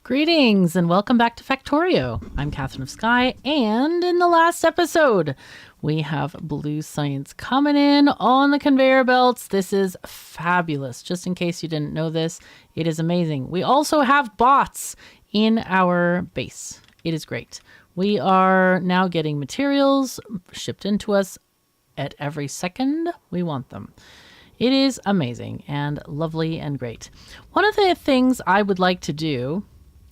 Greetings and welcome back to Factorio. I'm KatherineOfSky, and in the last episode, we have blue science coming in on the conveyor belts. This is fabulous. Just in case you didn't know this, it is amazing. We also have bots in our base. It is great. We are now getting materials shipped into us at every second we want them. It is amazing and lovely and great. One of the things I would like to do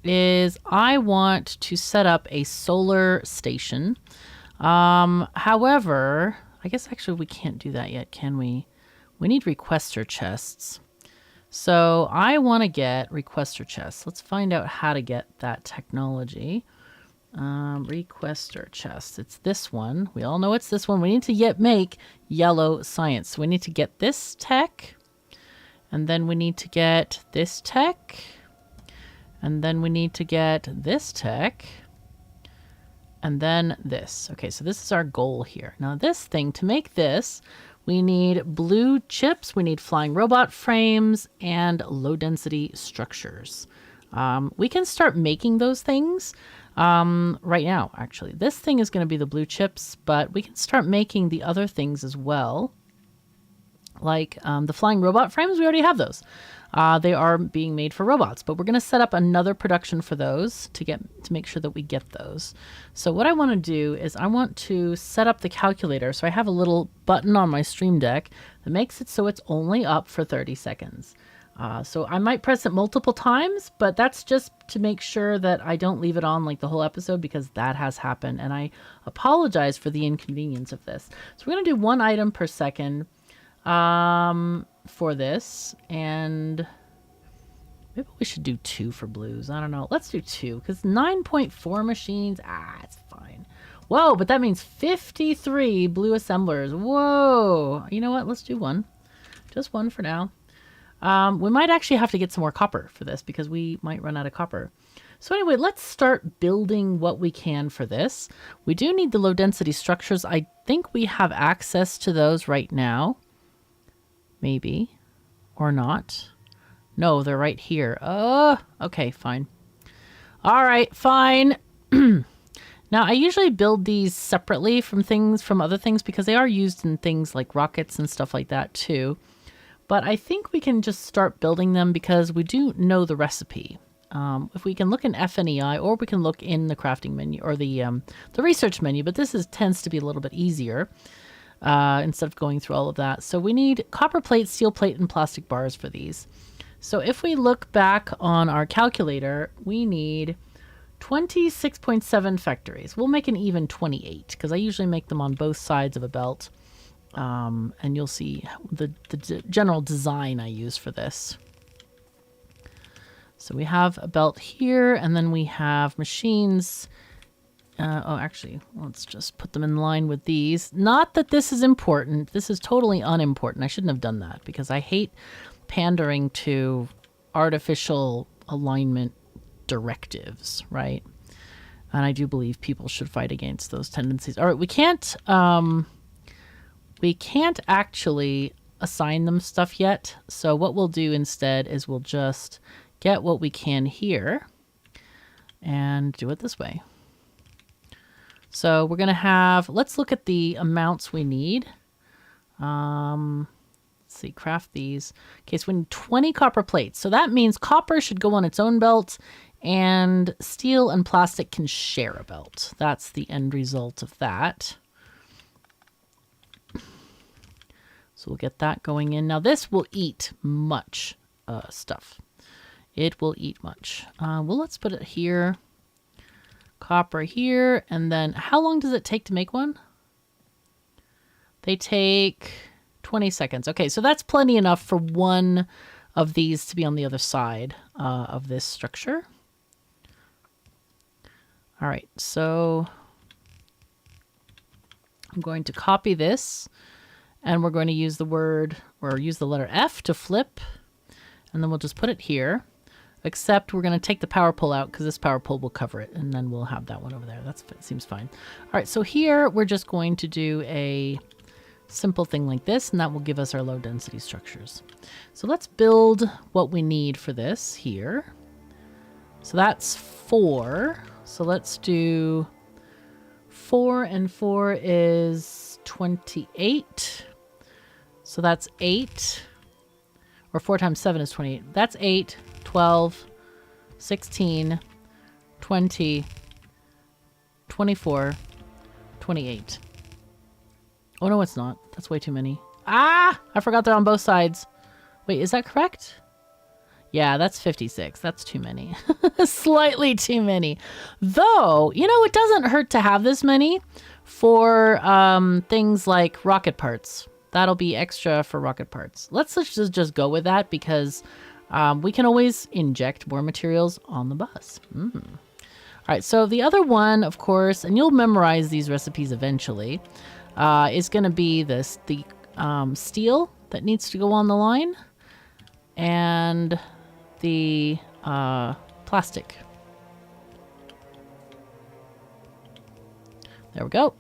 is I want to set up a solar station. However, I guess actually we can't do that yet, can we? We need requester chests. So I want to get requester chests. Let's find out how to get that technology. Requester chests. It's this one. We all know it's this one. We need to make yellow science. So we need to get this tech. And then we need to get this tech. And then we need to get this tech. And then this. Okay, so this is our goal here. Now this thing, to make this, we need blue chips, we need flying robot frames, and low density structures. We can start making those things right now, actually. This thing is going to be the blue chips, but we can start making the other things as well. Like the flying robot frames, we already have those. They are being made for robots, but we're going to set up another production for those to make sure that we get those. So what I want to do is I want to set up the calculator. So I have a little button on my Stream Deck that makes it so it's only up for 30 seconds. So I might press it multiple times, but that's just to make sure that I don't leave it on like the whole episode, because that has happened. And I apologize for the inconvenience of this. So we're going to do 1 item per second. For this, and maybe we should do 2 for blues. I don't know. Let's do 2 because 9.4 machines. It's fine. Whoa, but that means 53 blue assemblers. Whoa. You know what? Let's do 1. Just 1 for now. We might actually have to get some more copper for this because we might run out of copper. So anyway, let's start building what we can for this. We do need the low density structures. I think we have access to those right now. Maybe. Or not. No, they're right here. Okay, fine. All right, fine. Now, I usually build these separately from other things because they are used in things like rockets and stuff like that too. But I think we can just start building them because we do know the recipe. If we can look in FNEI, or we can look in the crafting menu or the research menu, but this tends to be a little bit easier. Instead of going through all of that. So we need copper plate, steel plate, and plastic bars for these. So if we look back on our calculator, we need 26.7 factories. We'll make an even 28 because I usually make them on both sides of a belt. And you'll see the general design I use for this. So we have a belt here, and then we have machines. Actually, let's just put them in line with these. Not that this is important. This is totally unimportant. I shouldn't have done that because I hate pandering to artificial alignment directives, right? And I do believe people should fight against those tendencies. All right, we can't actually assign them stuff yet. So what we'll do instead is we'll just get what we can here and do it this way. So we're going to have, let's look at the amounts we need. Let's see, craft these. Okay, so we need 20 copper plates. So that means copper should go on its own belt and steel and plastic can share a belt. That's the end result of that. So we'll get that going in. Now this will eat much stuff. It will eat much. Well, let's put it here. Copper here, and then how long does it take to make one? They take 20 seconds. Okay, so that's plenty enough for one of these to be on the other side of this structure. All right, so I'm going to copy this, and we're going to use the letter F to flip, and then we'll just put it here. Except we're going to take the power pole out because this power pole will cover it, and then we'll have that one over there. That seems fine. All right, so here we're just going to do a simple thing like this, and that will give us our low density structures. So let's build what we need for this here. So that's 4. So let's do 4 and 4 is 28. So that's 8. Or 4 times 7 is 28. That's 8, 12, 16, 20, 24, 28. Oh, no, it's not. That's way too many. Ah! I forgot they're on both sides. Wait, is that correct? Yeah, that's 56. That's too many. Slightly too many. Though, you know, it doesn't hurt to have this many for things like rocket parts. That'll be extra for rocket parts. Let's just go with that because we can always inject more materials on the bus. All right, so the other one, of course, and you'll memorize these recipes eventually, is going to be the steel that needs to go on the line and the plastic. There we go.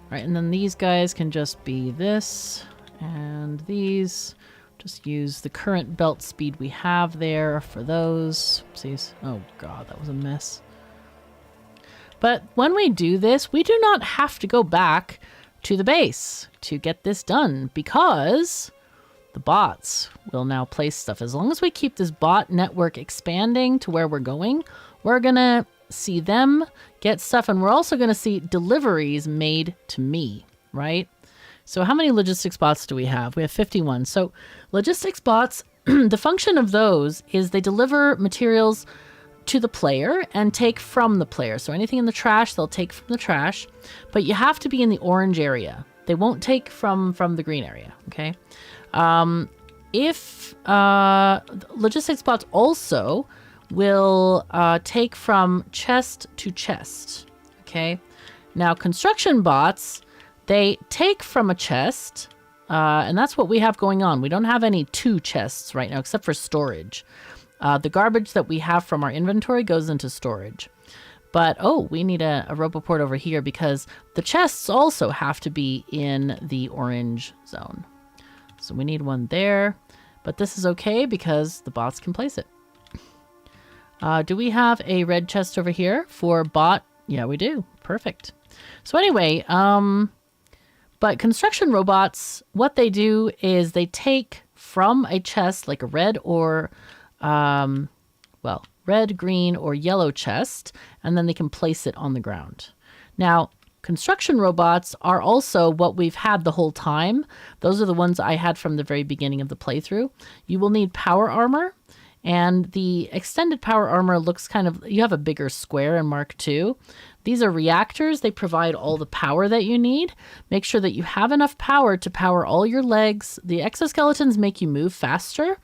Right, and then these guys can just be this, and these, just use the current belt speed we have there for those. Oopsies. Oh god, that was a mess. But when we do this, we do not have to go back to the base to get this done because the bots will now place stuff. As long as we keep this bot network expanding to where we're going, we're gonna see them get stuff, and we're also going to see deliveries made to me, right? So how many logistics bots do we have? We have 51. So logistics bots, the function of those is they deliver materials to the player and take from the player. So anything in the trash, they'll take from the trash, but you have to be in the orange area. They won't take from the green area, okay? If logistics bots also will take from chest to chest, okay? Now, construction bots, they take from a chest, and that's what we have going on. We don't have any 2 chests right now, except for storage. The garbage that we have from our inventory goes into storage. But, oh, we need a RoboPort over here because the chests also have to be in the orange zone. So we need one there, but this is okay because the bots can place it. Do we have a red chest over here for bot? Yeah, we do. Perfect. So anyway, but construction robots, what they do is they take from a chest, like a red or, well, red, green, or yellow chest, and then they can place it on the ground. Now, construction robots are also what we've had the whole time. Those are the ones I had from the very beginning of the playthrough. You will need power armor. And the extended power armor looks kind of, you have a bigger square in Mark II. These are reactors. They provide all the power that you need. Make sure that you have enough power to power all your legs. The exoskeletons make you move faster.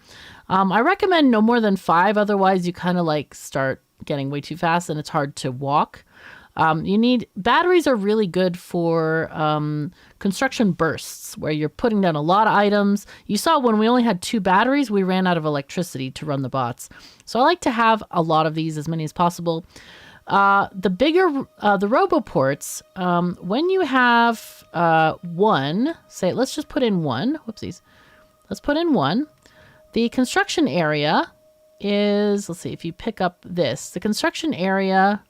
I recommend no more than 5. Otherwise, you kind of like start getting way too fast and it's hard to walk. You need, batteries are really good for construction bursts where you're putting down a lot of items. You saw when we only had 2 batteries, we ran out of electricity to run the bots. So I like to have a lot of these, as many as possible. The bigger, the RoboPorts, when you have 1, say, let's just put in 1. Whoopsies. Let's put in 1. The construction area is, let's see, if you pick up this, the construction area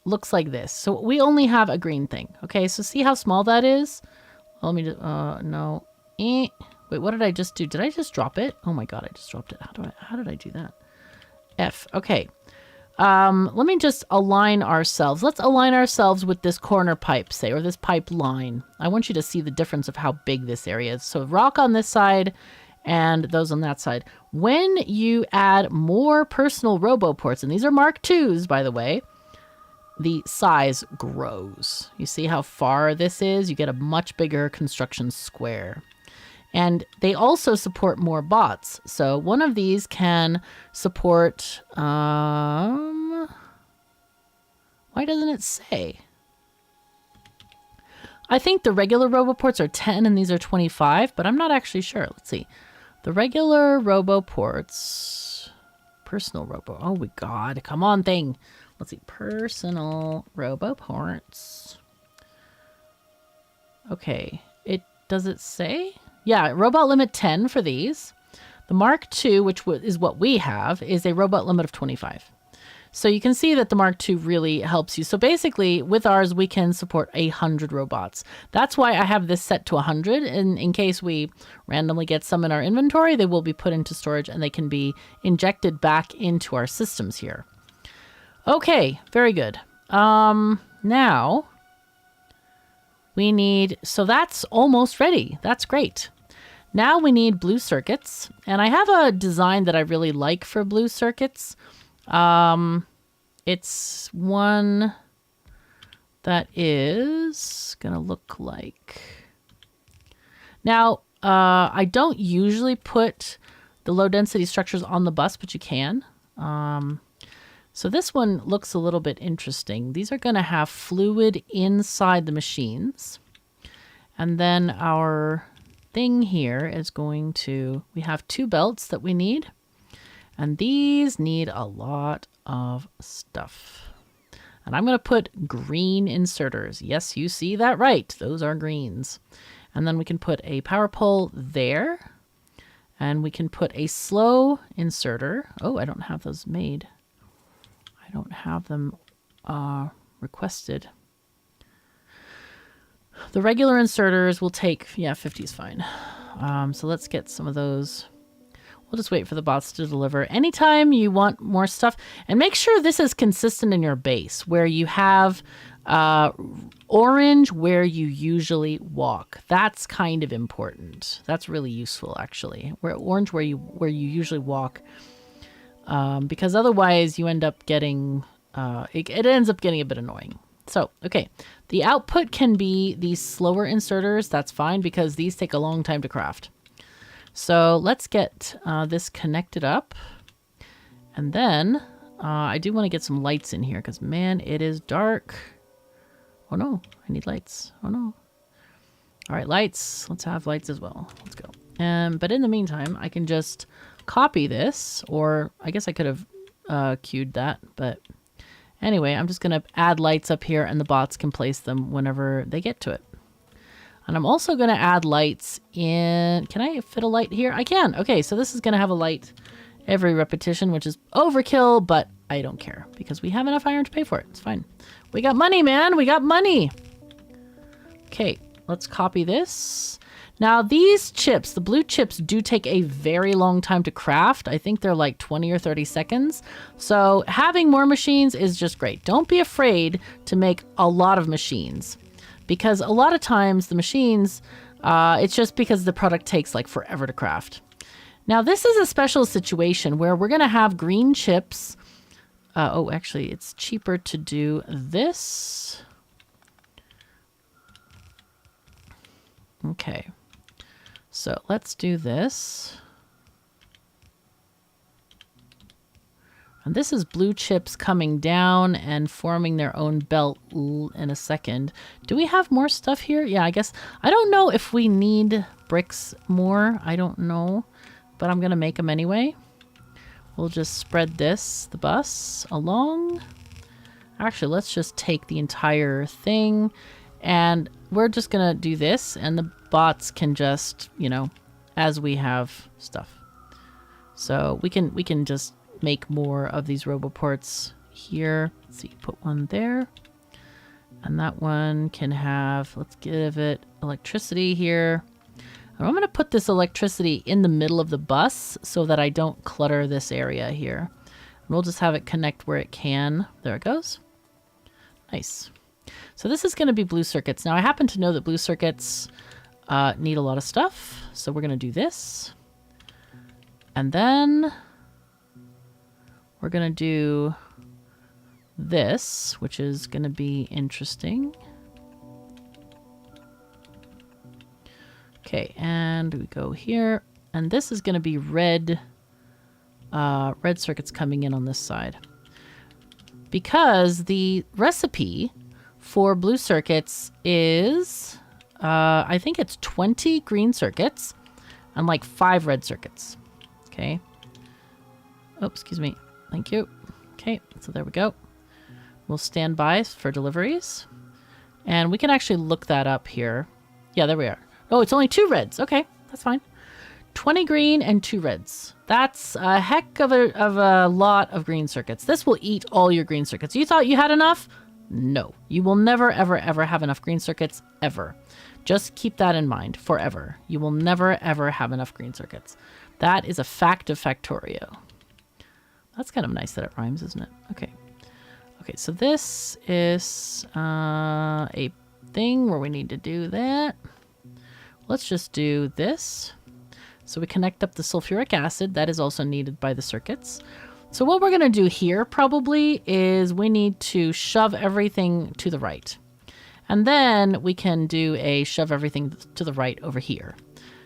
looks like this. So we only have a green thing. Okay, so see how small that is? Let me just, no. Wait, what did I just do? Did I just drop it? Oh my god, I just dropped it. How did I do that? F. Okay. Let me just align ourselves. Let's align ourselves with this corner pipe, say, or this pipe line. I want you to see the difference of how big this area is. So rock on this side and those on that side. When you add more personal RoboPorts, and these are Mark IIs, by the way, the size grows. You see how far this is? You get a much bigger construction square. And they also support more bots. So one of these can support, why doesn't it say? I think the regular RoboPorts are 10 and these are 25, but I'm not actually sure. Let's see. The regular RoboPorts, personal Robo, oh my god, come on thing. Let's see, personal RoboPorts. Okay, does it say? Yeah, robot limit 10 for these. The Mark II, which is what we have, is a robot limit of 25. So you can see that the Mark II really helps you. So basically, with ours, we can support 100 robots. That's why I have this set to 100. And in case we randomly get some in our inventory, they will be put into storage and they can be injected back into our systems here. Okay, very good. Now, we need... So that's almost ready. That's great. Now we need blue circuits. And I have a design that I really like for blue circuits. It's one that is gonna look like... Now, I don't usually put the low density structures on the bus, but you can. So this one looks a little bit interesting. These are gonna have fluid inside the machines. And then our thing here is going to... We have 2 belts that we need. And these need a lot of stuff. And I'm going to put green inserters. Yes, you see that right. Those are greens. And then we can put a power pole there. And we can put a slow inserter. Oh, I don't have those made. I don't have them requested. The regular inserters will take, yeah, 50 is fine. So let's get some of those. We'll just wait for the bots to deliver. Anytime you want more stuff, and make sure this is consistent in your base, where you have orange where you usually walk. That's kind of important. That's really useful, actually. Where orange where you usually walk, because otherwise you end up getting it ends up getting a bit annoying. So, okay, the output can be these slower inserters. That's fine because these take a long time to craft. So let's get this connected up. And then I do want to get some lights in here because, man, it is dark. Oh, no. I need lights. Oh, no. All right, lights. Let's have lights as well. Let's go. But in the meantime, I can just copy this. Or I guess I could have queued that. But anyway, I'm just going to add lights up here, and the bots can place them whenever they get to it. And I'm also going to add lights in... Can I fit a light here? I can. Okay, so this is going to have a light every repetition, which is overkill, but I don't care because we have enough iron to pay for it. It's fine. We got money, man. We got money. Okay, let's copy this. Now, these chips, the blue chips, do take a very long time to craft. I think they're like 20 or 30 seconds. So having more machines is just great. Don't be afraid to make a lot of machines. Because a lot of times the machines, it's just because the product takes like forever to craft. Now this is a special situation where we're going to have green chips. Oh, actually it's cheaper to do this. Okay. So let's do this. And this is blue chips coming down and forming their own belt in a second. Do we have more stuff here? Yeah, I guess. I don't know if we need bricks more. I don't know. But I'm going to make them anyway. We'll just spread the bus along. Actually, let's just take the entire thing. And we're just going to do this. And the bots can just, you know, as we have stuff. So we can just... make more of these roboports here. Let's see, put one there. And that one can have, let's give it electricity here. And I'm going to put this electricity in the middle of the bus so that I don't clutter this area here. And we'll just have it connect where it can. There it goes. Nice. So this is going to be blue circuits. Now I happen to know that blue circuits need a lot of stuff. So we're going to do this. And then... we're going to do this, which is going to be interesting. Okay, and we go here. And this is going to be red circuits coming in on this side. Because the recipe for blue circuits is, I think it's 20 green circuits and like 5 red circuits. Okay. Oh, excuse me. Thank you. Okay, so there we go. We'll stand by for deliveries. And we can actually look that up here. Yeah, there we are. Oh, it's only 2 reds. Okay, that's fine. 20 green and 2 reds. That's a heck of a lot of green circuits. This will eat all your green circuits. You thought you had enough? No. You will never, ever, ever have enough green circuits, ever. Just keep that in mind, forever. You will never, ever have enough green circuits. That is a fact of Factorio. That's kind of nice that it rhymes, isn't it? Okay. Okay, so this is a thing where we need to do that. Let's just do this. So we connect up the sulfuric acid. That is also needed by the circuits. So what we're going to do here probably is we need to shove everything to the right. And then we can do a shove everything to the right over here.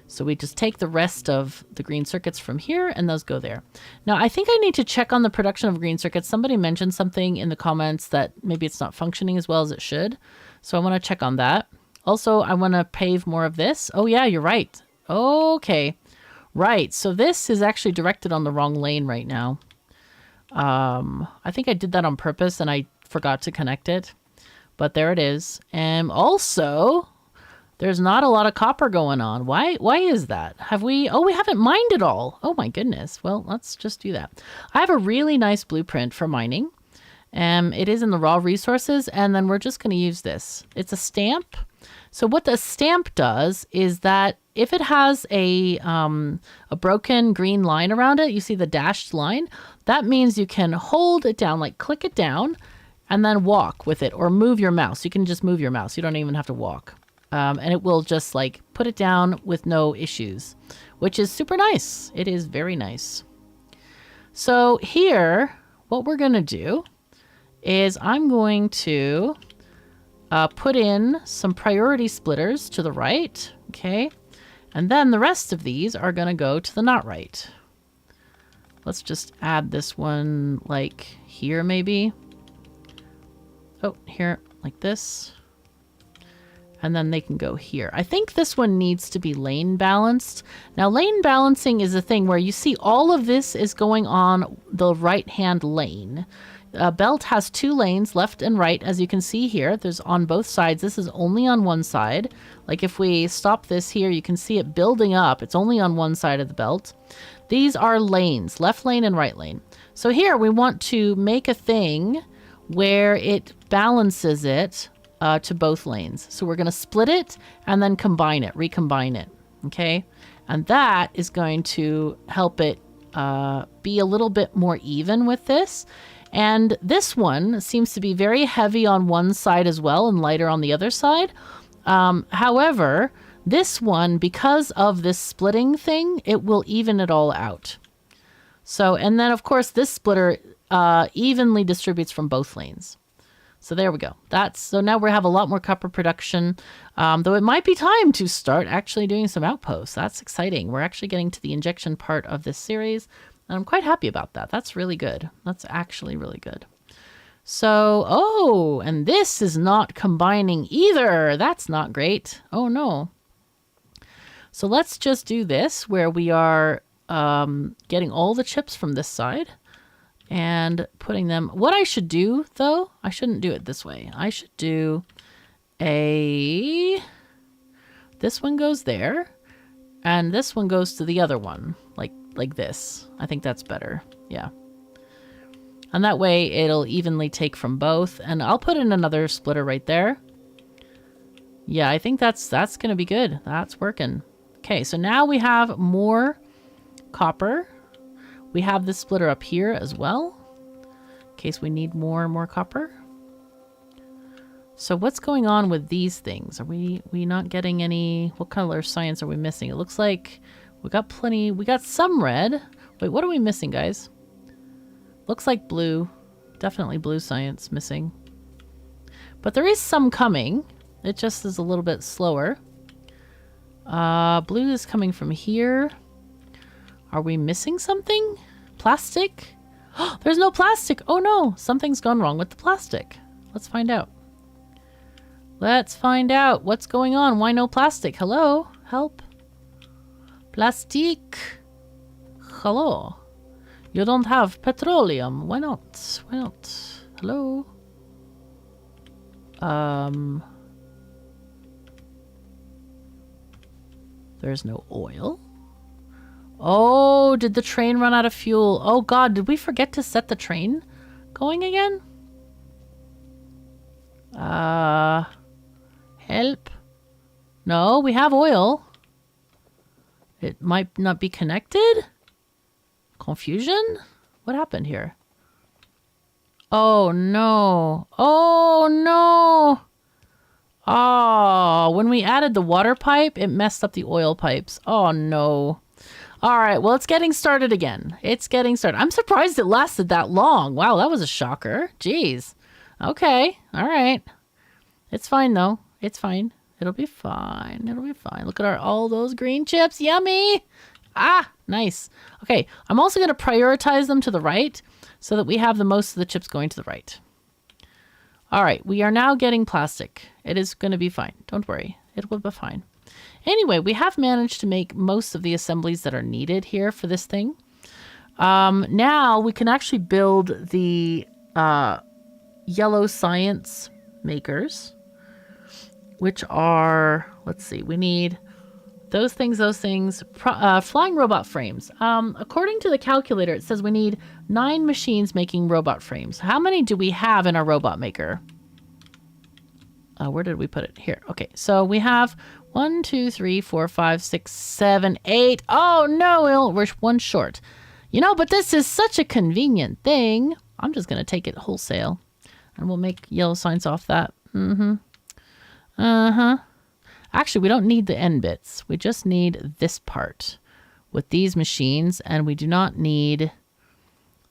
So we just take the rest of the green circuits from here and those go there. Now I think I need to check on the production of green circuits. Somebody mentioned something in the comments that maybe it's not functioning as well as it should. So I want to check on that. Also, I want to pave more of this. Oh yeah, you're right. Okay. Right, so this is actually directed on the wrong lane right now. I think I did that on purpose and I forgot to connect it. But there it is. And also, there's not a lot of copper going on. Why is that? Have we... Oh, we haven't mined it all. Oh my goodness. Well, let's just do that. I have a really nice blueprint for mining. It is in the raw resources, and then we're just going to use this. It's a stamp. So what the stamp does is that if it has a broken green line around it, you see the dashed line, that means you can hold it down, like click it down, and then walk with it, or move your mouse. You can just move your mouse. You don't even have to walk. And it will just like put it down with no issues, which is super nice. It is very nice. So here, what we're going to do is I'm going to put in some priority splitters to the right, okay? And then the rest of these are going to go to the not right. Let's just add this one like here maybe. Oh, here, like this. And then they can go here. I think this one needs to be lane balanced. Now, lane balancing is a thing where you see all of this is going on the right-hand lane. Belt has 2 lanes, left and right, as you can see here. There's on both sides. This is only on one side. Like if we stop this here, you can see it building up. It's only on one side of the belt. These are lanes, left lane and right lane. So here we want to make a thing where it balances it to both lanes. So we're going to split it and then combine it, recombine it. Okay. And that is going to help it be a little bit more even with this. And this one seems to be very heavy on one side as well and lighter on the other side. However, this one, because of this splitting thing, it will even it all out. So, and then of course this splitter evenly distributes from both lanes. So there we go. So now we have a lot more copper production, though it might be time to start actually doing some outposts. That's exciting. We're actually getting to the injection part of this series. And I'm quite happy about that. That's really good. That's actually really good. So, oh, and this is not combining either. That's not great. Oh, no. So let's just do this where we are getting all the chips from this side and putting them. What I should do, though, I shouldn't do it this way. I should do this one goes there, and this one goes to the other one, like this. I think that's better. Yeah. And that way it'll evenly take from both. And I'll put in another splitter right there. Yeah, I think that's going to be good. That's working. Okay, so now we have more copper. We have this splitter up here as well, in case we need more copper. So what's going on with these things? Are we not getting any? What color science are we missing? It looks like we got plenty. We got some red. Wait, what are we missing, guys? Looks like blue. Definitely blue science missing. But there is some coming. It just is a little bit slower. Blue is coming from here. Are we missing something? Plastic? Oh, there's no plastic. Oh no, something's gone wrong with the plastic. Let's find out. Let's find out what's going on. Why no plastic? Hello? Help. Plastic. Hello. You don't have petroleum. Why not? Why not? Hello? There's no oil. Oh, did the train run out of fuel? Oh God, did we forget to set the train going again? Help. No, we have oil. It might not be connected. Confusion? What happened here? Oh no. Oh no. Oh, when we added the water pipe, it messed up the oil pipes. Oh no. All right, well, it's getting started again. It's getting started. I'm surprised it lasted that long. Wow, that was a shocker. Jeez. Okay, all right. It's fine though. It's fine. It'll be fine. It'll be fine. Look at all those green chips. Yummy. Ah, nice. Okay, I'm also going to prioritize them to the right so that we have the most of the chips going to the right. All right, we are now getting plastic. It is going to be fine. Don't worry. It will be fine. Anyway, we have managed to make most of the assemblies that are needed here for this thing. Now we can actually build the yellow science makers, which are, let's see, we need those things, flying robot frames. According to the calculator, it says we need 9 machines making robot frames. How many do we have in our robot maker? Where did we put it? Here. Okay, so we have 1, 2, 3, 4, 5, 6, 7, 8. Oh no, we're 1 short. You know, but this is such a convenient thing. I'm just going to take it wholesale and we'll make yellow signs off that. Actually, we don't need the end bits. We just need this part with these machines, and we do not need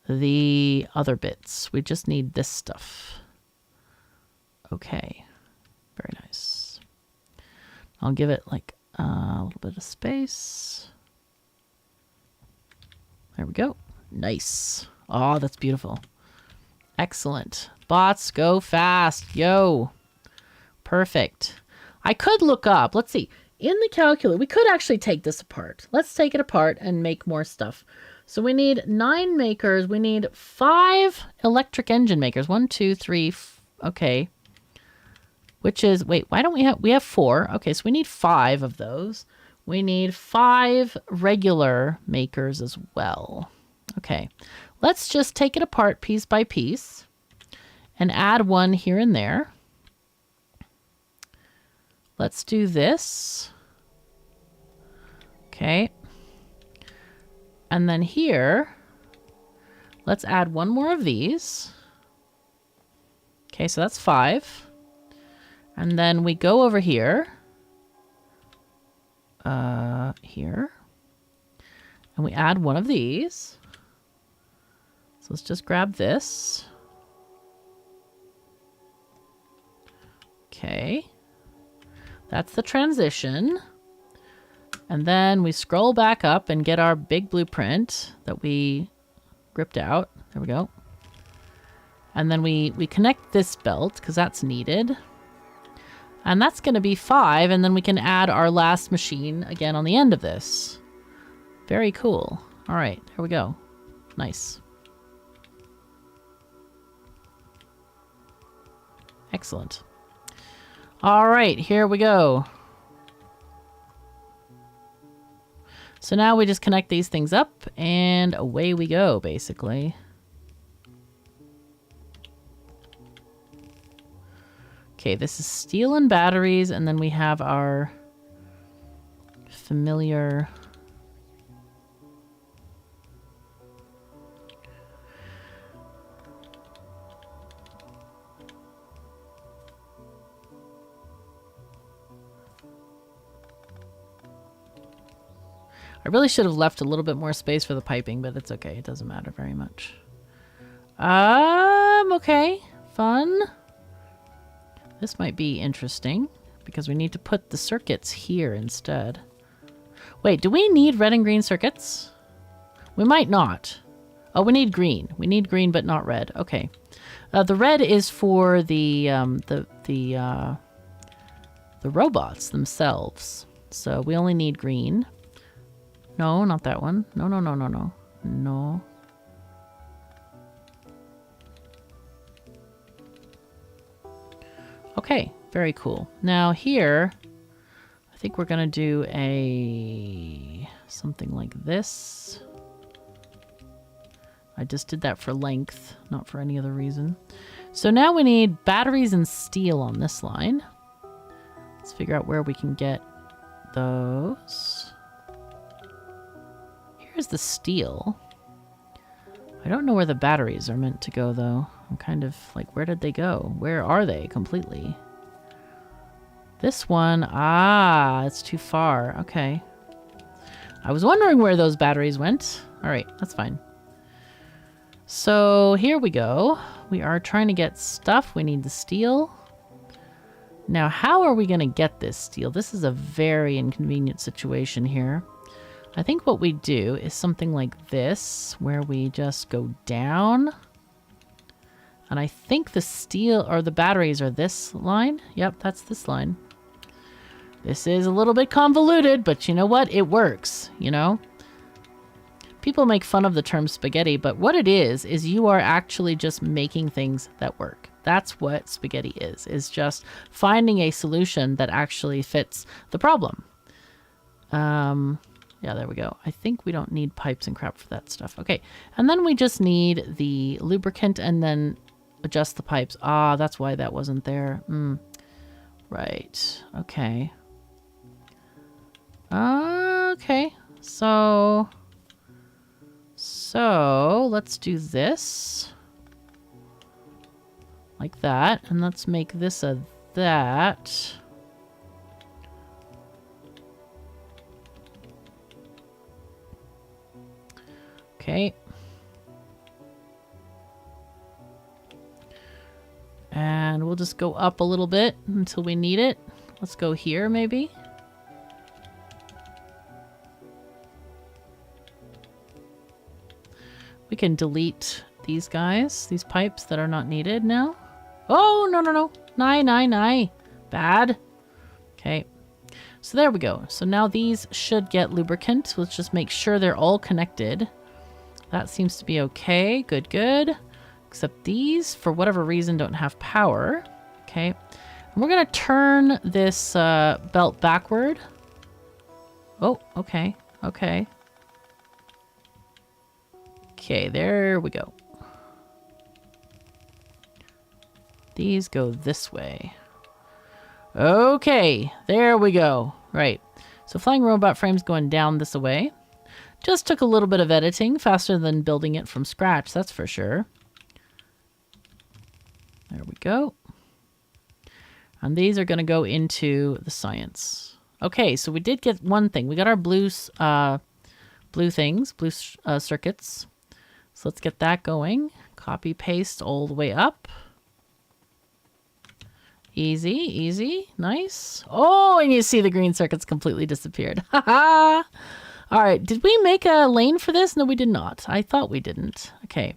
the other bits. We just need this stuff. Okay, very nice. I'll give it like a little bit of space. There we go. Nice. Oh, that's beautiful. Excellent. Bots, go fast. Yo. Perfect. I could look up, let's see, in the calculator, we could actually take this apart. Let's take it apart and make more stuff. So we need 9 makers. We need 5 electric engine makers. 1, 2, 3, okay. Which is, wait, why don't we have 4. Okay, so we need 5 of those. We need 5 regular makers as well. Okay, let's just take it apart piece by piece and add 1 here and there. Let's do this. Okay. And then here, let's add 1 more of these. Okay, so that's 5. And then we go over here. Here. And we add 1 of these. So let's just grab this. Okay. That's the transition. And then we scroll back up and get our big blueprint that we ripped out. There we go. And then we connect this belt because that's needed. And that's going to be 5. And then we can add our last machine again on the end of this. Very cool. All right, here we go. Nice. Excellent. All right, here we go. So now we just connect these things up and away we go, basically. Okay, this is steel and batteries, and then we have our familiar... I really should have left a little bit more space for the piping, but it's okay. It doesn't matter very much. Okay. Fun. This might be interesting because we need to put the circuits here instead. Wait, do we need red and green circuits? We might not. Oh, we need green. We need green, but not red. Okay. The red is for the robots themselves. So we only need green. No, not that one. No, no, no, no, no. No. Okay, very cool. Now here, I think we're gonna do something like this. I just did that for length, not for any other reason. So now we need batteries and steel on this line. Let's figure out where we can get those. Here's the steel. I don't know where the batteries are meant to go, though. I'm kind of like, where did they go? Where are they completely? This one, it's too far. Okay. I was wondering where those batteries went. All right, that's fine. So here we go. We are trying to get stuff. We need the steel. Now, how are we going to get this steel? This is a very inconvenient situation here. I think what we do is something like this, where we just go down. And I think the steel or the batteries are this line. Yep, that's this line. This is a little bit convoluted, but you know what? It works, you know? People make fun of the term spaghetti, but what it is you are actually just making things that work. That's what spaghetti is just finding a solution that actually fits the problem. Yeah, there we go. I think we don't need pipes and crap for that stuff. Okay, and then we just need the lubricant and then adjust the pipes. That's why that wasn't there. Right, okay. Okay, so let's do this. Like that, and let's make this a that. Okay. And we'll just go up a little bit until we need it. Let's go here, maybe. We can delete these guys, these pipes that are not needed now. Oh, no, no, no. Nye. Bad. Okay. So there we go. So now these should get lubricant. Let's just make sure they're all connected. That seems to be okay. Good, good. Except these, for whatever reason, don't have power. Okay. And we're going to turn this belt backward. Oh, okay. Okay. Okay, there we go. These go this way. Okay, there we go. Right. So flying robot frame's going down this way. Just took a little bit of editing, faster than building it from scratch, that's for sure. There we go. And these are going to go into the science. Okay, so we did get one thing. We got our blue circuits. So let's get that going. Copy, paste all the way up. Easy, easy, nice. Oh, and you see the green circuits completely disappeared. Haha. All right, did we make a lane for this? No, we did not. I thought we didn't. Okay,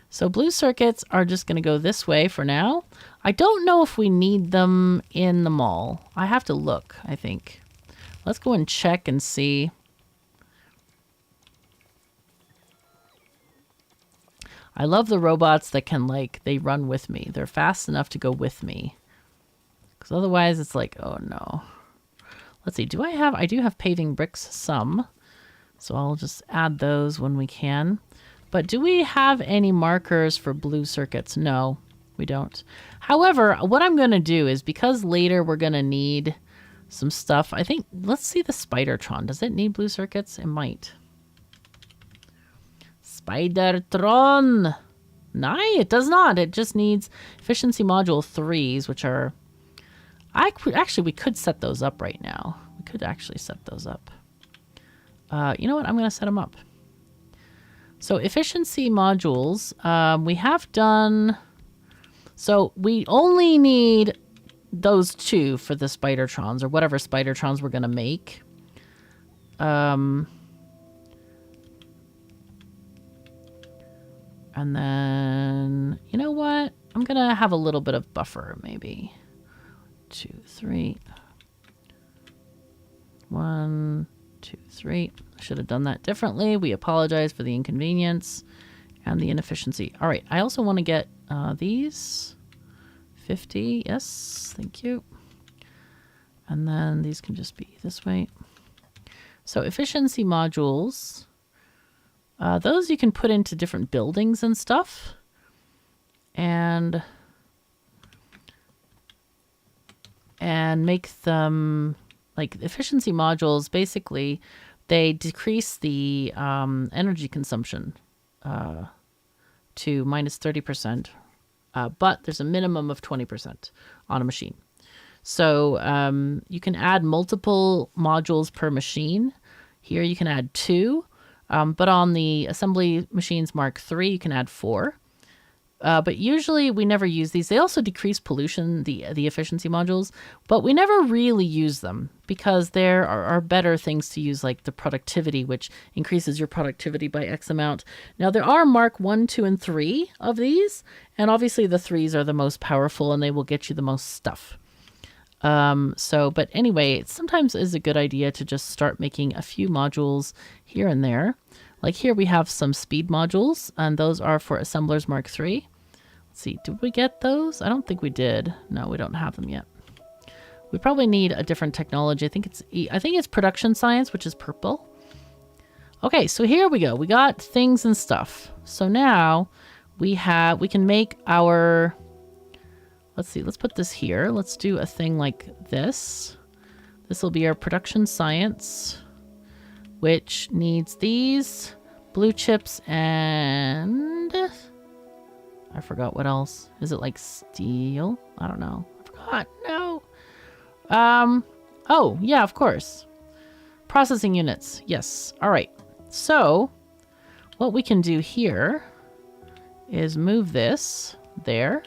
so blue circuits are just going to go this way for now. I don't know if we need them in the mall. I have to look, I think. Let's go and check and see. I love the robots that can, like, they run with me. They're fast enough to go with me. Because otherwise it's like, oh no. Let's see, I do have paving bricks, some. So I'll just add those when we can. But do we have any markers for blue circuits? No, we don't. However, what I'm going to do is, because later we're going to need some stuff, I think, let's see the Spidertron. Does it need blue circuits? It might. Spidertron! No, it does not. It just needs efficiency module 3s, which are... Actually, we could set those up right now. We could actually set those up. You know what? I'm going to set them up. So efficiency modules, we have done... So we only need those two for the Spidertrons, or whatever Spidertrons we're going to make. And then, you know what? I'm going to have a little bit of buffer, maybe. 2, 3. 1, 2, 3. I should have done that differently. We apologize for the inconvenience and the inefficiency. All right, I also want to get these. 50, yes, thank you. And then these can just be this way. So efficiency modules, those you can put into different buildings and stuff. And make them, like efficiency modules, basically, they decrease the energy consumption to minus 30%, but there's a minimum of 20% on a machine. So you can add multiple modules per machine. Here you can add 2, but on the assembly machines Mark III, you can add 4. But usually we never use these. They also decrease pollution, the efficiency modules, but we never really use them because there are better things to use, like the productivity, which increases your productivity by X amount. Now there are Mark 1, 2, and 3 of these, and obviously the 3s are the most powerful and they will get you the most stuff. But anyway, it sometimes is a good idea to just start making a few modules here and there. Like here we have some speed modules, and those are for assemblers Mark III. Let's see, did we get those? I don't think we did. No, we don't have them yet. We probably need a different technology. I think it's production science, which is purple. Okay, so here we go. We got things and stuff. So now we can make our, let's see, let's put this here. Let's do a thing like this. This will be our production science, which needs these blue chips and I forgot what else. Is it like steel? I don't know. I forgot. No. Oh, yeah, of course. Processing units. Yes. All right. So what we can do here is move this there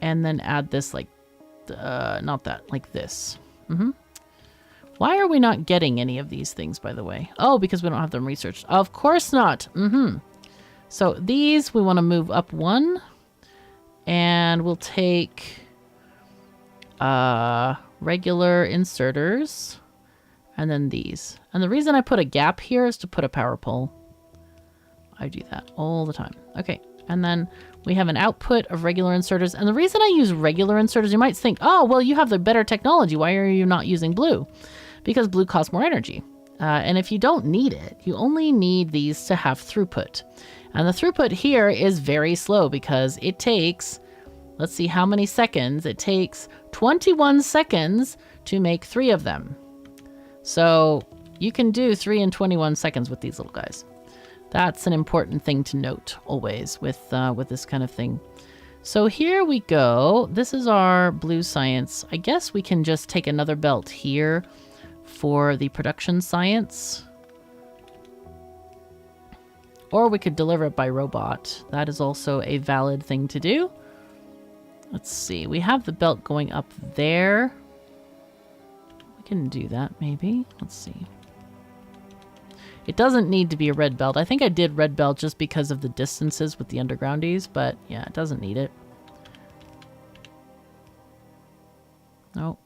and then add this like, not that, like this. Why are we not getting any of these things, by the way? Oh, because we don't have them researched. Of course not. So these we want to move up 1, and we'll take regular inserters, and then these. And the reason I put a gap here is to put a power pole. I do that all the time. Okay, and then we have an output of regular inserters. And the reason I use regular inserters, you might think, oh, well, you have the better technology. Why are you not using blue? Because blue costs more energy. And if you don't need it, you only need these to have throughput. And the throughput here is very slow because it takes, let's see how many seconds. It takes 21 seconds to make 3 of them. So you can do 3 in 21 seconds with these little guys. That's an important thing to note always with this kind of thing. So here we go. This is our blue science. I guess we can just take another belt here for the production science. Or we could deliver it by robot. That is also a valid thing to do. Let's see. We have the belt going up there. We can do that maybe. Let's see. It doesn't need to be a red belt. I think I did red belt just because of the distances with the undergroundies, but yeah, it doesn't need it. Nope.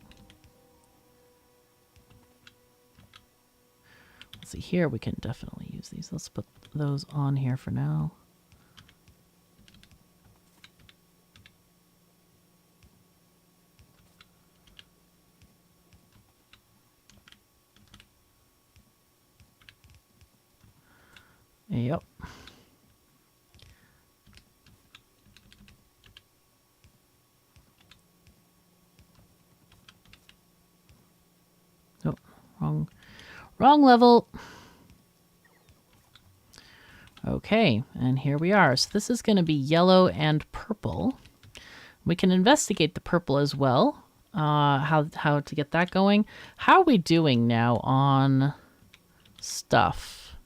Let's see, here we can definitely use these. Let's put those on here for now. Yep. Oh, wrong level. Okay, and here we are. So this is going to be yellow and purple. We can investigate the purple as well. How to get that going. How are we doing now on stuff?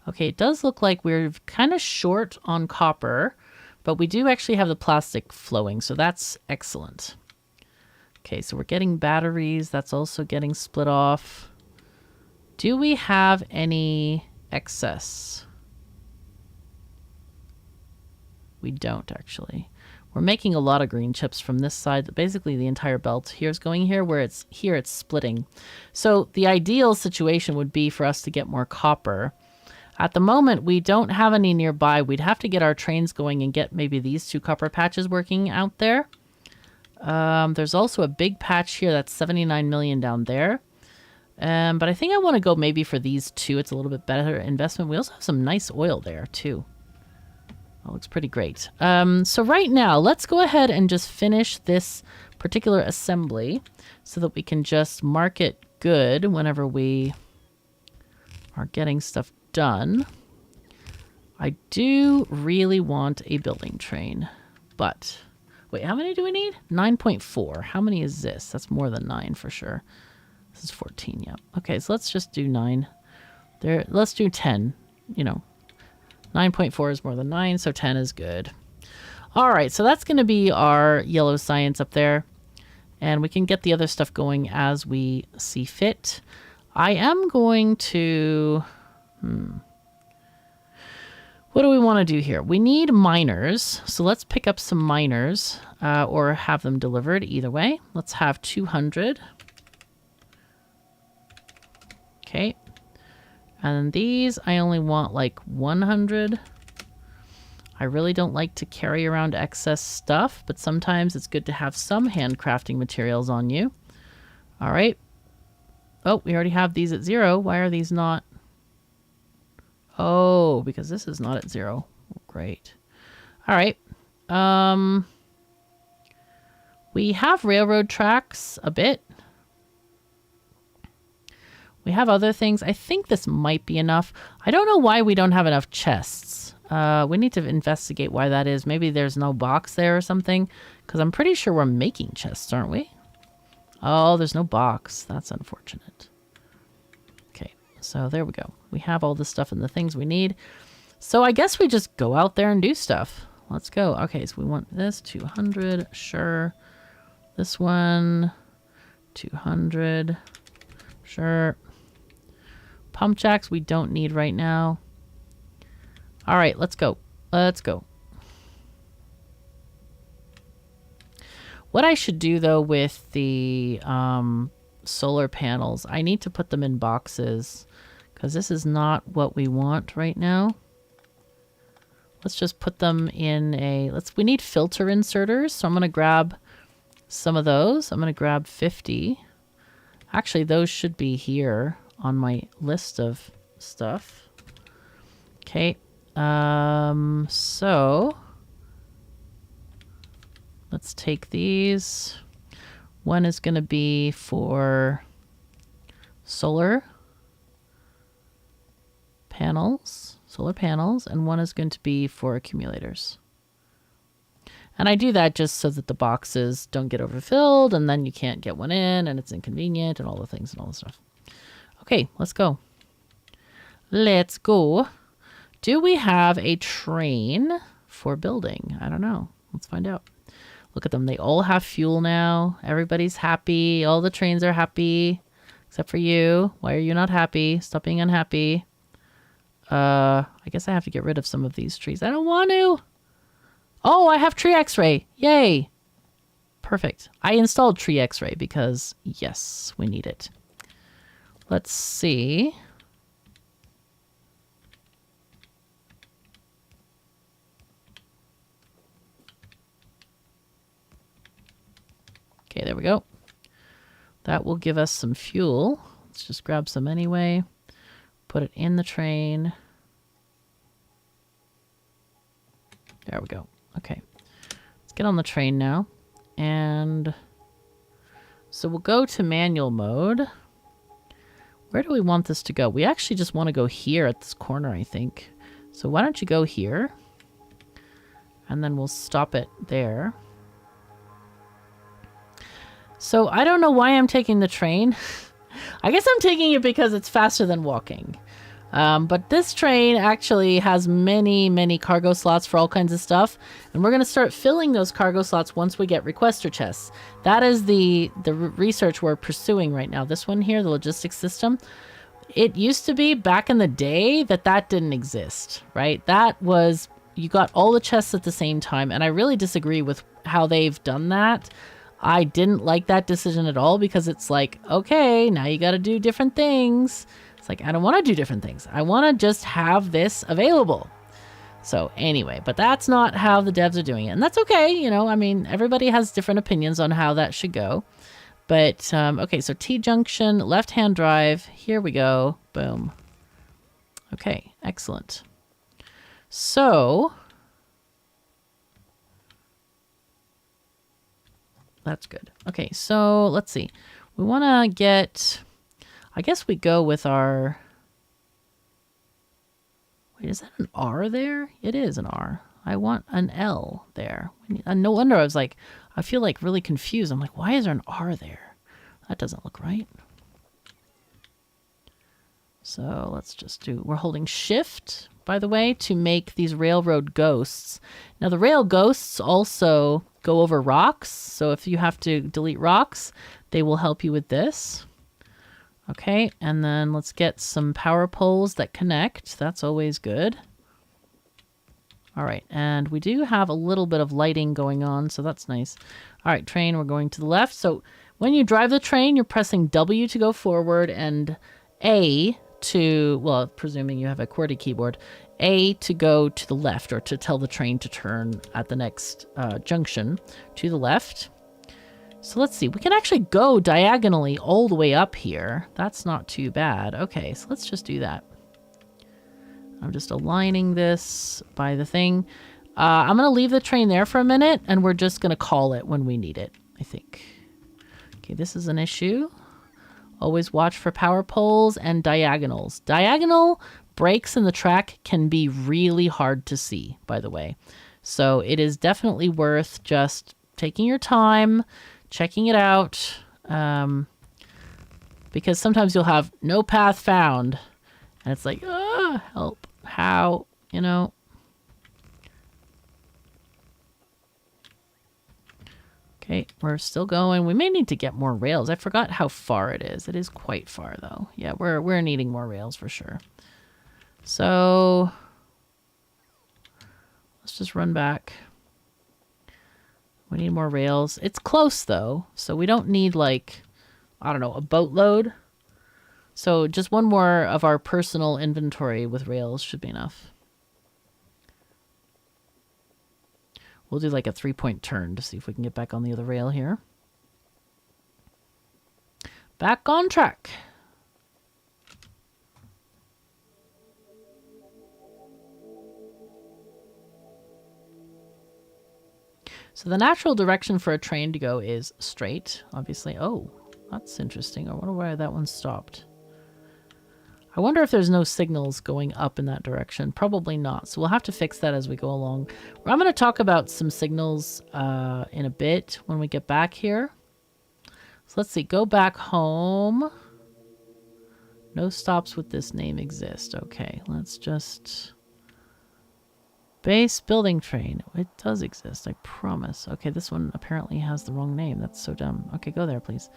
Okay, it does look like we're kind of short on copper, but we do actually have the plastic flowing, so that's excellent. Okay, so we're getting batteries. That's also getting split off. Do we have any excess? We don't, actually. We're making a lot of green chips from this side. Basically, the entire belt here's going here, where it's splitting. So the ideal situation would be for us to get more copper. At the moment, we don't have any nearby. We'd have to get our trains going and get maybe these 2 copper patches working out there. There's also a big patch here that's 79 million down there. But I think I want to go maybe for these two. It's a little bit better investment. We also have some nice oil there too. That looks pretty great. So right now, let's go ahead and just finish this particular assembly so that we can just mark it good whenever we are getting stuff done. I do really want a building train, but wait, how many do we need? 9.4. How many is this? That's more than 9 for sure. This is 14, yeah. Okay, so let's just do 9. There, let's do 10. You know, 9.4 is more than 9, so 10 is good. All right, so that's going to be our yellow science up there. And we can get the other stuff going as we see fit. I am going to... What do we want to do here? We need miners, so let's pick up some miners or have them delivered either way. Let's have 200. Okay. And these, I only want like 100. I really don't like to carry around excess stuff, but sometimes it's good to have some handcrafting materials on you. All right. Oh, we already have these at 0. Why are these not? Oh, because this is not at 0. Great. All right. We have railroad tracks a bit. We have other things. I think this might be enough. I don't know why we don't have enough chests. We need to investigate why that is. Maybe there's no box there or something. Because I'm pretty sure we're making chests, aren't we? Oh, there's no box. That's unfortunate. Okay, so there we go. We have all the stuff and the things we need. So I guess we just go out there and do stuff. Let's go. Okay, so we want this, 200, sure. This one, 200, sure. Pump jacks we don't need right now. All right, let's go. Let's go. What I should do, though, with the solar panels, I need to put them in boxes because this is not what we want right now. Let's just put them in a... we need filter inserters, so I'm going to grab some of those. I'm going to grab 50. Actually, those should be here on my list of stuff. Okay. So let's take these. One is going to be for solar panels, and one is going to be for accumulators. And I do that just so that the boxes don't get overfilled and then you can't get one in and it's inconvenient and all the things and all the stuff. Okay, let's go. Let's go. Do we have a train for building? I don't know. Let's find out. Look at them. They all have fuel now. Everybody's happy. All the trains are happy. Except for you. Why are you not happy? Stop being unhappy. I guess I have to get rid of some of these trees. I don't want to. Oh, I have tree x-ray. Yay. Perfect. I installed tree x-ray because, yes, we need it. Let's see. Okay, there we go. That will give us some fuel. Let's just grab some anyway. Put it in the train. There we go. Okay. Let's get on the train now. And so we'll go to manual mode. Where do we want this to go? We actually just want to go here at this corner, I think. So why don't you go here? And then we'll stop it there. So I don't know why I'm taking the train. I guess I'm taking it because it's faster than walking. But this train actually has many, many cargo slots for all kinds of stuff. And we're going to start filling those cargo slots once we get requester chests. That is the research we're pursuing right now. This one here, the logistics system. It used to be back in the day that didn't exist, right? That was, you got all the chests at the same time. And I really disagree with how they've done that. I didn't like that decision at all because it's like, okay, now you got to do different things. It's like, I don't want to do different things. I want to just have this available. So anyway, but that's not how the devs are doing it. And that's okay, you know, I mean, everybody has different opinions on how that should go. But, okay, so T-junction, left-hand drive, here we go, boom. Okay, excellent. So, that's good. Okay, so let's see. We want to get, I guess we go with our, wait, is that an R there? It is an R. I want an L there. No wonder I was like, I feel like really confused. I'm like, why is there an R there? That doesn't look right. So let's just do, we're holding shift, by the way, to make these railroad ghosts. Now the rail ghosts also go over rocks. So if you have to delete rocks, they will help you with this. Okay, and then let's get some power poles that connect. That's always good. All right, and we do have a little bit of lighting going on, so that's nice. All right, train, we're going to the left. So when you drive the train, you're pressing W to go forward and A to, well, presuming you have a QWERTY keyboard, A to go to the left or to tell the train to turn at the next junction to the left. So let's see, we can actually go diagonally all the way up here. That's not too bad. Okay, so let's just do that. I'm just aligning this by the thing. I'm going to leave the train there for a minute, and we're just going to call it when we need it, I think. Okay, this is an issue. Always watch for power poles and diagonals. Diagonal breaks in the track can be really hard to see, by the way. So it is definitely worth just taking your time, checking it out, because sometimes you'll have no path found, and it's like, help, how, you know. Okay, we're still going. We may need to get more rails. I forgot how far it is. It is quite far, though. Yeah, we're needing more rails for sure. So let's just run back. We need more rails. It's close, though, so we don't need, like, I don't know, a boatload. So just one more of our personal inventory with rails should be enough. We'll do like a 3-point turn to see if we can get back on the other rail here. Back on track. So the natural direction for a train to go is straight, obviously. Oh, that's interesting. I wonder why that one stopped. I wonder if there's no signals going up in that direction. Probably not. So we'll have to fix that as we go along. I'm going to talk about some signals in a bit when we get back here. So let's see. Go back home. No stops with this name exist. Okay, let's just... Base building train. It does exist, I promise. Okay, this one apparently has the wrong name. That's so dumb. Okay, go there, please.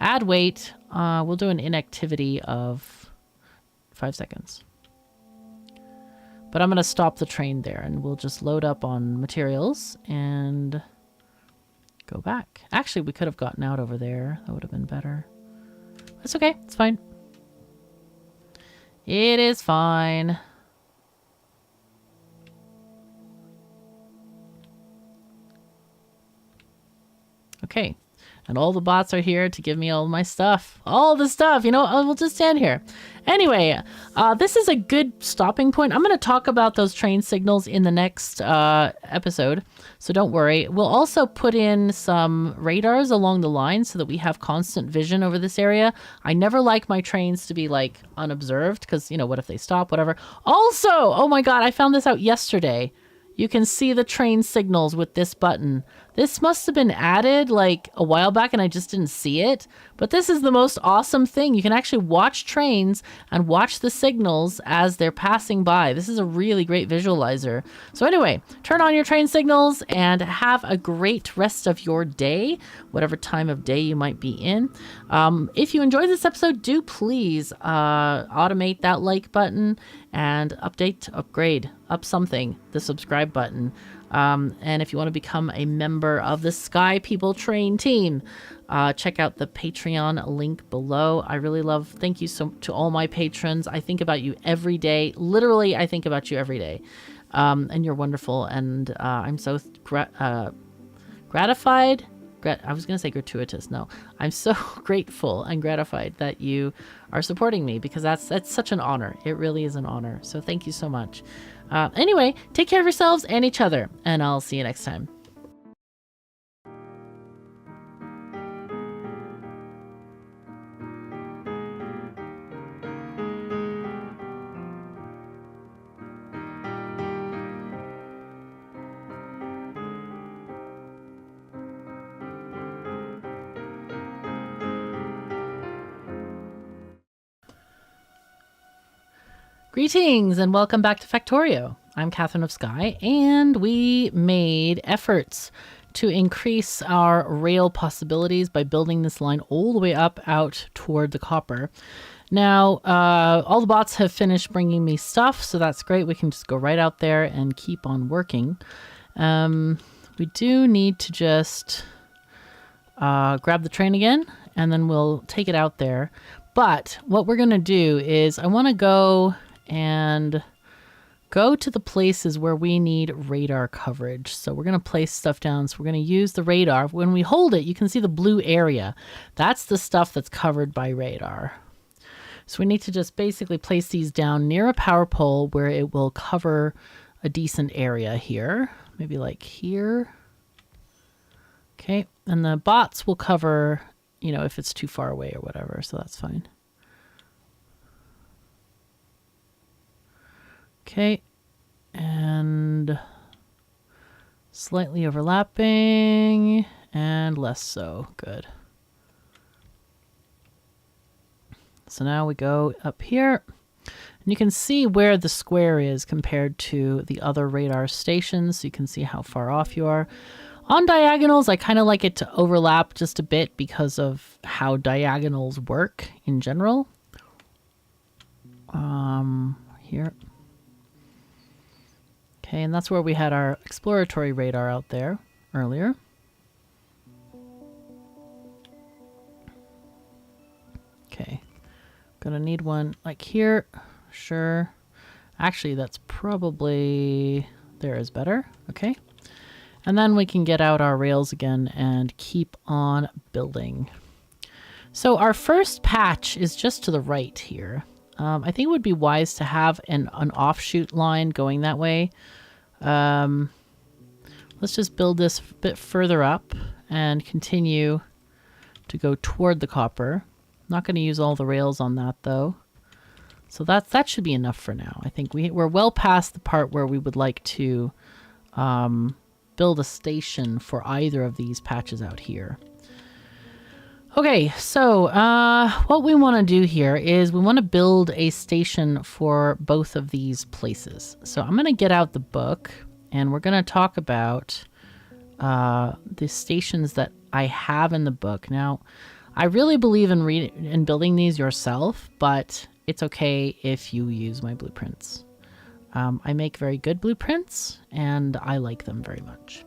Add wait. We'll do an inactivity of 5 seconds. But I'm going to stop the train there, and we'll just load up on materials and go back. Actually, we could have gotten out over there. That would have been better. That's okay. It's fine. It is fine. Okay. And all the bots are here to give me all my stuff. All the stuff. You know, we'll just stand here. Anyway, this is a good stopping point. I'm going to talk about those train signals in the next episode, so don't worry. We'll also put in some radars along the line so that we have constant vision over this area. I never like my trains to be, like, unobserved because, you know, what if they stop, whatever. Also, oh my God, I found this out yesterday. You can see the train signals with this button. This must have been added like a while back and I just didn't see it. But this is the most awesome thing. You can actually watch trains and watch the signals as they're passing by. This is a really great visualizer. So anyway, turn on your train signals and have a great rest of your day, whatever time of day you might be in. If you enjoyed this episode, do please automate that like button and upgrade something, the subscribe button. And if you want to become a member of the Sky People Train team, check out the Patreon link below. I really thank you so to all my patrons. I think about you every day. Literally, I think about you every day. And you're wonderful. And I'm so gratified. I was going to say gratuitous. No, I'm so grateful and gratified that you are supporting me, because that's such an honor. It really is an honor. So thank you so much. Anyway, take care of yourselves and each other, and I'll see you next time. Greetings and welcome back to Factorio. I'm KatherineOfSky, and we made efforts to increase our rail possibilities by building this line all the way up out toward the copper. Now, all the bots have finished bringing me stuff, so that's great. We can just go right out there and keep on working. We do need to just grab the train again, and then we'll take it out there. But what we're going to do is I want to go to the places where we need radar coverage. So we're going to place stuff down. So we're going to use the radar. When we hold it, you can see the blue area. That's the stuff that's covered by radar. So we need to just basically place these down near a power pole where it will cover a decent area here. Maybe like here. Okay. And the bots will cover, you know, if it's too far away or whatever. So that's fine. Okay, and slightly overlapping and less so. Good. So now we go up here, and you can see where the square is compared to the other radar stations. So you can see how far off you are. On diagonals, I kind of like it to overlap just a bit because of how diagonals work in general. Here. Okay, and that's where we had our exploratory radar out there earlier. Okay, gonna need one like here, sure. Actually, that's probably, there is better, okay. And then we can get out our rails again and keep on building. So our first patch is just to the right here. I think it would be wise to have an offshoot line going that way. Let's just build this a bit further up and continue to go toward the copper. Not going to use all the rails on that though. So that should be enough for now. I think we're well past the part where we would like to build a station for either of these patches out here. Okay, so what we want to do here is we want to build a station for both of these places. So I'm going to get out the book, and we're going to talk about the stations that I have in the book. Now, I really believe in building these yourself, but it's okay if you use my blueprints. I make very good blueprints, and I like them very much.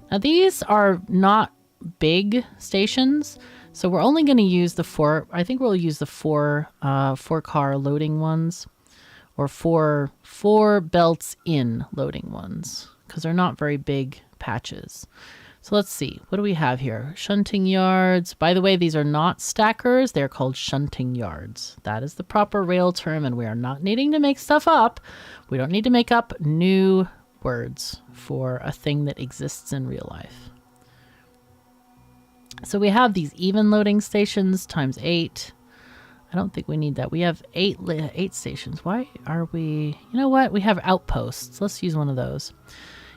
Now, these are not big stations, so we're only going to use the I think we'll use the four car loading ones, or four belts in loading ones, because they're not very big patches. So let's see, what do we have here? Shunting yards. By the way, these are not stackers, they're called shunting yards. That is the proper rail term, and we are not needing to make stuff up. We don't need to make up new words for a thing that exists in real life. So we have these even loading stations times 8. I don't think we need that. We have 8 stations. Why are we... You know what? We have outposts. Let's use one of those.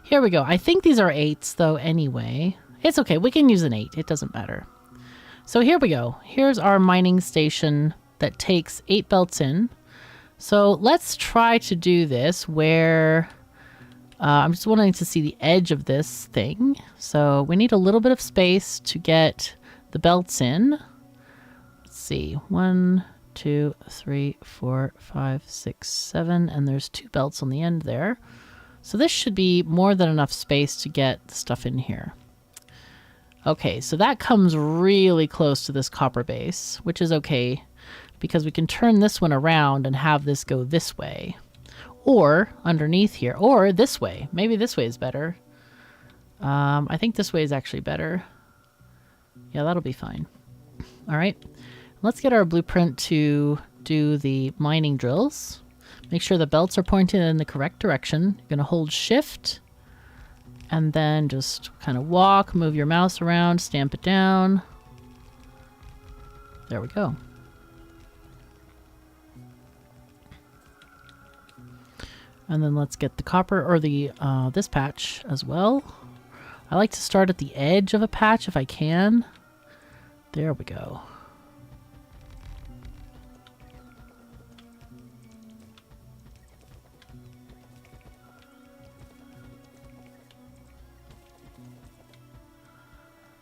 Here we go. I think these are 8s though anyway. It's okay. We can use an 8. It doesn't matter. So here we go. Here's our mining station that takes 8 belts in. So let's try to do this where... I'm just wanting to see the edge of this thing. So we need a little bit of space to get the belts in. Let's see. 1, 2, 3, 4, 5, 6, 7. And there's 2 belts on the end there. So this should be more than enough space to get the stuff in here. Okay, so that comes really close to this copper base, which is okay because we can turn this one around and have this go this way. or underneath here, or this way. Maybe this way is better. I think this way is actually better. Yeah, that'll be fine. All right, let's get our blueprint to do the mining drills. Make sure the belts are pointed in the correct direction. You're gonna hold shift and then just kind of walk, move your mouse around, stamp it down. There we go. And then let's get the copper, or the this patch as well. I like to start at the edge of a patch if I can. There we go.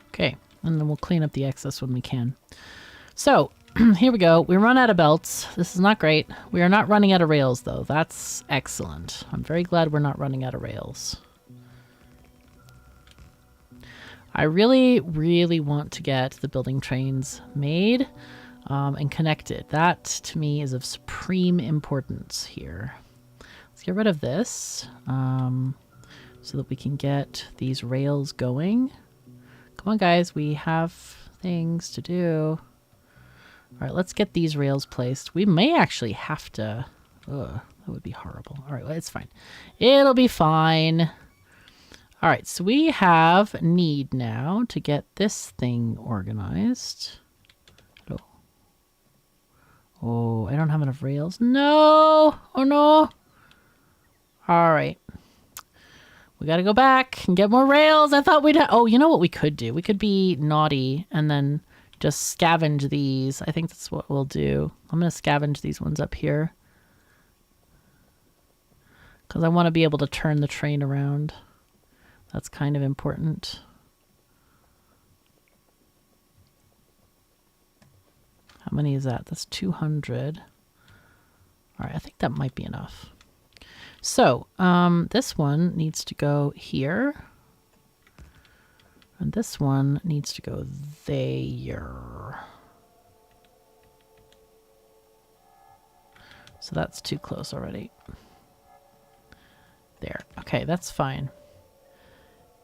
Okay, and then we'll clean up the excess when we can. So, here we go. We run out of belts. This is not great. We are not running out of rails, though. That's excellent. I'm very glad we're not running out of rails. I really, really want to get the building trains made and connected. That, to me, is of supreme importance here. Let's get rid of this so that we can get these rails going. Come on, guys. We have things to do. All right, let's get these rails placed. We may actually have to... Ugh, that would be horrible. All right, well, it's fine. It'll be fine. All right, so we have need now to get this thing organized. Hello. Oh, I don't have enough rails. No! Oh, no! All right. We got to go back and get more rails. I thought we'd have... Oh, you know what we could do? We could be naughty and then just scavenge these. I think that's what we'll do. I'm going to scavenge these ones up here, because I want to be able to turn the train around. That's kind of important. How many is that? That's 200. All right, I think that might be enough. So this one needs to go here. And this one needs to go there. So that's too close already. There. Okay, that's fine.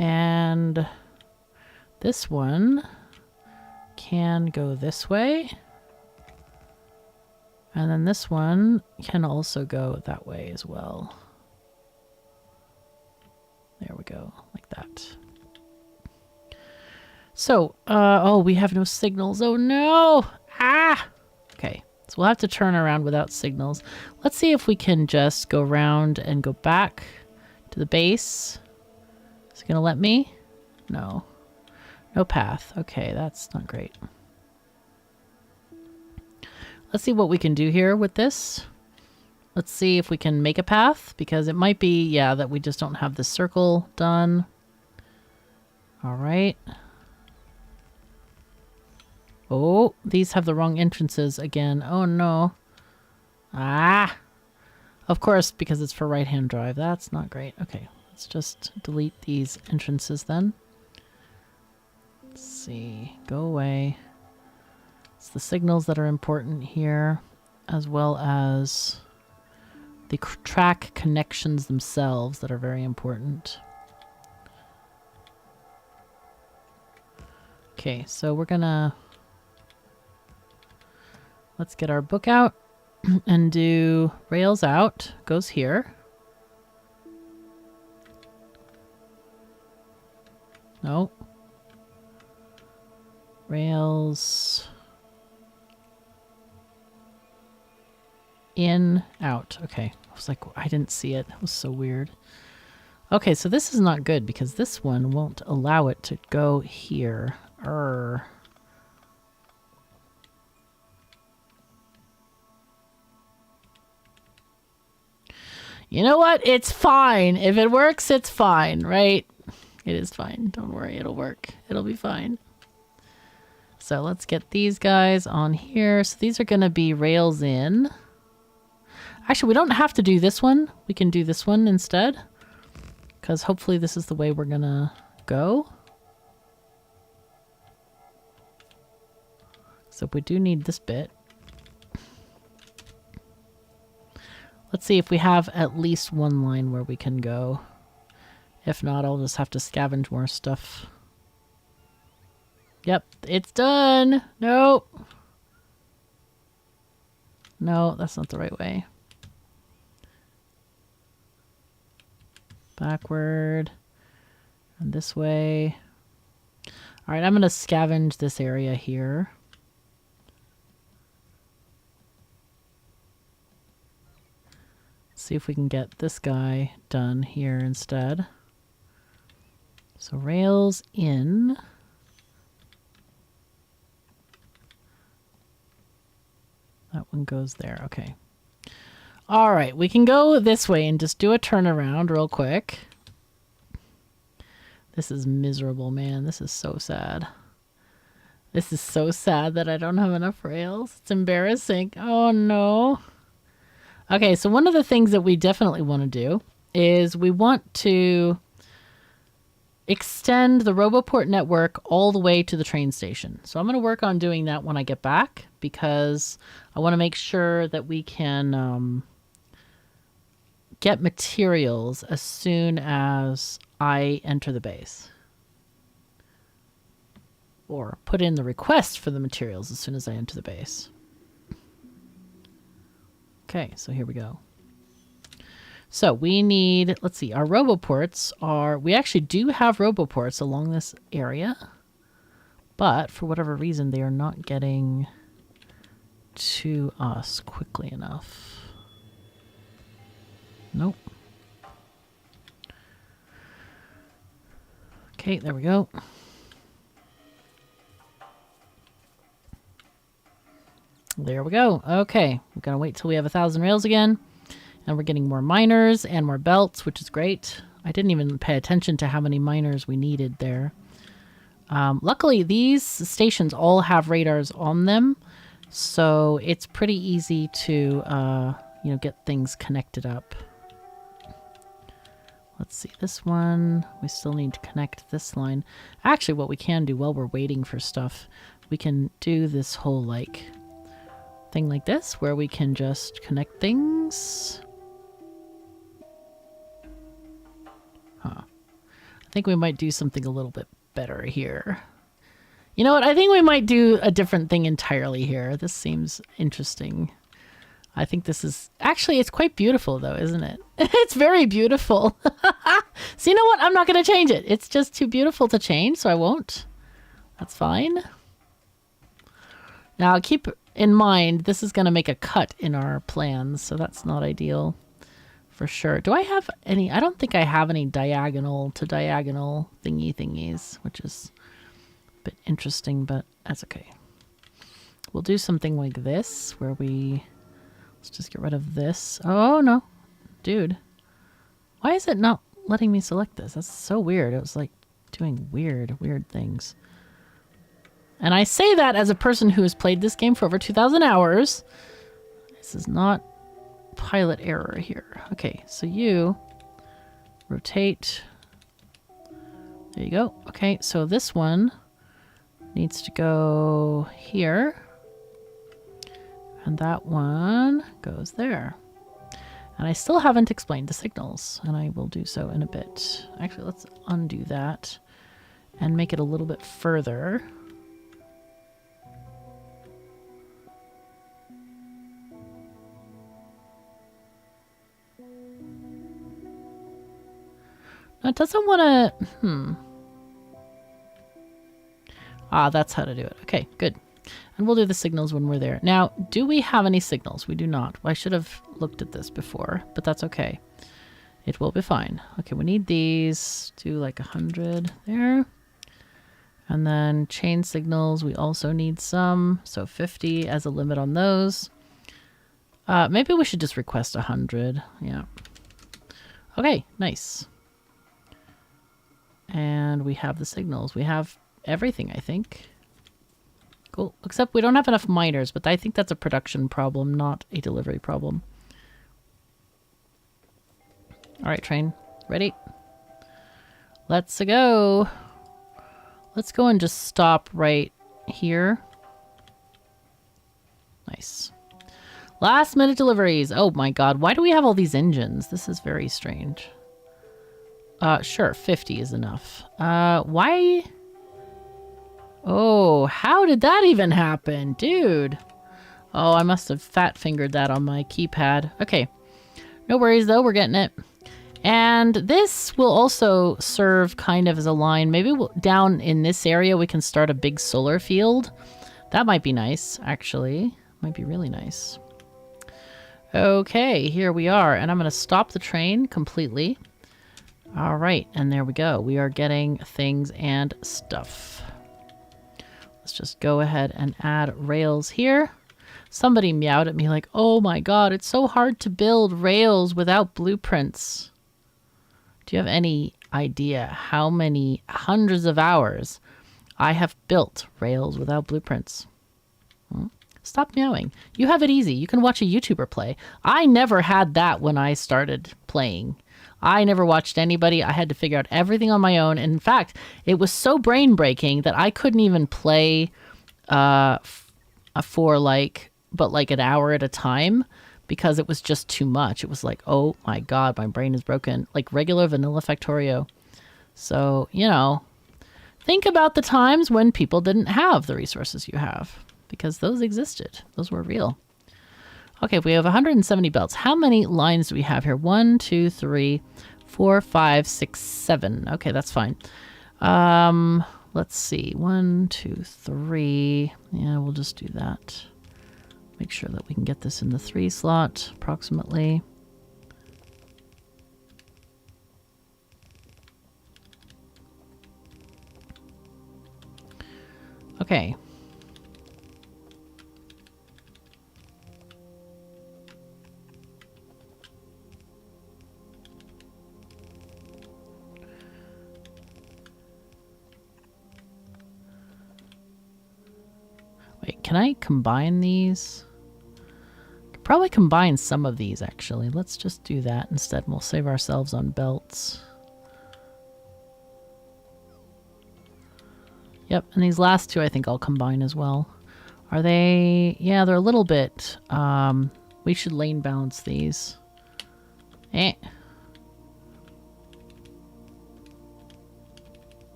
And this one can go this way. And then this one can also go that way as well. There we go, like that. So, oh, we have no signals. Oh no! Ah! Okay, so we'll have to turn around without signals. Let's see if we can just go around and go back to the base. Is it gonna let me? No. No path. Okay, that's not great. Let's see what we can do here with this. Let's see if we can make a path, because it might be, yeah, that we just don't have the circle done. All right. Oh, these have the wrong entrances again. Oh no. Ah! Of course, because it's for right-hand drive. That's not great. Okay, let's just delete these entrances then. Let's see. Go away. It's the signals that are important here, as well as the track connections themselves that are very important. Okay, so we're gonna... Let's get our book out and do rails out. Goes here. No. Rails... in, out. Okay. I was like, I didn't see it. It was so weird. Okay, so this is not good because this one won't allow it to go here. Err. You know what? It's fine. If it works, it's fine, right? It is fine. Don't worry. It'll work. It'll be fine. So let's get these guys on here. So these are going to be rails in. Actually, we don't have to do this one. We can do this one instead, because hopefully this is the way we're going to go. So we do need this bit. Let's see if we have at least one line where we can go. If not, I'll just have to scavenge more stuff. Yep, it's done. Nope. No, that's not the right way. Backward. And this way. All right, I'm going to scavenge this area here. See if we can get this guy done here instead. So rails in. That one goes there. Okay. All right, we can go this way and just do a turnaround real quick. This is miserable, man. This is so sad. This is so sad that I don't have enough rails. It's embarrassing. Oh, no. Okay, so one of the things that we definitely want to do is we want to extend the RoboPort network all the way to the train station. So I'm going to work on doing that when I get back because I want to make sure that we can get materials as soon as I enter the base. Or put in the request for the materials as soon as I enter the base. Okay, so here we go. So we need, let's see, our RoboPorts are, we actually do have RoboPorts along this area, but for whatever reason, they are not getting to us quickly enough. Nope. Okay, there we go. There we go. Okay, we're gonna wait till we have 1,000 rails again. And we're getting more miners and more belts, which is great. I didn't even pay attention to how many miners we needed there. Luckily, these stations all have radars on them, so it's pretty easy to get things connected up. Let's see, this one, we still need to connect this line. Actually, what we can do while we're waiting for stuff, we can do this whole thing like this, where we can just connect things. Huh. I think we might do something a little bit better here. You know what? I think we might do a different thing entirely here. This seems interesting. I think this is... Actually, it's quite beautiful, though, isn't it? It's very beautiful. So you know what? I'm not going to change it. It's just too beautiful to change, so I won't. That's fine. Now, keep in mind, this is going to make a cut in our plans, so that's not ideal. For sure. Do I have any? I don't think I have any diagonal to diagonal thingies, which is a bit interesting, but that's okay. We'll do something like this, where we... Let's just get rid of this. Oh, no. Dude. Why is it not letting me select this? That's so weird. It was like doing weird things. And I say that as a person who has played this game for over 2,000 hours. This is not pilot error here. Okay, so you rotate. There you go. Okay, so this one needs to go here. And that one goes there. And I still haven't explained the signals, and I will do so in a bit. Actually, let's undo that and make it a little bit further. No, it doesn't want to... Ah, that's how to do it. Okay, good. And we'll do the signals when we're there. Now, do we have any signals? We do not. I should have looked at this before, but that's okay. It will be fine. Okay, we need these. Do like 100 there. And then chain signals, we also need some. So 50 as a limit on those. Maybe we should just request 100. Yeah. Okay, nice. And we have the signals. We have everything, I think. Cool. Except we don't have enough miners, but I think that's a production problem, not a delivery problem. All right, train. Ready? Let's go. Let's go and just stop right here. Nice. Last minute deliveries. Oh my god, why do we have all these engines? This is very strange. Sure, 50 is enough. Why? Oh, how did that even happen? Dude. Oh, I must have fat fingered that on my keypad. Okay. No worries though, we're getting it. And this will also serve kind of as a line. Maybe down in this area we can start a big solar field. That might be nice, actually. Might be really nice. Okay, here we are. And I'm going to stop the train completely. All right, and there we go. We are getting things and stuff. Let's just go ahead and add rails here. Somebody meowed at me like, oh my god, it's so hard to build rails without blueprints. Do you have any idea how many hundreds of hours I have built rails without blueprints? Stop meowing. You have it easy. You can watch a YouTuber play. I never had that when I started playing. I never watched anybody. I had to figure out everything on my own. And in fact, it was so brain breaking that I couldn't even play for like an hour at a time because it was just too much. It was like, oh my god, my brain is broken. Like regular vanilla Factorio. So, you know, think about the times when people didn't have the resources you have, because those existed. Those were real. Okay, we have 170 belts. How many lines do we have here? 1, 2, 3, 4, 5, 6, 7. Okay, that's fine. Let's see. 1, 2, 3. Yeah, we'll just do that. Make sure that we can get this in the 3 slot, approximately. Okay. Wait, can I combine these? Could probably combine some of these, actually. Let's just do that instead, and we'll save ourselves on belts. Yep, and these last two I think I'll combine as well. Are they... Yeah, they're a little bit... we should lane balance these. Eh.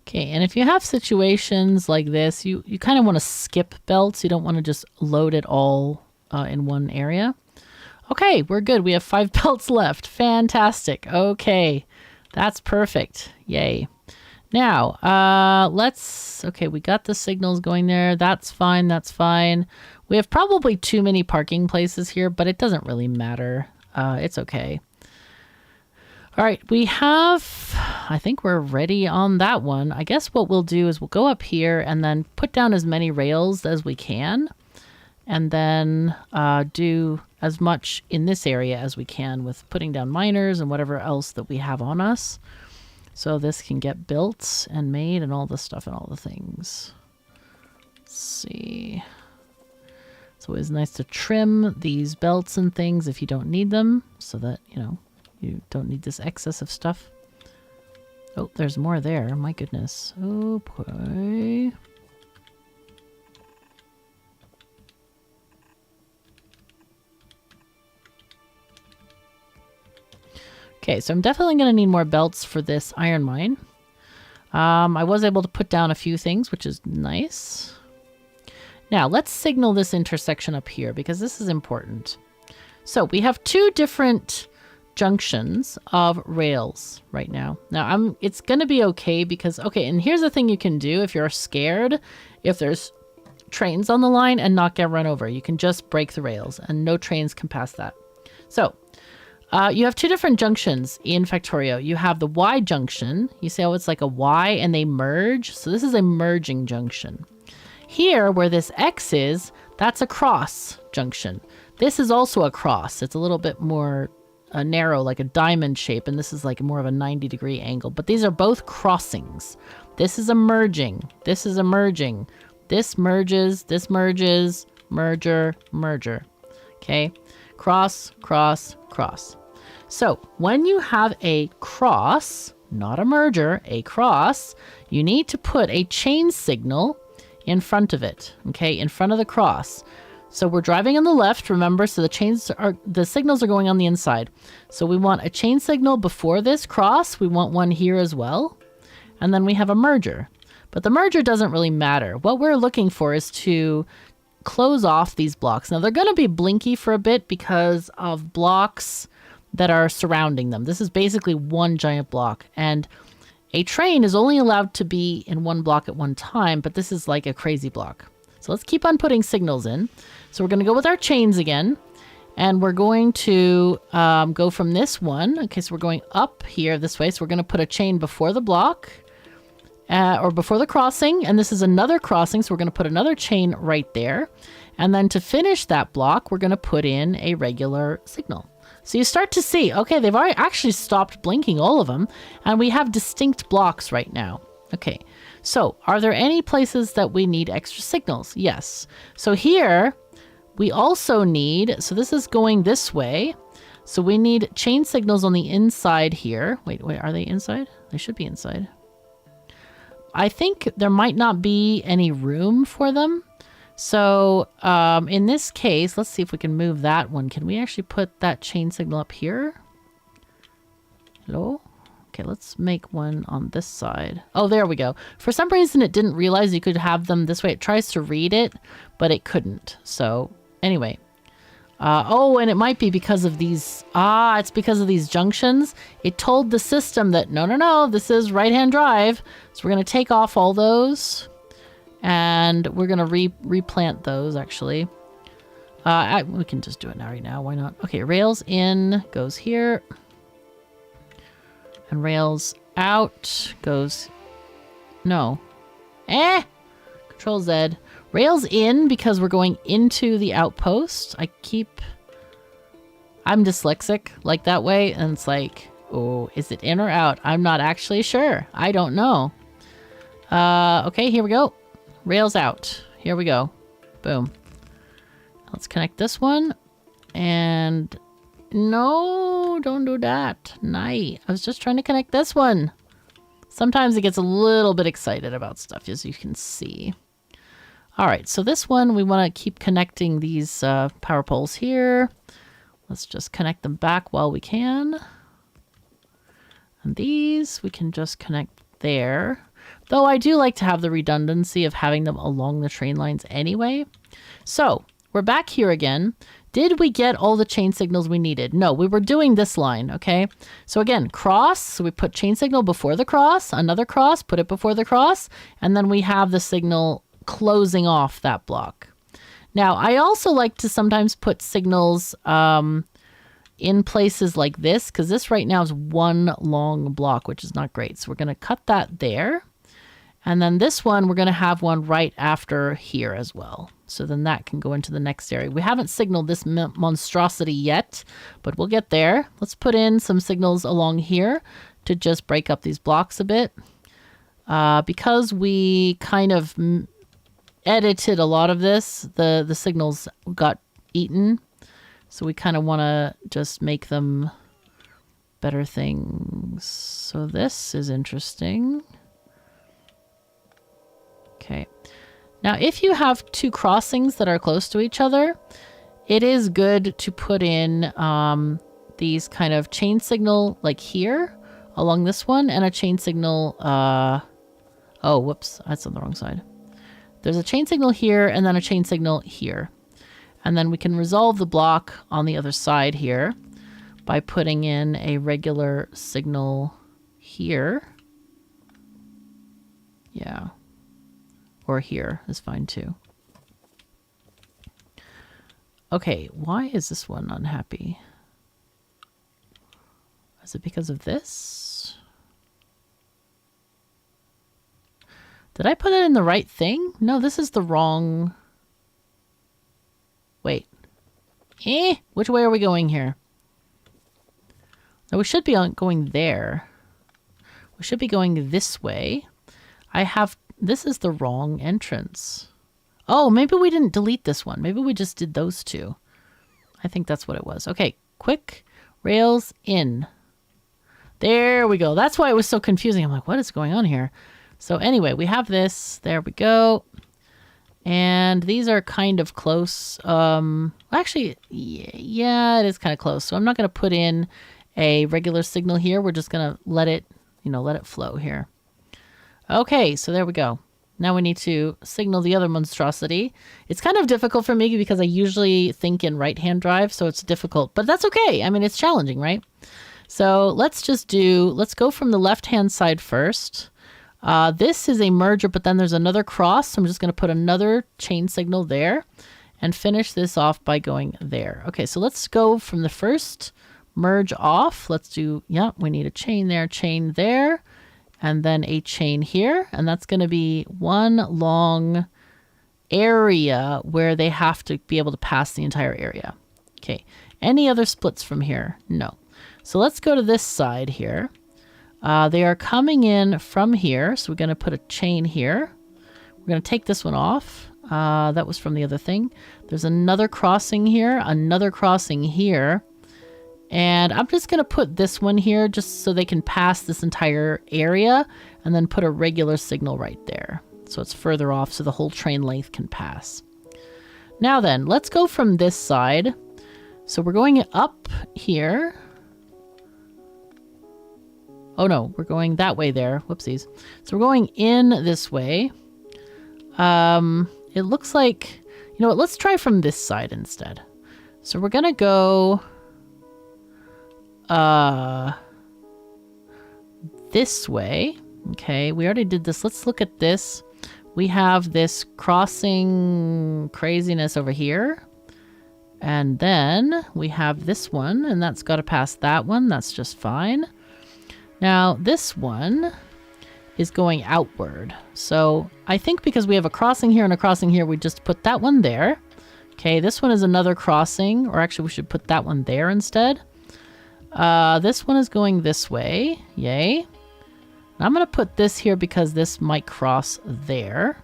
Okay, and if you have situations like this, you kind of want to skip belts. You don't want to just load it all in one area. Okay, we're good. We have 5 belts left. Fantastic. Okay, that's perfect. Yay. Now, okay, we got the signals going there. That's fine, that's fine. We have probably too many parking places here, but it doesn't really matter. It's okay. All right, we have, I think we're ready on that one. I guess what we'll do is we'll go up here and then put down as many rails as we can. And then do as much in this area as we can with putting down miners and whatever else that we have on us. So this can get built and made and all the stuff and all the things. Let's see. It's always nice to trim these belts and things if you don't need them so that, you know, you don't need this excess of stuff. Oh, there's more there. My goodness. Oh, boy. Okay, so I'm definitely going to need more belts for this iron mine. I was able to put down a few things, which is nice. Now, let's signal this intersection up here because this is important. So we have 2 different junctions of rails right now. Now, it's going to be okay because, okay, and here's the thing you can do if you're scared, if there's trains on the line and not get run over. You can just break the rails and no trains can pass that. So, you have 2 different junctions in Factorio. You have the Y junction. You see how it's like a Y and they merge? So this is a merging junction. Here, where this X is, that's a cross junction. This is also a cross. It's a little bit more narrow, like a diamond shape, and this is like more of a 90-degree angle. But these are both crossings. This is a merging. This is a merging. This merges, merger, merger. Okay? Cross, cross, cross. So when you have a cross, not a merger, a cross, you need to put a chain signal in front of it, okay, in front of the cross. So we're driving on the left, remember, so the signals are going on the inside. So we want a chain signal before this cross. We want one here as well. And then we have a merger. But the merger doesn't really matter. What we're looking for is to close off these blocks. Now they're going to be blinky for a bit because of blocks that are surrounding them. This is basically one giant block. And a train is only allowed to be in one block at one time, but this is like a crazy block. So let's keep on putting signals in. So we're going to go with our chains again, and we're going to go from this one. Okay, so we're going up here this way. So we're going to put a chain before the block or before the crossing, and this is another crossing. So we're going to put another chain right there. And then to finish that block, we're going to put in a regular signal. So you start to see, okay, they've already actually stopped blinking, all of them, and we have distinct blocks right now. Okay, so are there any places that we need extra signals? Yes. So here we also need, so this is going this way. So we need chain signals on the inside here. Wait, are they inside? They should be inside. I think there might not be any room for them. So in this case, let's see if we can move that one. Can we actually put that chain signal up here? Hello? Okay, let's make one on this side. Oh, there we go. For some reason, it didn't realize you could have them this way. It tries to read it, but it couldn't. So anyway. Oh, and it might be because of these. It's because of these junctions. It told the system that, no, this is right-hand drive. So we're going to take off all those. And we're going to replant those, actually. We can just do it now, right now. Why not? Okay, rails in goes here. And rails out goes... No. Control Z. Rails in because we're going into the outpost. I'm dyslexic like that way. And it's like, oh, is it in or out? I'm not actually sure. I don't know. Okay, here we go. Rails out. Here we go. Boom. Let's connect this one. And no, don't do that. I was just trying to connect this one. Sometimes it gets a little bit excited about stuff, as you can see. All right, so this one, we want to keep connecting these power poles here. Let's just connect them back while we can. And these, we can just connect there. Though I do like to have the redundancy of having them along the train lines anyway. So we're back here again. Did we get all the chain signals we needed? No, we were doing this line, okay? So again, cross, so we put chain signal before the cross, another cross, put it before the cross, and then we have the signal closing off that block. Now, I also like to sometimes put signals in places like this, because this right now is one long block, which is not great. So we're going to cut that there. And then this one, we're going to have one right after here as well. So then that can go into the next area. We haven't signaled this monstrosity yet, but we'll get there. Let's put in some signals along here to just break up these blocks a bit. Because we kind of edited a lot of this, the signals got eaten. So we kind of want to just make them better things. So this is interesting. Okay. Now, if you have two crossings that are close to each other, it is good to put in these kind of chain signal like here along this one and a chain signal. Oh, whoops. That's on the wrong side. There's a chain signal here and then a chain signal here. And then we can resolve the block on the other side here by putting in a regular signal here. Yeah. Or here is fine too. Okay, why is this one unhappy? Is it because of this? Did I put it in the right thing? No, this is the wrong... Wait. Which way are we going here? No, we should be going there. We should be going this way. This is the wrong entrance. Oh, maybe we didn't delete this one. Maybe we just did those two. I think that's what it was. Okay, quick Rails in. There we go. That's why it was so confusing. I'm like, what is going on here? So anyway, we have this. There we go. And these are kind of close. Actually, yeah, it is kind of close. So I'm not going to put in a regular signal here. We're just going to let it, let it flow here. Okay, so there we go. Now we need to signal the other monstrosity. It's kind of difficult for me because I usually think in right-hand drive, so it's difficult. But that's okay. I mean, it's challenging, right? So let's go from the left-hand side first. This is a merger, but then there's another cross. So I'm just going to put another chain signal there and finish this off by going there. Okay, so let's go from the first merge off. Let's do, we need a chain there, and then a chain here. And that's going to be one long area where they have to be able to pass the entire area. Okay, any other splits from here? No. So let's go to this side here. They are coming in from here, so we're going to put a chain here. We're going to take this one off. That was from the other thing. There's another crossing here, another crossing here. And I'm just going to put this one here just so they can pass this entire area, and then put a regular signal right there. So it's further off so the whole train length can pass. Now then, let's go from this side. So we're going up here. Oh no, we're going that way there. Whoopsies. So we're going in this way. It looks like, you know what, let's try from this side instead. So we're gonna go this way. Okay, we already did this. Let's look at this. We have this crossing craziness over here. And then we have this one, and that's got to pass that one. That's just fine. Now, this one is going outward. So I think because we have a crossing here and a crossing here, we just put that one there. Okay, this one is another crossing, or actually we should put that one there instead. This one is going this way. Yay. I'm going to put this here because this might cross there.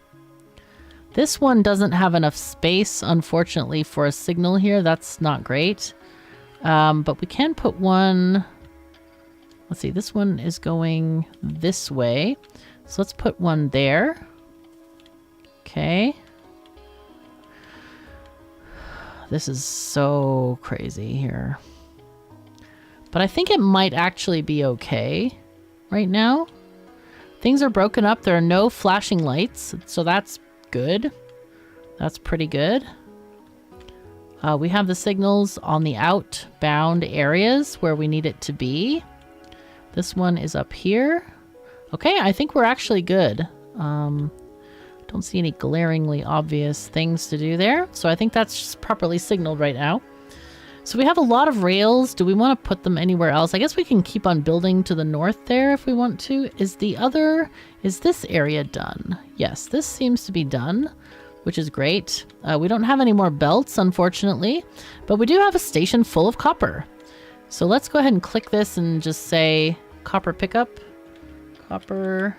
This one doesn't have enough space, unfortunately, for a signal here. That's not great. But we can put one... Let's see, this one is going this way. So let's put one there. Okay. This is so crazy here. But I think it might actually be okay right now. Things are broken up. There are no flashing lights, so that's good. That's pretty good. We have the signals on the outbound areas where we need it to be. This one is up here. Okay, I think we're actually good. Don't see any glaringly obvious things to do there. So I think that's just properly signaled right now. So we have a lot of rails. Do we want to put them anywhere else? I guess we can keep on building to the north there if we want to. Is this area done? Yes, this seems to be done, which is great. We don't have any more belts, unfortunately, but we do have a station full of copper. So let's go ahead and click this and just say copper pickup. Copper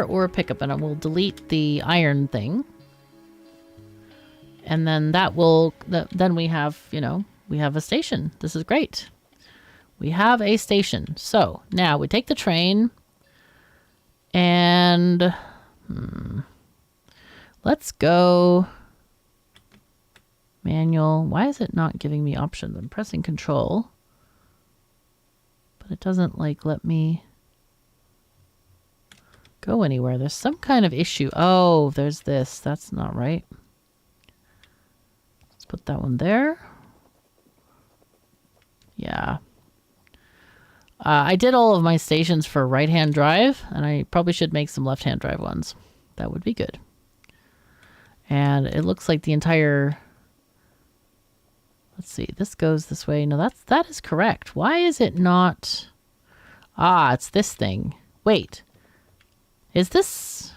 ore pickup, and we'll delete the iron thing. And then that will, then we have, we have a station. This is great. We have a station. So now we take the train and let's go manual. Why is it not giving me options? I'm pressing control, but it doesn't let me go anywhere. There's some kind of issue. Oh, there's this. That's not right. Let's put that one there. Yeah. I did all of my stations for right-hand drive, and I probably should make some left-hand drive ones. That would be good. And it looks like the entire... Let's see, this goes this way. No, that is correct. Why is it not... Ah, it's this thing. Wait. Is this...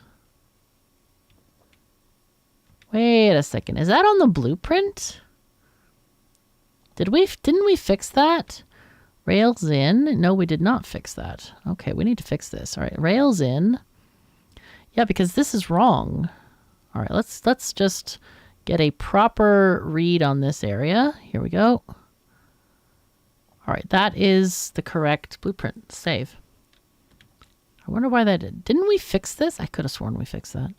Wait a second. Is that on the blueprint? Didn't we fix that? Rails in? No, we did not fix that. Okay, we need to fix this. All right, rails in. Yeah, because this is wrong. All right, let's just get a proper read on this area. Here we go. All right, that is the correct blueprint. Save. I wonder why that didn't we fix this? I could have sworn we fixed that.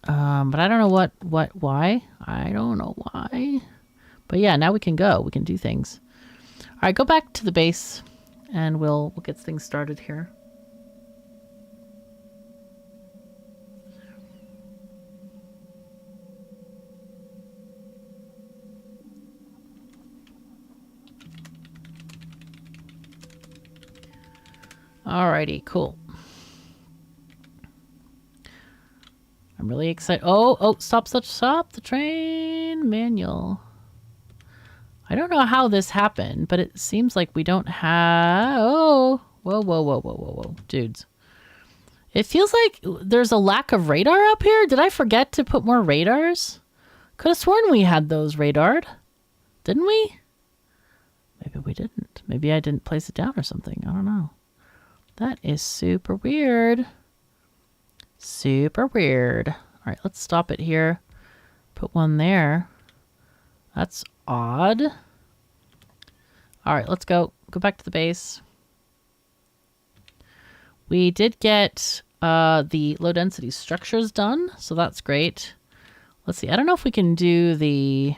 But I don't know why. I don't know why. But yeah, now we can go. We can do things. All right, go back to the base and we'll get things started here. Alrighty, cool. I'm really excited. Oh, stop the train manual. I don't know how this happened, but it seems like we don't have... Oh, whoa. Dudes. It feels like there's a lack of radar up here. Did I forget to put more radars? Could have sworn we had those radared. Didn't we? Maybe we didn't. Maybe I didn't place it down or something. I don't know. That is super weird. Super weird. All right, let's stop it here. Put one there. That's odd. All right, let's go. Go back to the base. We did get the low density structures done, so that's great. Let's see. I don't know if we can do the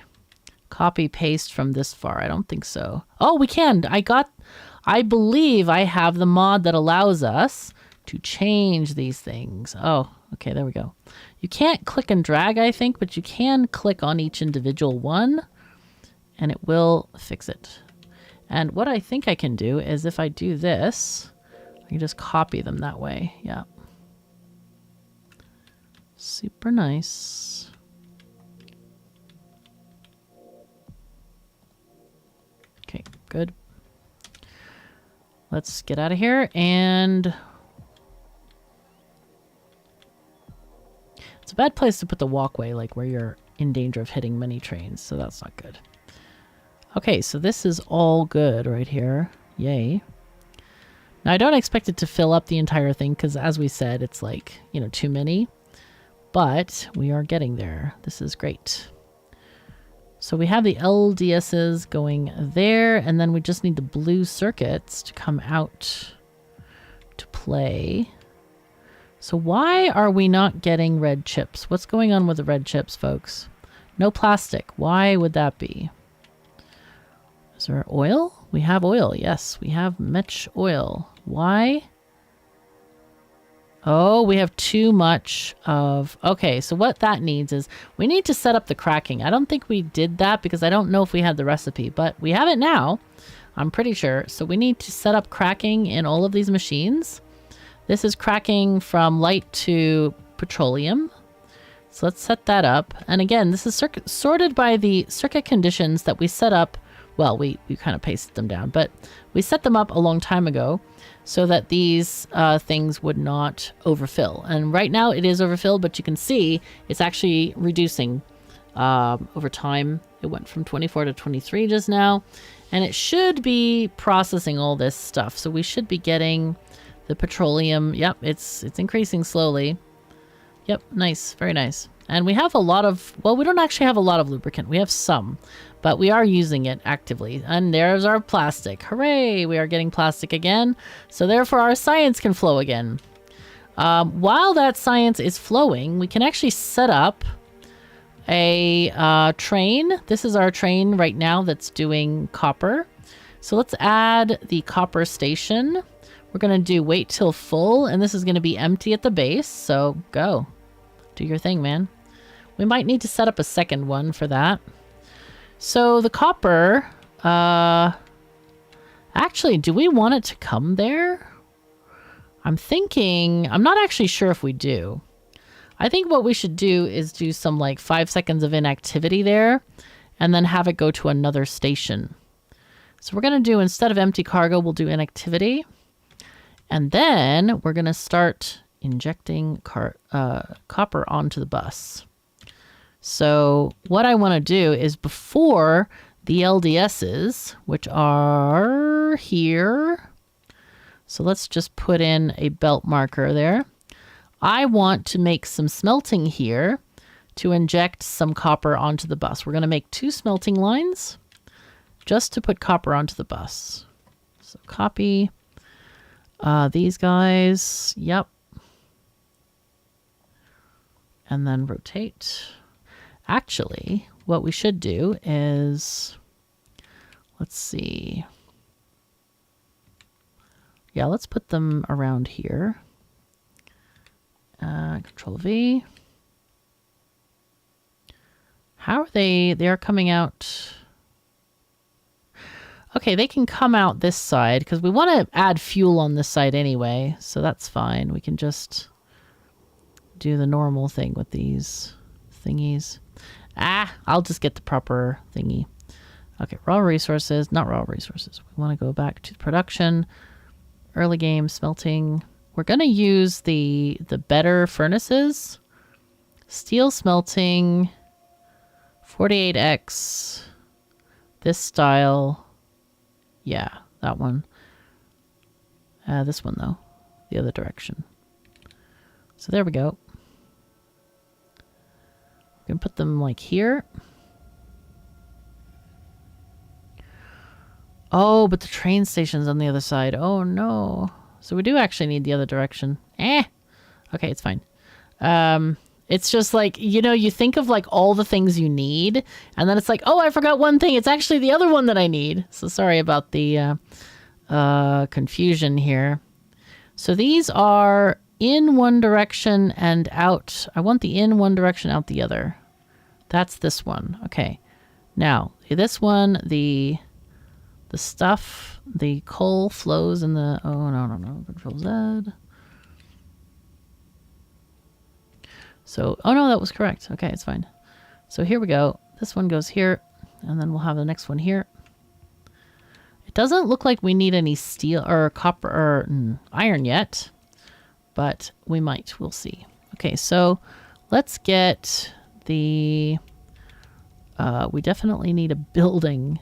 copy paste from this far. I don't think so. Oh, we can. I believe I have the mod that allows us to change these things. Oh, okay, there we go. You can't click and drag, I think, but you can click on each individual one and it will fix it. And what I think I can do is if I do this, I can just copy them that way. Yeah. Super nice. Okay, good. Let's get out of here, and it's a bad place to put the walkway, like where you're in danger of hitting many trains, so that's not good. Okay, so this is all good right here. Yay. Now, I don't expect it to fill up the entire thing, because as we said, it's like, you know, too many, but we are getting there. This is great. So we have the LDSs going there, and then we just need the blue circuits to come out to play. So why are we not getting red chips? What's going on with the red chips, folks? No plastic. Why would that be? Is there oil? We have oil. Yes, we have Metch oil. Why? Oh, we have too much of... Okay, so what that needs is we need to set up the cracking. I don't think we did that because I don't know if we had the recipe, but we have it now. I'm pretty sure. So we need to set up cracking in all of these machines. This is cracking from light to petroleum. So let's set that up. And again, this is sorted by the circuit conditions that we set up. Well, we kind of pasted them down, but we set them up a long time ago so that these things would not overfill. And right now it is overfilled, but you can see it's actually reducing over time. It went from 24 to 23 just now, and it should be processing all this stuff. So we should be getting the petroleum. Yep, it's increasing slowly. Yep, nice, very nice. And we have a lot of, well, we don't actually have a lot of lubricant. We have some, but we are using it actively. And there's our plastic. Hooray, we are getting plastic again. So therefore our science can flow again. While that science is flowing, we can actually set up a train. This is our train right now that's doing copper. So let's add the copper station. We're going to do wait till full, and this is going to be empty at the base. So go. Do your thing, man. We might need to set up a second one for that. So the copper, actually, do we want it to come there? I'm thinking, I'm not actually sure if we do. I think what we should do is do some like 5 seconds of inactivity there and then have it go to another station. So we're going to do, instead of empty cargo, we'll do inactivity. And then we're going to start injecting copper onto the bus. So what I want to do is before the LDSs, which are here. So let's just put in a belt marker there. I want to make some smelting here to inject some copper onto the bus. We're going to make 2 smelting lines just to put copper onto the bus. So copy these guys. Yep. And then rotate. Actually, what we should do is, let's see. Yeah, let's put them around here. Control V. How are they? They are coming out. Okay, they can come out this side because we want to add fuel on this side anyway. So that's fine. We can just do the normal thing with these thingies. I'll just get the proper thingy. Okay, raw resources, not raw resources. We want to go back to production, early game, smelting. We're going to use the better furnaces. Steel smelting, 48X, this style. Yeah, that one. This one, though, the other direction. So there we go. We're going to put them like here. Oh, but the train station's on the other side. Oh, no. So we do actually need the other direction. Okay, it's fine. It's just like, you know, you think of like all the things you need, and then it's like, oh, I forgot one thing. It's actually the other one that I need. So sorry about the confusion here. So these are in one direction and out. I want the in one direction, out the other. That's this one. Okay. Now, this one, the stuff, the coal flows in the... Oh, no. Control Z. So, oh no, that was correct. Okay, it's fine. So here we go. This one goes here, and then we'll have the next one here. It doesn't look like we need any steel or copper or iron yet, but we might. We'll see. Okay, so let's get the... we definitely need a building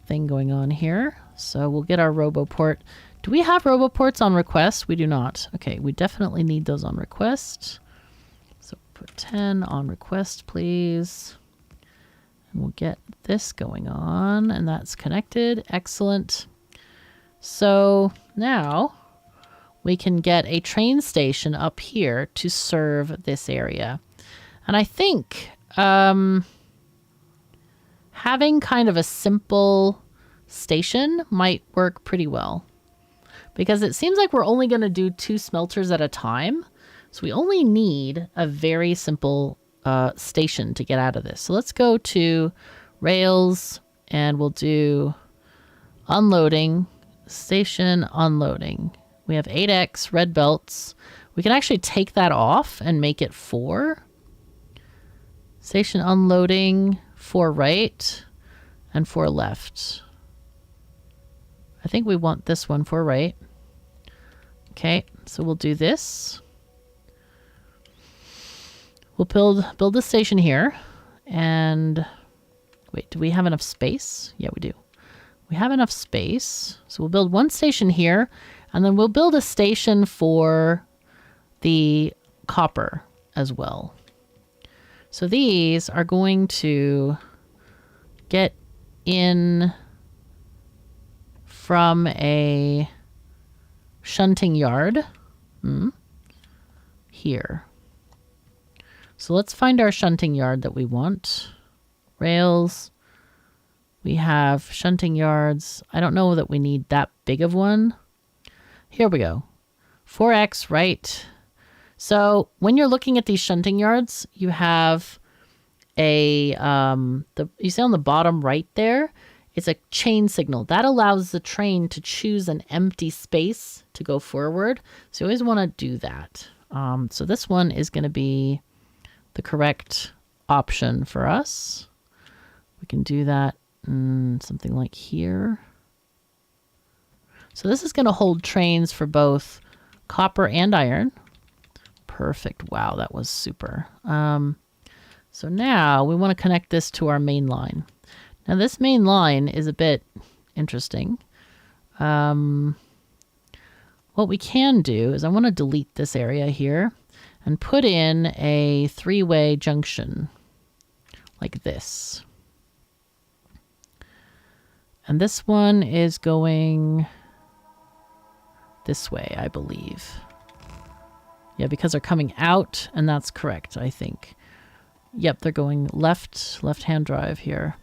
thing going on here. So we'll get our RoboPort. Do we have RoboPorts on request? We do not. Okay, we definitely need those on request. So put 10 on request, please. And we'll get this going on, and that's connected. Excellent. So now we can get a train station up here to serve this area. And I think having kind of a simple station might work pretty well, because it seems like we're only going to do 2 smelters at a time. So we only need a very simple station to get out of this. So let's go to rails, and we'll do unloading, station unloading. We have 8X red belts. We can actually take that off and make it 4. Station unloading, 4 right and 4 left. I think we want this one 4 right. Okay, so we'll do this. We'll build the station here. And wait, do we have enough space? Yeah, we do. We have enough space. So we'll build one station here, and then we'll build a station for the copper as well. So these are going to get in from a shunting yard here. So let's find our shunting yard that we want. Rails. We have shunting yards. I don't know that we need that big of one. Here we go. 4X right. So when you're looking at these shunting yards, you have a, you see on the bottom right there, it's a chain signal. That allows the train to choose an empty space to go forward. So you always want to do that. So this one is going to be the correct option for us. We can do that something like here. So this is going to hold trains for both copper and iron. Perfect. Wow, that was super. So now we want to connect this to our main line. Now this main line is a bit interesting. What we can do is I want to delete this area here. and put in a 3-way junction like this. And this one is going this way, I believe. Yeah, because they're coming out, and that's correct, I think. Yep, they're going left-hand drive here.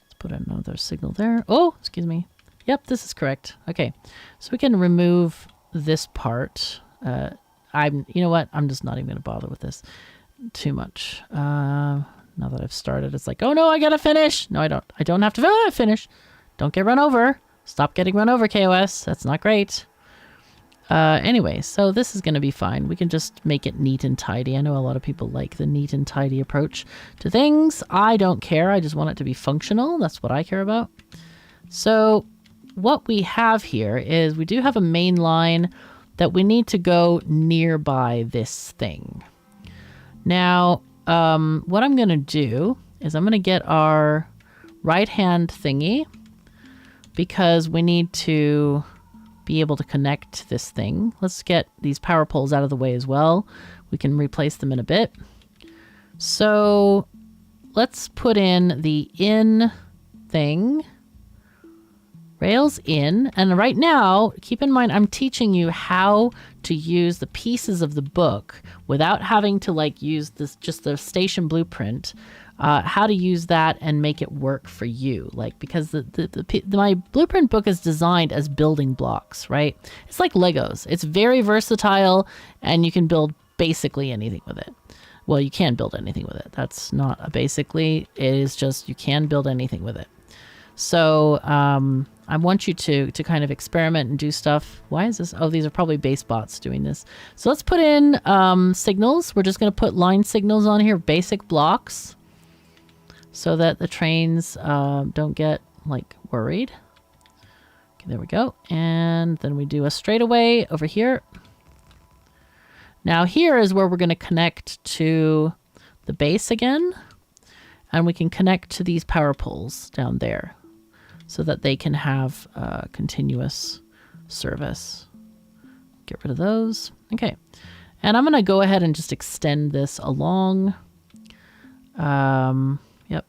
Let's put another signal there. Oh, excuse me. Yep, this is correct. Okay, so we can remove this part. You know what? I'm just not even going to bother with this too much. Now that I've started, it's like, oh no, I gotta finish. No, I don't. I don't have to finish. Don't get run over. Stop getting run over, KOS. That's not great. Anyway, so this is going to be fine. We can just make it neat and tidy. I know a lot of people like the neat and tidy approach to things. I don't care. I just want it to be functional. That's what I care about. So what we have here is we do have a main line that we need to go nearby this thing. Now, what I'm going to do is I'm going to get our right-hand thingy because we need to be able to connect this thing. Let's get these power poles out of the way as well. We can replace them in a bit. So let's put in the in thing. Rails in. And right now, keep in mind, I'm teaching you how to use the pieces of the book without having to like use this, just the station blueprint, how to use that and make it work for you. Like, because my blueprint book is designed as building blocks, right? It's like Legos. It's very versatile and you can build basically anything with it. Well, you can build anything with it. That's not a basically, it is just, you can build anything with it. So, I want you to kind of experiment and do stuff. Why is this? Oh, these are probably base bots doing this. So let's put in signals. We're just going to put line signals on here, basic blocks, so that the trains don't get like worried. Okay, there we go. And then we do a straightaway over here. Now here is where we're going to connect to the base again. And we can connect to these power poles down there, so that they can have continuous service. Get rid of those. Okay. And I'm going to go ahead and just extend this along. Yep.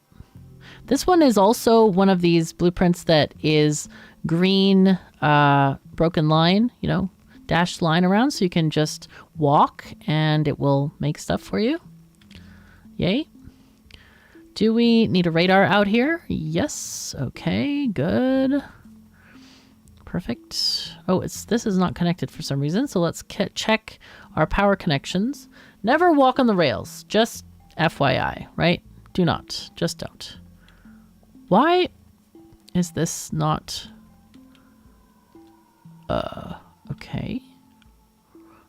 This one is also one of these blueprints that is green broken line, you know, dashed line around. So you can just walk and it will make stuff for you. Yay. Do we need a radar out here? Yes. Okay, good. Perfect. Oh, this is not connected for some reason, so let's check our power connections. Never walk on the rails, just FYI, right? Do not. Just don't. Why is this not... okay.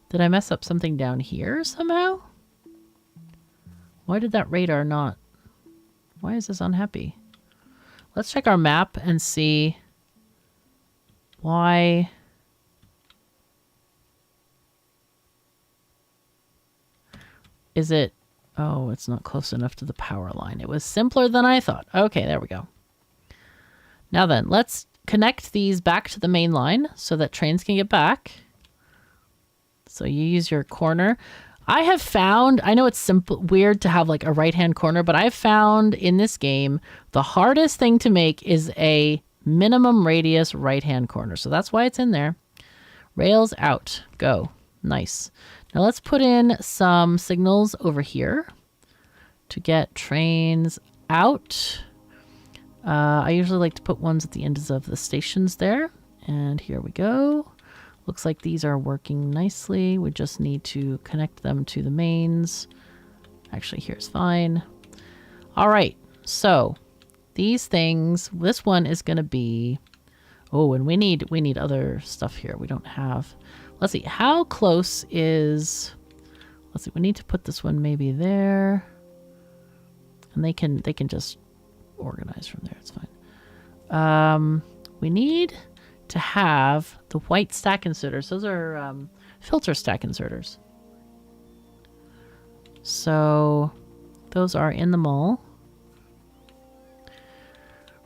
Did I mess up something down here somehow? Why did that radar not... Why is this unhappy? Let's check our map and see why. Is it? Oh, it's not close enough to the power line. It was simpler than I thought. Okay, there we go. Now then, let's connect these back to the main line so that trains can get back. So you use your corner. I have found, I know it's weird to have like a right-hand corner, but I've found in this game, the hardest thing to make is a minimum radius right-hand corner. So that's why it's in there. Rails out. Go. Nice. Now let's put in some signals over here to get trains out. I usually like to put ones at the ends of the stations there. And here we go. Looks like these are working nicely. We just need to connect them to the mains. Actually, here's fine. All right, so these things, this one is going to be... Oh, and we need other stuff here. We don't have... Let's see, how close is... Let's see, we need to put this one maybe there. And they can just organize from there. It's fine. We need to have the white stack inserters. Those are filter stack inserters. So those are in the mall.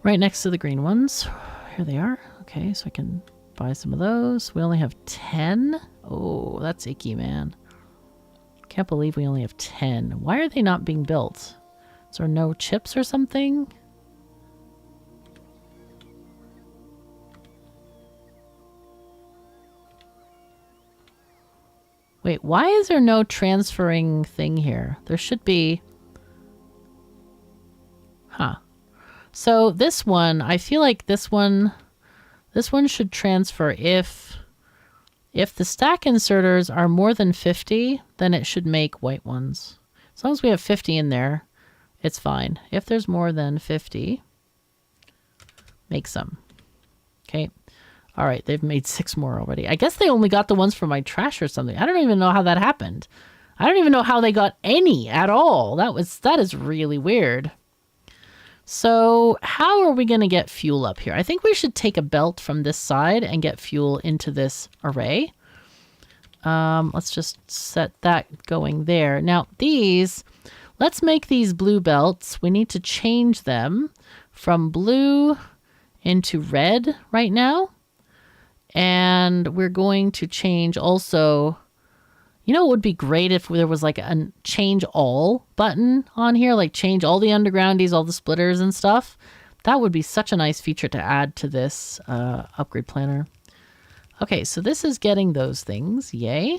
Right next to the green ones. Here they are. Okay, so I can buy some of those. We only have 10. Oh, that's icky, man. Can't believe we only have 10. Why are they not being built? Is there no chips or something? Wait, why is there no transferring thing here? There should be. Huh. So this one, I feel like this one should transfer if the stack inserters are more than 50, then it should make white ones. As long as we have 50 in there, it's fine. If there's more than 50, make some. Okay. All right, they've made 6 more already. I guess they only got the ones for my trash or something. I don't even know how that happened. I don't even know how they got any at all. That is really weird. So how are we going to get fuel up here? I think we should take a belt from this side and get fuel into this array. Let's just set that going there. Now let's make these blue belts. We need to change them from blue into red right now. And we're going to change also, you know, it would be great if there was like a change all button on here, like change all the undergroundies, all the splitters and stuff. That would be such a nice feature to add to this upgrade planner. Okay, so this is getting those things, yay.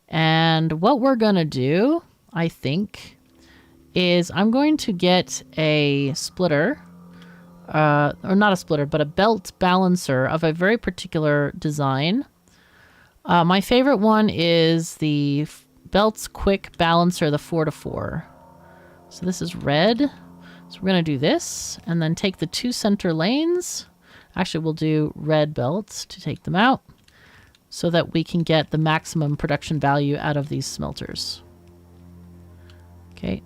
And what we're gonna do, I think, is I'm going to get a splitter, or not a splitter, but a belt balancer of a very particular design. My favorite one is the Belts Quick Balancer, the 4x4. So this is red. So we're going to do this and then take the 2 center lanes. Actually, we'll do red belts to take them out so that we can get the maximum production value out of these smelters. Okay.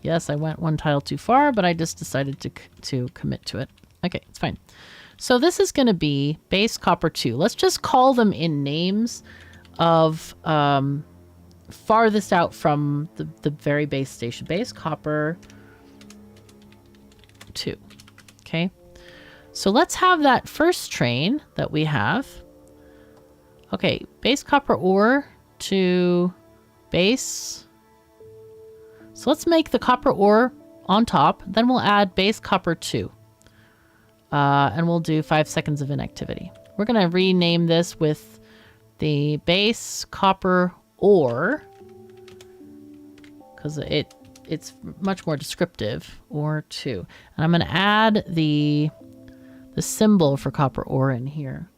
Yes, I went 1 tile too far, but I just decided to commit to it. Okay, it's fine. So this is going to be base copper 2. Let's just call them in names of farthest out from the very base station. Base copper 2. Okay. So let's have that first train that we have. Okay, base copper ore to base. So let's make the copper ore on top. Then we'll add base copper 2. And we'll do 5 seconds of inactivity. We're going to rename this with the base copper ore, because it's much more descriptive, ore 2. And I'm going to add the symbol for copper ore in here.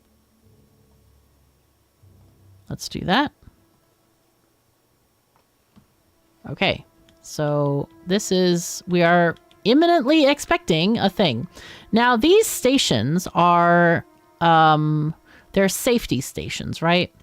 Let's do that. Okay, so we are imminently expecting a thing. Now these stations are, they're safety stations, right?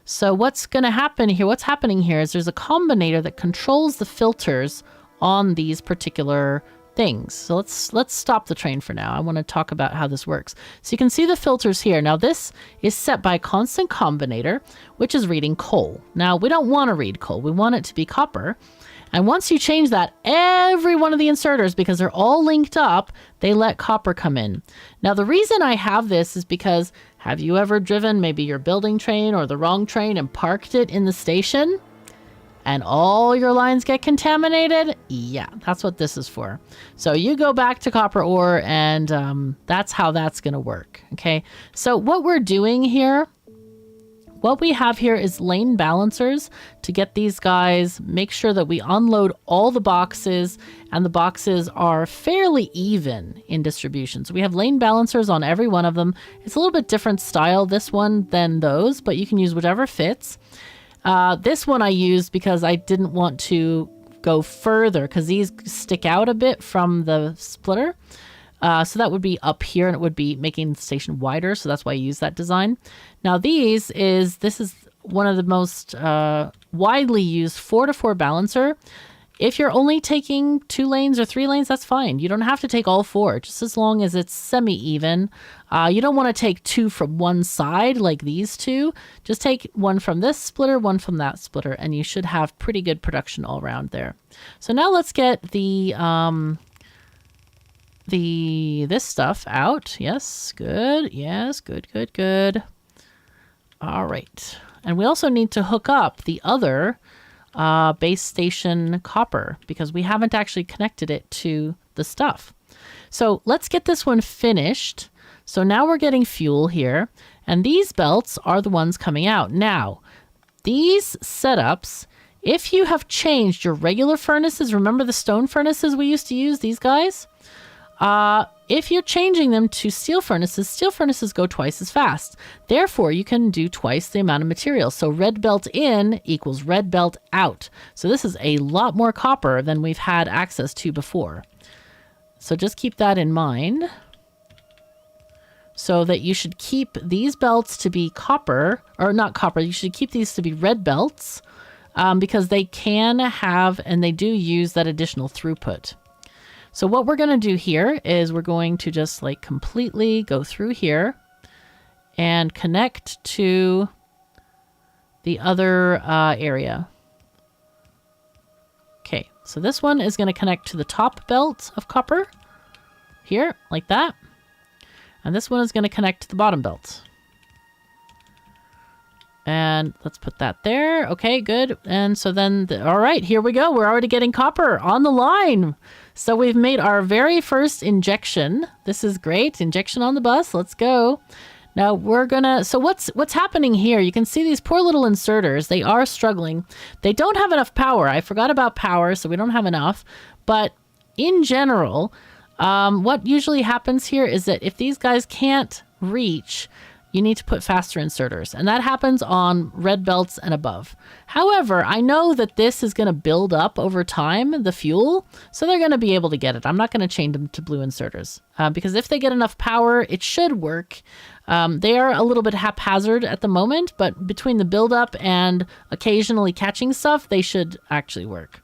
So what's going to happen here, what's happening here is there's a combinator that controls the filters on these particular things. So let's stop the train for now. I want to talk about how this works. So you can see the filters here. Now this is set by a constant combinator, which is reading coal. Now we don't want to read coal. We want it to be copper. And once you change that, every one of the inserters, because they're all linked up, they let copper come in. Now, the reason I have this is because, have you ever driven maybe your building train or the wrong train and parked it in the station? And all your lines get contaminated? Yeah, that's what this is for. So you go back to copper ore and that's how that's going to work. Okay, so what we're doing here, what we have here is lane balancers to get these guys, make sure that we unload all the boxes and the boxes are fairly even in distribution. So we have lane balancers on every one of them. It's a little bit different style, this one, than those, but you can use whatever fits. This one I used because I didn't want to go further because these stick out a bit from the splitter. So that would be up here and it would be making the station wider. So that's why I use that design. Now this is one of the most widely used 4x4 balancer. If you're only taking 2 lanes or 3 lanes, that's fine. You don't have to take all 4, just as long as it's semi-even. You don't want to take 2 from one side like these two. Just take 1 from this splitter, 1 from that splitter, and you should have pretty good production all around there. So now let's get this stuff out. Yes, good. Yes, good. All right. And we also need to hook up the other base station copper because we haven't actually connected it to the stuff. So let's get this one finished. So now we're getting fuel here, and these belts are the ones coming out. Now, these setups, if you have changed your regular furnaces, remember the stone furnaces we used to use, these guys? If you're changing them to steel furnaces go twice as fast. Therefore, you can do twice the amount of material. So red belt in equals red belt out. So this is a lot more copper than we've had access to before. So just keep that in mind. So that you should keep these belts to be copper, or not copper, you should keep these to be red belts because they can have, and they do use that additional throughput. So what we're going to do here is we're going to just like completely go through here and connect to the other area. Okay, so this one is going to connect to the top belt of copper here, like that. And this one is going to connect to the bottom belt. And let's put that there. Okay, good. And so then, all right, here we go. We're already getting copper on the line. So we've made our very first injection. This is great. Injection on the bus. Let's go. Now we're gonna, so what's happening here? You can see these poor little inserters. They are struggling. They don't have enough power. I forgot about power, so we don't have enough. But in general, what usually happens here is that if these guys can't reach, you need to put faster inserters, and that happens on red belts and above. However, I know that this is going to build up over time, the fuel, so they're going to be able to get it. I'm not going to change them to blue inserters because if they get enough power, it should work. They are a little bit haphazard at the moment, but between the buildup and occasionally catching stuff, they should actually work.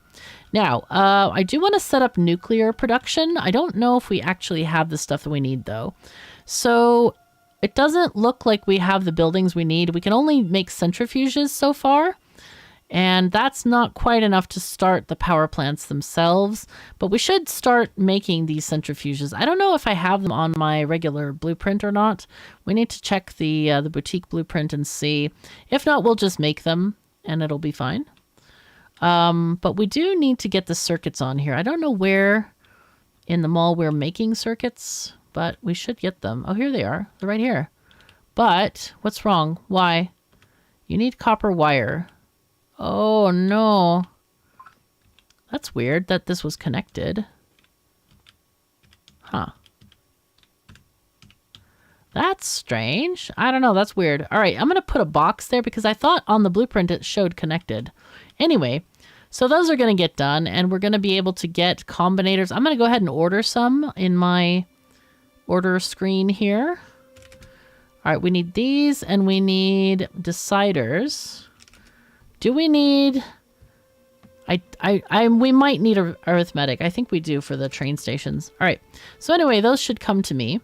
Now, I do want to set up nuclear production. I don't know if we actually have the stuff that we need, though. So it doesn't look like we have the buildings we need. We can only make centrifuges so far, and that's not quite enough to start the power plants themselves, but we should start making these centrifuges. I don't know if I have them on my regular blueprint or not. We need to check the boutique blueprint and see. If not, we'll just make them, and it'll be fine. But we do need to get the circuits on here. I don't know where in the mall we're making circuits, but we should get them. Oh, here they are. They're right here. But what's wrong? Why? You need copper wire. Oh, no. That's weird that this was connected. Huh. That's strange. I don't know. That's weird. All right, I'm going to put a box there because I thought on the blueprint it showed connected. Anyway, so those are going to get done, and we're going to be able to get combinators. I'm going to go ahead and order some in my order screen here. All right, we need these, and we need deciders. Do we need... we might need arithmetic. I think we do for the train stations. All right, so anyway, those should come to me.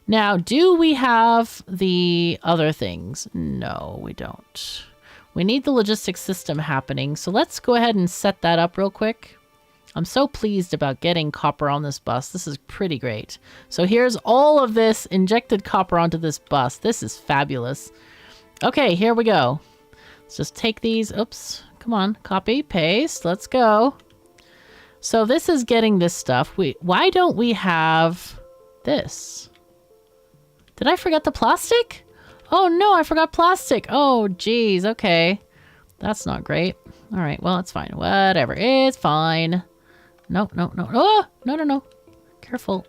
Now, do we have the other things? No, we don't. We need the logistics system happening, so let's go ahead and set that up real quick. I'm so pleased about getting copper on this bus. This is pretty great. So here's all of this injected copper onto this bus. This is fabulous. Okay, here we go. Let's just take these. Oops. Come on. Copy, paste. Let's go. So this is getting this stuff. Why don't we have this? Did I forget the plastic? Oh no, I forgot plastic. Oh geez, okay. That's not great. All right, well, it's fine. Whatever, it's fine. No, no, no. Oh, no, no, no. Careful.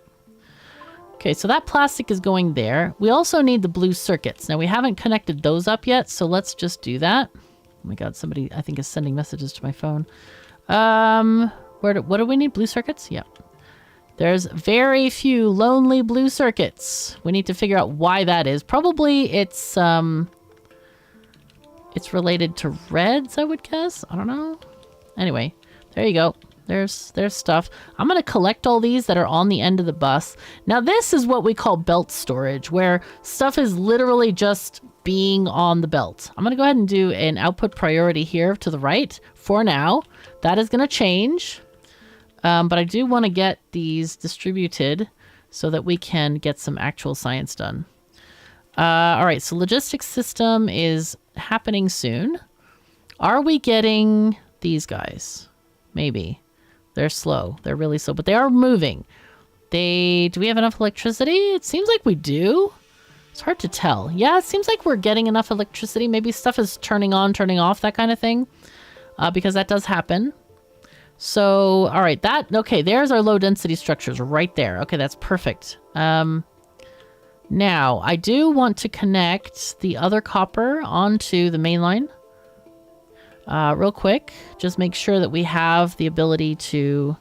Okay, so that plastic is going there. We also need the blue circuits. Now, we haven't connected those up yet, so let's just do that. Oh my god, somebody, I think, is sending messages to my phone. What do we need? Blue circuits? Yeah. There's very few lonely blue circuits. We need to figure out why that is. Probably it's related to reds, I would guess. I don't know. Anyway, there you go. There's stuff. I'm going to collect all these that are on the end of the bus. Now, this is what we call belt storage, where stuff is literally just being on the belt. I'm going to go ahead and do an output priority here to the right for now. That is going to change. But I do want to get these distributed so that we can get some actual science done. All right, so logistics system is happening soon. Are we getting these guys? Maybe. They're slow. They're really slow, but they are moving. Do we have enough electricity? It seems like we do. It's hard to tell. Yeah, it seems like we're getting enough electricity. Maybe stuff is turning on, turning off, that kind of thing. Because that does happen. So, all right, okay, there's our low density structures right there. Okay, that's perfect. Now, I do want to connect the other copper onto the main line. Real quick, just make sure that we have the ability to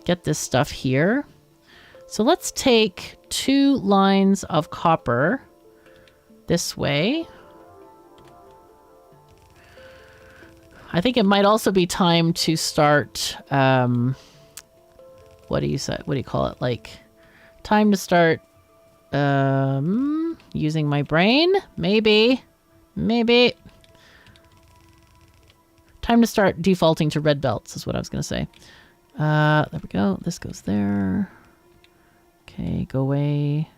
get this stuff here. So let's take 2 lines of copper this way. I think it might also be time to start, what do you call it? Like, time to start, using my brain? Maybe. Time to start defaulting to red belts is what I was going to say. There we go. This goes there. Okay, go away.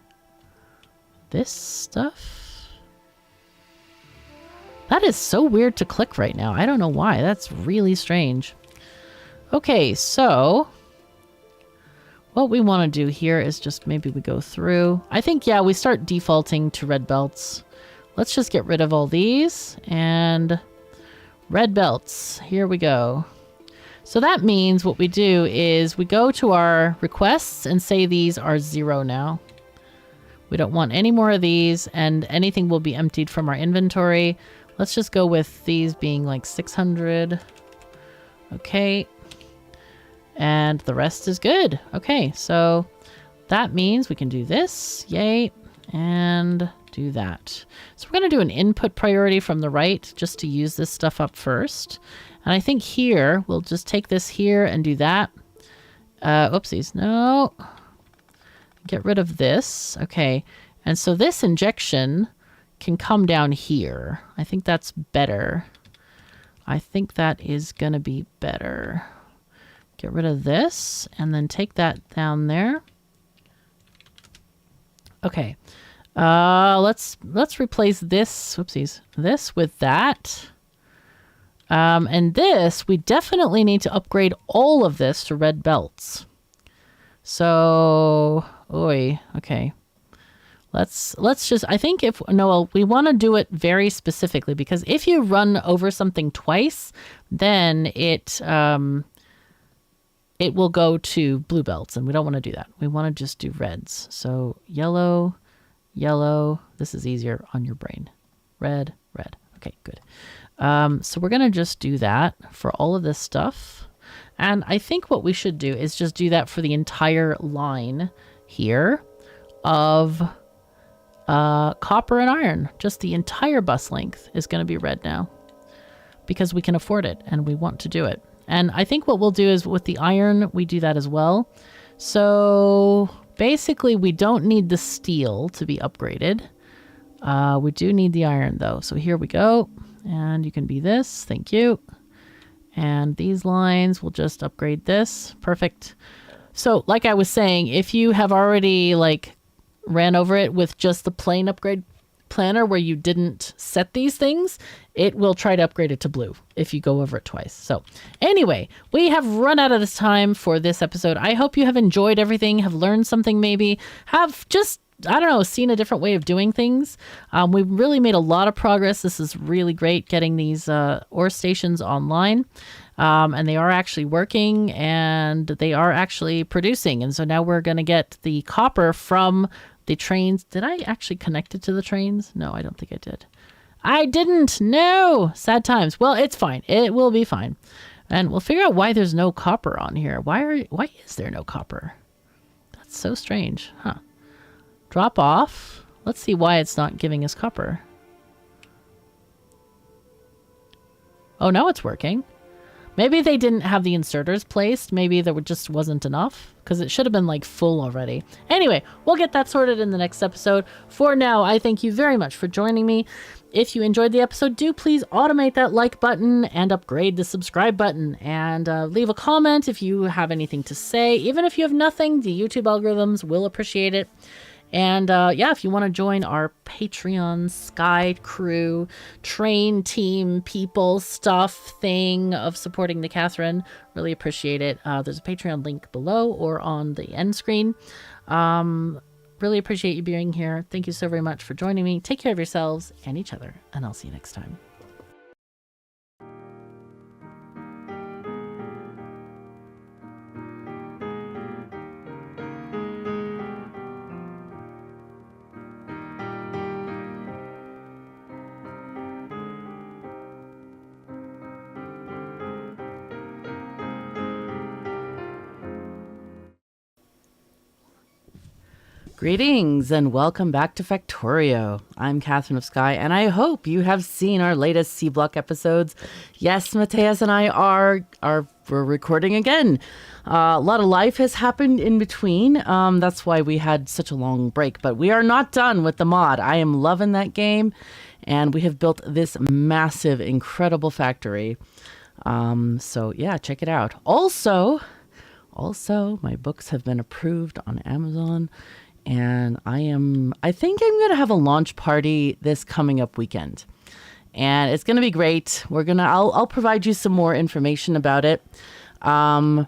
This stuff. That is so weird to click right now. I don't know why. That's really strange. Okay, so what we want to do here is just maybe we go through. I think, yeah, we start defaulting to red belts. Let's just get rid of all these and red belts. Here we go. So that means what we do is we go to our requests and say these are 0 now. We don't want any more of these, and anything will be emptied from our inventory. Let's just go with these being like 600. Okay. And the rest is good. Okay, so that means we can do this. Yay. And do that. So we're going to do an input priority from the right just to use this stuff up first. And I think here, we'll just take this here and do that. Oopsies. No. Get rid of this. Okay. And so this injection can come down here. I think that's better. I think that is going to be better. Get rid of this and then take that down there. Okay. Let's replace this, whoopsies, this with that. And this, we definitely need to upgrade all of this to red belts. So, okay. Let's just, I think we want to do it very specifically, because if you run over something twice, then it will go to blue belts, and we don't want to do that. We want to just do reds. So yellow, this is easier on your brain. Red. Okay, good. So we're going to just do that for all of this stuff. And I think what we should do is just do that for the entire line here of copper and iron. Just the entire bus length is going to be red now because we can afford it and we want to do it. And I think what we'll do is with the iron, we do that as well. So basically we don't need the steel to be upgraded. We do need the iron though. So here we go. And you can be this. Thank you. And these lines will just upgrade this. Perfect. So like I was saying, if you have already ran over it with just the plain upgrade planner where you didn't set these things, it will try to upgrade it to blue if you go over it twice. So anyway, we have run out of this time for this episode. I hope you have enjoyed everything, have learned something maybe, have just, I don't know, seen a different way of doing things. We've really made a lot of progress. This is really great getting these ore stations online. And they are actually working and they are actually producing. And so now we're going to get the copper from the trains. Did I actually connect it to the trains? No, I don't think I did. I didn't. No. Sad times. Well, it's fine. It will be fine. And we'll figure out why there's no copper on here. Why is there no copper? That's so strange. Huh. Drop off. Let's see why it's not giving us copper. Oh, now it's working. Maybe they didn't have the inserters placed. Maybe there just wasn't enough because it should have been full already. Anyway, we'll get that sorted in the next episode. For now, I thank you very much for joining me. If you enjoyed the episode, do please automate that like button and upgrade the subscribe button and leave a comment if you have anything to say. Even if you have nothing, the YouTube algorithms will appreciate it. And yeah, if you want to join our Patreon Sky crew, train team, people, stuff thing of supporting the Catherine, really appreciate it. There's a Patreon link below or on the end screen. Really appreciate you being here. Thank you so very much for joining me. Take care of yourselves and each other, and I'll see you next time. Greetings and welcome back to Factorio. I'm KatherineOfSky, and I hope you have seen our latest C-Block episodes. Yes, Mateus and I we're recording again. A lot of life has happened in between. That's why we had such a long break, but we are not done with the mod. I am loving that game, and we have built this massive, incredible factory. So yeah, check it out. Also, my books have been approved on Amazon. And I think I'm going to have a launch party this coming up weekend. And it's going to be great. I'll provide you some more information about it. So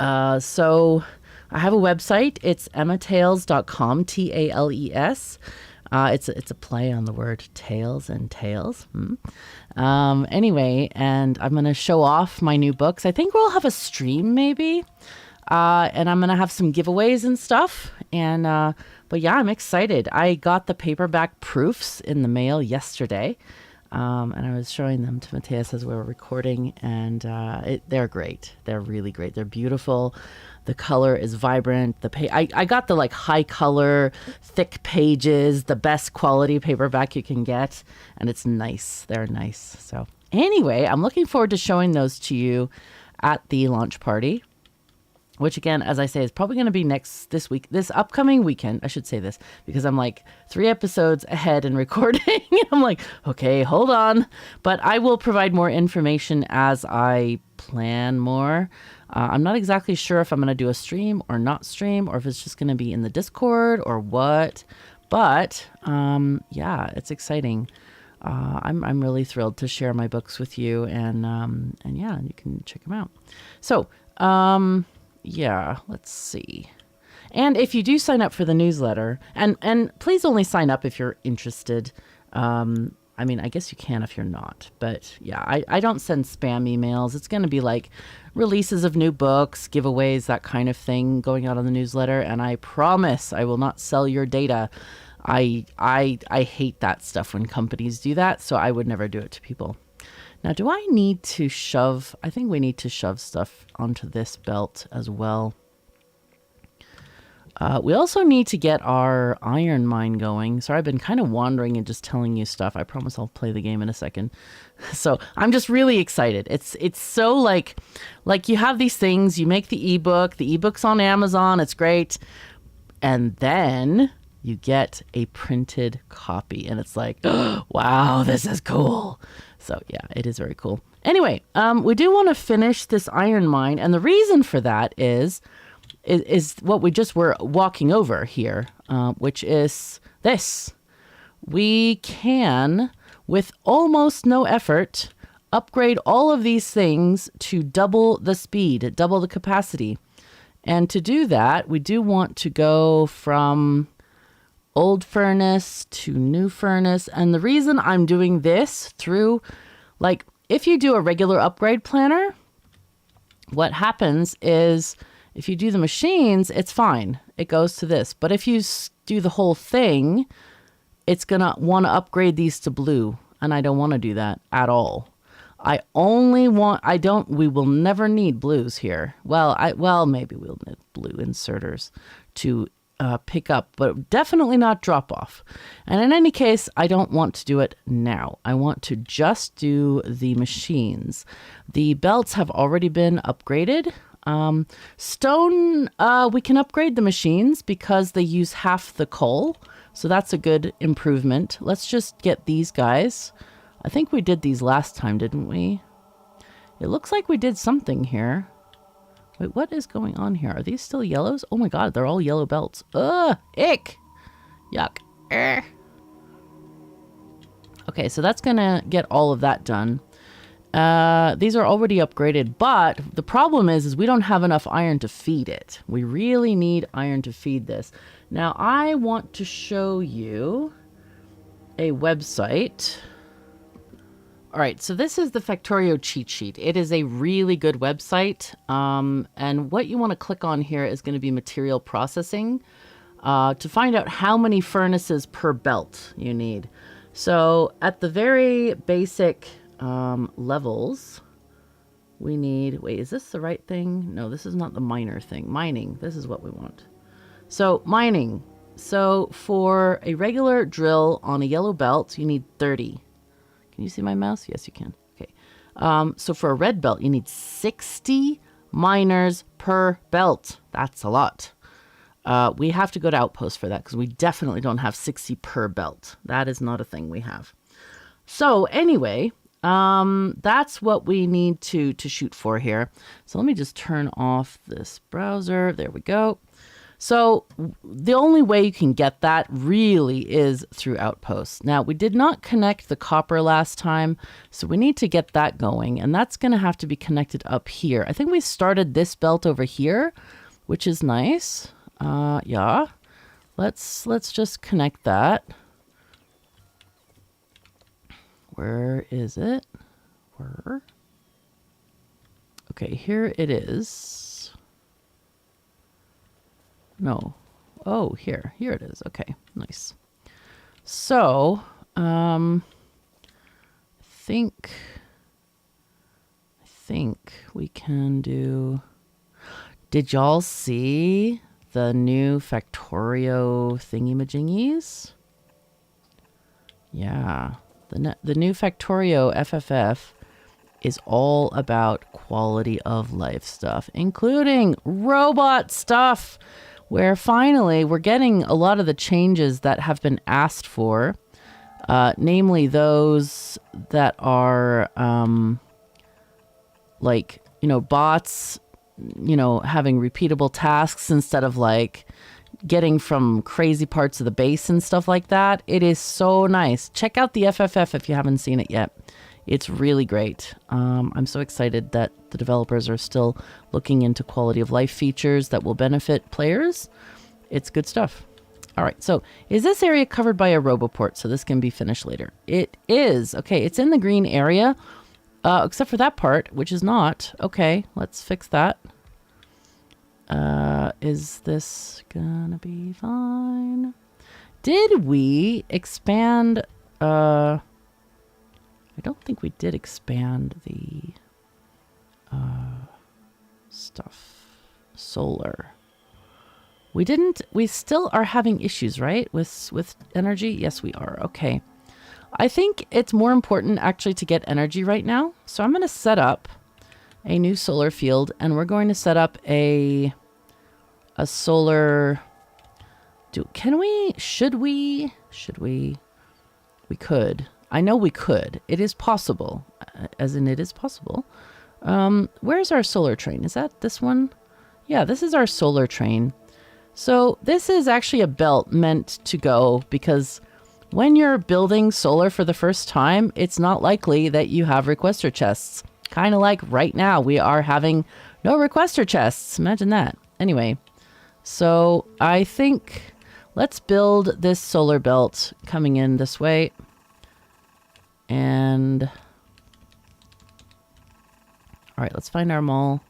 I have a website. It's emmatales.com, Tales. It's a play on the word tales and tales. Anyway, and I'm going to show off my new books. I think we'll have a stream maybe. And I'm going to have some giveaways and stuff. And, but yeah, I'm excited. I got the paperback proofs in the mail yesterday. And I was showing them to Mateus as we were recording, and, they're great. They're really great. They're beautiful. The color is vibrant. I got the like high color, thick pages, the best quality paperback you can get. And it's nice. They're nice. So anyway, I'm looking forward to showing those to you at the launch party. Which again, as I say, is probably going to be this upcoming weekend. I should say this because I'm like 3 episodes ahead in recording. I'm like, okay, hold on. But I will provide more information as I plan more. I'm not exactly sure if I'm going to do a stream or not stream, or if it's just going to be in the Discord or what. But yeah, it's exciting. I'm really thrilled to share my books with you, and yeah, you can check them out. So. Yeah, let's see. And if you do sign up for the newsletter, and please only sign up if you're interested. I mean, I guess you can if you're not. But yeah, I don't send spam emails. It's going to be like releases of new books, giveaways, that kind of thing going out on the newsletter. And I promise I will not sell your data. I hate that stuff when companies do that, so I would never do it to people. Now, do I need to shove? I think we need to shove stuff onto this belt as well. We also need to get our iron mine going. Sorry, I've been kind of wandering and just telling you stuff. I promise I'll play the game in a second. So I'm just really excited. It's so like you have these things, you make the ebook's on Amazon, it's great. And then you get a printed copy and it's like, oh, wow, this is cool. So yeah, it is very cool. Anyway, we do want to finish this iron mine, and the reason for that is what we just were walking over here, which is this. We can, with almost no effort, upgrade all of these things to double the speed, double the capacity. And to do that, we do want to go from old furnace to new furnace. And the reason I'm doing this through, like, if you do a regular upgrade planner, what happens is if you do the machines, it's fine. It goes to this. But if you do the whole thing, it's going to want to upgrade these to blue. And I don't want to do that at all. We will never need blues here. Well, maybe we'll need blue inserters to pick up, but definitely not drop off. And in any case, I don't want to do it now. I want to just do the machines. The belts have already been upgraded. Stone, we can upgrade the machines because they use half the coal. So that's a good improvement. Let's just get these guys. I think we did these last time, didn't we? It looks like we did something here. Wait, what is going on here? Are these still yellows? Oh my god, they're all yellow belts. Ugh, ick. Yuck. Okay, so that's gonna get all of that done. These are already upgraded, but the problem is we don't have enough iron to feed it. We really need iron to feed this. Now, I want to show you a website. All right, so this is the Factorio cheat sheet. It is a really good website. And what you want to click on here is going to be material processing to find out how many furnaces per belt you need. So at the very basic levels, we need, wait, is this the right thing? No, this is not the miner thing. Mining, this is what we want. So mining. So for a regular drill on a yellow belt, you need 30. Can you see my mouse? Yes, you can. Okay. So for a red belt, you need 60 miners per belt. That's a lot. We have to go to Outpost for that because we definitely don't have 60 per belt. That is not a thing we have. So anyway, that's what we need to shoot for here. So let me just turn off this browser. There we go. So the only way you can get that really is through Outposts. Now, we did not connect the copper last time, so we need to get that going, and that's going to have to be connected up here. I think we started this belt over here, which is nice. Yeah, let's just connect that. Where is it? Where? Okay, here it is. No. Oh, here. Here it is. Okay, nice. So, I think we can do... Did y'all see the new Factorio thingy-majingies? Yeah. The new Factorio FFF is all about quality of life stuff, including robot stuff, where finally we're getting a lot of the changes that have been asked for, namely those that are like, you know, bots, you know, having repeatable tasks instead of like getting from crazy parts of the base and stuff like that. It is so nice. Check out the FFF if you haven't seen it yet. It's really great. I'm so excited that the developers are still looking into quality of life features that will benefit players. It's good stuff. All right, so is this area covered by a roboport so this can be finished later? It is. Okay, it's in the green area, except for that part, which is not. Okay, let's fix that. Is this gonna be fine? Did we expand... I don't think we did expand the stuff. Solar. We didn't. We still are having issues, right? With energy? Yes, we are. Okay. I think it's more important actually to get energy right now. So I'm going to set up a new solar field, and we're going to set up a solar... Should we? We could. I know we could. It is possible. As in, it is possible. Where's our solar train? Is that this one? Yeah, this is our solar train. So this is actually a belt meant to go because when you're building solar for the first time, it's not likely that you have requester chests. Kind of like right now, we are having no requester chests. Imagine that. Anyway, so I think let's build this solar belt coming in this way. And, all right, let's find our mall.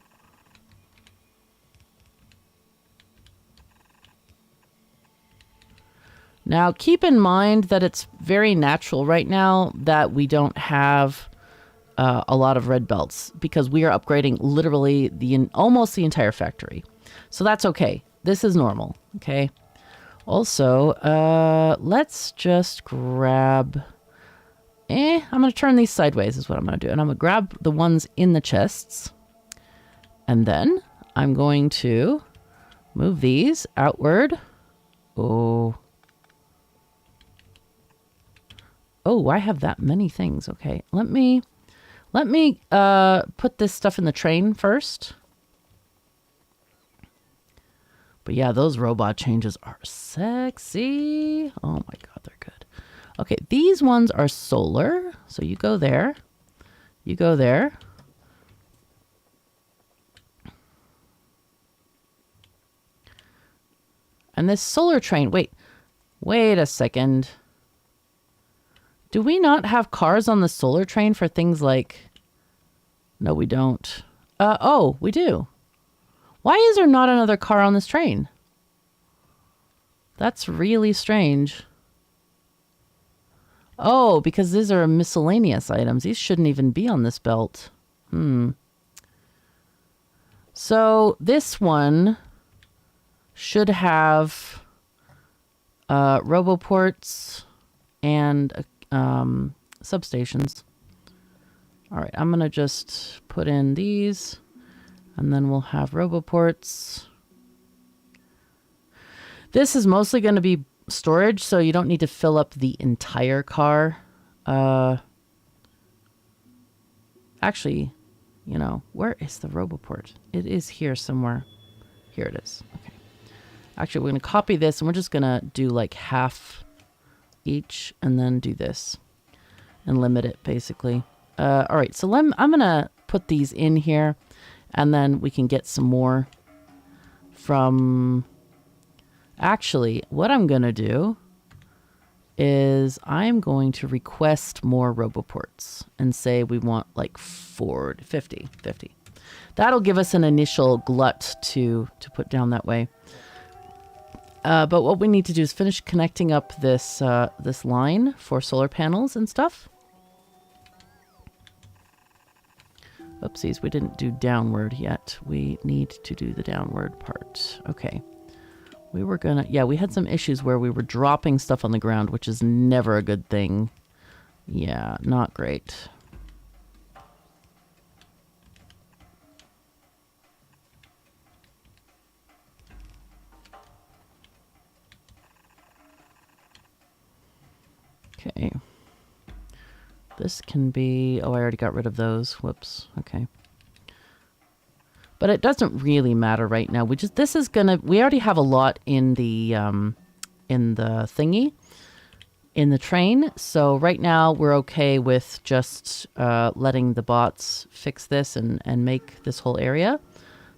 Now, keep in mind that it's very natural right now that we don't have a lot of red belts because we are upgrading literally almost the entire factory. So that's okay. This is normal, okay? Also, let's just grab... I'm going to turn these sideways is what I'm going to do. And I'm going to grab the ones in the chests. And then I'm going to move these outward. Oh, I have that many things. Okay, let me put this stuff in the train first. But yeah, those robot changes are sexy. Oh my God, they're good. Okay, these ones are solar. So you go there. You go there. And this solar train, wait a second. Do we not have cars on the solar train for things like... No, we don't. Oh, we do. Why is there not another car on this train? That's really strange. Oh, because these are miscellaneous items. These shouldn't even be on this belt. So this one should have roboports and substations. All right, I'm going to just put in these, and then we'll have roboports. This is mostly going to be storage, so you don't need to fill up the entire car. Actually, you know, where is the roboport? It is here somewhere. Here it is. Okay. Actually, we're going to copy this, and we're just going to do like half each, and then do this and limit it, basically. All right, so I'm going to put these in here, and then we can get some more from... Actually, what I'm going to do is I'm going to request more roboports and say we want like 50. That'll give us an initial glut to put down that way. But what we need to do is finish connecting up this this line for solar panels and stuff. Oopsies, we didn't do downward yet. We need to do the downward part. Okay. We were gonna... Yeah, we had some issues where we were dropping stuff on the ground, which is never a good thing. Yeah, not great. Okay. This can be... Oh, I already got rid of those. Whoops. Okay. But it doesn't really matter right now. This is gonna... We already have a lot in the thingy, in the train. So right now we're okay with just letting the bots fix this and make this whole area.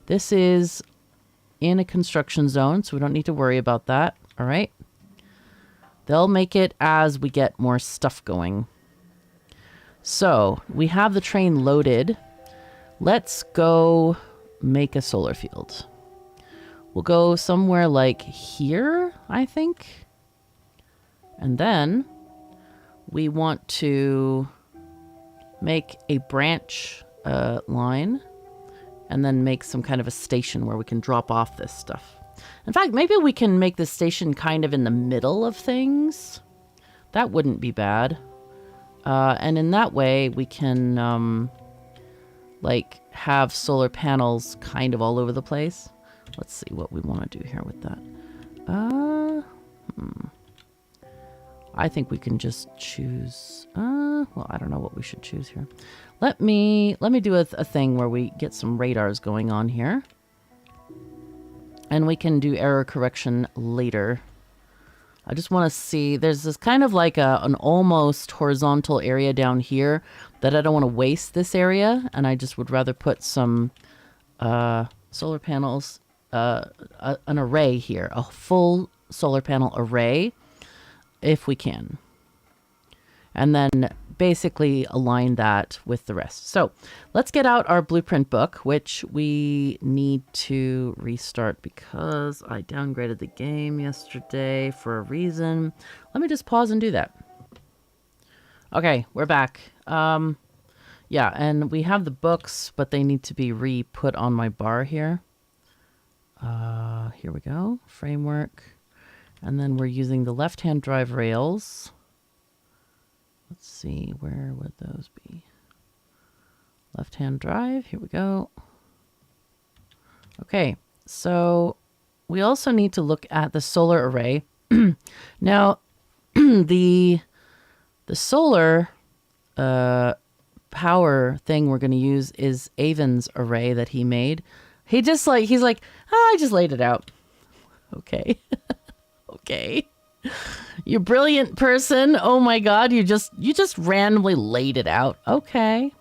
This is in a construction zone, so we don't need to worry about that. All right. They'll make it as we get more stuff going. So we have the train loaded. Let's go make a solar field. We'll go somewhere like here, I think. And then we want to make a branch line and then make some kind of a station where we can drop off this stuff. In fact, maybe we can make the station kind of in the middle of things. That wouldn't be bad. And in that way, we can like have solar panels kind of all over the place. Let's see what we want to do here with that. I think we can just choose... well, I don't know what we should choose here. Let me do a thing where we get some radars going on here. And we can do error correction later. I just want to see... There's this kind of like an almost horizontal area down here that I don't want to waste this area. And I just would rather put some solar panels, an array here. A full solar panel array, if we can. And then basically align that with the rest. So let's get out our blueprint book, which we need to restart because I downgraded the game yesterday for a reason. Let me just pause and do that. Okay, we're back. Yeah, and we have the books, but they need to be re-put on my bar here. Here we go. Framework. And then we're using the left-hand drive rails. Let's see, where would those be? Left-hand drive, here we go. Okay, so we also need to look at the solar array. Now, the solar power thing we're going to use is Avon's array that he made. He's like, I just laid it out. Okay. Okay. You brilliant person. Oh my God. You just randomly laid it out. Okay.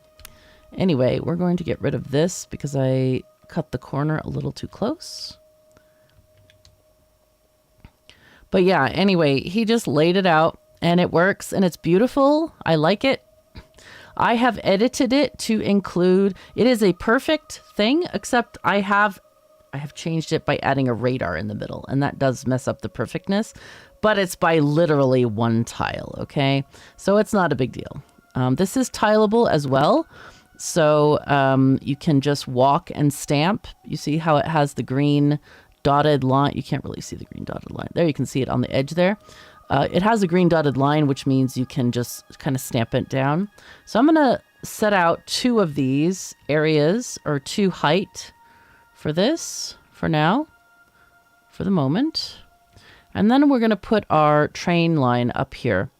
Anyway, we're going to get rid of this because I cut the corner a little too close. But yeah, anyway, he just laid it out and it works and it's beautiful. I like it. I have edited it to include, it is a perfect thing, except I have changed it by adding a radar in the middle, and that does mess up the perfectness, but it's by literally one tile, okay? So it's not a big deal. This is tileable as well, so you can just walk and stamp. You see how it has the green dotted line? You can't really see the green dotted line. There, you can see it on the edge there. It has a green dotted line, which means you can just kind of stamp it down. So I'm going to set out 2 of these areas, or 2 height for this, for now, for the moment. And then we're going to put our train line up here.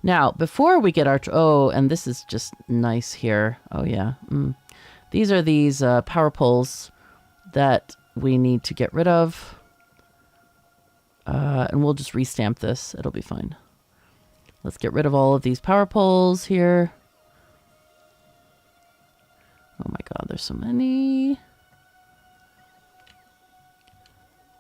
Now, before we get our... Oh, and this is just nice here. Oh, yeah. These are these power poles that we need to get rid of. And we'll just restamp this. It'll be fine. Let's get rid of all of these power poles here. Oh my God, there's so many.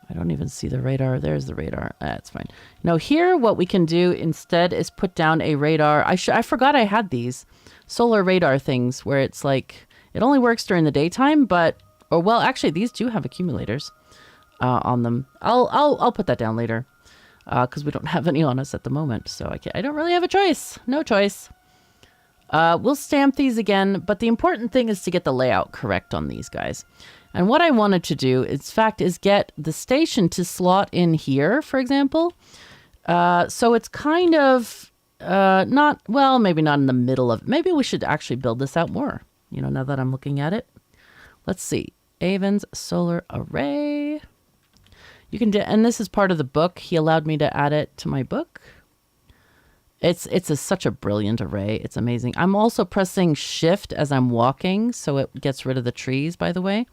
I don't even see the radar. There's the radar. That's fine. Now here, what we can do instead is put down a radar. I forgot I had these solar radar things where it's like, it only works during the daytime, but, or well, actually these do have accumulators on them. I'll put that down later because we don't have any on us at the moment. So I don't really have a choice. No choice. We'll stamp these again, but the important thing is to get the layout correct on these guys. And what I wanted to do, in fact, is get the station to slot in here, for example. So it's kind of not, well, maybe not in the middle of, maybe we should actually build this out more, you know, now that I'm looking at it. Let's see. Avon's solar array. You can do, and this is part of the book. He allowed me to add it to my book. It's such a brilliant array. It's amazing. I'm also pressing shift as I'm walking, so it gets rid of the trees, by the way.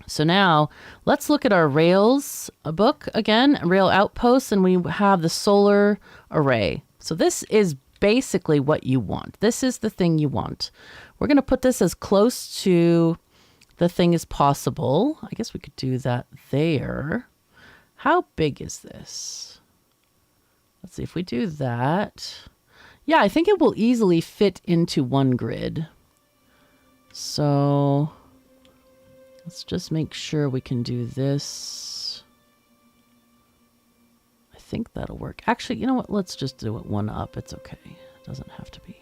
So now let's look at our Rails book again, Rail Outposts, and we have the solar array. So this is basically what you want. This is the thing you want. We're going to put this as close to the thing as possible. I guess we could do that there. How big is this? Let's see if we do that. Yeah, I think it will easily fit into one grid. So let's just make sure we can do this. I think that'll work. Actually, you know what? Let's just do it one up. It's okay. It doesn't have to be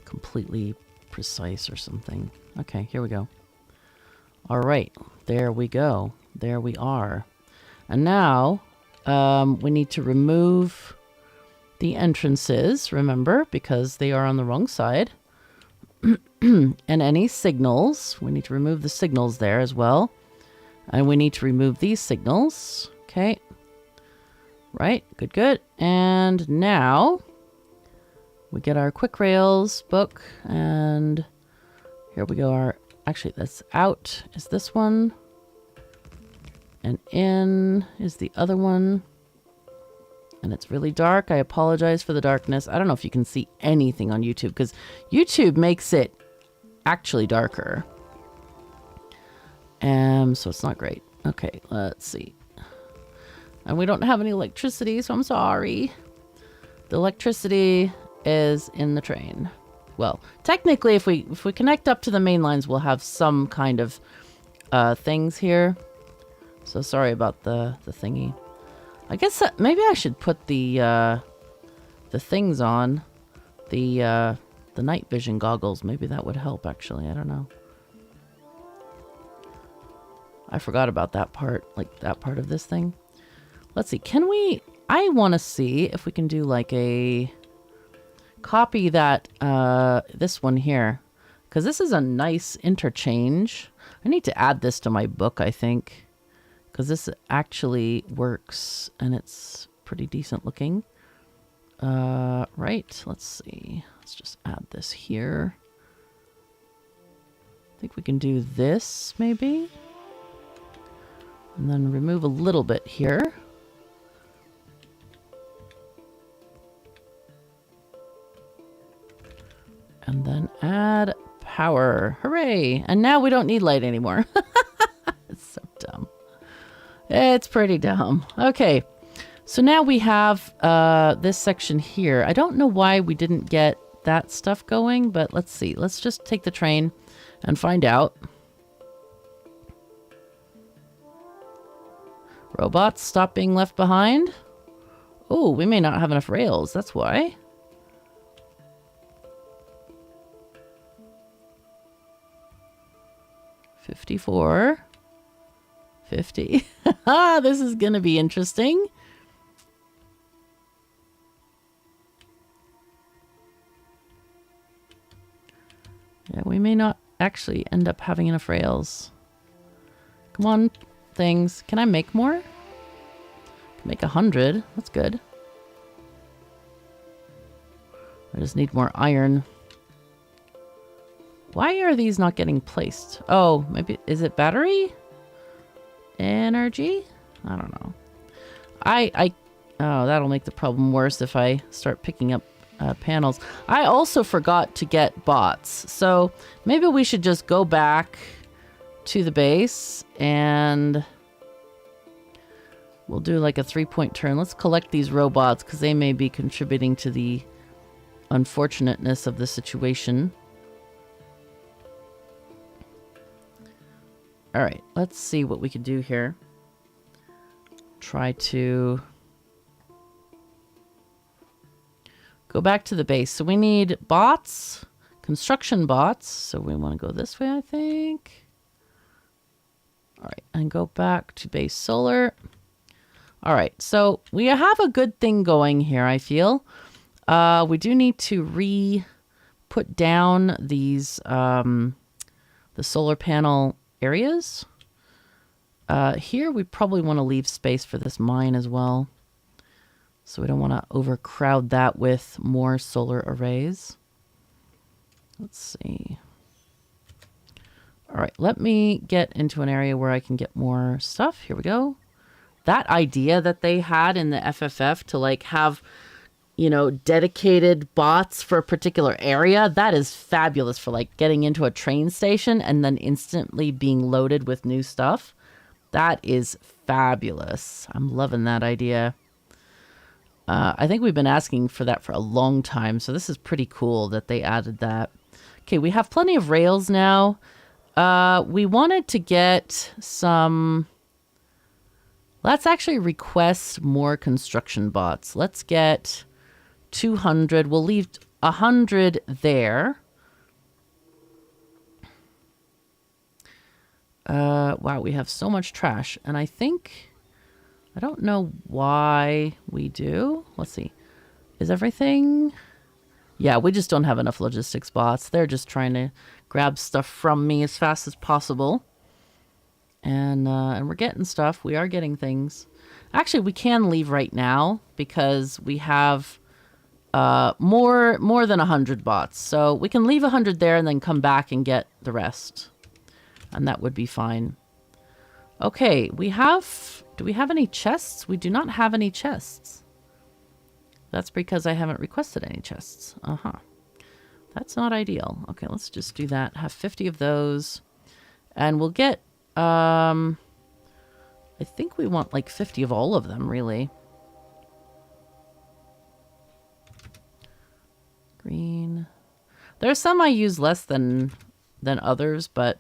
completely precise or something. Okay, here we go. All right, there we go. There we are. And now we need to remove the entrances, remember, because they are on the wrong side. And any signals, we need to remove the signals there as well. And we need to remove these signals. Okay. Right, good, good. And now we get our quick rails book, and here we go. Actually, that's out is this one, and in is the other one. And it's really dark. I apologize for the darkness. I don't know if you can see anything on YouTube because YouTube makes it actually darker. So it's not great. Okay, let's see. And we don't have any electricity, so I'm sorry. The electricity is in the train. Well, technically, if we connect up to the main lines, we'll have some kind of things here. So sorry about the thingy. I guess maybe I should put the things on, the night vision goggles. Maybe that would help, actually. I don't know. I forgot about that part, like that part of this thing. Let's see. Can we... I want to see if we can do like a... copy that, this one here. Because this is a nice interchange. I need to add this to my book, I think. Because this actually works and it's pretty decent looking. Right, let's see. Let's just add this here. I think we can do this, maybe. And then remove a little bit here. And then add power. Hooray! And now we don't need light anymore. It's so dumb. It's pretty dumb. Okay. So now we have this section here. I don't know why we didn't get that stuff going, but let's see. Let's just take the train and find out. Robots, stop being left behind. Oh, we may not have enough rails. That's why. $54. $50. This is going to be interesting. Yeah, we may not actually end up having enough rails. Come on, things. Can I make more? Make 100. That's good. I just need more iron. Why are these not getting placed? Oh, maybe, is it battery? Energy? I don't know. Oh, that'll make the problem worse if I start picking up panels. I also forgot to get bots. So maybe we should just go back to the base and we'll do like a 3-point turn. Let's collect these robots because they may be contributing to the unfortunateness of the situation. All right, let's see what we can do here. Try to go back to the base. So we need bots, construction bots. So we want to go this way, I think. All right, and go back to base solar. All right, so we have a good thing going here, I feel. We do need to put down these, the solar panel areas. Here we probably want to leave space for this mine as well. So we don't want to overcrowd that with more solar arrays. Let's see. All right, let me get into an area where I can get more stuff. Here we go. That idea that they had in the FFF to like have, you know, dedicated bots for a particular area, that is fabulous for like getting into a train station and then instantly being loaded with new stuff. That is fabulous. I'm loving that idea. I think we've been asking for that for a long time, so this is pretty cool that they added that. Okay, we have plenty of rails now. We wanted to get some... Let's actually request more construction bots. Let's get 200. We'll leave 100 there. Wow, we have so much trash. And I think... I don't know why we do. Let's see. Is everything... Yeah, we just don't have enough logistics bots. They're just trying to grab stuff from me as fast as possible. And we're getting stuff. We are getting things. Actually, we can leave right now because we have more than 100 bots. So we can leave 100 there and then come back and get the rest. And that would be fine. Okay, we have... Do we have any chests? We do not have any chests. That's because I haven't requested any chests. Uh-huh. That's not ideal. Okay, let's just do that. Have 50 of those. And we'll get... I think we want like 50 of all of them, really. Green. There are some I use less than others, but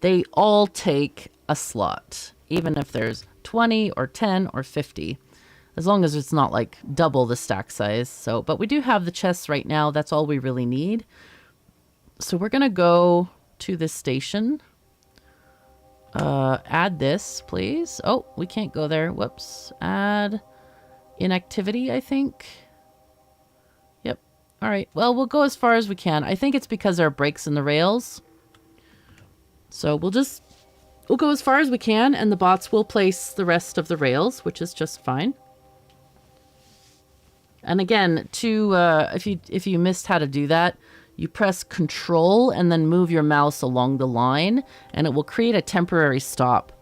they all take a slot. Even if there's 20 or 10 or 50. As long as it's not like double the stack size. So, but we do have the chests right now. That's all we really need. So we're going to go to this station. Add this, please. Oh, we can't go there. Whoops. Add inactivity, I think. Yep. All right. Well, we'll go as far as we can. I think it's because there are breaks in the rails. So we'll go as far as we can, and the bots will place the rest of the rails, which is just fine. And again, if you missed how to do that, you press Control and then move your mouse along the line, and it will create a temporary stop.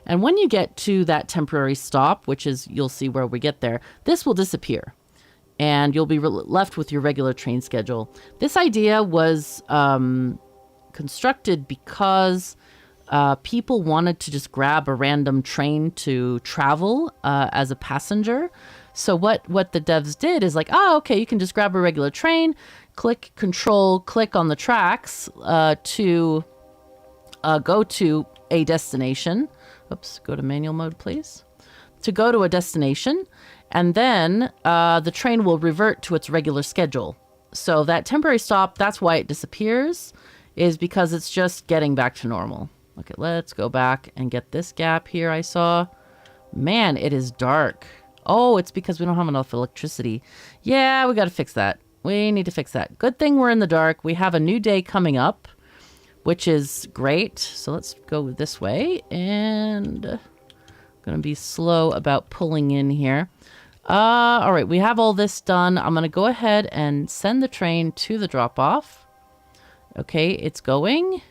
And when you get to that temporary stop, which is, you'll see where we get there, this will disappear. And you'll be left with your regular train schedule. This idea was constructed because people wanted to just grab a random train to travel as a passenger. So what the devs did is like, oh, okay, you can just grab a regular train, click Control, click on the tracks to go to a destination. Oops, go to manual mode, please. To go to a destination. And then the train will revert to its regular schedule. So that temporary stop, that's why it disappears, is because it's just getting back to normal. Okay, let's go back and get this gap here I saw. Man, it is dark. Oh, it's because we don't have enough electricity. Yeah, we got to fix that. We need to fix that. Good thing we're in the dark. We have a new day coming up, which is great. So let's go this way. And I'm going to be slow about pulling in here. All right, we have all this done. I'm going to go ahead and send the train to the drop-off. Okay, it's going.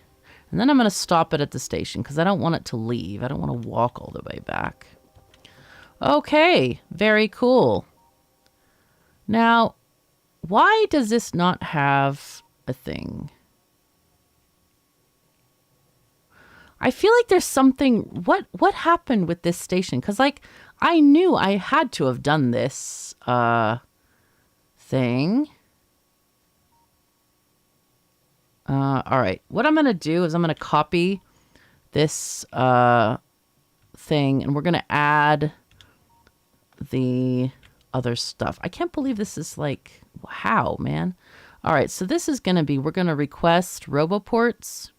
And then I'm going to stop it at the station because I don't want it to leave. I don't want to walk all the way back. Okay, very cool. Now, why does this not have a thing? I feel like there's something... What happened with this station? Because, like, I knew I had to have done this thing. All right. What I'm going to do is I'm going to copy this thing, and we're going to add the other stuff. I can't believe this is like... How, man? All right. So this is going to be... We're going to request roboports.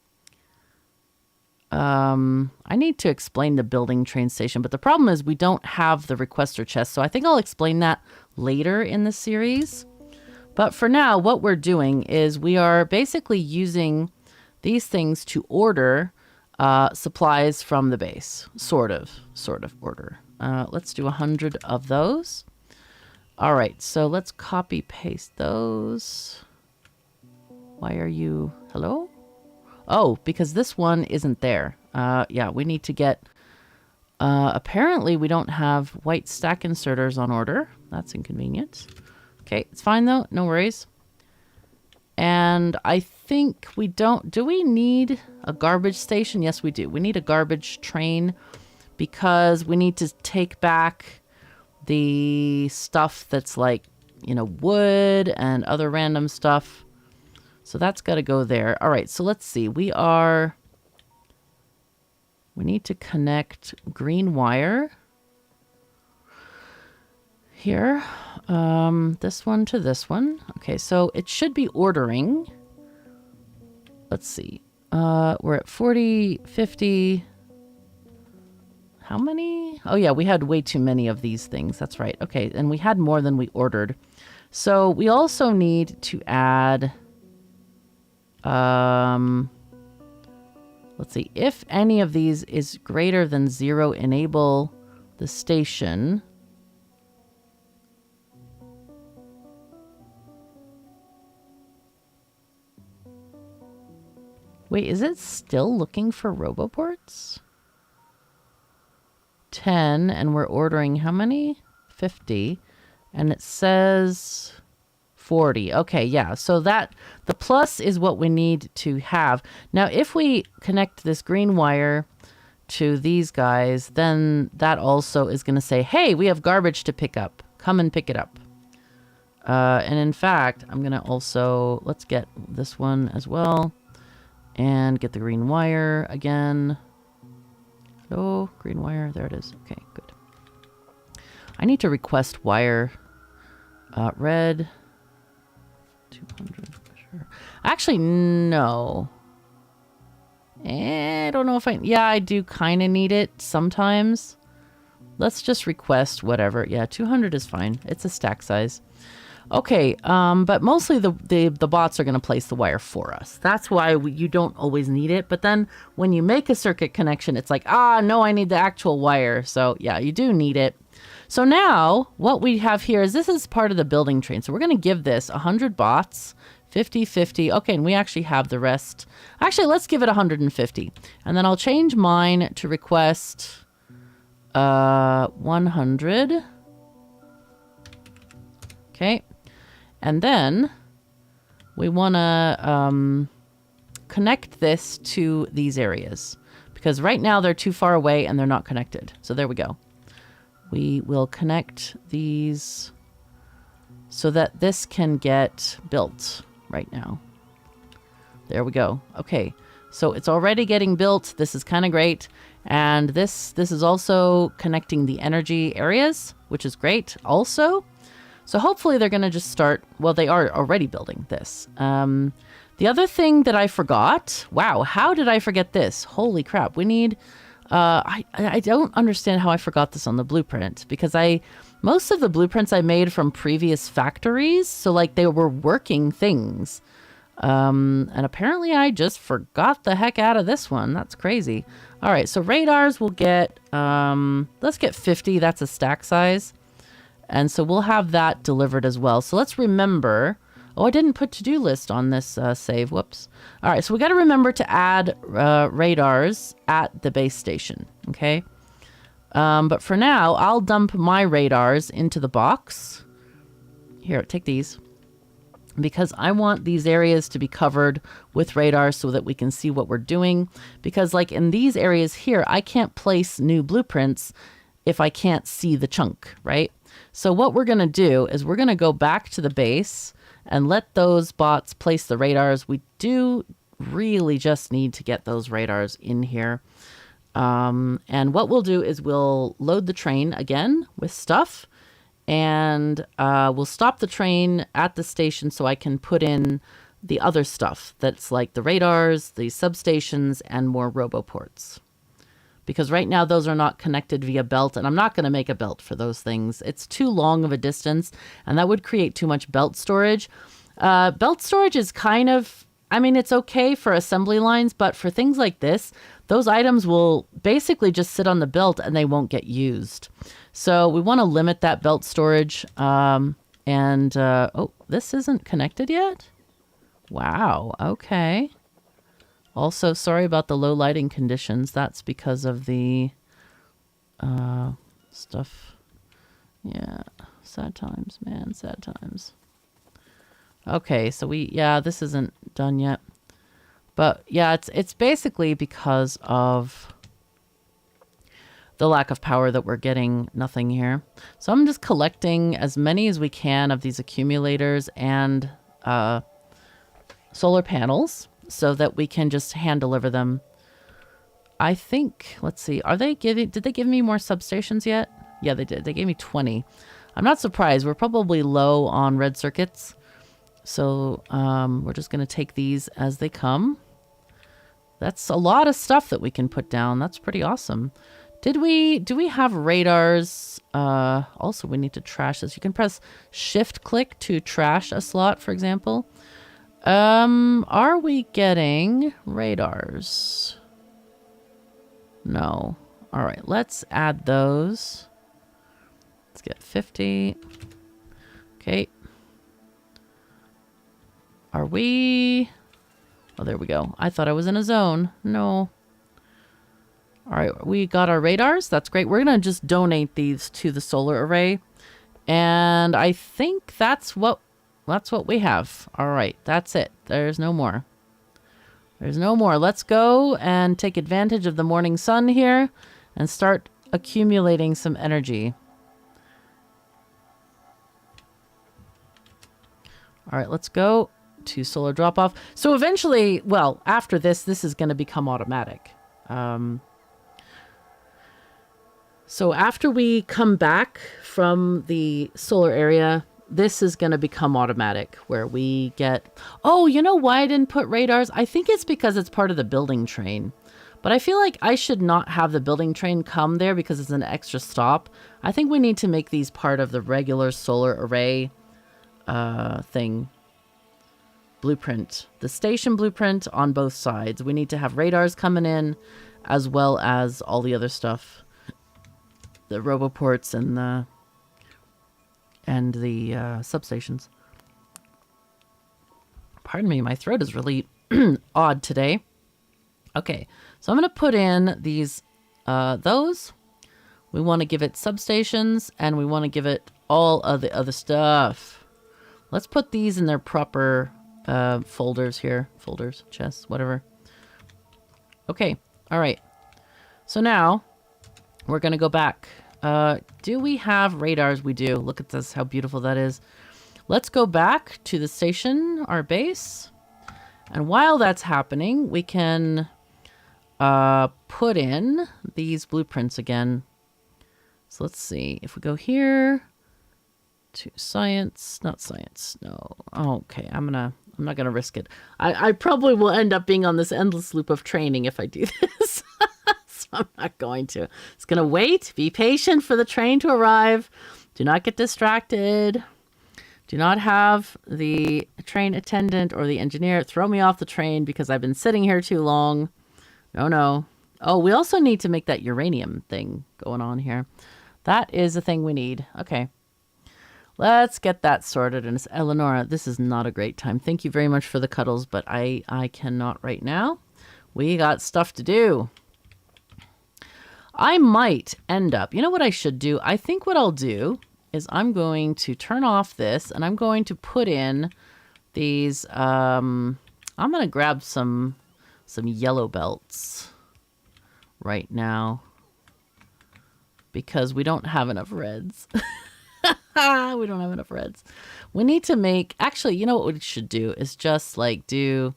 I need to explain the building train station, but the problem is we don't have the requester chest. So I think I'll explain that later in the series. But for now, what we're doing is we are basically using these things to order supplies from the base. Sort of order. Let's do 100 of those. All right, so let's copy paste those. Why are you... Hello? Oh, because this one isn't there. Yeah, we need to get... apparently, we don't have white stack inserters on order. That's inconvenient. Okay, it's fine, though. No worries. And I think we don't... Do we need a garbage station? Yes, we do. We need a garbage train because we need to take back the stuff that's like, you know, wood and other random stuff. So that's got to go there. All right, so let's see. We need to connect green wire here. This one to this one. Okay, so it should be ordering. Let's see. We're at 40, 50. How many? Oh, yeah, we had way too many of these things. That's right. Okay, and we had more than we ordered. So we also need to add... let's see. If any of these is greater than 0, enable the station. Wait, is it still looking for roboports? 10, and we're ordering how many? 50. And it says 40. Okay, yeah. So that the plus is what we need to have. Now, if we connect this green wire to these guys, then that also is going to say, hey, we have garbage to pick up. Come and pick it up. And in fact, I'm going to also, let's get this one as well and get the green wire again. Oh, green wire. There it is. Okay, good. I need to request wire red 200 for sure. Actually, no. I don't know if yeah, I do kind of need it sometimes. Let's just request whatever. Yeah, 200 is fine. It's a stack size. Okay, but mostly the bots are going to place the wire for us. That's why you don't always need it. But then when you make a circuit connection, it's like, no, I need the actual wire. So yeah, you do need it. So now what we have here is this is part of the building train. So we're going to give this 100 bots, 50, 50. Okay, and we actually have the rest. Actually, let's give it 150. And then I'll change mine to request 100. Okay. And then we want to connect this to these areas because right now they're too far away and they're not connected. So there we go. We will connect these so that this can get built right now. There we go. Okay. So it's already getting built. This is kind of great. And this is also connecting the energy areas, which is great also. So hopefully they're going to just start, well, they are already building this. The other thing that I forgot, wow, how did I forget this? Holy crap. We need, I don't understand how I forgot this on the blueprint because most of the blueprints I made from previous factories, so like they were working things. And apparently I just forgot the heck out of this one. That's crazy. All right, so radars will get, let's get 50. That's a stack size. And so we'll have that delivered as well. So let's remember, oh, I didn't put to-do list on this save. Whoops. All right, so we got to remember to add radars at the base station, okay? But for now, I'll dump my radars into the box. Here, take these. Because I want these areas to be covered with radars so that we can see what we're doing. Because like in these areas here, I can't place new blueprints if I can't see the chunk, right? So what we're going to do is we're going to go back to the base and let those bots place the radars. We do really just need to get those radars in here. And what we'll do is we'll load the train again with stuff. And we'll stop the train at the station so I can put in the other stuff that's like the radars, the substations, and more roboports. Because right now those are not connected via belt, and I'm not going to make a belt for those things. It's too long of a distance, and that would create too much belt storage. Belt storage is kind of, I mean, it's okay for assembly lines, but for things like this, those items will basically just sit on the belt and they won't get used. So we want to limit that belt storage. Oh, this isn't connected yet? Wow, okay. Also, sorry about the low lighting conditions. That's because of the stuff. Yeah, sad times, man, sad times. Okay, so this isn't done yet. But yeah, it's basically because of the lack of power that we're getting nothing here. So I'm just collecting as many as we can of these accumulators and solar panels so that we can just hand deliver them. I think, let's see, did they give me more substations yet? Yeah, they did. They gave me 20. I'm not surprised. We're probably low on red circuits. So we're just going to take these as they come. That's a lot of stuff that we can put down. That's pretty awesome. Do we have radars? Also, we need to trash this. You can press shift click to trash a slot, for example. Are we getting radars? No. All right, let's add those. Let's get 50. Okay. Are we... Oh, there we go. I thought I was in a zone. No. All right, we got our radars. That's great. We're going to just donate these to the solar array. And I think that's what we have. All right, that's it. There's no more. There's no more. Let's go and take advantage of the morning sun here and start accumulating some energy. All right, let's go to solar drop off. So eventually, well, after this is going to become automatic. So after we come back from the solar area, this is going to become automatic where we get... Oh, you know why I didn't put radars? I think it's because it's part of the building train. But I feel like I should not have the building train come there because it's an extra stop. I think we need to make these part of the regular solar array thing. Blueprint. The station blueprint on both sides. We need to have radars coming in as well as all the other stuff. The roboports and the substations. Pardon me, my throat is really odd today. Okay, so I'm going to put in these, those. We want to give it substations, and we want to give it all of the other stuff. Let's put these in their proper folders here. Folders, chests, whatever. Okay, all right. So now we're going to go back. Do we have radars? We do. Look at this, how beautiful that is. Let's go back to the station, our base. And while that's happening, we can put in these blueprints again. So let's see. If we go here to science, not science, no. Okay, I'm not gonna risk it. I probably will end up being on this endless loop of training if I do this. So I'm not going to. It's gonna wait. Be patient for the train to arrive. Do not get distracted. Do not have the train attendant or the engineer throw me off the train because I've been sitting here too long. No, no. Oh, we also need to make that uranium thing going on here. That is a thing we need. Okay. Let's get that sorted. And it's Eleonora, this is not a great time. Thank you very much for the cuddles, but I cannot right now. We got stuff to do. I might end up, you know what I should do? I think what I'll do is I'm going to turn off this and I'm going to put in these, I'm going to grab some yellow belts right now because we don't have enough reds. We don't have enough reds. We need to make, actually, you know what we should do is just like do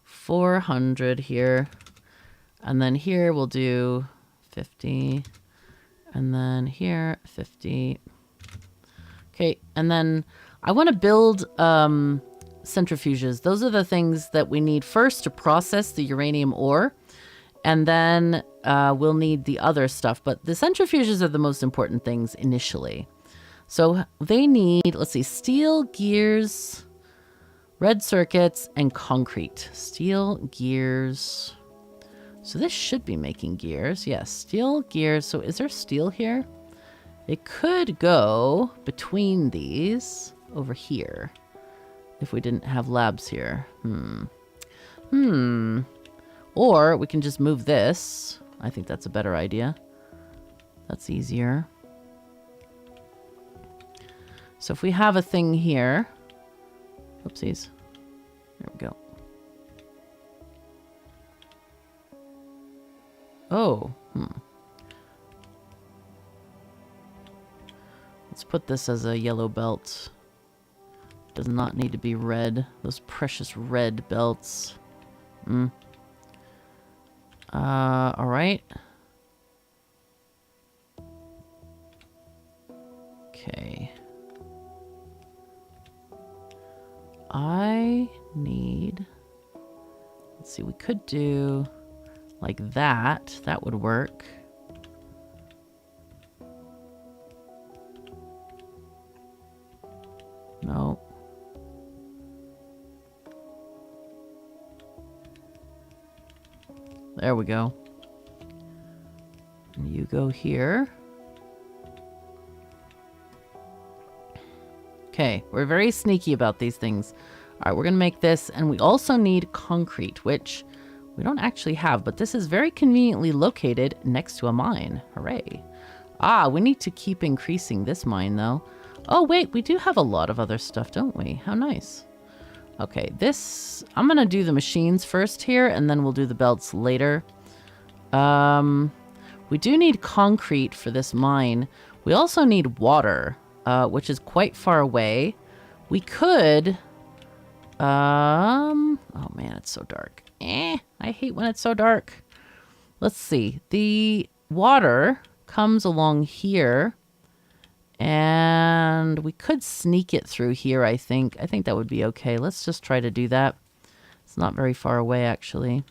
400 here. And then here we'll do 50. And then here, 50. Okay, and then I want to build centrifuges. Those are the things that we need first to process the uranium ore. And then we'll need the other stuff. But the centrifuges are the most important things initially. So they need, let's see, steel, gears, red circuits, and concrete. Steel, gears. So this should be making gears. Yes, steel, gears. So is there steel here? It could go between these over here if we didn't have labs here. Or we can just move this. I think that's a better idea. That's easier. So if we have a thing here, oopsies, there we go. Oh, Let's put this as a yellow belt. Does not need to be red. Those precious red belts. All right. Okay. I need, let's see, we could do like that. That would work. No. There we go. And you go here. Okay, we're very sneaky about these things. All right, we're going to make this, and we also need concrete, which we don't actually have, but this is very conveniently located next to a mine. Hooray. Ah, we need to keep increasing this mine, though. Oh, wait, we do have a lot of other stuff, don't we? How nice. Okay, this, I'm going to do the machines first here, and then we'll do the belts later. We do need concrete for this mine. We also need water. Which is quite far away. We could, oh man, it's so dark. I hate when it's so dark. Let's see. The water comes along here, and we could sneak it through here, I think. I think that would be okay. Let's just try to do that. It's not very far away, actually.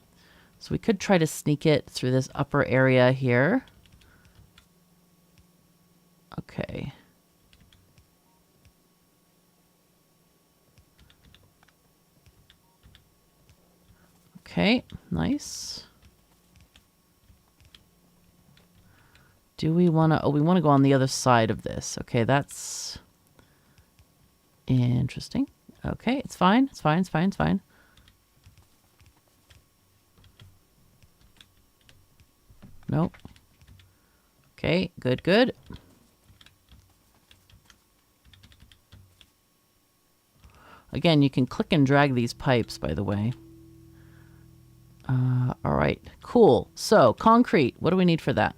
So we could try to sneak it through this upper area here. Okay. Okay, nice. Do we want to... Oh, we want to go on the other side of this. Okay, that's interesting. Okay, it's fine. It's fine. It's fine. It's fine. Nope. Okay, good, good. Again, you can click and drag these pipes, by the way. All right, cool. So, concrete, what do we need for that?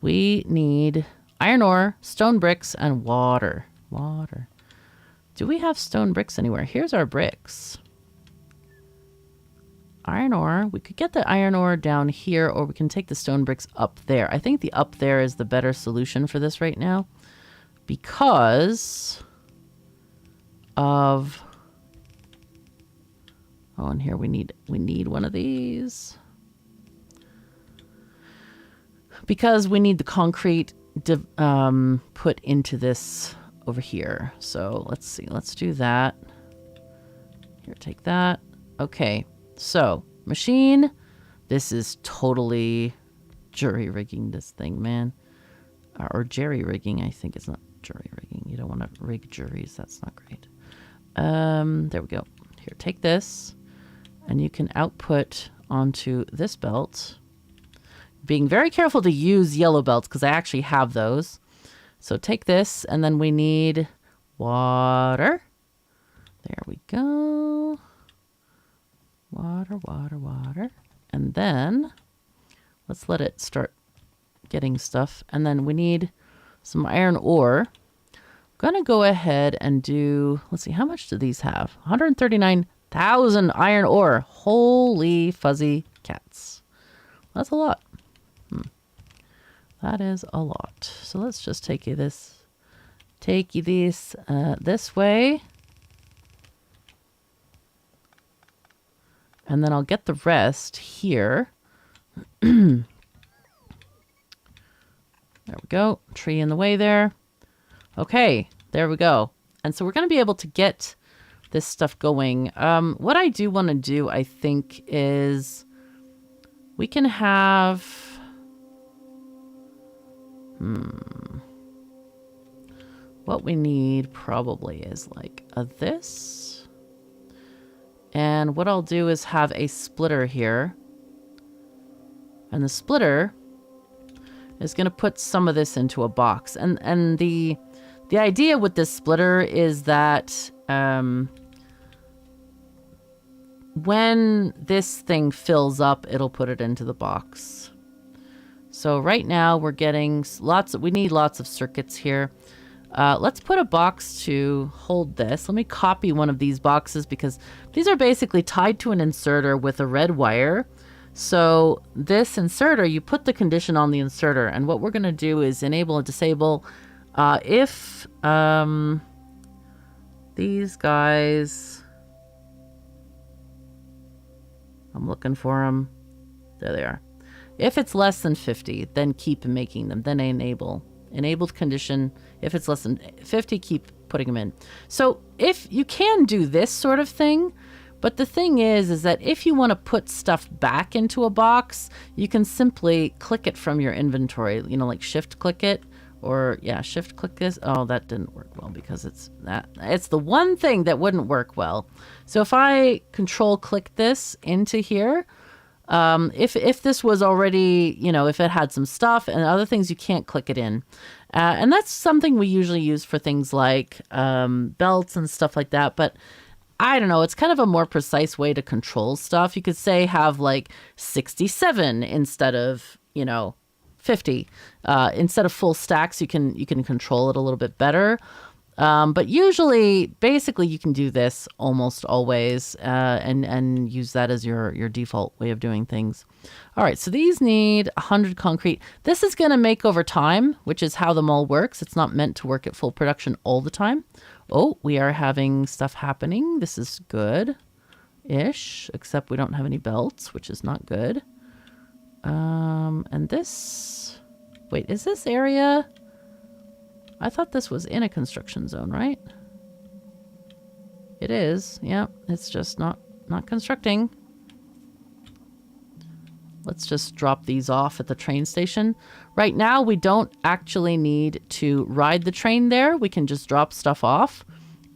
We need iron ore, stone bricks, and water. Water. Do we have stone bricks anywhere? Here's our bricks. Iron ore. We could get the iron ore down here, or we can take the stone bricks up there. I think the up there is the better solution for this right now because of... Oh, and here we need one of these. Because we need the concrete put into this over here. So let's see. Let's do that. Here, take that. Okay. So, machine. This is totally jury-rigging this thing, man. Or jerry-rigging, I think. It's not jury-rigging. You don't want to rig juries. That's not great. There we go. Here, take this. And you can output onto this belt. Being very careful to use yellow belts because I actually have those. So take this, and then we need water. There we go. Water, water, water. And then let's let it start getting stuff. And then we need some iron ore. I'm going to go ahead and do, let's see, how much do these have? 139,000 iron ore. Holy fuzzy cats. That's a lot. That is a lot. So let's just take this this way. And then I'll get the rest here. There we go. Tree in the way there. Okay, there we go. And so we're going to be able to get this stuff going. What I do want to do, I think, is we can have... What we need probably is like this. And what I'll do is have a splitter here. And the splitter is going to put some of this into a box. And the idea with this splitter is that when this thing fills up, it'll put it into the box. So right now we're getting we need lots of circuits here. Let's put a box to hold this. Let me copy one of these boxes because these are basically tied to an inserter with a red wire. So this inserter, you put the condition on the inserter, and what we're going to do is enable and disable if these guys, I'm looking for them. There they are. If it's less than 50, then keep making them. Then enable. Enabled condition. If it's less than 50, keep putting them in. So if you can do this sort of thing, but the thing is that if you want to put stuff back into a box, you can simply click it from your inventory. You know, like shift click it, or yeah, shift click this. Oh, that didn't work well because it's the one thing that wouldn't work well. So if I control click this into here, if this was already, you know, if it had some stuff and other things, you can't click it in. And that's something we usually use for things like belts and stuff like that. But I don't know, it's kind of a more precise way to control stuff. You could say have like 67 instead of, you know, 50. Instead of full stacks, you can control it a little bit better. But usually, basically, you can do this almost always and use that as your default way of doing things. All right, so these need 100 concrete. This is going to make over time, which is how the mall works. It's not meant to work at full production all the time. Oh, we are having stuff happening. This is good-ish, except we don't have any belts, which is not good. And this... Wait, is this area... I thought this was in a construction zone, right? It is. Yeah, it's just not constructing. Let's just drop these off at the train station. Right now, we don't actually need to ride the train there. We can just drop stuff off,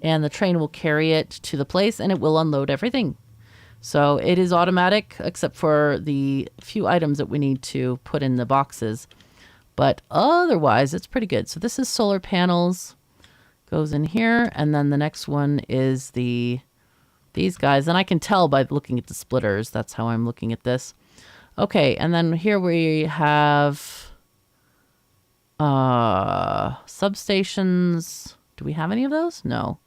and the train will carry it to the place, and it will unload everything. So it is automatic, except for the few items that we need to put in the boxes. But otherwise, it's pretty good. So this is solar panels. Goes in here. And then the next one is these guys. And I can tell by looking at the splitters. That's how I'm looking at this. Okay, and then here we have substations. Do we have any of those? No.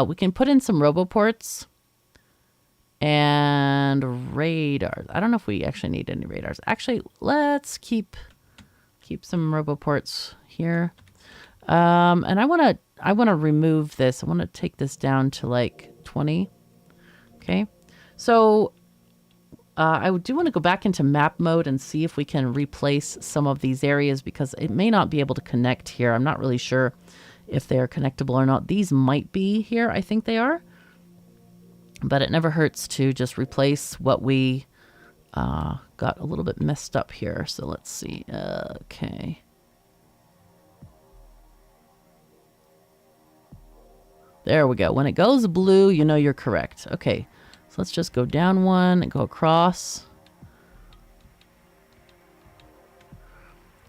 We can put in some roboports and radars. I don't know if we actually need any radars. Actually, let's keep some roboports here. And I want to remove this. I want to take this down to like 20. Okay. So I do want to go back into map mode and see if we can replace some of these areas because it may not be able to connect here. I'm not really sure if they are connectable or not. These might be here. I think they are. But it never hurts to just replace what we got a little bit messed up here. So let's see. Okay. There we go. When it goes blue, you know you're correct. Okay. So let's just go down one and go across.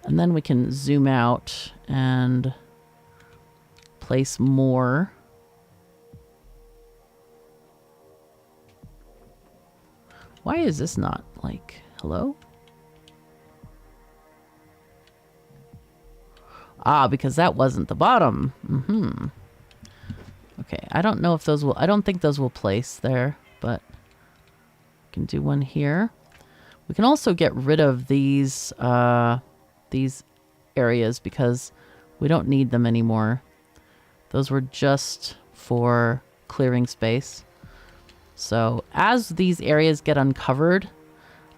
And then we can zoom out and place more. Why is this not like, hello? Ah, because that wasn't the bottom. Mm-hmm. Okay, I don't know if those will, I don't think those will place there. But we can do one here. We can also get rid of these areas because we don't need them anymore. Those were just for clearing space. So as these areas get uncovered,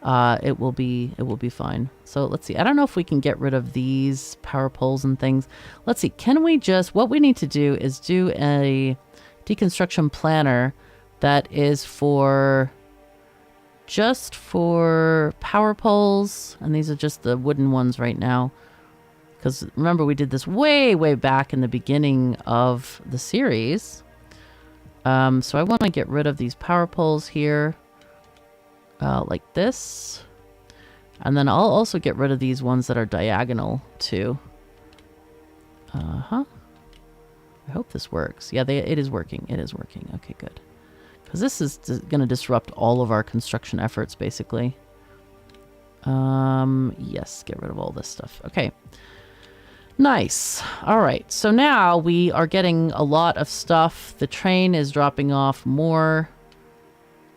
it will be fine. So let's see. I don't know if we can get rid of these power poles and things. Let's see. Can we just, what we need to do is do a deconstruction planner that is just for power poles. And these are just the wooden ones right now. Because remember, we did this way, way back in the beginning of the series. So I want to get rid of these power poles here. Like this. And then I'll also get rid of these ones that are diagonal too. I hope this works. Yeah, it is working. It is working. Okay, good. Because this is going to disrupt all of our construction efforts, basically. Yes, get rid of all this stuff. Okay. Nice. All right. So now we are getting a lot of stuff. The train is dropping off more.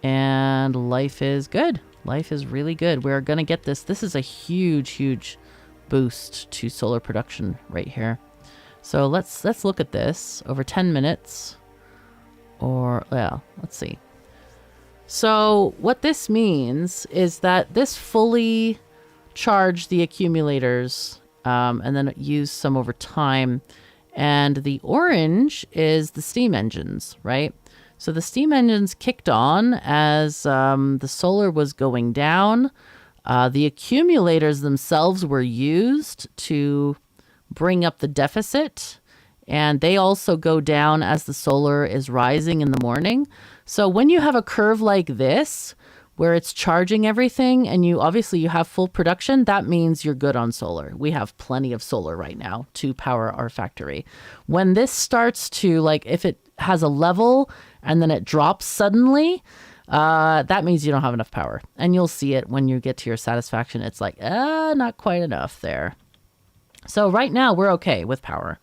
And life is good. Life is really good. We're going to get this. This is a huge, huge boost to solar production right here. So let's look at this over 10 minutes. Or, yeah, let's see. So what this means is that this fully charged the accumulators and then use some over time. And the orange is the steam engines, right? So the steam engines kicked on as the solar was going down. The accumulators themselves were used to bring up the deficit. And they also go down as the solar is rising in the morning. So when you have a curve like this, where it's charging everything and you have full production, that means you're good on solar. We have plenty of solar right now to power our factory. When this starts to, like, if it has a level and then it drops suddenly, that means you don't have enough power. And you'll see it when you get to your satisfaction. It's like, not quite enough there. So right now we're okay with power.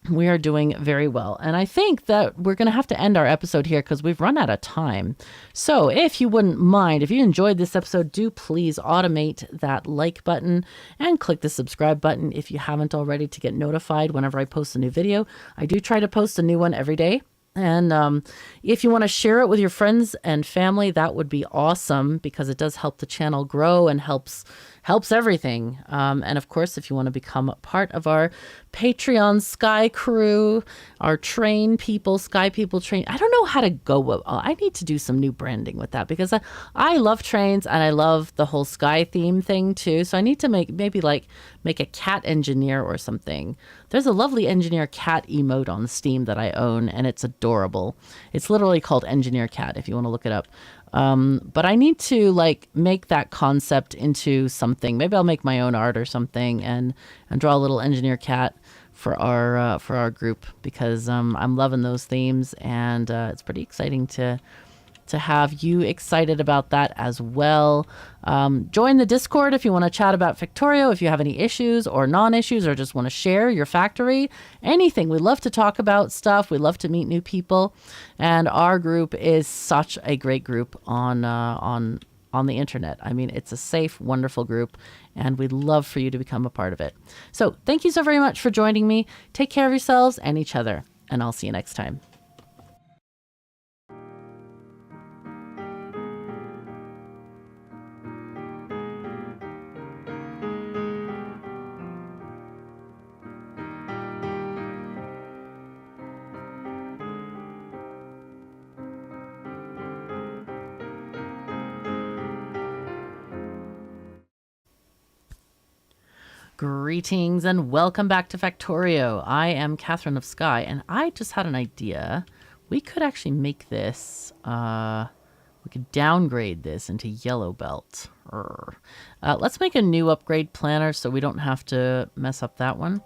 We are doing very well. And I think that we're going to have to end our episode here because we've run out of time. So if you wouldn't mind, if you enjoyed this episode, do please automate that like button and click the subscribe button if you haven't already to get notified whenever I post a new video. I do try to post a new one every day. And if you want to share it with your friends and family, that would be awesome because it does help the channel grow and helps everything. And of course, if you want to become a part of our Patreon Sky crew, our train people, Sky people train. I don't know how to go. I need to do some new branding with that because I love trains and I love the whole Sky theme thing too. So I need to make a cat engineer or something. There's a lovely engineer cat emote on Steam that I own and it's adorable. It's literally called Engineer Cat if you want to look it up. But I need to like make that concept into something. Maybe I'll make my own art or something and draw a little engineer cat for our group, because I'm loving those themes, and it's pretty exciting to have you excited about that as well. Join the Discord if you want to chat about Factorio, if you have any issues or non-issues, or just want to share your factory, anything. We love to talk about stuff. We love to meet new people. And our group is such a great group on the internet. I mean, it's a safe, wonderful group, and we'd love for you to become a part of it. So thank you so very much for joining me. Take care of yourselves and each other, and I'll see you next time. Greetings and welcome back to Factorio. I am KatherineOfSky, and I just had an idea. We could actually make this, we could downgrade this into yellow belt. Let's make a new upgrade planner so we don't have to mess up that one.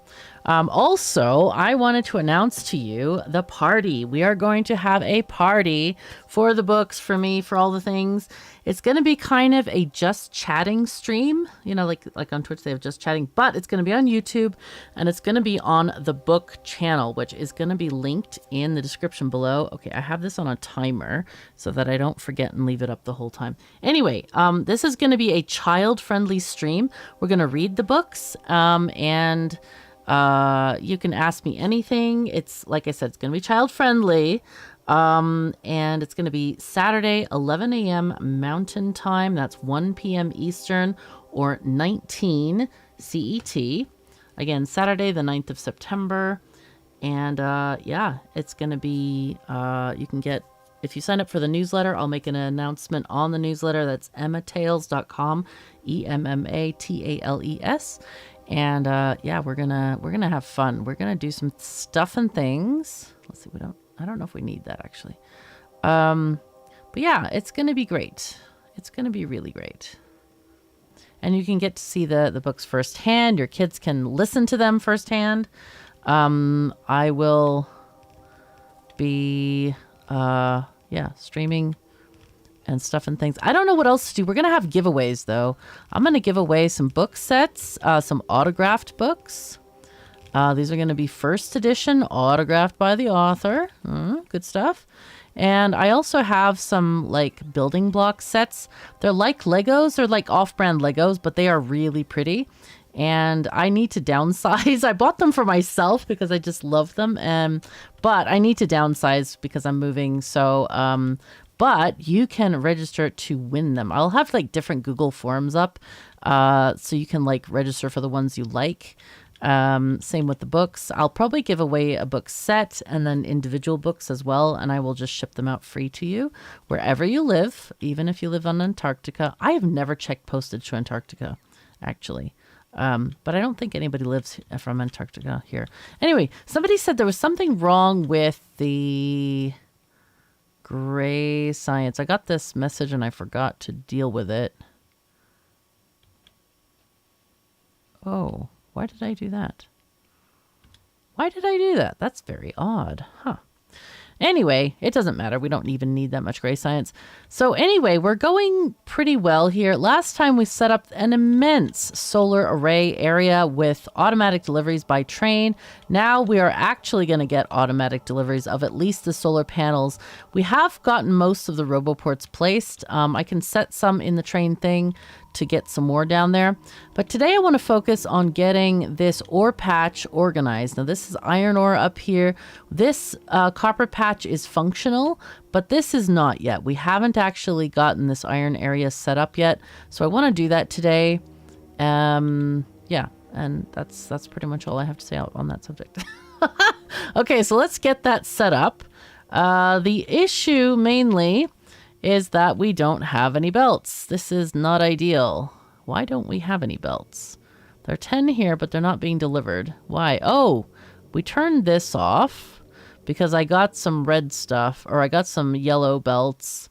Also, I wanted to announce to you the party. We are going to have a party for the books, for me, for all the things. It's going to be kind of a just chatting stream, you know, like on Twitch they have just chatting, but it's going to be on YouTube, and it's going to be on the book channel, which is going to be linked in the description below. Okay, I have this on a timer so that I don't forget and leave it up the whole time. Anyway, this is going to be a child-friendly stream. We're going to read the books, and you can ask me anything. It's, like I said, it's going to be child-friendly. And it's going to be Saturday, 11 a.m. Mountain Time. That's 1 p.m. Eastern or 19 CET. Again, Saturday, the 9th of September. And yeah, it's going to be, you can get, if you sign up for the newsletter, I'll make an announcement on the newsletter. That's emmatales.com, EMMATALES. And yeah, we're gonna have fun. We're gonna do some stuff and things. Let's see, I don't know if we need that actually. But yeah, it's going to be great. It's going to be really great. And you can get to see the books firsthand. Your kids can listen to them firsthand. I will be, yeah, streaming and stuff and things. I don't know what else to do. We're going to have giveaways though. I'm going to give away some book sets, some autographed books. These are going to be first edition, autographed by the author. Good stuff. And I also have some like building block sets. They're like Legos. They're like off-brand Legos, but they are really pretty. And I need to downsize. I bought them for myself because I just love them. But I need to downsize because I'm moving. So, but you can register to win them. I'll have like different Google forms up. So you can like register for the ones you like. Same with the books. I'll probably give away a book set and then individual books as well, and I will just ship them out free to you wherever you live, even if you live on Antarctica. I have never checked postage to Antarctica, actually. But I don't think anybody lives from Antarctica here. Anyway, somebody said there was something wrong with the gray science. I got this message and I forgot to deal with it. Oh. Why did I do that? Why did I do that? That's very odd. Huh. Anyway, it doesn't matter. We don't even need that much gray science. So anyway, we're going pretty well here. Last time we set up an immense solar array area with automatic deliveries by train. Now we are actually going to get automatic deliveries of at least the solar panels. We have gotten most of the roboports placed. I can set some in the train thing to get some more down there. But today I want to focus on getting this ore patch organized. Now this is iron ore up here. This copper patch is functional, but this is not yet. We haven't actually gotten this iron area set up yet. So I want to do that today. Yeah, and that's pretty much all I have to say on that subject. Okay, so let's get that set up. The issue mainly is that we don't have any belts. This is not ideal. Why don't we have any belts? There are 10 here, but they're not being delivered. Why? Oh, we turned this off because I got some red stuff, or I got some yellow belts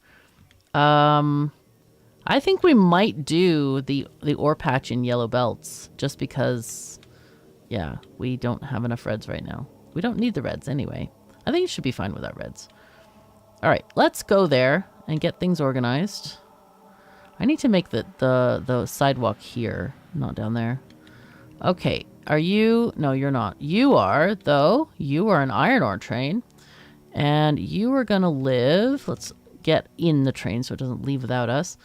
I think we might do the ore patch in yellow belts just because, yeah, we don't have enough reds right now. We don't need the reds anyway. I think it should be fine without reds. All right, let's go there and get things organized. I need to make the sidewalk here, not down there. Okay, are you? No, you're not. You are, though. You are an iron ore train. And you are going to live. Let's get in the train so it doesn't leave without us.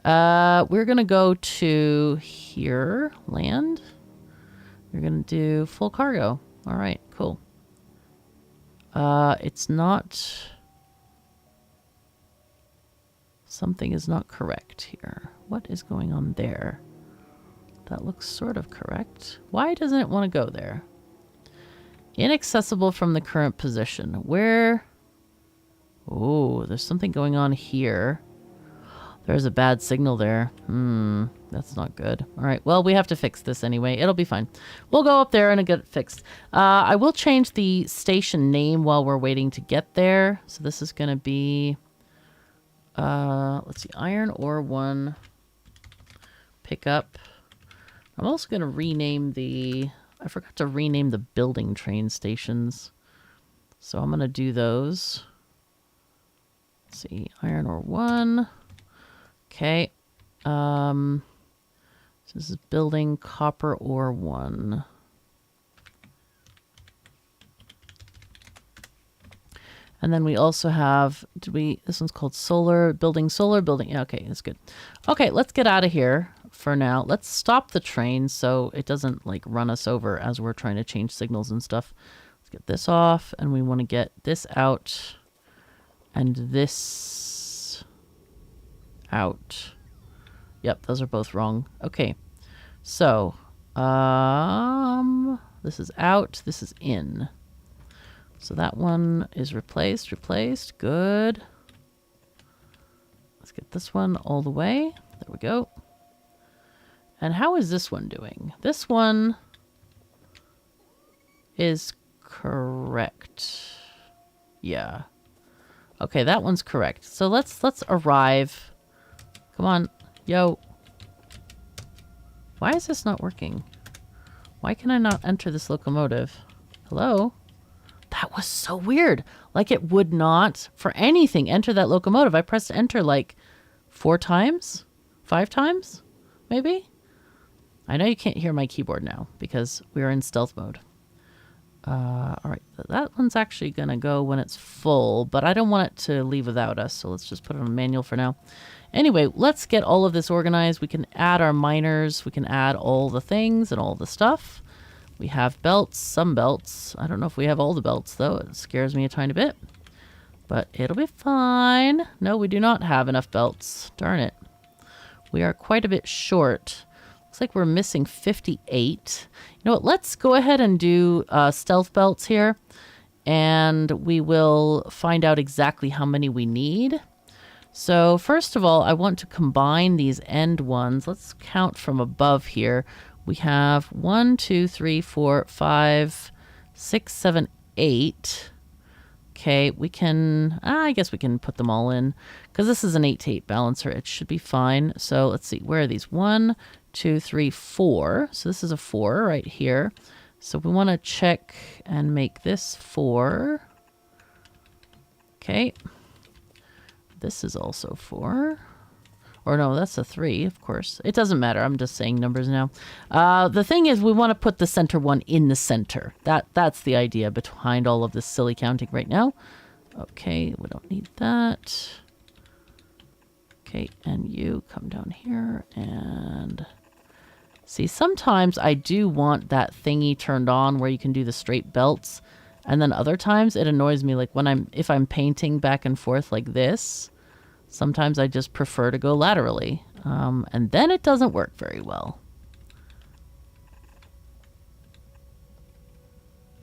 We're going to go to here, land. We're going to do full cargo. All right, cool. It's not... Something is not correct here. What is going on there? That looks sort of correct. Why doesn't it want to go there? Inaccessible from the current position. Where? Oh, there's something going on here. There's a bad signal there. That's not good. All right, well, we have to fix this anyway. It'll be fine. We'll go up there and get it fixed. I will change the station name while we're waiting to get there. So this is going to be, let's see, Iron Ore 1 pickup. I'm also going to rename the, I forgot to rename the building train stations. So I'm going to do those. Let's see, Iron Ore 1. Okay. So this is building Copper Ore 1. And then we also have, this one's called Solar, Building. Yeah, okay, that's good. Okay, let's get out of here for now. Let's stop the train so it doesn't like run us over as we're trying to change signals and stuff. Let's get this off, and we want to get this out and this out. Yep, those are both wrong. Okay, so this is out, this is in. So that one is replaced. Good. Let's get this one all the way. There we go. And how is this one doing? This one is correct. Yeah. Okay, that one's correct. So let's arrive. Come on. Yo. Why is this not working? Why can I not enter this locomotive? Hello? That was so weird. Like it would not, for anything, enter that locomotive. I pressed enter like 4 times? 5 times? Maybe? I know you can't hear my keyboard now because we're in stealth mode. All right, that one's actually going to go when it's full, but I don't want it to leave without us, so let's just put it on manual for now. Anyway, let's get all of this organized. We can add our miners. We can add all the things and all the stuff. We have belts, some belts. I don't know if we have all the belts, though. It scares me a tiny bit. But it'll be fine. No, we do not have enough belts. Darn it. We are quite a bit short. Looks like we're missing 58. You know what? Let's go ahead and do stealth belts here. And we will find out exactly how many we need. So first of all, I want to combine these end ones. Let's count from above here. We have 1, 2, 3, 4, 5, 6, 7, 8. Okay, we can, I guess we can put them all in because this is an 8 to 8 balancer. It should be fine. So let's see, where are these? 1, 2, 3, 4. So this is a 4 right here. So we want to check and make this 4. Okay. This is also 4. Or no, that's a 3, of course. It doesn't matter. I'm just saying numbers now. The thing is, we want to put the center one in the center. That's the idea behind all of this silly counting right now. Okay, we don't need that. Okay, and you come down here and... See, sometimes I do want that thingy turned on where you can do the straight belts. And then other times it annoys me, like when if I'm painting back and forth like this... Sometimes I just prefer to go laterally, and then it doesn't work very well.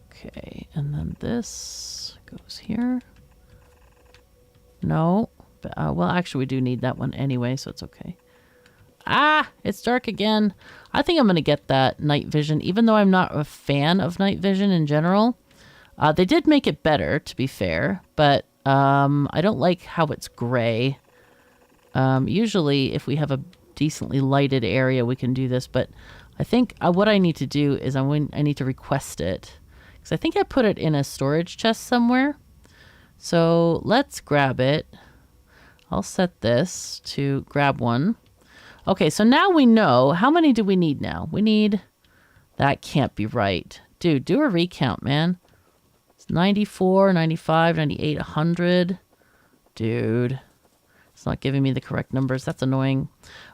Okay, and then this goes here. No, but, well, actually we do need that one anyway, so it's okay. Ah, it's dark again. I think I'm going to get that night vision, even though I'm not a fan of night vision in general. They did make it better, to be fair, but I don't like how it's gray. Usually, if we have a decently lighted area, we can do this. But I think what I need to do is I need to request it. Because I think I put it in a storage chest somewhere. So let's grab it. I'll set this to grab one. Okay, so now we know. How many do we need now? We need... That can't be right. Dude, do a recount, man. It's 94, 95, 98, 100. Dude. It's not giving me the correct numbers. That's annoying.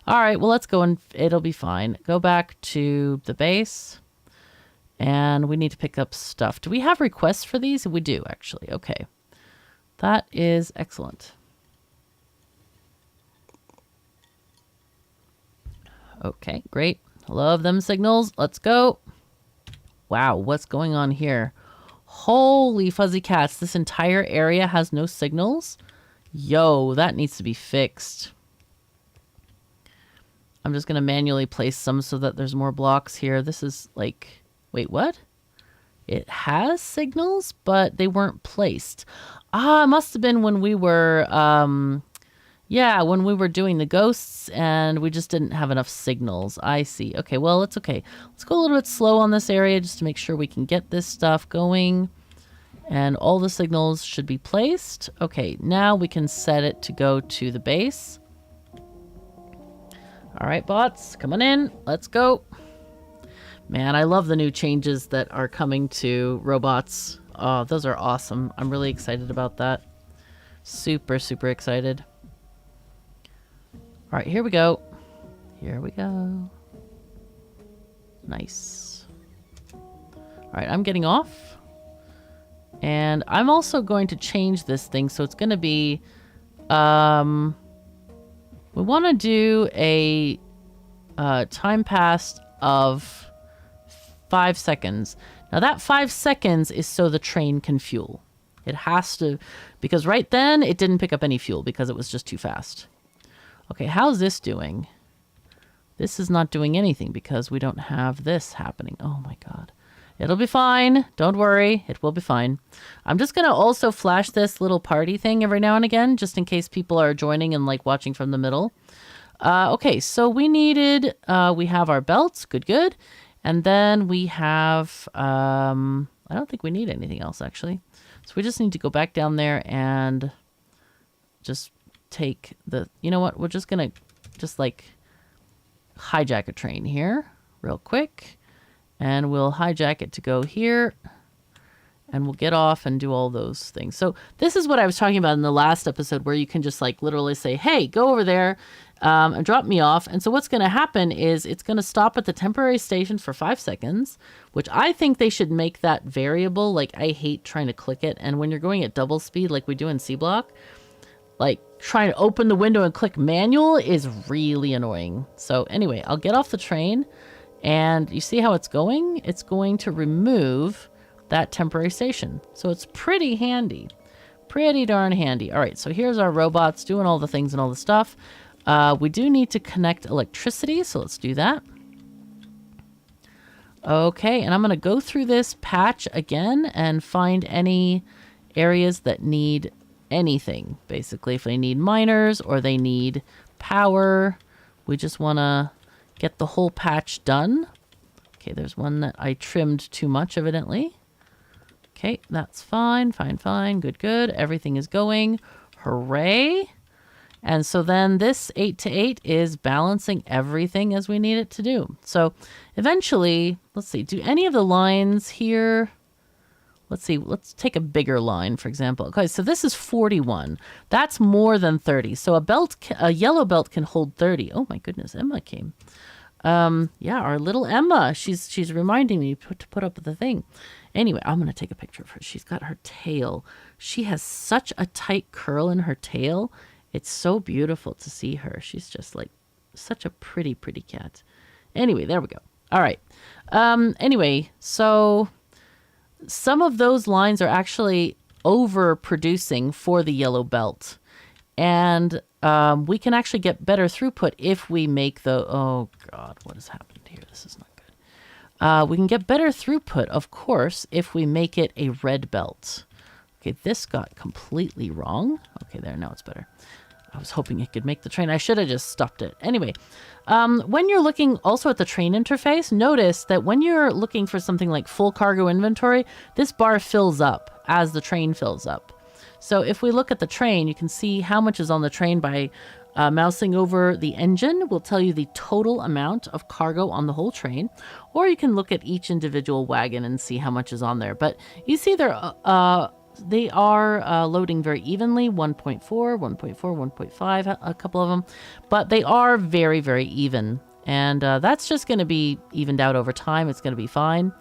All right, well, let's go and it'll be fine. Go back to the base. And we need to pick up stuff. Do we have requests for these? We do, actually. Okay. That is excellent. Okay, great. Love them signals. Let's go. Wow, what's going on here? Holy fuzzy cats. This entire area has no signals? Yo, that needs to be fixed. I'm just going to manually place some so that there's more blocks here. This is like... Wait, what? It has signals, but they weren't placed. Ah, it must have been when we were... Yeah, when we were doing the ghosts and we just didn't have enough signals. I see. Okay, well, it's okay. Let's go a little bit slow on this area just to make sure we can get this stuff going. And all the signals should be placed. Okay, now we can set it to go to the base. All right, bots, come on in. Let's go. Man, I love the new changes that are coming to robots. Oh, those are awesome. I'm really excited about that. Super, super excited. All right, here we go. Here we go. Nice. All right, I'm getting off. And I'm also going to change this thing. So it's going to be... we want to do a time passed of 5 seconds. Now that 5 seconds is so the train can fuel. It has to... Because right then, it didn't pick up any fuel because it was just too fast. Okay, how's this doing? This is not doing anything because we don't have this happening. Oh my god. It'll be fine. Don't worry. It will be fine. I'm just going to also flash this little party thing every now and again, just in case people are joining and like watching from the middle. Okay, so we needed, we have our belts. Good, good. And then we have, I don't think we need anything else actually. So we just need to go back down there and just take the, you know what? We're just going to just like hijack a train here real quick. And we'll hijack it to go here. And we'll get off and do all those things. So this is what I was talking about in the last episode where you can just like literally say, hey, go over there and drop me off. And so what's going to happen is it's going to stop at the temporary station for 5 seconds, which I think they should make that variable. Like I hate trying to click it. And when you're going at double speed like we do in C Block, like trying to open the window and click manual is really annoying. So anyway, I'll get off the train. And you see how it's going? It's going to remove that temporary station. So it's pretty handy. Pretty darn handy. All right, so here's our robots doing all the things and all the stuff. We do need to connect electricity, so let's do that. Okay, and I'm going to go through this patch again and find any areas that need anything. Basically, if they need miners or they need power, we just want to get the whole patch done. Okay, there's one that I trimmed too much, evidently. Okay, that's fine, fine, fine. Good, good. Everything is going. Hooray. And so then this 8 to 8 is balancing everything as we need it to do. So eventually, let's see, do any of the lines here... Let's see, let's take a bigger line, for example. Okay, so this is 41. That's more than 30. So a yellow belt can hold 30. Oh my goodness, Emma came. Yeah, our little Emma. She's reminding me to put up the thing. Anyway, I'm going to take a picture of her. She's got her tail. She has such a tight curl in her tail. It's so beautiful to see her. She's just like such a pretty, pretty cat. Anyway, there we go. All right. Anyway, so... Some of those lines are actually overproducing for the yellow belt. And we can actually get better throughput if we make the... Oh, God, what has happened here? This is not good. We can get better throughput, of course, if we make it a red belt. Okay, this got completely wrong. Okay, there, now it's better. I was hoping it could make the train. I should have just stopped it. Anyway, when you're looking also at the train interface, notice that when you're looking for something like full cargo inventory, this bar fills up as the train fills up. So if we look at the train, you can see how much is on the train by mousing over the engine. Will tell you the total amount of cargo on the whole train. Or you can look at each individual wagon and see how much is on there. But you see they are loading very evenly, 1.4, 1.4, 1.5, a couple of them. But they are very, very even. And that's just going to be evened out over time. It's going to be fine.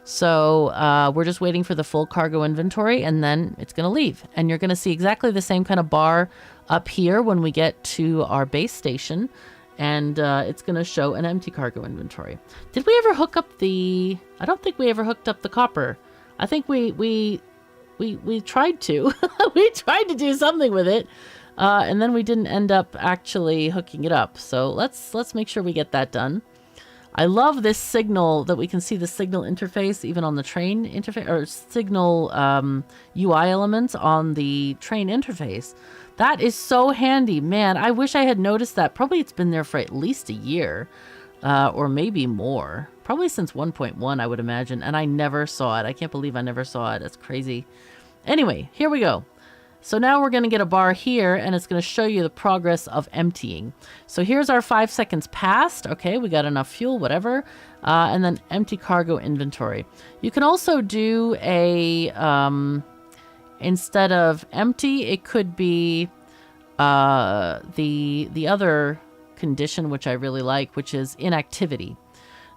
So we're just waiting for the full cargo inventory, and then it's going to leave. And you're going to see exactly the same kind of bar up here when we get to our base station. And it's going to show an empty cargo inventory. Did we ever hook up the... I don't think we ever hooked up the copper. I think we tried to. We tried to do something with it. And then we didn't end up actually hooking it up. So let's make sure we get that done. I love this signal that we can see the signal interface even on the train interface, or signal UI elements on the train interface. That is so handy. Man, I wish I had noticed that. Probably it's been there for at least a year or maybe more. Probably since 1.1, I would imagine. And I never saw it. I can't believe I never saw it. That's crazy. Anyway, here we go. So now we're going to get a bar here, and it's going to show you the progress of emptying. So here's our 5 seconds passed. Okay, we got enough fuel, whatever. And then empty cargo inventory. You can also do a, instead of empty, it could be the other condition, which I really like, which is inactivity.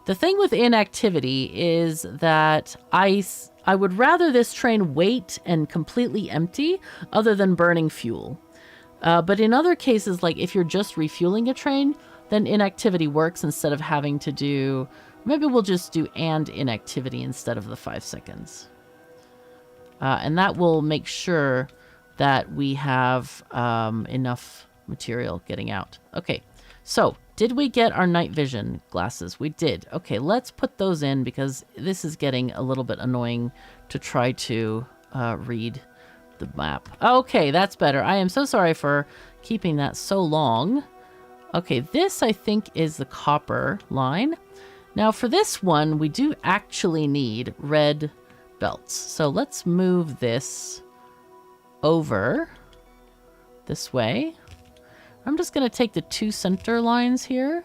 The thing with inactivity is that I would rather this train wait and completely empty other than burning fuel. But in other cases, like if you're just refueling a train, then inactivity works instead of having to do... Maybe we'll just do and inactivity instead of the 5 seconds. And that will make sure that we have enough material getting out. Okay, so... Did we get our night vision glasses? We did. Okay, let's put those in because this is getting a little bit annoying to try to read the map. Okay, that's better. I am so sorry for keeping that so long. Okay, this I think is the copper line. Now for this one, we do actually need red belts. So let's move this over this way. I'm just going to take the 2 center lines here.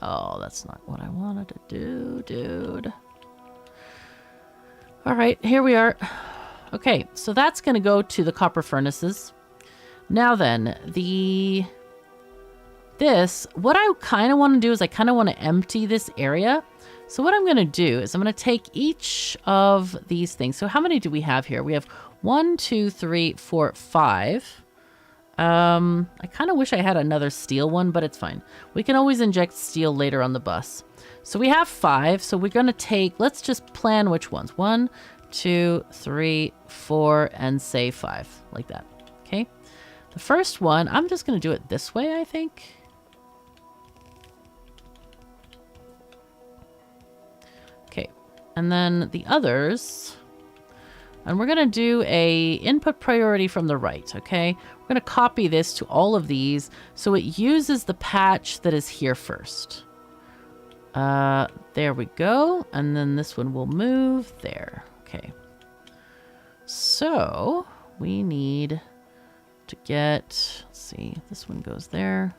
Oh, that's not what I wanted to do, dude. All right, here we are. Okay, so that's going to go to the copper furnaces. Now then, what I kind of want to do is I kind of want to empty this area. So what I'm going to do is I'm going to take each of these things. So how many do we have here? We have 1, 2, 3, 4, 5. I kind of wish I had another steel one, but it's fine. We can always inject steel later on the bus. So we have 5. So we're going to take, let's just plan which ones. 1, 2, 3, 4, and say 5. Like that. Okay. The first one, I'm just going to do it this way, I think. Okay. And then the others... And we're going to do a input priority from the right, okay? We're going to copy this to all of these so it uses the patch that is here first. There we go. And then this one will move there. Okay. So we need to get, let's see, this one goes there.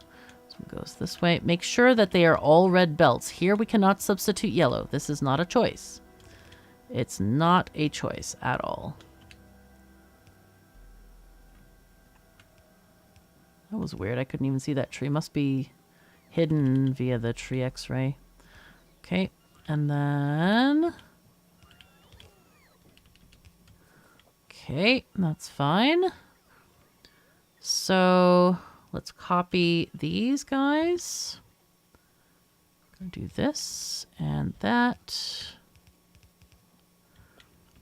This one goes this way. Make sure that they are all red belts. Here we cannot substitute yellow. This is not a choice. It's not a choice at all. That was weird. I couldn't even see that tree. Must be hidden via the tree X-ray. Okay, and then... Okay, that's fine. So, let's copy these guys. I'm gonna do this and that.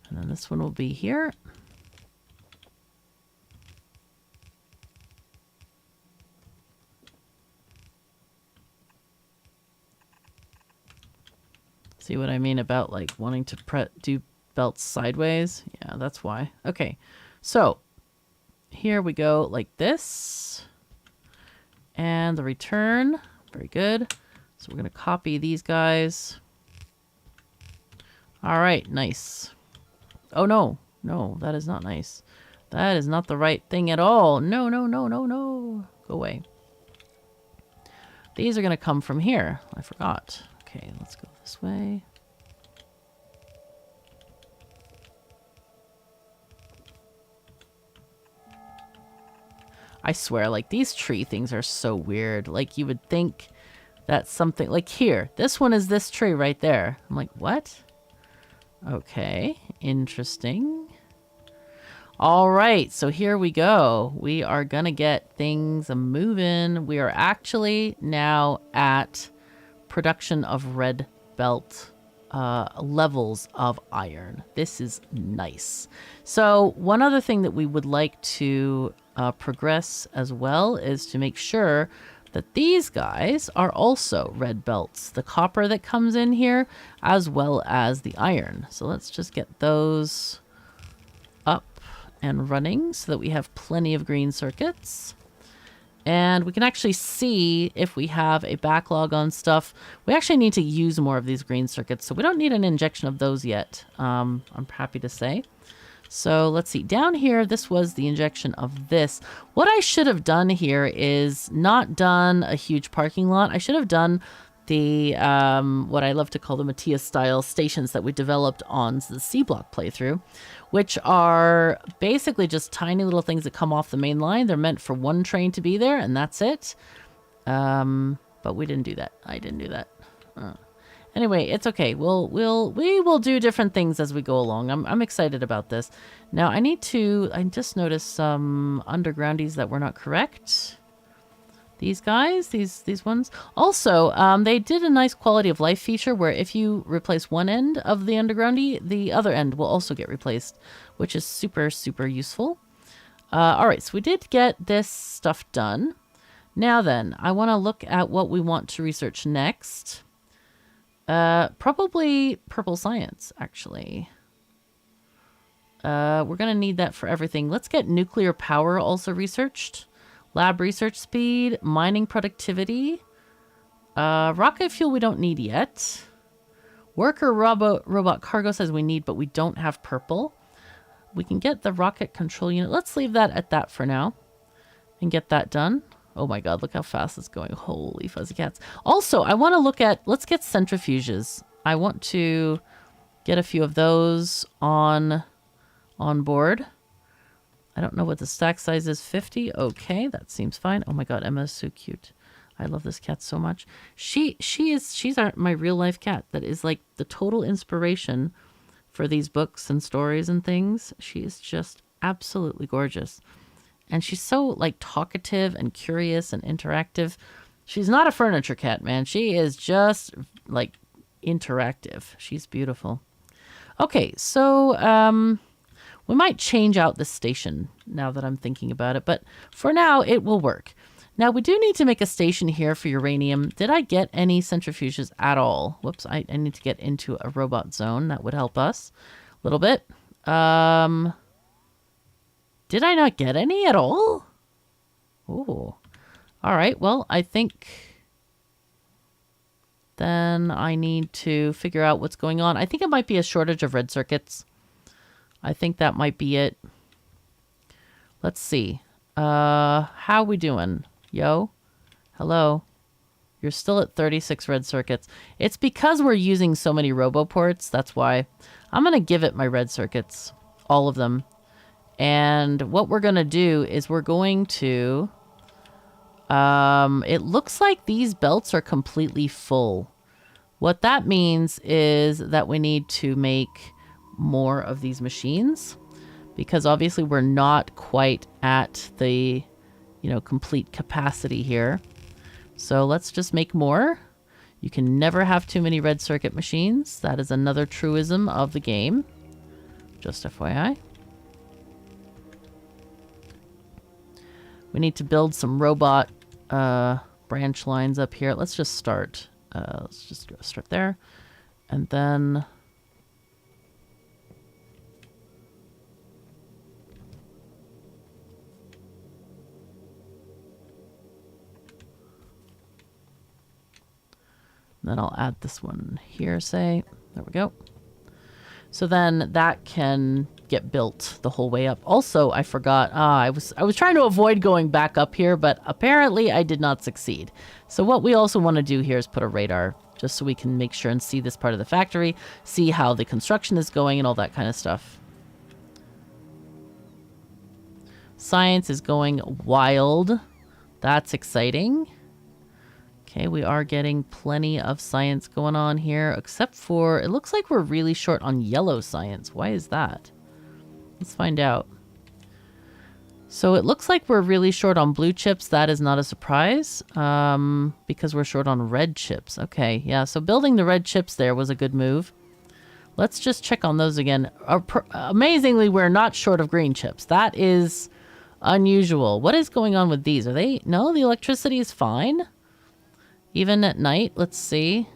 And then this one will be here. See what I mean about like wanting to do belts sideways? Yeah, that's why. Okay, so here we go like this. And the return. Very good. So we're going to copy these guys. All right, nice. Oh, no. No, that is not nice. That is not the right thing at all. No, no, no, no, no. Go away. These are going to come from here. I forgot. Okay, let's go this way. I swear, like, these tree things are so weird. Like, you would think that something... Like, here. This one is this tree right there. I'm like, what? Okay. Interesting. All right. So here we go. We are going to get things moving. We are actually now at production of red belt levels of iron. This is nice. So one other thing that we would like to progress as well is to make sure that these guys are also red belts. The copper that comes in here as well as the iron. So let's just get those up and running so that we have plenty of green circuits. And we can actually see if we have a backlog on stuff. We actually need to use more of these green circuits, so we don't need an injection of those yet, I'm happy to say. So let's see. Down here, this was the injection of this. What I should have done here is not done a huge parking lot. I should have done the, what I love to call the Matthias-style stations that we developed on the C-Block playthrough, which are basically just tiny little things that come off the main line. They're meant for one train to be there, and that's it. But we didn't do that. I didn't do that. Anyway, it's okay. We will do different things as we go along. I'm excited about this. Now I just noticed some undergroundies that were not correct. These guys, these ones. Also, they did a nice quality of life feature where if you replace one end of the undergroundy, the other end will also get replaced, which is super, super useful. All right, so we did get this stuff done. Now then, I want to look at what we want to research next. Probably purple science, actually. We're going to need that for everything. Let's get nuclear power also researched. Lab research speed, mining productivity. Rocket fuel we don't need yet. Worker robot cargo says we need, but we don't have purple. We can get the rocket control unit. Let's leave that at that for now and get that done. Oh my god, look how fast it's going. Holy fuzzy cats. Also, I want to look at, let's get centrifuges. I want to get a few of those on board. I don't know what the stack size is. 50. Okay, that seems fine. Oh my god, Emma is so cute. I love this cat so much. She's my real life cat. That is like the total inspiration for these books and stories and things. She is just absolutely gorgeous. And she's so like talkative and curious and interactive. She's not a furniture cat, man. She is just like interactive. She's beautiful. Okay, so we might change out this station now that I'm thinking about it, but for now it will work. Now we do need to make a station here for uranium. Did I get any centrifuges at all? Whoops, I need to get into a robot zone. That would help us a little bit. Did I not get any at all? Oh, all right. Well, I think then I need to figure out what's going on. I think it might be a shortage of red circuits. I think that might be it. Let's see. How we doing? Yo? Hello? You're still at 36 red circuits. It's because we're using so many roboports. That's why. I'm going to give it my red circuits. All of them. And what we're going to do is we're going to... it looks like these belts are completely full. What that means is that we need to make more of these machines, because obviously we're not quite at the, complete capacity here. So let's just make more. You can never have too many red circuit machines. That is another truism of the game. Just FYI. We need to build some robot branch lines up here. Let's just start. Let's just start there. And then... Then I'll add this one here, say. There we go. So then that can get built the whole way up. Also, I forgot, I was trying to avoid going back up here, but apparently I did not succeed. So what we also want to do here is put a radar, just so we can make sure and see this part of the factory, see how the construction is going and all that kind of stuff. Science is going wild. That's exciting. Okay, we are getting plenty of science going on here, except for, it looks like we're really short on yellow science. Why is that? Let's find out. So it looks like we're really short on blue chips. That is not a surprise, because we're short on red chips. Okay, yeah, so building the red chips there was a good move. Let's just check on those again. Amazingly, we're not short of green chips. That is unusual. What is going on with these? Are they... No, the electricity is fine. Even at night, let's see.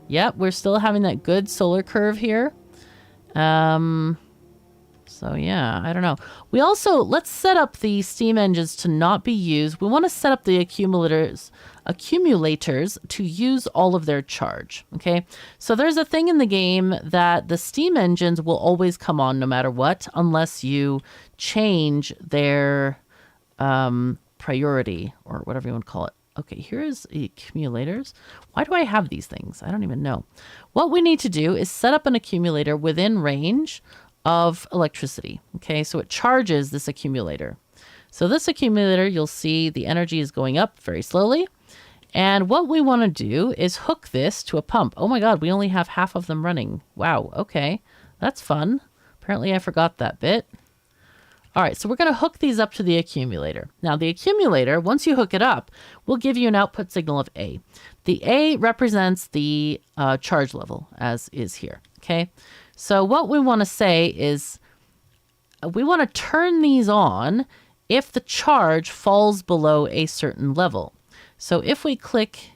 Yep, we're still having that good solar curve here. So yeah, I don't know. We also, let's set up the steam engines to not be used. We want to set up the accumulators to use all of their charge, okay? So there's a thing in the game that the steam engines will always come on no matter what, unless you change their priority, or whatever you want to call it. Okay, here's accumulators. Why do I have these things? I don't even know. What we need to do is set up an accumulator within range of electricity. Okay, so it charges this accumulator. So this accumulator, you'll see the energy is going up very slowly. And what we want to do is hook this to a pump. Oh my God, we only have half of them running. Wow, okay, that's fun. Apparently I forgot that bit. All right, so we're going to hook these up to the accumulator. Now, the accumulator, once you hook it up, will give you an output signal of A. The A represents the charge level, as is here, okay? So what we want to say is we want to turn these on if the charge falls below a certain level. So if we click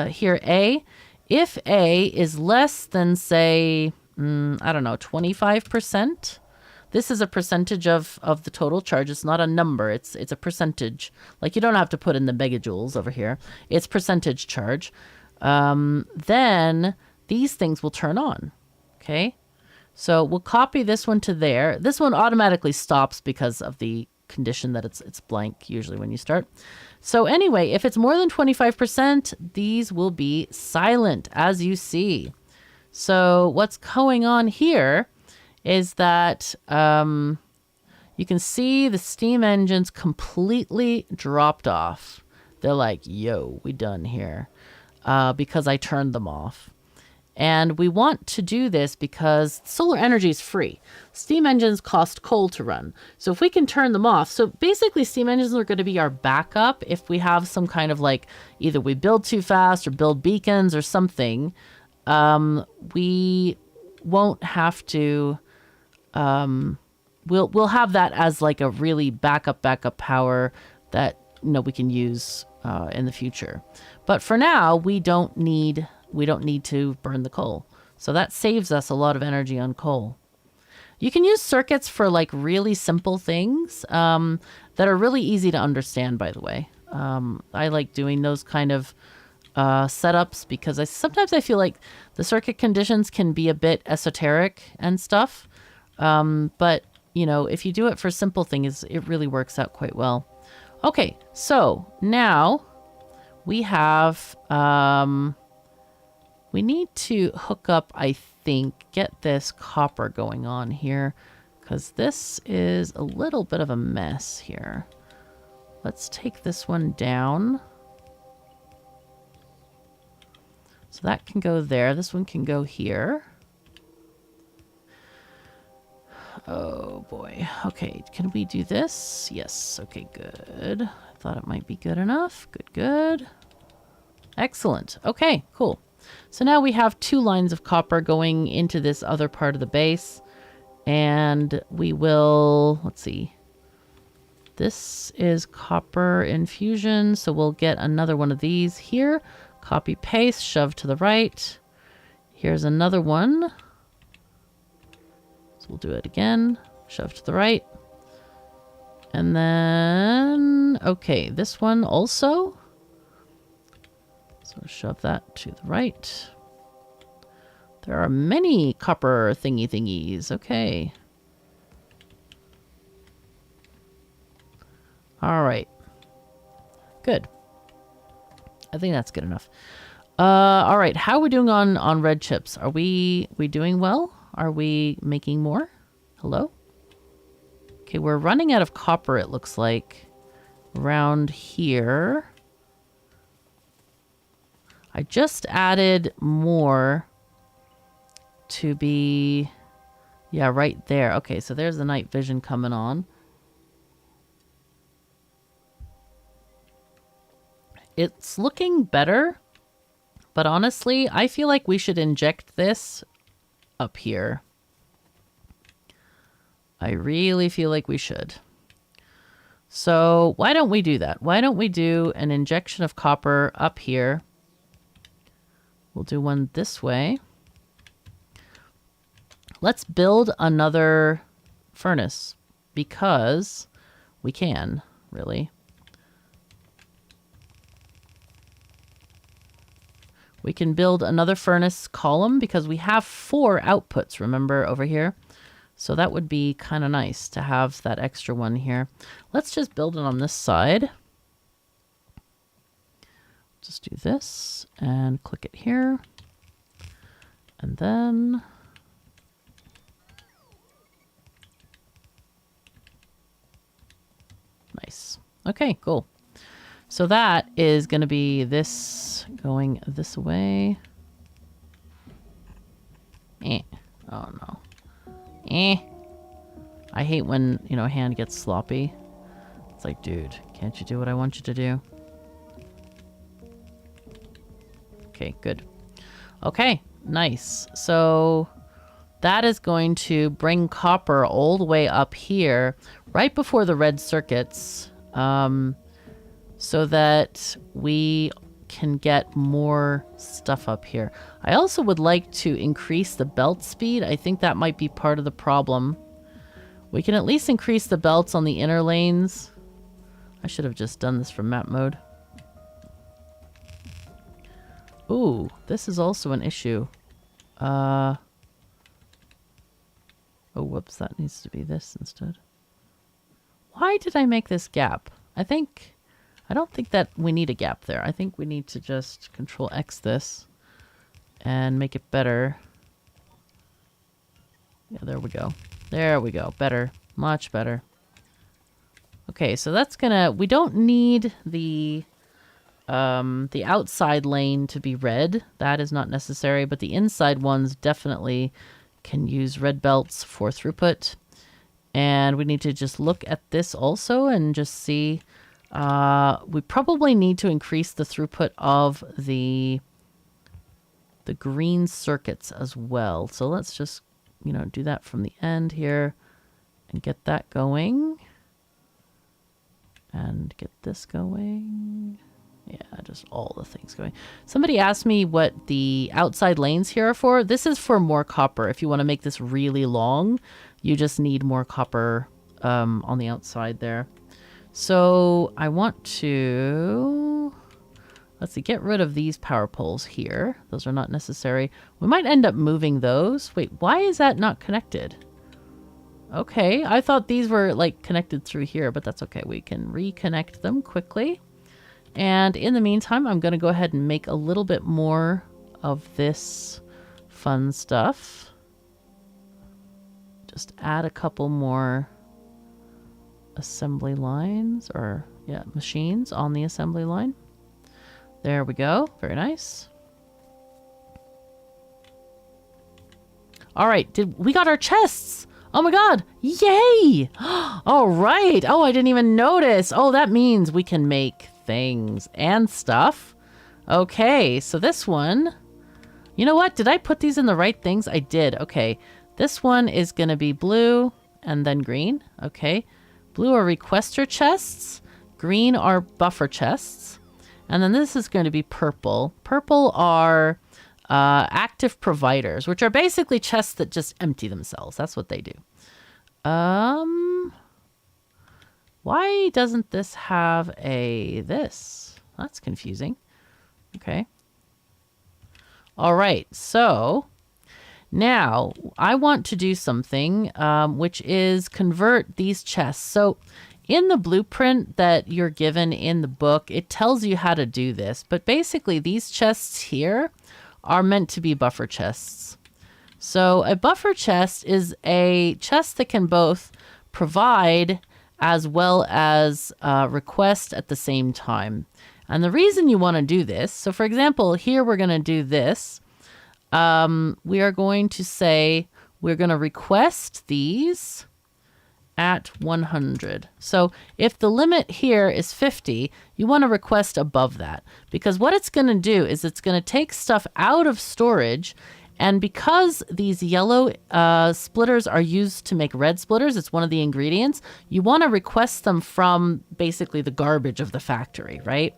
here A, if A is less than, say, I don't know, 25%, this is a percentage of the total charge. It's not a number. It's a percentage. Like, you don't have to put in the megajoules over here. It's percentage charge. Then these things will turn on. Okay. So we'll copy this one to there. This one automatically stops because of the condition that it's blank usually when you start. So anyway, if it's more than 25%, these will be silent, as you see. So what's going on here is that you can see the steam engines completely dropped off. They're like, yo, we done here, because I turned them off. And we want to do this because solar energy is free. Steam engines cost coal to run. So if we can turn them off, so basically steam engines are going to be our backup if we have some kind of, like, either we build too fast or build beacons or something. We won't have to... we'll have that as like a really backup power that, you know, we can use in the future. But for now, we don't need to burn the coal. So that saves us a lot of energy on coal. You can use circuits for like really simple things that are really easy to understand, by the way. I like doing those kind of setups because sometimes I feel like the circuit conditions can be a bit esoteric and stuff. But, you know, if you do it for simple things, it really works out quite well. Okay, so now we have, we need to hook up, I think, get this copper going on here, because this is a little bit of a mess here. Let's take this one down. So that can go there. This one can go here. Oh boy. Okay, can we do this? Yes. Okay, good. I thought it might be good enough. Good. Excellent. Okay, cool. So now we have 2 lines of copper going into this other part of the base. And we will, let's see. This is copper infusion, so we'll get another one of these here. Copy, paste, shove to the right. Here's another one. So we'll do it again. Shove to the right. And then, okay, this one also. So So shove that to the right. There are many copper thingies. Okay. All right. Good. I think that's good enough. All right. How are we doing on red chips? Are we doing well? Are we making more? Hello? Okay, we're running out of copper, it looks like. Around here. I just added more to be... Yeah, right there. Okay, so there's the night vision coming on. It's looking better, but honestly, I feel like we should inject this up here. I really feel like we should. So why don't we do that? Why don't we do an injection of copper up here? We'll do one this way. Let's build another furnace because we can, really. We can build another furnace column because we have 4 outputs, remember, over here. So that would be kind of nice to have that extra one here. Let's just build it on this side. Just do this and click it here. And then... Nice. Okay, cool. So that is going to be this going this way. Oh no. I hate when, you know, a hand gets sloppy. It's like, dude, can't you do what I want you to do? Okay, good. Okay, nice. So that is going to bring copper all the way up here, right before the red circuits, so that we can get more stuff up here. I also would like to increase the belt speed. I think that might be part of the problem. We can at least increase the belts on the inner lanes. I should have just done this from map mode. Ooh, this is also an issue. Oh, whoops, that needs to be this instead. Why did I make this gap? I don't think that we need a gap there. I think we need to just Control X this and make it better. Yeah, there we go. There we go. Better. Much better. Okay, so that's gonna... We don't need the outside lane to be red. That is not necessary, but the inside ones definitely can use red belts for throughput. And we need to just look at this also and just see... we probably need to increase the throughput of the green circuits as well. So let's just, you know, do that from the end here and get that going. And get this going. Yeah, just all the things going. Somebody asked me what the outside lanes here are for. This is for more copper. If you want to make this really long, you just need more copper on the outside there. So I want to, let's see, get rid of these power poles here. Those are not necessary. We might end up moving those. Wait, why is that not connected? Okay, I thought these were like connected through here, but that's okay. We can reconnect them quickly. And in the meantime, I'm going to go ahead and make a little bit more of this fun stuff. Just add a couple more assembly lines, or yeah, machines on the assembly line. There we go. Very nice. All right, we got our chests. Oh my god, yay! All right. Oh, I didn't even notice. Oh, that means we can make things and stuff. Okay, so this one, you know what? Did I put these in the right things? I did. Okay, this one is going to be blue and then green. Okay, blue are requester chests, green are buffer chests, and then this is going to be purple. Purple are active providers, which are basically chests that just empty themselves. That's what they do. Why doesn't this have a this? That's confusing. Okay. All right, so now I want to do something, which is convert these chests. So in the blueprint that you're given in the book, it tells you how to do this. But basically, these chests here are meant to be buffer chests. So a buffer chest is a chest that can both provide as well as request at the same time. And the reason you want to do this, so for example, here we're going to do this. We are going to say we're going to request these at 100. So if the limit here is 50, you want to request above that, because what it's going to do is it's going to take stuff out of storage. And because these yellow splitters are used to make red splitters, it's one of the ingredients, you want to request them from basically the garbage of the factory, right?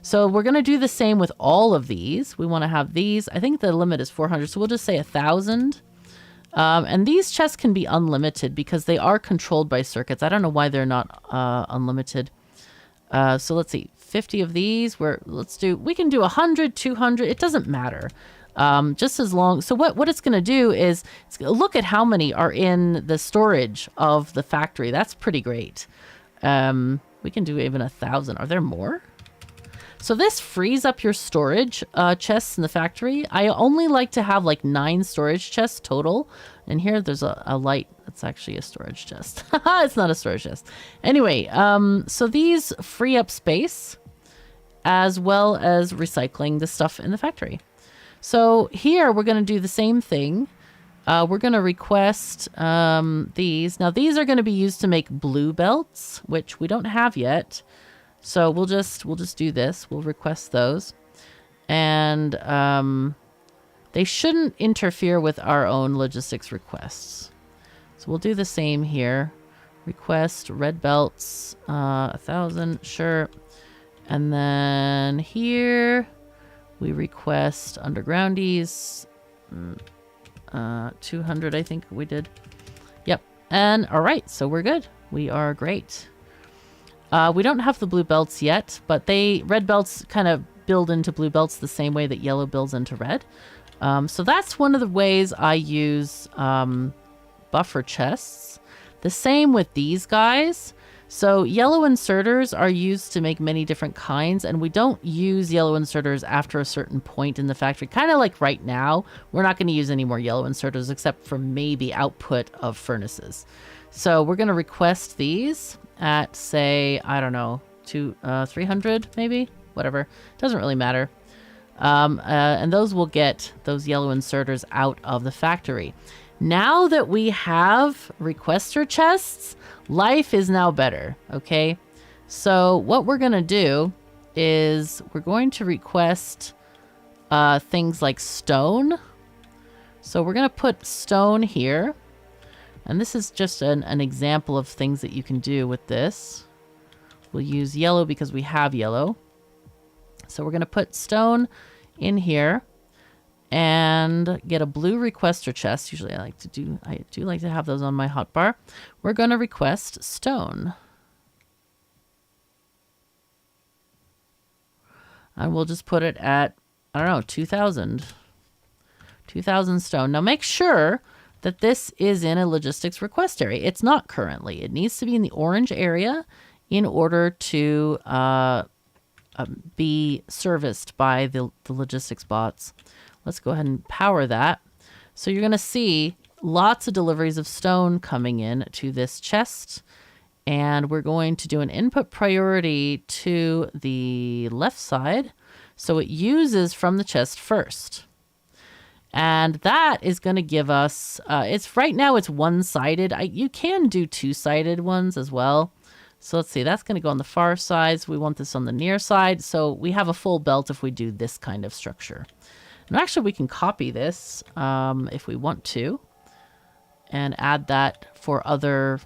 So we're going to do the same with all of these. We want to have these. I think the limit is 400, so we'll just say 1,000. And these chests can be unlimited because they are controlled by circuits. I don't know why they're not unlimited. So let's see, 50 of these. We can do 100, 200. It doesn't matter. Just as long. So what it's going to do is look at how many are in the storage of the factory. That's pretty great. We can do even 1,000. Are there more? So this frees up your storage chests in the factory. I only like to have like 9 storage chests total. And here there's a light. That's actually a storage chest. It's not a storage chest. Anyway, so these free up space as well as recycling the stuff in the factory. So here we're going to do the same thing. We're going to request these. Now these are going to be used to make blue belts, which we don't have yet. So we'll just do this. We'll request those. And they shouldn't interfere with our own logistics requests. So we'll do the same here. Request red belts, 1,000, sure. And then here we request undergroundies, 200, I think we did. Yep. And all right, so we're good. We are great. We don't have the blue belts yet, but red belts kind of build into blue belts the same way that yellow builds into red. So that's one of the ways I use buffer chests. The same with these guys. So yellow inserters are used to make many different kinds, and we don't use yellow inserters after a certain point in the factory. Kind of like right now, we're not going to use any more yellow inserters except for maybe output of furnaces. So we're going to request these at, say, I don't know, 300 maybe? Whatever. Doesn't really matter. And those will get those yellow inserters out of the factory. Now that we have requester chests, life is now better, okay? So what we're going to do is we're going to request things like stone. So we're going to put stone here. And this is just an example of things that you can do with this. We'll use yellow because we have yellow. So we're going to put stone in here and get a blue requester chest. Usually I do like to have those on my hotbar. We're going to request stone. And we'll just put it at, I don't know, 2,000. 2,000 stone. Now make sure that this is in a logistics request area. It's not currently. It needs to be in the orange area in order to be serviced by the logistics bots. Let's go ahead and power that. So you're going to see lots of deliveries of stone coming in to this chest. And we're going to do an input priority to the left side. So it uses from the chest first. And that is going to give us, right now it's one-sided. You can do two-sided ones as well. So let's see, that's going to go on the far side. So we want this on the near side. So we have a full belt if we do this kind of structure. And actually we can copy this if we want to and add that for other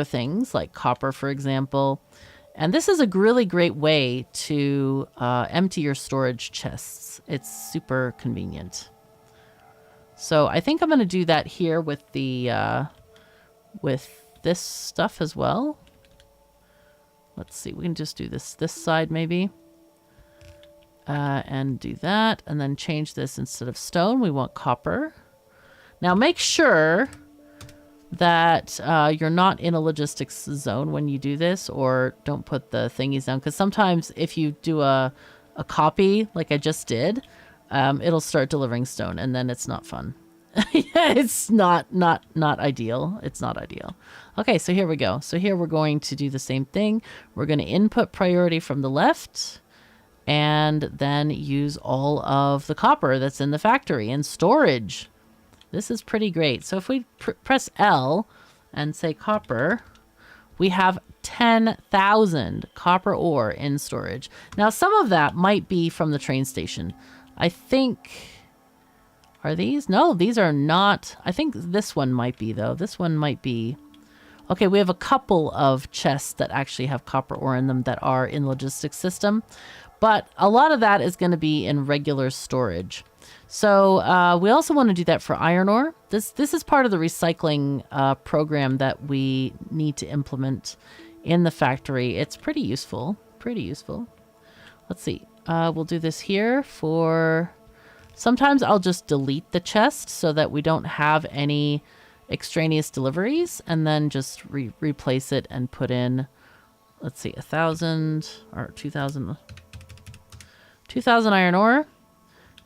things like copper, for example. And this is a really great way to empty your storage chests. It's super convenient. So I think I'm going to do that here with the with this stuff as well. Let's see, we can just do this side maybe. and do that. And then change this instead of stone. We want copper. Now make sure that you're not in a logistics zone when you do this, or don't put the thingies down. Because sometimes if you do a copy like I just did, it'll start delivering stone, and then it's not fun. Yeah, it's not ideal. It's not ideal. Okay, so here we go. So here we're going to do the same thing. We're going to input priority from the left, and then use all of the copper that's in the factory in storage. This is pretty great. So if we press L and say copper, we have 10,000 copper ore in storage. Now, some of that might be from the train station. I think... Are these? No, these are not. I think this one might be, though. This one might be. Okay, we have a couple of chests that actually have copper ore in them that are in logistics system. But a lot of that is going to be in regular storage. So we also want to do that for iron ore. This is part of the recycling program that we need to implement in the factory. It's pretty useful. Pretty useful. Let's see. We'll do this here for... Sometimes I'll just delete the chest so that we don't have any extraneous deliveries, and then just replace it and put in, let's see, 1,000 or 2,000 iron ore,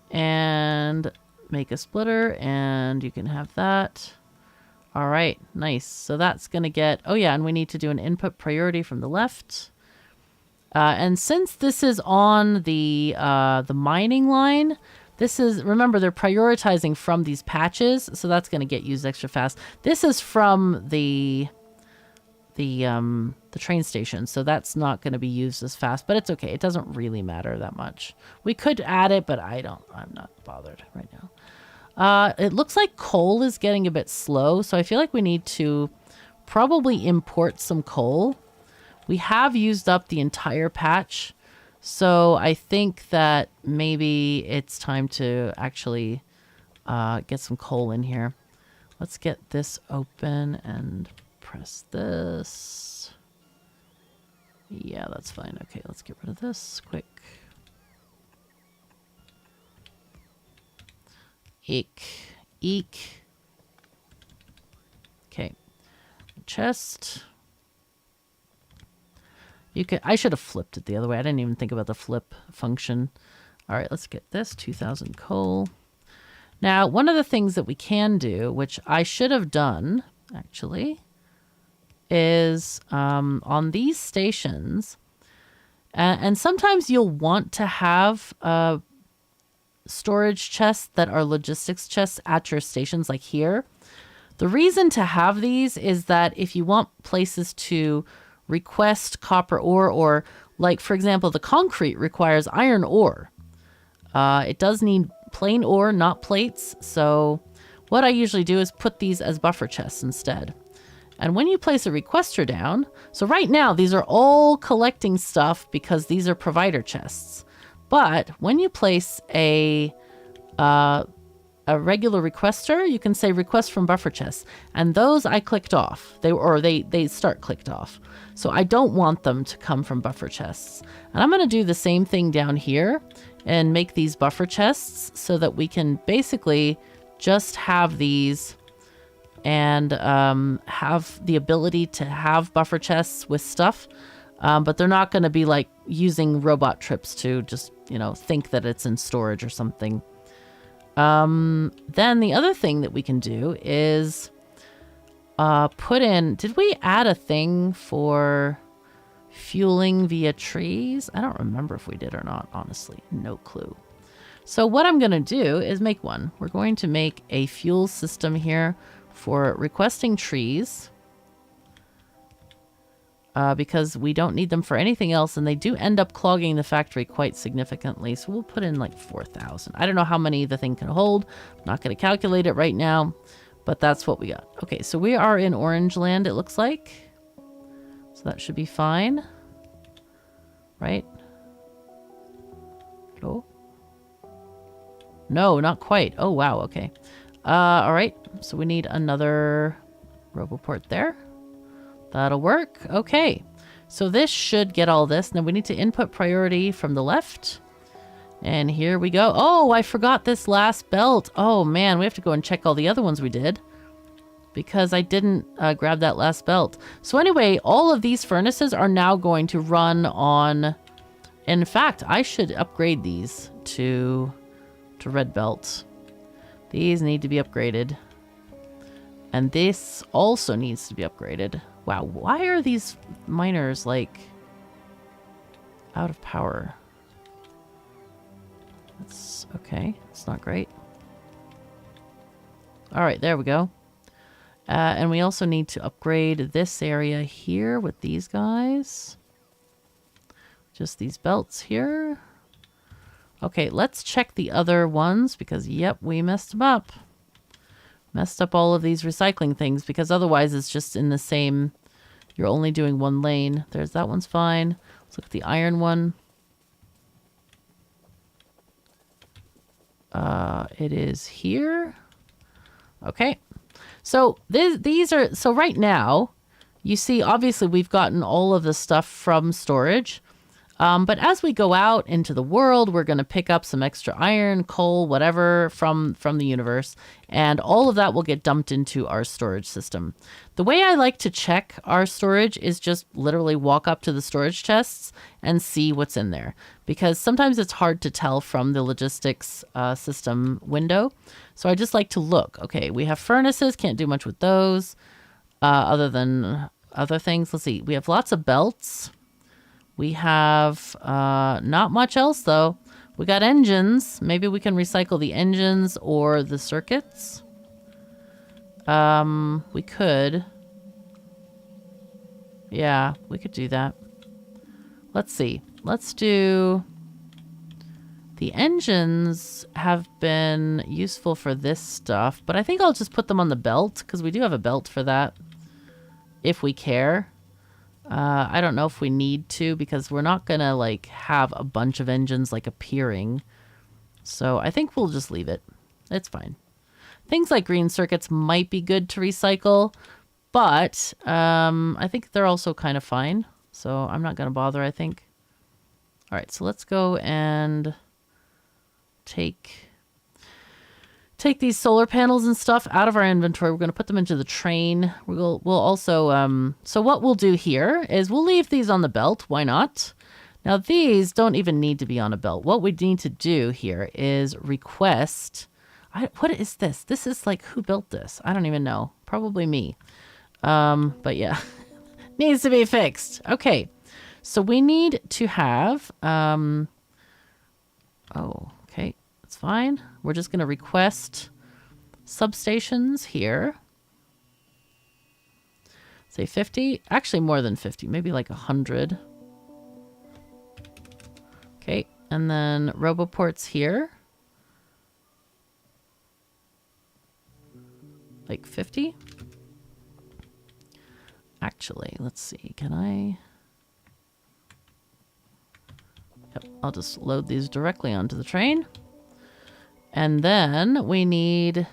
and make a splitter, and you can have that. All right, nice. So that's going to get, oh yeah, and we need to do an input priority from the left. And since this is on the mining line, this is, remember, they're prioritizing from these patches, so that's going to get used extra fast. This is from the train station, so that's not going to be used as fast, but it's okay. It doesn't really matter that much. We could add it, but I'm not bothered right now. It looks like coal is getting a bit slow, so I feel like we need to probably import some coal. We have used up the entire patch. So I think that maybe it's time to actually get some coal in here. Let's get this open and press this. Yeah, that's fine. Okay, let's get rid of this quick. Eek. Eek. Okay. Chest. I should have flipped it the other way. I didn't even think about the flip function. All right, let's get this 2,000 coal. Now, one of the things that we can do, which I should have done actually, is on these stations, and sometimes you'll want to have storage chests that are logistics chests at your stations, like here. The reason to have these is that if you want places to request copper ore, or like, for example, the concrete requires iron ore. It does need plain ore, not plates. So what I usually do is put these as buffer chests instead. And when you place a requester down, so right now these are all collecting stuff because these are provider chests. But when you place a regular requester, you can say request from buffer chests, and those I clicked off. They start clicked off. So I don't want them to come from buffer chests. And I'm going to do the same thing down here and make these buffer chests so that we can basically just have these and have the ability to have buffer chests with stuff. But they're not going to be like using robot trips to just, think that it's in storage or something. Then the other thing that we can do is put in, did we add a thing for fueling via trees? I don't remember if we did or not, honestly. No clue. So what I'm going to do is make one. We're going to make a fuel system here for requesting trees. Because we don't need them for anything else, and they do end up clogging the factory quite significantly. So we'll put in like 4,000. I don't know how many the thing can hold. I'm not going to calculate it right now, but that's what we got. Okay, so we are in orange land, it looks like. So that should be fine. Right? Hello? No, not quite. Oh, wow, okay. All right, so we need another RoboPort there. That'll work. Okay. So this should get all this. Now we need to input priority from the left. And here we go. Oh, I forgot this last belt. Oh man, we have to go and check all the other ones we did, because I didn't grab that last belt. So anyway, all of these furnaces are now going to run on... In fact, I should upgrade these to red belts. These need to be upgraded. And this also needs to be upgraded. Wow, why are these miners, like, out of power? That's okay. It's not great. All right, there we go. And we also need to upgrade this area here with these guys. Just these belts here. Okay, let's check the other ones because, yep, we messed them up. Messed up all of these recycling things because otherwise it's just in the same... You're only doing one lane. There's that one's fine. Let's look at the iron one. It is here. Okay. So these are... So right now, you see, obviously we've gotten all of the stuff from storage. But as we go out into the world, we're going to pick up some extra iron, coal, whatever from the universe. And all of that will get dumped into our storage system. The way I like to check our storage is just literally walk up to the storage chests and see what's in there. Because sometimes it's hard to tell from the logistics system window. So I just like to look. Okay, we have furnaces. Can't do much with those other than other things. Let's see. We have lots of belts. We have not much else, though. We got engines. Maybe we can recycle the engines or the circuits. We could. Yeah, we could do that. Let's see. Let's do... The engines have been useful for this stuff, but I think I'll just put them on the belt, because we do have a belt for that, if we care. I don't know if we need to because we're not going to like have a bunch of engines like appearing. So I think we'll just leave it. It's fine. Things like green circuits might be good to recycle, but I think they're also kind of fine. So I'm not going to bother, I think. All right, so let's go and take these solar panels and stuff out of our inventory. We're going to put them into the train. We'll also, so what we'll do here is we'll leave these on the belt. Why not? Now these don't even need to be on a belt. What we need to do here is request, what is this? This is like, who built this? I don't even know. Probably me. But yeah, needs to be fixed. Okay. So we need to have, oh, okay. That's fine. We're just going to request substations here. Say 50. Actually, more than 50. Maybe like 100. Okay. And then roboports here. Like 50. Actually, let's see. Can I... Yep. I'll just load these directly onto the train. And then we need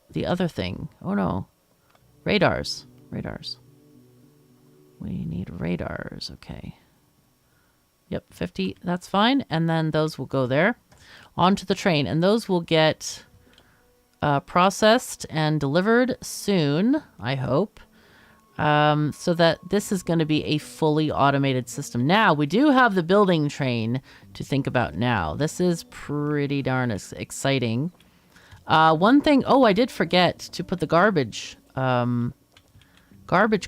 the other thing. Oh no. Radars. Radars. We need radars. Okay. Yep, 50. That's fine. And then those will go there onto the train. And those will get processed and delivered soon, I hope. So that this is going to be a fully automated system. Now, we do have the building train to think about now. This is pretty darn exciting. One thing, oh, I did forget to put the garbage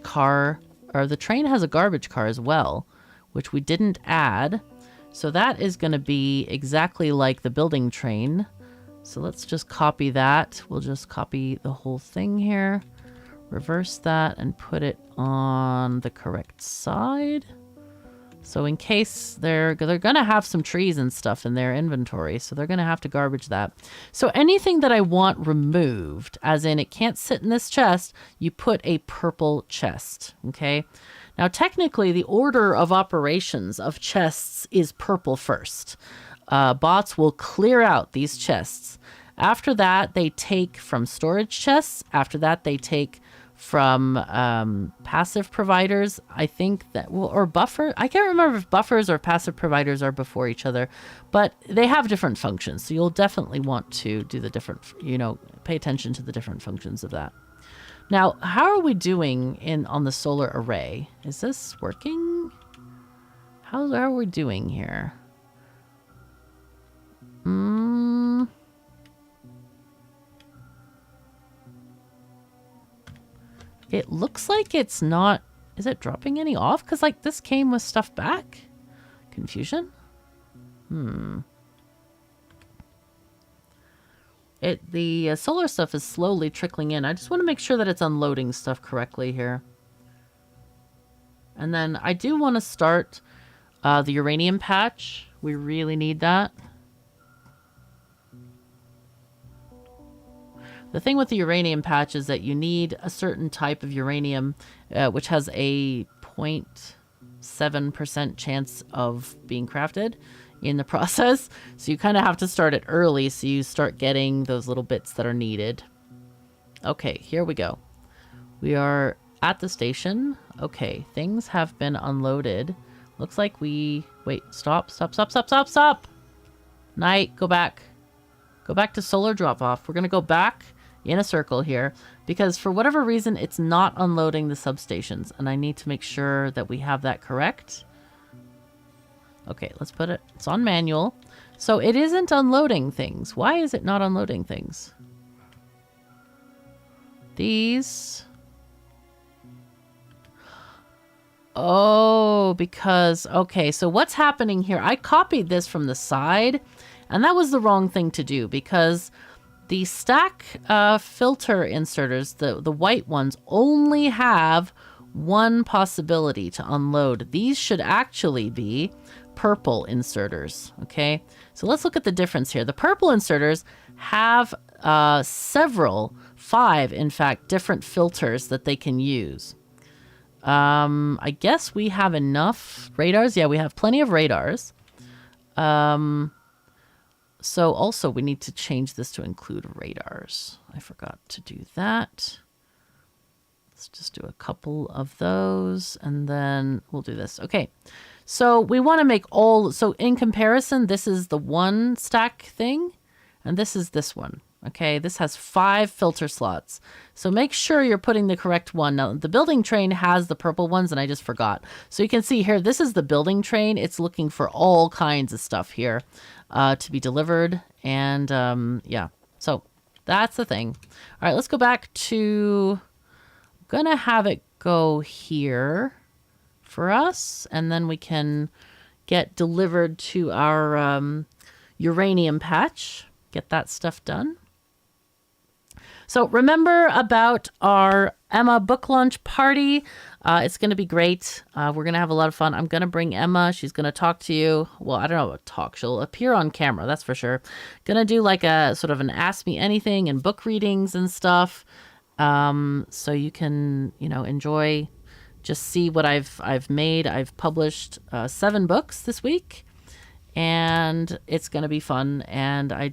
car, or the train has a garbage car as well, which we didn't add. So that is going to be exactly like the building train. So let's just copy that. We'll just copy the whole thing here. Reverse that and put it on the correct side. So in case they're going to have some trees and stuff in their inventory, so they're going to have to garbage that. So anything that I want removed, as in it can't sit in this chest, you put a purple chest, okay? Now technically the order of operations of chests is purple first. Bots will clear out these chests. After that, they take from storage chests. After that, they take from passive providers. I think that, well, or buffer. I can't remember if buffers or passive providers are before each other, but they have different functions. So you'll definitely want to do the different, pay attention to the different functions of that. Now, how are we doing on the solar array? Is this working? How are we doing here? It looks like it's not... Is it dropping any off? Because, like, this came with stuff back? Confusion? The solar stuff is slowly trickling in. I just want to make sure that it's unloading stuff correctly here. And then I do want to start the uranium patch. We really need that. The thing with the uranium patch is that you need a certain type of uranium, which has a 0.7% chance of being crafted in the process. So you kind of have to start it early so you start getting those little bits that are needed. Okay, here we go. We are at the station. Okay, things have been unloaded. Looks like we... Wait, stop. Night, go back. Go back to solar drop-off. We're going to go back in a circle here because for whatever reason it's not unloading the substations, and I need to make sure that we have that correct. Okay, let's put it... It's on manual. So it isn't unloading things. Why is it not unloading things? These... Oh, because... Okay, so what's happening here? I copied this from the side, and that was the wrong thing to do because the stack filter inserters, the white ones, only have one possibility to unload. These should actually be purple inserters, okay? So let's look at the difference here. The purple inserters have several, 5 in fact, different filters that they can use. I guess we have enough radars. Yeah, we have plenty of radars. So also we need to change this to include radars. I forgot to do that. Let's just do a couple of those and then we'll do this. Okay. So we want to make all, so in comparison, this is the one stack thing and this is this one. Okay, this has 5 filter slots. So make sure you're putting the correct one. Now, the building train has the purple ones, and I just forgot. So you can see here, this is the building train. It's looking for all kinds of stuff here to be delivered. And yeah, so that's the thing. All right, let's go back to... I'm going to have it go here for us, and then we can get delivered to our uranium patch. Get that stuff done. So remember about our Emma book launch party. It's going to be great. We're going to have a lot of fun. I'm going to bring Emma. She's going to talk to you. Well, I don't know about talk. She'll appear on camera, that's for sure. Going to do like a sort of an Ask Me Anything and book readings and stuff. So you can, enjoy, just see what I've made. I've published 7 books this week. And it's going to be fun, and I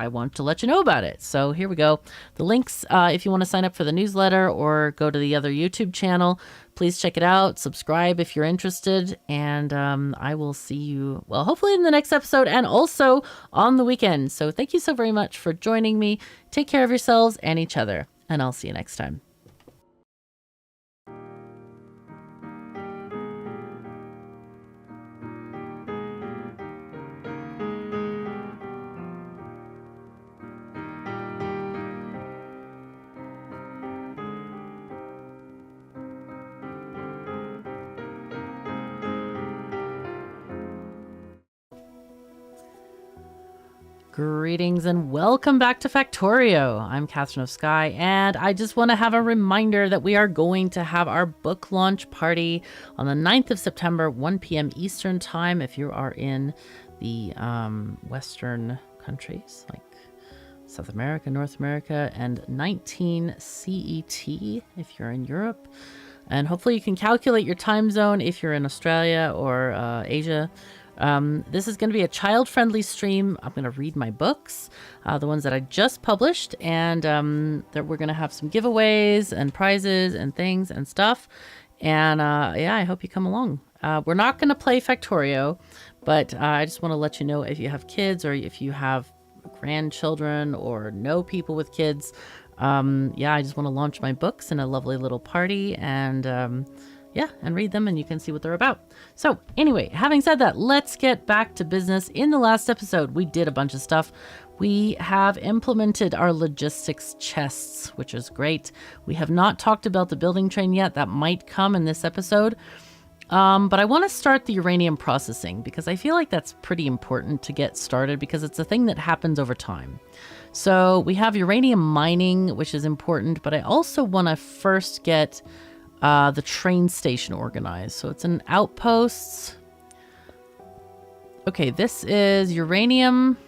want to let you know about it. So here we go. The links, if you want to sign up for the newsletter or go to the other YouTube channel, please check it out. Subscribe if you're interested, and I will see you, well, hopefully in the next episode and also on the weekend. So thank you so very much for joining me. Take care of yourselves and each other, and I'll see you next time. Greetings and welcome back to Factorio. I'm KatherineOfSky, and I just want to have a reminder that we are going to have our book launch party on the 9th of September, 1 p.m. Eastern Time. If you are in the Western countries like South America, North America, and 19 CET if you're in Europe. And hopefully you can calculate your time zone if you're in Australia or Asia. This is going to be a child-friendly stream. I'm going to read my books, the ones that I just published, and that we're going to have some giveaways and prizes and things and stuff. And yeah, I hope you come along. We're not going to play Factorio, but I just want to let you know, if you have kids or if you have grandchildren or know people with kids, yeah, I just want to launch my books in a lovely little party, and yeah, and read them, and you can see what they're about. So anyway, having said that, let's get back to business. In the last episode, we did a bunch of stuff. We have implemented our logistics chests, which is great. We have not talked about the building train yet. That might come in this episode. But I want to start the uranium processing, because I feel like that's pretty important to get started, because it's a thing that happens over time. So we have uranium mining, which is important, but I also want to first get the train station organized. So it's an outpost. Okay, this is uranium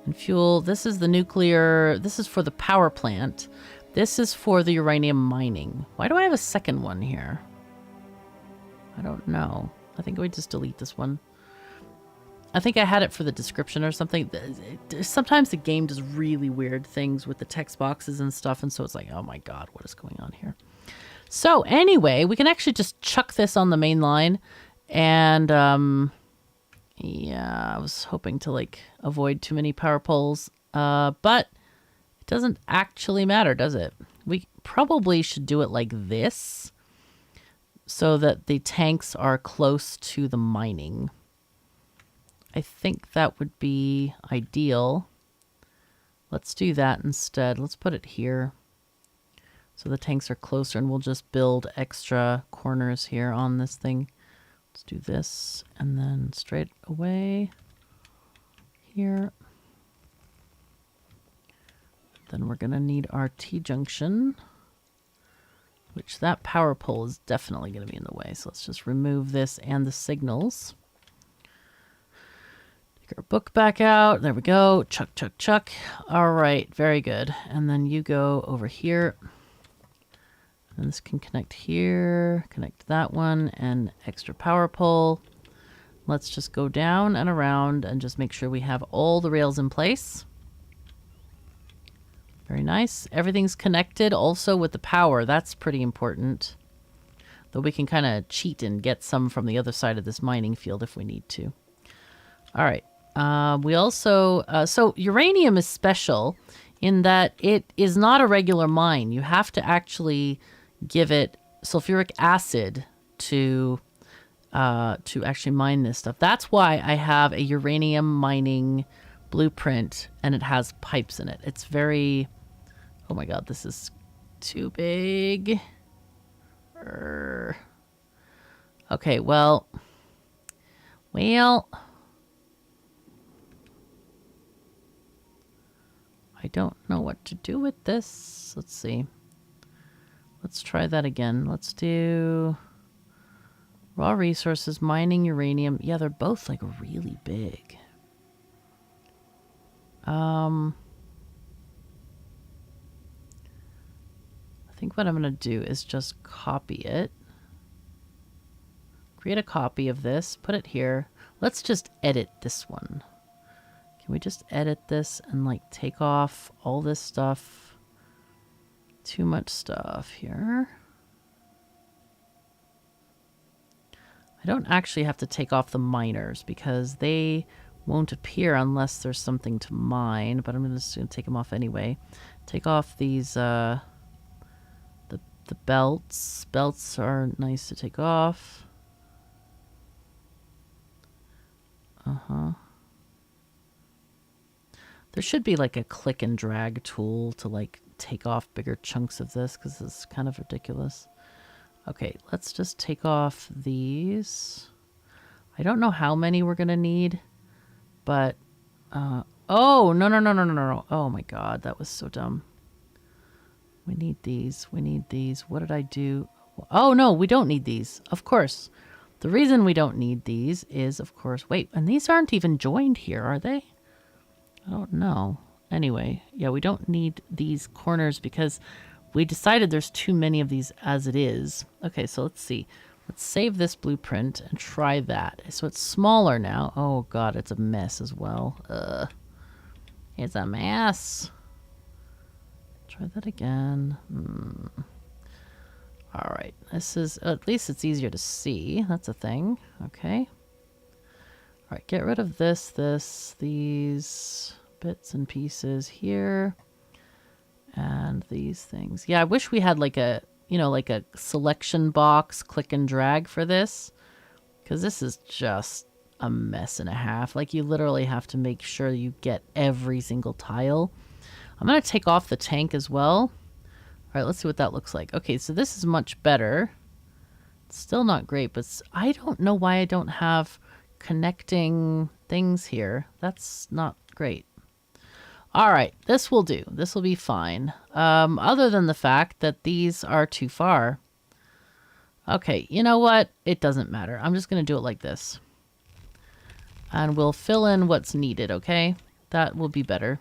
and fuel. This is the nuclear. This is for the power plant. This is for the uranium mining. Why do I have a second one here? I don't know. I think we just delete this one. I think I had it for the description or something. Sometimes the game does really weird things with the text boxes and stuff, and so it's like, oh my god, what is going on here? So anyway, we can actually just chuck this on the main line, and yeah, I was hoping to like avoid too many power poles, but it doesn't actually matter, does it? We probably should do it like this, so that the tanks are close to the mining. I think that would be ideal. Let's do that instead. Let's put it here, so the tanks are closer, and we'll just build extra corners here on this thing. Let's do this, and then straight away here. Then we're going to need our T-junction, which that power pole is definitely going to be in the way. So let's just remove this and the signals. Take our book back out. There we go. Chuck, chuck, chuck. All right, very good. And then you go over here. And this can connect here, connect that one, and extra power pole. Let's just go down and around and just make sure we have all the rails in place. Very nice. Everything's connected also with the power. That's pretty important. Though we can kind of cheat and get some from the other side of this mining field if we need to. All right. We also... so uranium is special in that it is not a regular mine. You have to actually give it sulfuric acid to actually mine this stuff. That's why I have a uranium mining blueprint, and it has pipes in it. It's very... Oh my god, this is too big. Okay, well... I don't know what to do with this. Let's see. Let's try that again. Let's do raw resources, mining uranium. Yeah, they're both like really big. I think what I'm going to do is just copy it. Create a copy of this, put it here. Let's just edit this one. Can we just edit this and like take off all this stuff? Too much stuff here. I don't actually have to take off the miners because they won't appear unless there's something to mine, but I'm just going to take them off anyway. Take off these, the belts. Belts are nice to take off. There should be like a click and drag tool to like take off bigger chunks of this, because this is kind of ridiculous. Okay, let's just take off these. I don't know how many we're gonna need, but oh no. Oh my god, that was so dumb. We need these. We need these. What did I do? Oh no, we don't need these. Of course. The reason we don't need these is, of course, wait, and these aren't even joined here, are they? I don't know. Anyway, yeah, we don't need these corners because we decided there's too many of these as it is. Okay, so let's see. Let's save this blueprint and try that. So it's smaller now. Oh god, it's a mess as well. It's a mess. Try that again. All right, this is, at least it's easier to see. That's a thing. Okay. All right, get rid of this, these bits and pieces here. And these things. Yeah, I wish we had like a, you know, like a selection box, click and drag for this. Because this is just a mess and a half. Like you literally have to make sure you get every single tile. I'm going to take off the tank as well. All right, let's see what that looks like. Okay, so this is much better. It's still not great, but I don't know why I don't have connecting things here. That's not great. All right, this will do. This will be fine. Other than the fact that these are too far. Okay, you know what? It doesn't matter. I'm just going to do it like this. And we'll fill in what's needed, okay? That will be better.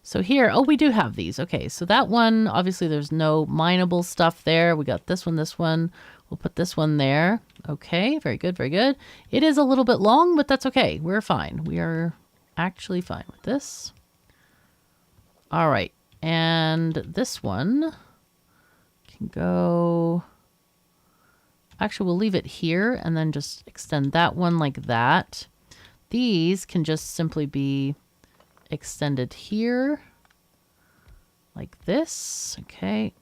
So here, oh, we do have these. Okay, so that one, obviously there's no mineable stuff there. We got this one, this one. We'll put this one there. Okay, very good, very good. It is a little bit long, but that's okay. We're fine. We are actually fine with this. All right, and this one can go... Actually, we'll leave it here and then just extend that one like that. These can just simply be extended here like this. Okay.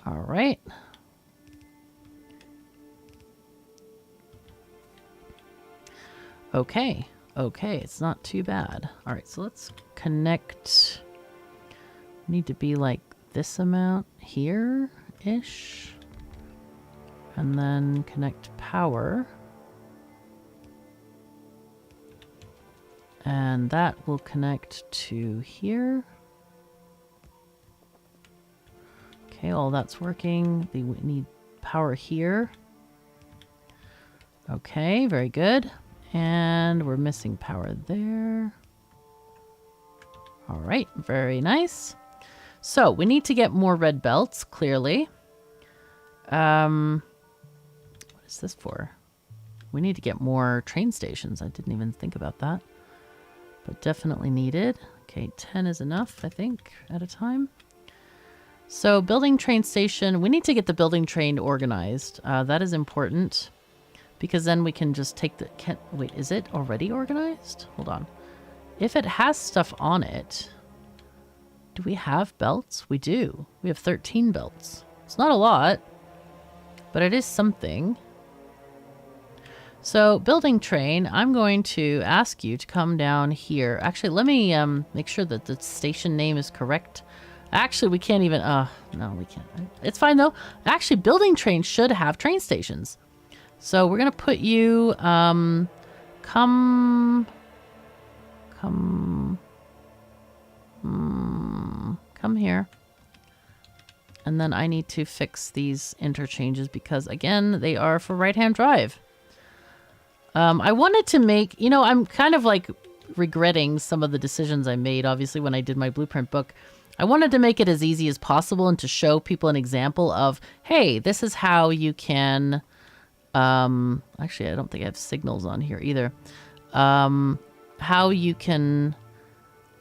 All right. Okay. Okay, it's not too bad. All right, so let's connect. Need to be like this amount here-ish. And then connect power. And that will connect to here. Okay, all that's working. We need power here. Okay, very good. And we're missing power there. All right, very nice. So we need to get more red belts, clearly. What is this for? We need to get more train stations. I didn't even think about that. But definitely needed. Okay, 10 is enough, I think, at a time. So building train station, we need to get the building train organized. That is important. Because then we can just take the... Wait, is it already organized? Hold on. If it has stuff on it... Do we have belts? We do. We have 13 belts. It's not a lot. But it is something. So, building train, I'm going to ask you to come down here. Actually, let me make sure that the station name is correct. Actually, we can't even... no, we can't. It's fine, though. Actually, building train should have train stations. So, we're going to put you... Come here. And then I need to fix these interchanges because, again, they are for right-hand drive. I wanted to make, you know, I'm kind of like regretting some of the decisions I made, obviously, when I did my blueprint book. I wanted to make it as easy as possible and to show people an example of, hey, this is how you can, actually, I don't think I have signals on here either. How you can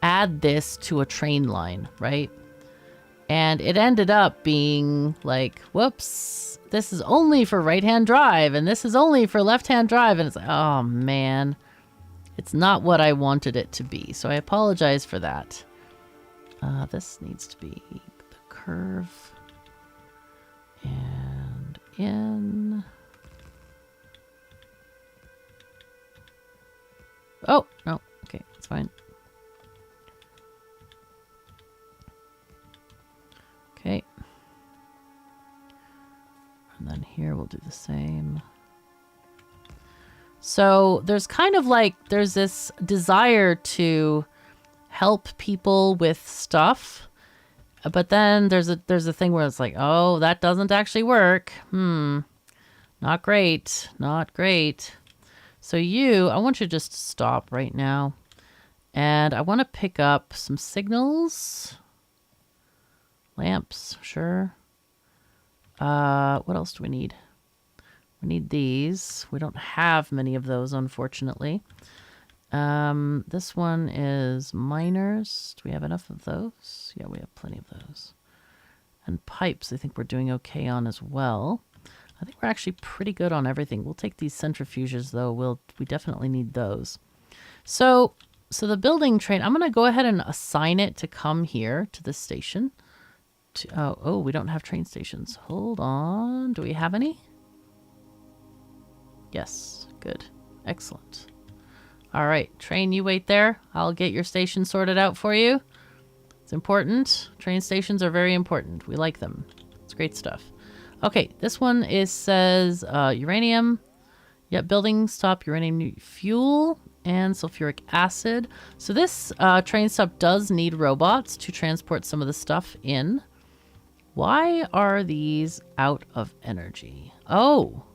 add this to a train line, right? And it ended up being like, whoops, this is only for right-hand drive, and this is only for left-hand drive. And it's like, oh, man. It's not what I wanted it to be. So I apologize for that. This needs to be the curve. And in. Oh, no. Okay, it's fine. Okay. And then here we'll do the same. So there's kind of like, there's this desire to help people with stuff. But then there's a thing where it's like, oh, that doesn't actually work. Not great. Not great. So I want you to just stop right now. And I want to pick up some signals. Lamps, sure. What else do we need? We need these. We don't have many of those, unfortunately. This one is miners. Do we have enough of those? Yeah, we have plenty of those. And pipes, I think we're doing okay on as well. I think we're actually pretty good on everything. We'll take these centrifuges, though. We definitely need those. So the building train, I'm going to go ahead and assign it to come here to this station. Oh, we don't have train stations. Hold on. Do we have any? Yes. Good. Excellent. All right. Train, you wait there. I'll get your station sorted out for you. It's important. Train stations are very important. We like them. It's great stuff. Okay. This one says uranium. Yep. Building stop uranium fuel and sulfuric acid. So this train stop does need robots to transport some of the stuff in. Why are these out of energy? Oh,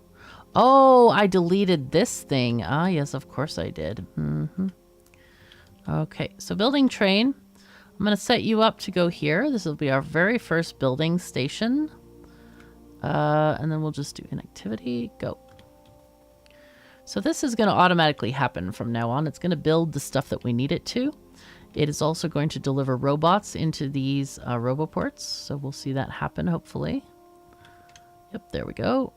I deleted this thing. Ah, yes, of course I did. Okay, so building train. I'm going to set you up to go here. This will be our very first building station. And then we'll just do inactivity. Go. So this is going to automatically happen from now on. It's going to build the stuff that we need it to. It is also going to deliver robots into these roboports. So we'll see that happen, hopefully. Yep, there we go.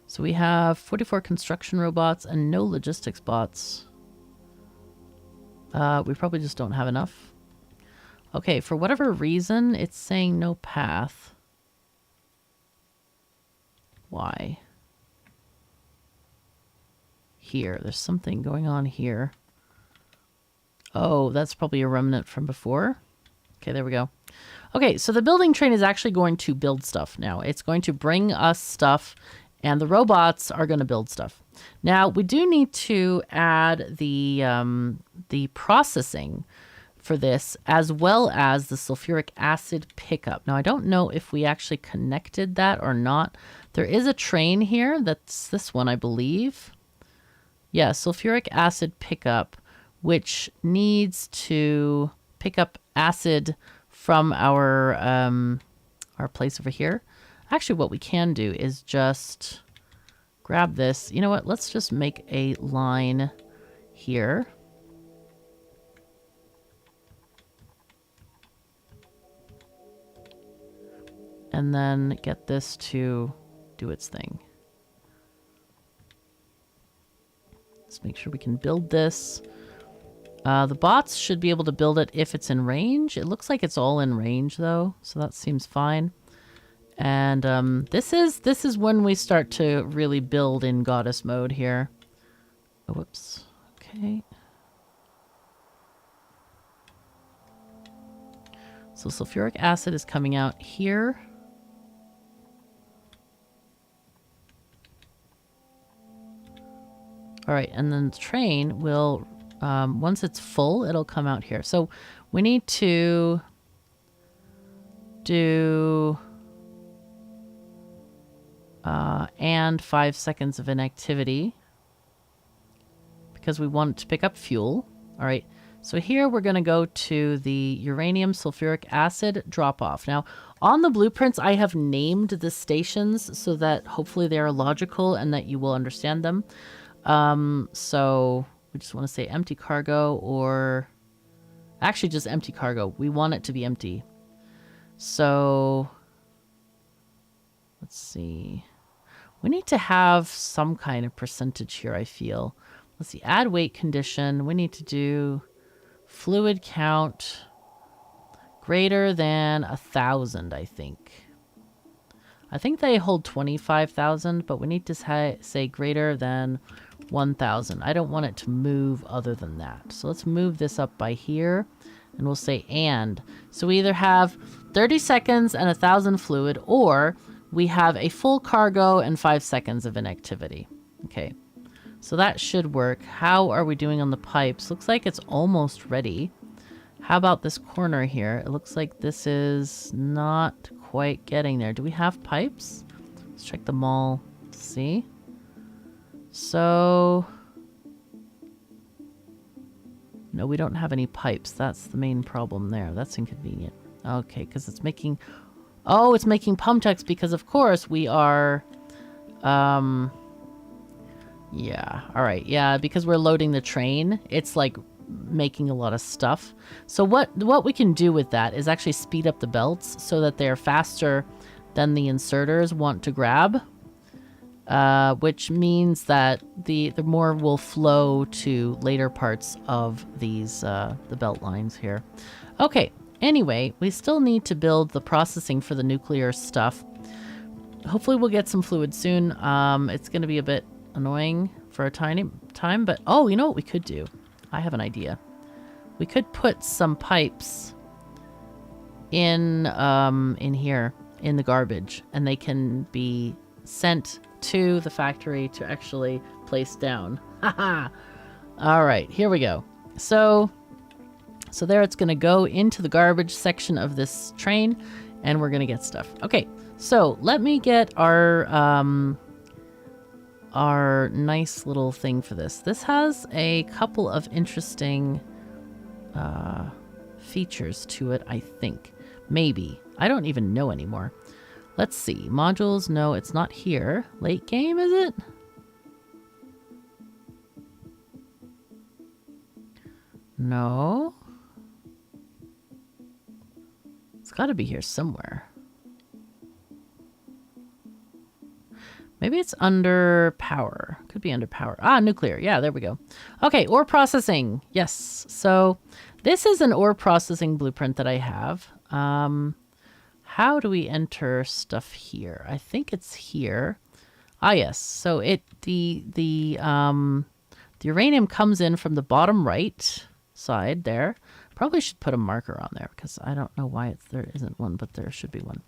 So we have 44 construction robots and no logistics bots. We probably just don't have enough. Okay, for whatever reason, it's saying no path. Why? Here, there's something going on here. Oh, that's probably a remnant from before. Okay, there we go. Okay, so the building train is actually going to build stuff now. It's going to bring us stuff, and the robots are going to build stuff. Now, we do need to add the processing for this, as well as the sulfuric acid pickup. Now, I don't know if we actually connected that or not. There is a train here. That's this one, I believe. Yeah, sulfuric acid pickup, which needs to pick up acid from our place over here. Actually, what we can do is just grab this. You know what? Let's just make a line here. And then get this to do its thing. Let's make sure we can build this. The bots should be able to build it if it's in range. It looks like it's all in range though, so that seems fine. And this is when we start to really build in goddess mode here. Oh, whoops. Okay. So sulfuric acid is coming out here. All right, and then the train will, once it's full, it'll come out here. So we need to do and 5 seconds of inactivity because we want it to pick up fuel. All right, so here we're going to go to the uranium sulfuric acid drop-off. Now, on the blueprints, I have named the stations so that hopefully they are logical and that you will understand them. So we just want to say empty cargo, or actually just empty cargo. We want it to be empty. So let's see. We need to have some kind of percentage here, I feel. Let's see, add weight condition. We need to do fluid count greater than 1,000, I think. I think they hold 25,000, but we need to say greater than 1,000. I don't want it to move other than that. So let's move this up by here, and we'll say and. So we either have 30 seconds and 1,000 fluid, or we have a full cargo and 5 seconds of inactivity. Okay, so that should work. How are we doing on the pipes? Looks like it's almost ready. How about this corner here? It looks like this is not quite getting there. Do we have pipes? Let's check them all to see. So No, we don't have any pipes. That's the main problem there. That's inconvenient. Okay, because it's making... Oh, it's making pump checks because, of course, we are... Yeah, all right. Yeah, because we're loading the train, it's like making a lot of stuff. So what we can do with that is actually speed up the belts so that they're faster than the inserters want to grab. Which means that the more will flow to later parts of these the belt lines here. Okay, anyway, we still need to build the processing for the nuclear stuff. Hopefully we'll get some fluid soon. It's going to be a bit annoying for a tiny time, but oh, you know what we could do? I have an idea. We could put some pipes in here in the garbage, and they can be sent to the factory to actually place down. Haha. All right, here we go. So there it's going to go into the garbage section of this train, and we're going to get stuff. Okay, so let me get our nice little thing for this. This has a couple of interesting features to it, I think. Maybe. I don't even know anymore. Let's see. Modules, no, it's not here. Late game, is it? No. It's got to be here somewhere. Maybe it's under power. Could be under power. Ah, nuclear. Yeah, there we go. Okay, ore processing. Yes. So this is an ore processing blueprint that I have. How do we enter stuff here? I think it's here. Ah, yes. So the uranium comes in from the bottom right side there. Probably should put a marker on there because I don't know why there isn't one, but there should be one.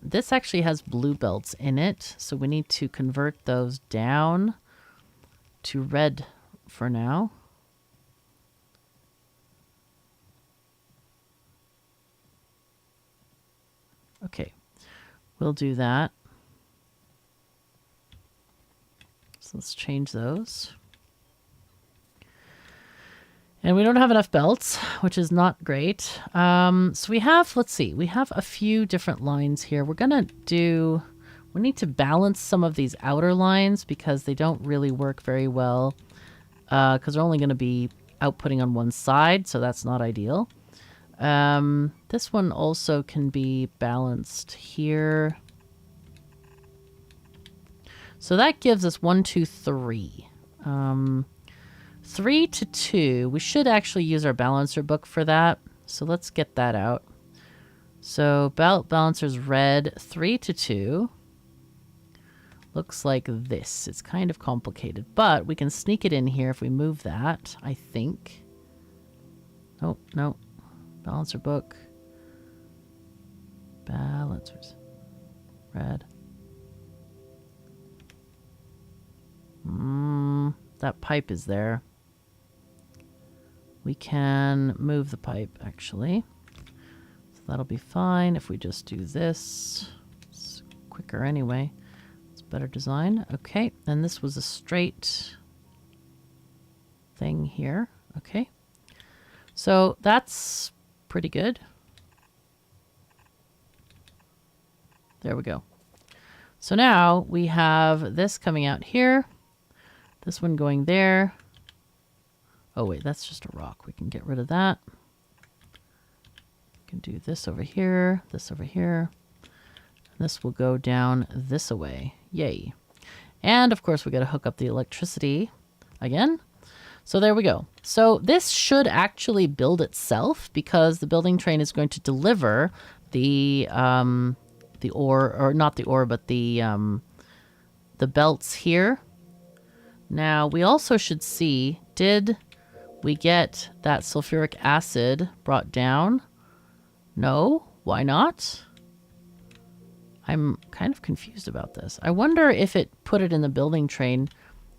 This actually has blue belts in it, so we need to convert those down to red for now. Okay, we'll do that. So let's change those. And we don't have enough belts, which is not great. So we have, let's see, we have a few different lines here. We're going to do, we need to balance some of these outer lines because they don't really work very well. Because they're only going to be outputting on one side, so that's not ideal. This one also can be balanced here. So that gives us 1, 2, 3. 3 to 2. We should actually use our balancer book for that. So let's get that out. So belt balancer's red. 3 to 2. Looks like this. It's kind of complicated, but we can sneak it in here if we move that, I think. Oh, no. Balancer book. Balancers. Red. That pipe is there. We can move the pipe, actually. So that'll be fine if we just do this. It's quicker anyway. It's better design. Okay, and this was a straight thing here. Okay. So that's pretty good. There we go. So now we have this coming out here. This one going there. Oh wait, that's just a rock. We can get rid of that. We can do this over here, this over here. And this will go down this away. Yay. And of course we got to hook up the electricity again. So there we go. So this should actually build itself because the building train is going to deliver the ore, or not the ore, but the belts here. Now we also should see, did we get that sulfuric acid brought down? No? Why not? I'm kind of confused about this. I wonder if it put it in the building train,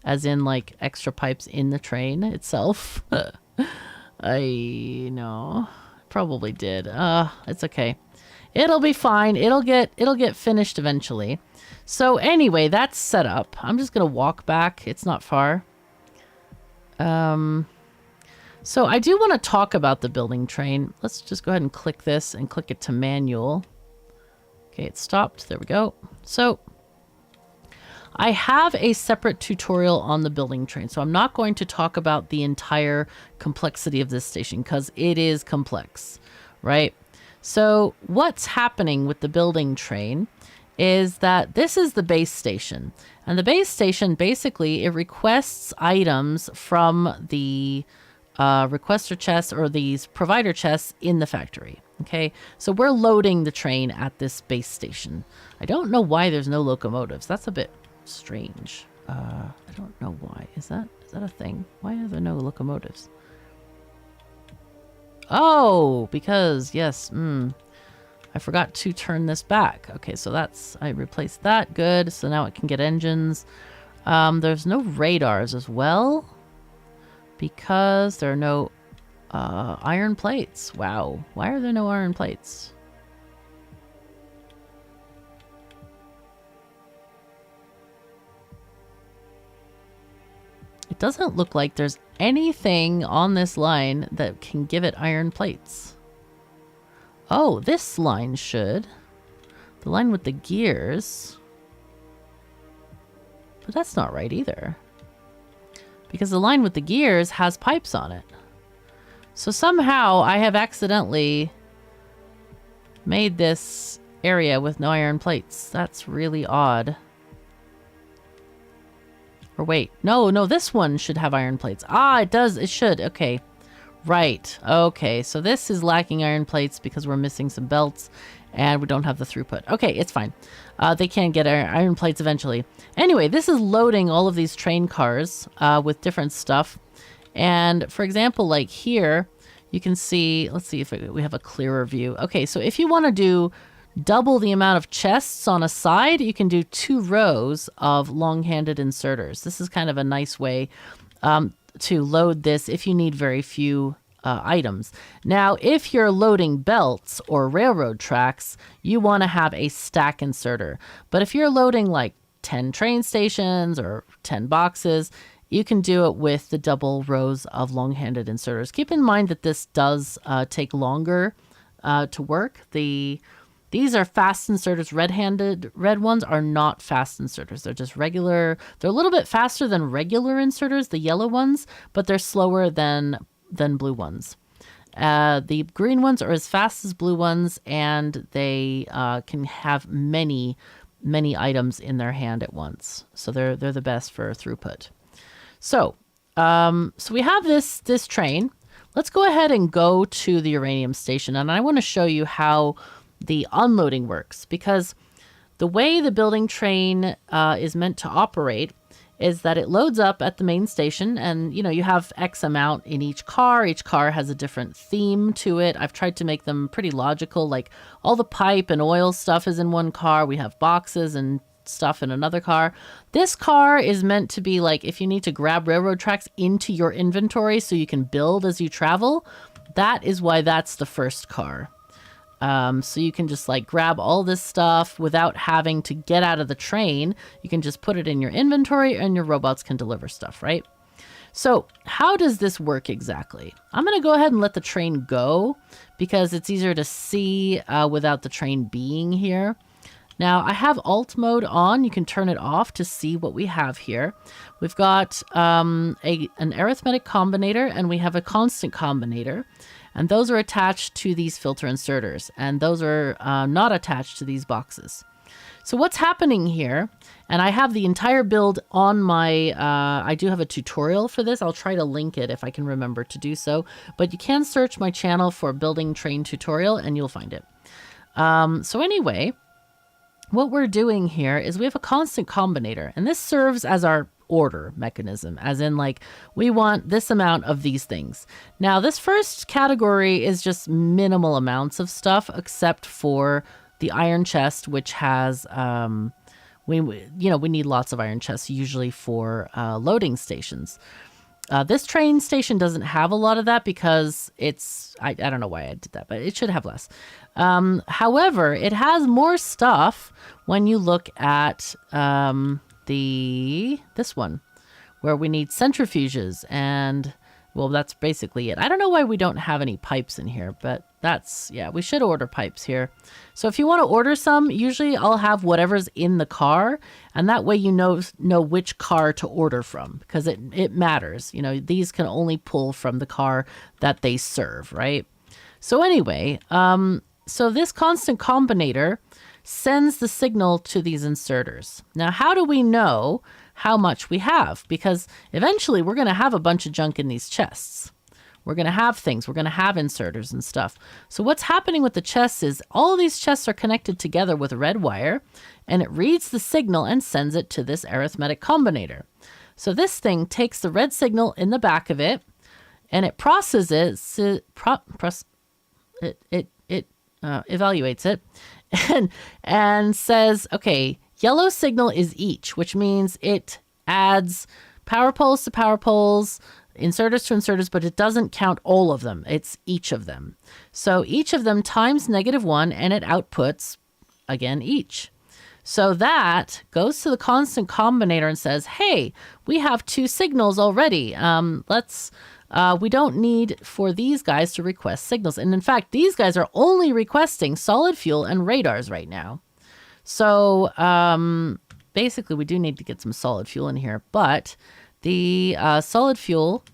as in like extra pipes in the train itself. I know. Probably did. It's okay. It'll be fine. It'll get finished eventually. So anyway, that's set up. I'm just gonna walk back. It's not far. So I do want to talk about the building train. Let's just go ahead and click this and click it to manual. Okay, it stopped. There we go. So I have a separate tutorial on the building train, so I'm not going to talk about the entire complexity of this station because it is complex, right? So what's happening with the building train is that this is the base station. And the base station, basically, it requests items from the requester chests or these provider chests in the factory. Okay, so we're loading the train at this base station. I don't know why there's no locomotives. That's a bit strange. I don't know why. Is that a thing? Why are there no locomotives? Oh, because yes, I forgot to turn this back. Okay, so I replaced that. Good. So now it can get engines. There's no radars as well because there are no iron plates. Wow. Why are there no iron plates? It doesn't look like there's anything on this line that can give it iron plates. Oh, this line should. The line with the gears. But that's not right either. Because the line with the gears has pipes on it. So somehow I have accidentally made this area with no iron plates. That's really odd. Or wait, no, this one should have iron plates. Ah, it does, it should, okay. Right, okay, so this is lacking iron plates because we're missing some belts and we don't have the throughput. Okay, it's fine. They can get iron plates eventually. Anyway, this is loading all of these train cars with different stuff. And for example, like here, you can see, let's see if we have a clearer view. Okay, so if you want to do double the amount of chests on a side, you can do 2 rows of long-handed inserters. This is kind of a nice way to load this if you need very few items. Now, if you're loading belts or railroad tracks, you want to have a stack inserter. But if you're loading like 10 train stations or 10 boxes, you can do it with the double rows of long-handed inserters. Keep in mind that this does take longer to work. These are fast inserters. Red ones are not fast inserters. They're just regular. They're a little bit faster than regular inserters, the yellow ones, but they're slower than blue ones. The green ones are as fast as blue ones, and they can have many items in their hand at once. So they're the best for throughput. So we have this train. Let's go ahead and go to the uranium station, and I want to show you how the unloading works, because the way the building train is meant to operate is that it loads up at the main station, and you have X amount in each car. Each car has a different theme to it. I've tried to make them pretty logical, like all the pipe and oil stuff is in one car. We have boxes and stuff in another car. This car is meant to be like if you need to grab railroad tracks into your inventory so you can build as you travel. That is why that's the first car. So you can just like grab all this stuff without having to get out of the train. You can just put it in your inventory and your robots can deliver stuff, right? So how does this work exactly? I'm going to go ahead and let the train go because it's easier to see without the train being here. Now I have alt mode on. You can turn it off to see what we have here. We've got an arithmetic combinator and we have a constant combinator. And those are attached to these filter inserters, and those are not attached to these boxes. So what's happening here, and I have the entire build on my, I do have a tutorial for this. I'll try to link it if I can remember to do so, but you can search my channel for building train tutorial and you'll find it. So anyway, what we're doing here is we have a constant combinator, and this serves as our order mechanism, as in like we want this amount of these things. Now this first category is just minimal amounts of stuff except for the iron chest, which has we need lots of iron chests usually for loading stations. This train station doesn't have a lot of that because it's I don't know why I did that, but it should have less. However, it has more stuff when you look at this one, where we need centrifuges and Well, that's basically it. I don't know why we don't have any pipes in here, but that's, yeah, we should order pipes here. So if you want to order some, usually I'll have whatever's in the car, and that way you know which car to order from, because it matters. You know, these can only pull from the car that they serve, right? So anyway, so this constant combinator sends the signal to these inserters. Now, how do we know how much we have? Because eventually we're going to have a bunch of junk in these chests. We're going to have things. We're going to have inserters and stuff. So what's happening with the chests is all of these chests are connected together with a red wire, and it reads the signal and sends it to this arithmetic combinator. So this thing takes the red signal in the back of it, and it processes it, evaluates it, and says, okay, yellow signal is each, which means it adds power poles to power poles, inserters to inserters, but it doesn't count all of them. It's each of them. So each of them times -1, and it outputs, again, each. So that goes to the constant combinator and says, hey, we have 2 signals already. We don't need for these guys to request signals. And in fact, these guys are only requesting solid fuel and radars right now. So basically, we do need to get some solid fuel in here. But the solid fuel,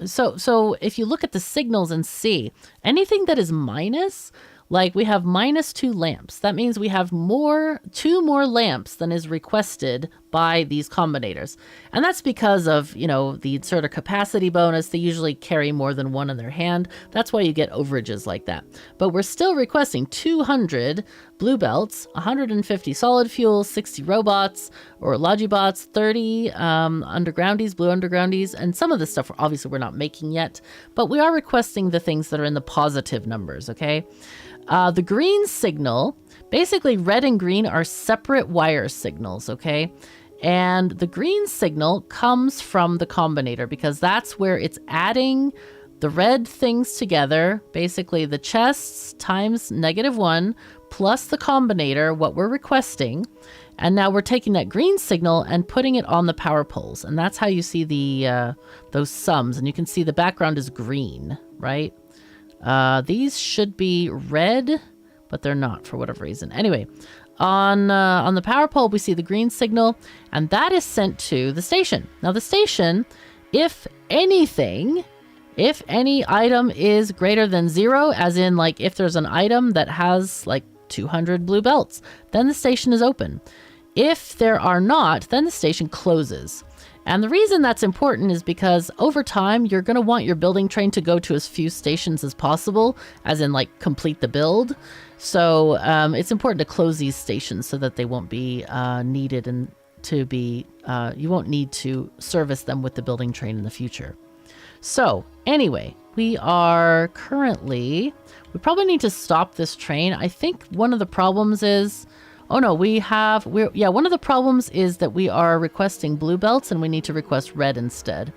so if you look at the signals and see, anything that is minus, like we have -2 lamps. That means we have 2 more lamps than is requested by these combinators. And that's because of, you know, the inserter capacity bonus. They usually carry more than one in their hand. That's why you get overages like that. But we're still requesting 200 blue belts, 150 solid fuel, 60 robots or Logibots, 30 undergroundies, blue undergroundies, and some of the stuff obviously we're not making yet. But we are requesting the things that are in the positive numbers, okay? The green signal, basically red and green are separate wire signals, okay? And the green signal comes from the combinator because that's where it's adding the red things together, basically the chests times -1 plus the combinator, what we're requesting. And now we're taking that green signal and putting it on the power poles. And that's how you see the those sums. And you can see the background is green, right? These should be red, but they're not for whatever reason. Anyway, on the power pole, we see the green signal, and that is sent to the station. Now, the station, if any item is greater than 0, as in like if there's an item that has like 200 blue belts, then the station is open. If there are not, then the station closes. And the reason that's important is because over time, you're going to want your building train to go to as few stations as possible, as in like complete the build. So it's important to close these stations so that they won't be needed and to be, you won't need to service them with the building train in the future. So anyway, we are currently, we probably need to stop this train. I think one of the problems is, oh no, one of the problems is that we are requesting blue belts and we need to request red instead.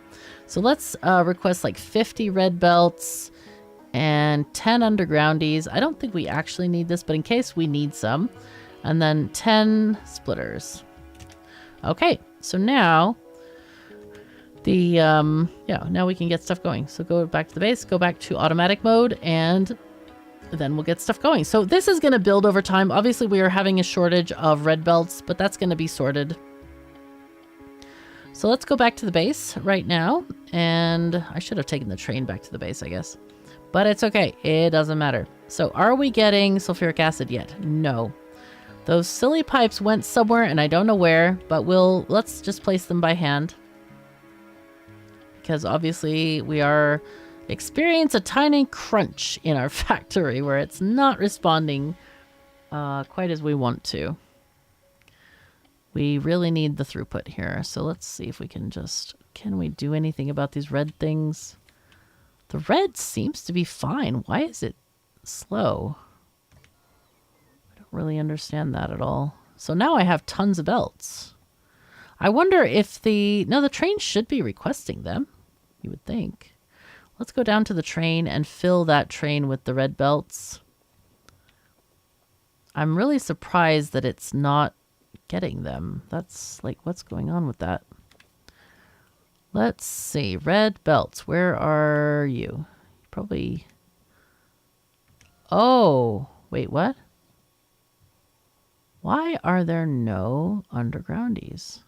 So let's request like 50 red belts and 10 undergroundies. I don't think we actually need this, but in case we need some. And then 10 splitters. Okay, so now now we can get stuff going. So go back to the base, go back to automatic mode, and then we'll get stuff going. So this is going to build over time. Obviously, we are having a shortage of red belts, but that's going to be sorted. So let's go back to the base right now. And I should have taken the train back to the base, I guess. But it's okay. It doesn't matter. So are we getting sulfuric acid yet? No. Those silly pipes went somewhere, and I don't know where, but let's just place them by hand. Because obviously we are experience a tiny crunch in our factory where it's not responding quite as we want to. We really need the throughput here. So let's see if we can we do anything about these red things? The red seems to be fine. Why is it slow? I don't really understand that at all. So now I have tons of belts. I wonder if the train should be requesting them, you would think. Let's go down to the train and fill that train with the red belts. I'm really surprised that it's not getting them. That's like, what's going on with that? Let's see. Red belts. Where are you? Probably... Oh, wait, what? Why are there no undergroundies?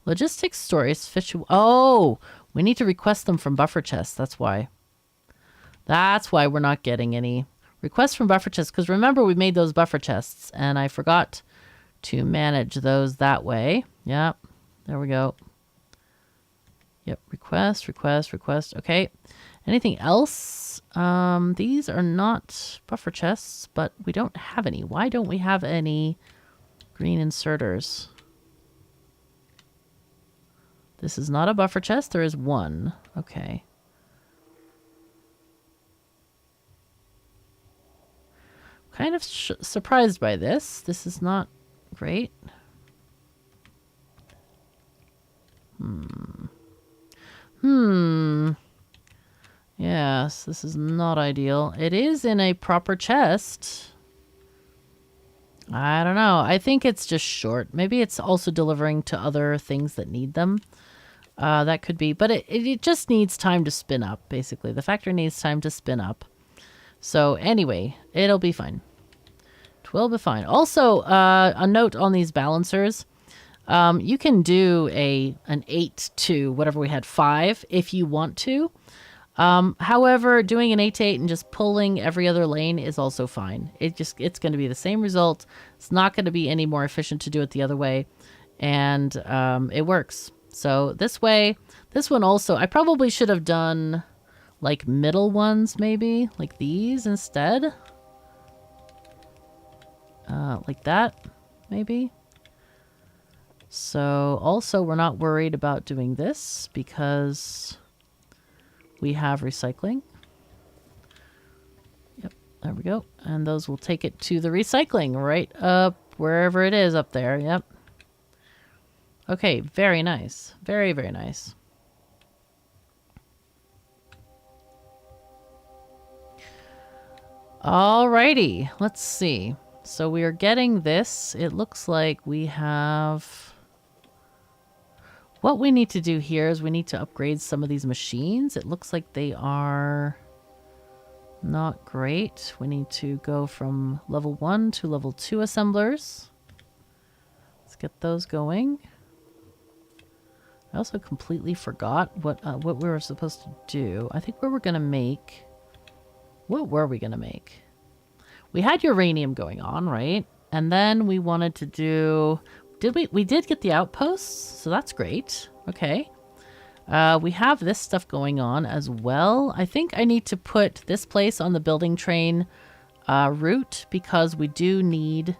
Logistics stores, fish... Oh, we need to request them from buffer chests. That's why. That's why we're not getting any requests from buffer chests. Because remember, we made those buffer chests. And I forgot to manage those that way. Yep. There we go. Yep. Request, request, request. Okay. Anything else? These are not buffer chests, but we don't have any. Why don't we have any green inserters? This is not a buffer chest. There is one. Okay. Kind of surprised by this. This is not great. Yes, this is not ideal. It is in a proper chest. I don't know. I think it's just short. Maybe it's also delivering to other things that need them. That could be. But it just needs time to spin up, basically. The factory needs time to spin up. So anyway, it'll be fine. It will be fine. Also, a note on these balancers. You can do an 8 to whatever we had, 5, if you want to. However, doing an 8 to 8 and just pulling every other lane is also fine. It's going to be the same result. It's not going to be any more efficient to do it the other way. And it works. So this way, this one also, I probably should have done like middle ones maybe, like these instead. Like that, maybe. So also we're not worried about doing this because we have recycling. Yep, there we go. And those will take it to the recycling right up wherever it is up there. Yep. Okay, very nice. Very, very nice. Alrighty, let's see. So we are getting this. It looks like we have... What we need to do here is we need to upgrade some of these machines. It looks like they are not great. We need to go from level 1 to level 2 assemblers. Let's get those going. I also completely forgot what we were supposed to do. I think we were going to make... What were we going to make? We had uranium going on, right? And then we wanted to do... We did get the outposts, so that's great. Okay. We have this stuff going on as well. I think I need to put this place on the building train route because we do need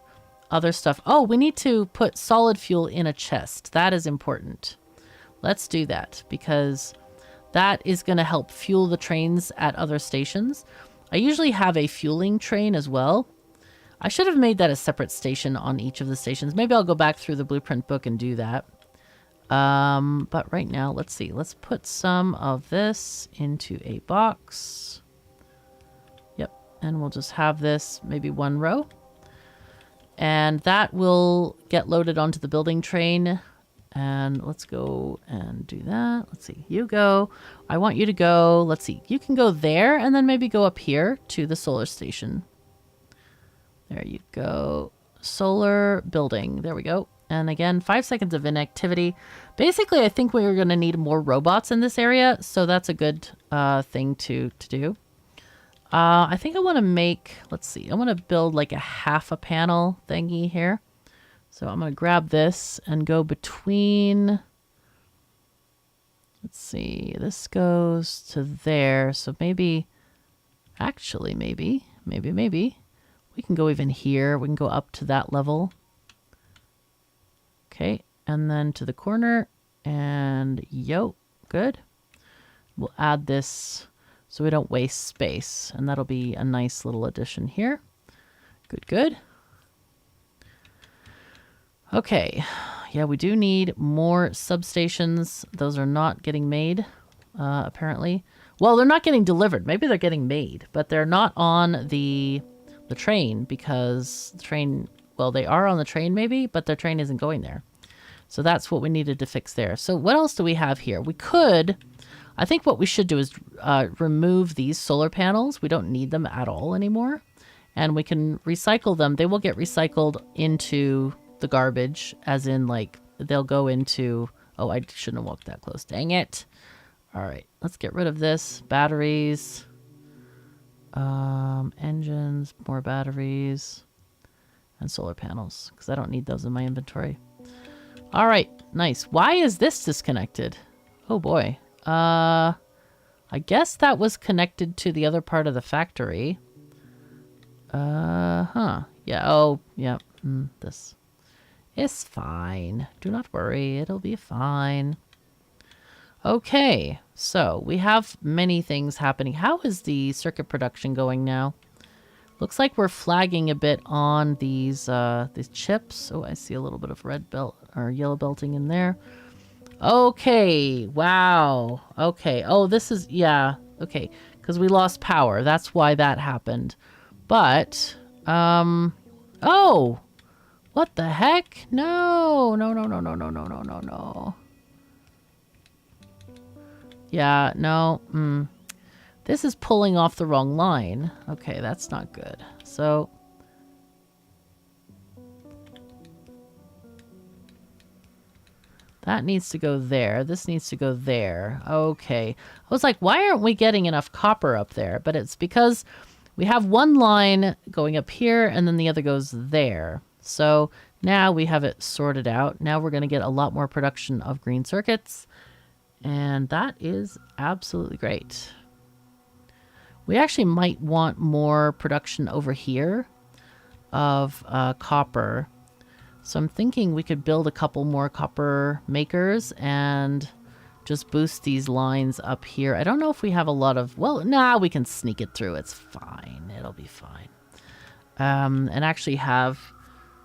other stuff. Oh, we need to put solid fuel in a chest. That is important. Let's do that because that is going to help fuel the trains at other stations. I usually have a fueling train as well. I should have made that a separate station on each of the stations. Maybe I'll go back through the blueprint book and do that. But right now, let's see. Let's put some of this into a box. Yep. And we'll just have this maybe one row. And that will get loaded onto the building train. And let's go and do that. Let's see. You go. I want you to go. Let's see. You can go there and then maybe go up here to the solar station. There you go. Solar building. There we go. And again, 5 seconds of inactivity. Basically, I think we're going to need more robots in this area. So that's a good thing to do. I think I want to make, let's see. I want to build like a half a panel thingy here. So I'm going to grab this and go between, let's see, this goes to there. So maybe, actually maybe, we can go even here. We can go up to that level. Okay, and then to the corner and yo, good. We'll add this so we don't waste space and that'll be a nice little addition here. Good, good. Okay, yeah, we do need more substations. Those are not getting made, apparently. Well, they're not getting delivered. Maybe they're getting made, but they're not on the train because the train, well, they are on the train maybe, but their train isn't going there. So that's what we needed to fix there. So what else do we have here? We could, I think what we should do is remove these solar panels. We don't need them at all anymore. And we can recycle them. They will get recycled into the garbage, as in like they'll go into, oh, I shouldn't have walked that close. Dang it. All right, let's get rid of this. Batteries, engines, more batteries, and solar panels, because I don't need those in my inventory. All right, nice. Why is this disconnected? Oh boy. I guess that was connected to the other part of the factory. Yeah, oh, yeah, this is fine. Do not worry, it'll be fine. Okay, so we have many things happening. How is the circuit production going now? Looks like we're flagging a bit on these chips. Oh, I see a little bit of red belt or yellow belting in there. Okay, wow. Okay, oh, this is, yeah, okay, because we lost power. That's why that happened. But, oh, what the heck? No, no, no, no, no, no, no, no, no, no. Yeah, no, This is pulling off the wrong line. Okay, that's not good. So, that needs to go there. This needs to go there. Okay. I was like, why aren't we getting enough copper up there? But it's because we have one line going up here and then the other goes there. So now we have it sorted out. Now we're going to get a lot more production of green circuits. And that is absolutely great. We actually might want more production over here of copper. So I'm thinking we could build a couple more copper makers and just boost these lines up here. I don't know if we have a lot of, well, nah, we can sneak it through. It's fine. It'll be fine. And actually have,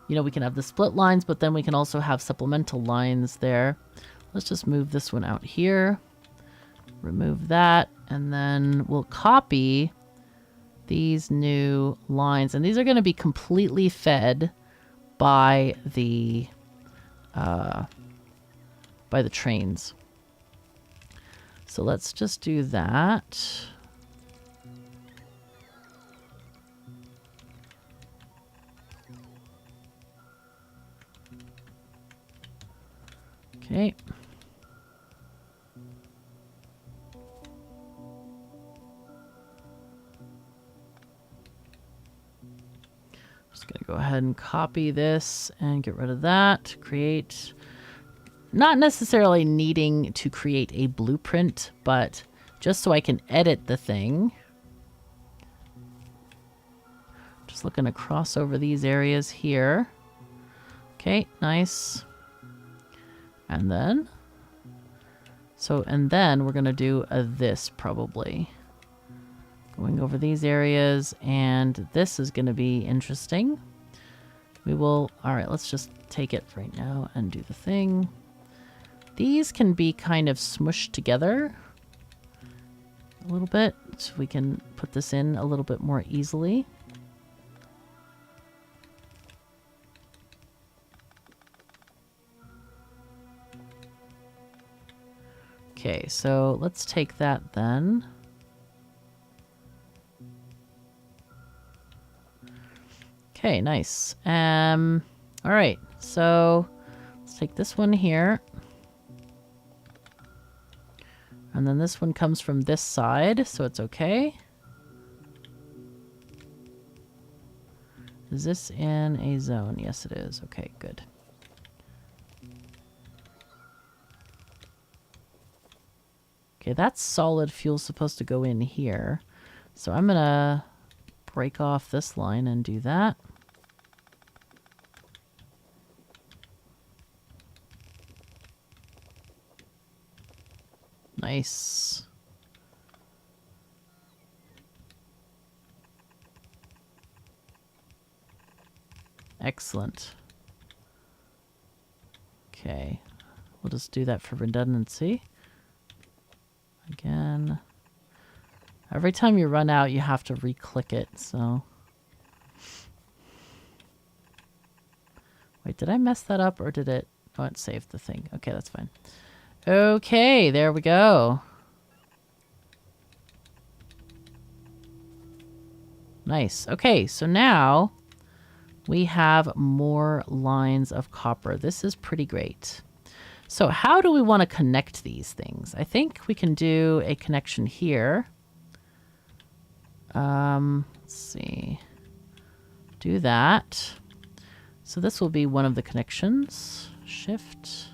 you know, we can have the split lines, but then we can also have supplemental lines there. Let's just move this one out here. Remove that. And then we'll copy these new lines. And these are going to be completely fed by the trains. So let's just do that. Okay. Just gonna go ahead and copy this and get rid of that. Create, not necessarily needing to create a blueprint, but just so I can edit the thing. Just looking to cross over these areas here. Okay, nice. And then, and then we're gonna do this probably. Going over these areas, and this is gonna be interesting. We will, all right, let's just take it right now and do the thing. These can be kind of smushed together a little bit, so we can put this in a little bit more easily. Okay, so let's take that then. Okay, nice. All right, so let's take this one here. And then this one comes from this side, so it's okay. Is this in a zone? Yes, it is. Okay, good. Okay, that solid fuel's supposed to go in here. So I'm gonna break off this line and do that. Nice. Excellent. Okay, we'll just do that for redundancy. Again. Every time you run out, you have to re-click it, so. Wait, did I mess that up or did it? Oh, it saved the thing. Okay, that's fine. Okay, there we go. Nice. Okay, so now we have more lines of copper. This is pretty great. So how do we want to connect these things? I think we can do a connection here. Let's see. Do that. So this will be one of the connections. Shift.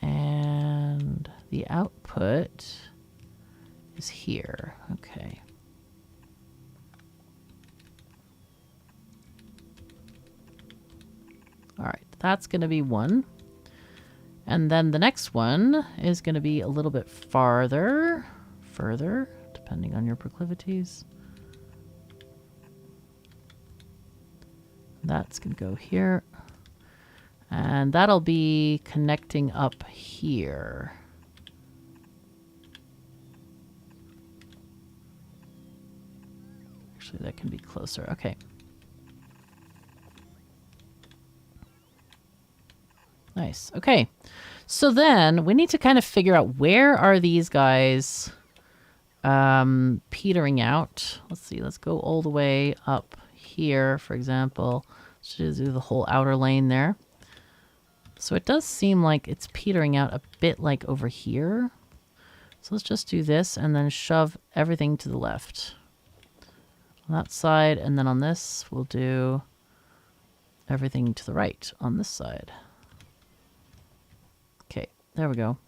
And the output is here. Okay. All right, that's going to be one. And then the next one is going to be a little bit further, depending on your proclivities. That's going to go here. And that'll be connecting up here. Actually, that can be closer. Okay. Nice. Okay. So then we need to kind of figure out where are these guys petering out. Let's see. Let's go all the way up here, for example. Let's do the whole outer lane there. So it does seem like it's petering out a bit like over here. So let's just do this and then shove everything to the left. On that side, and then on this, we'll do everything to the right on this side. Okay, there we go.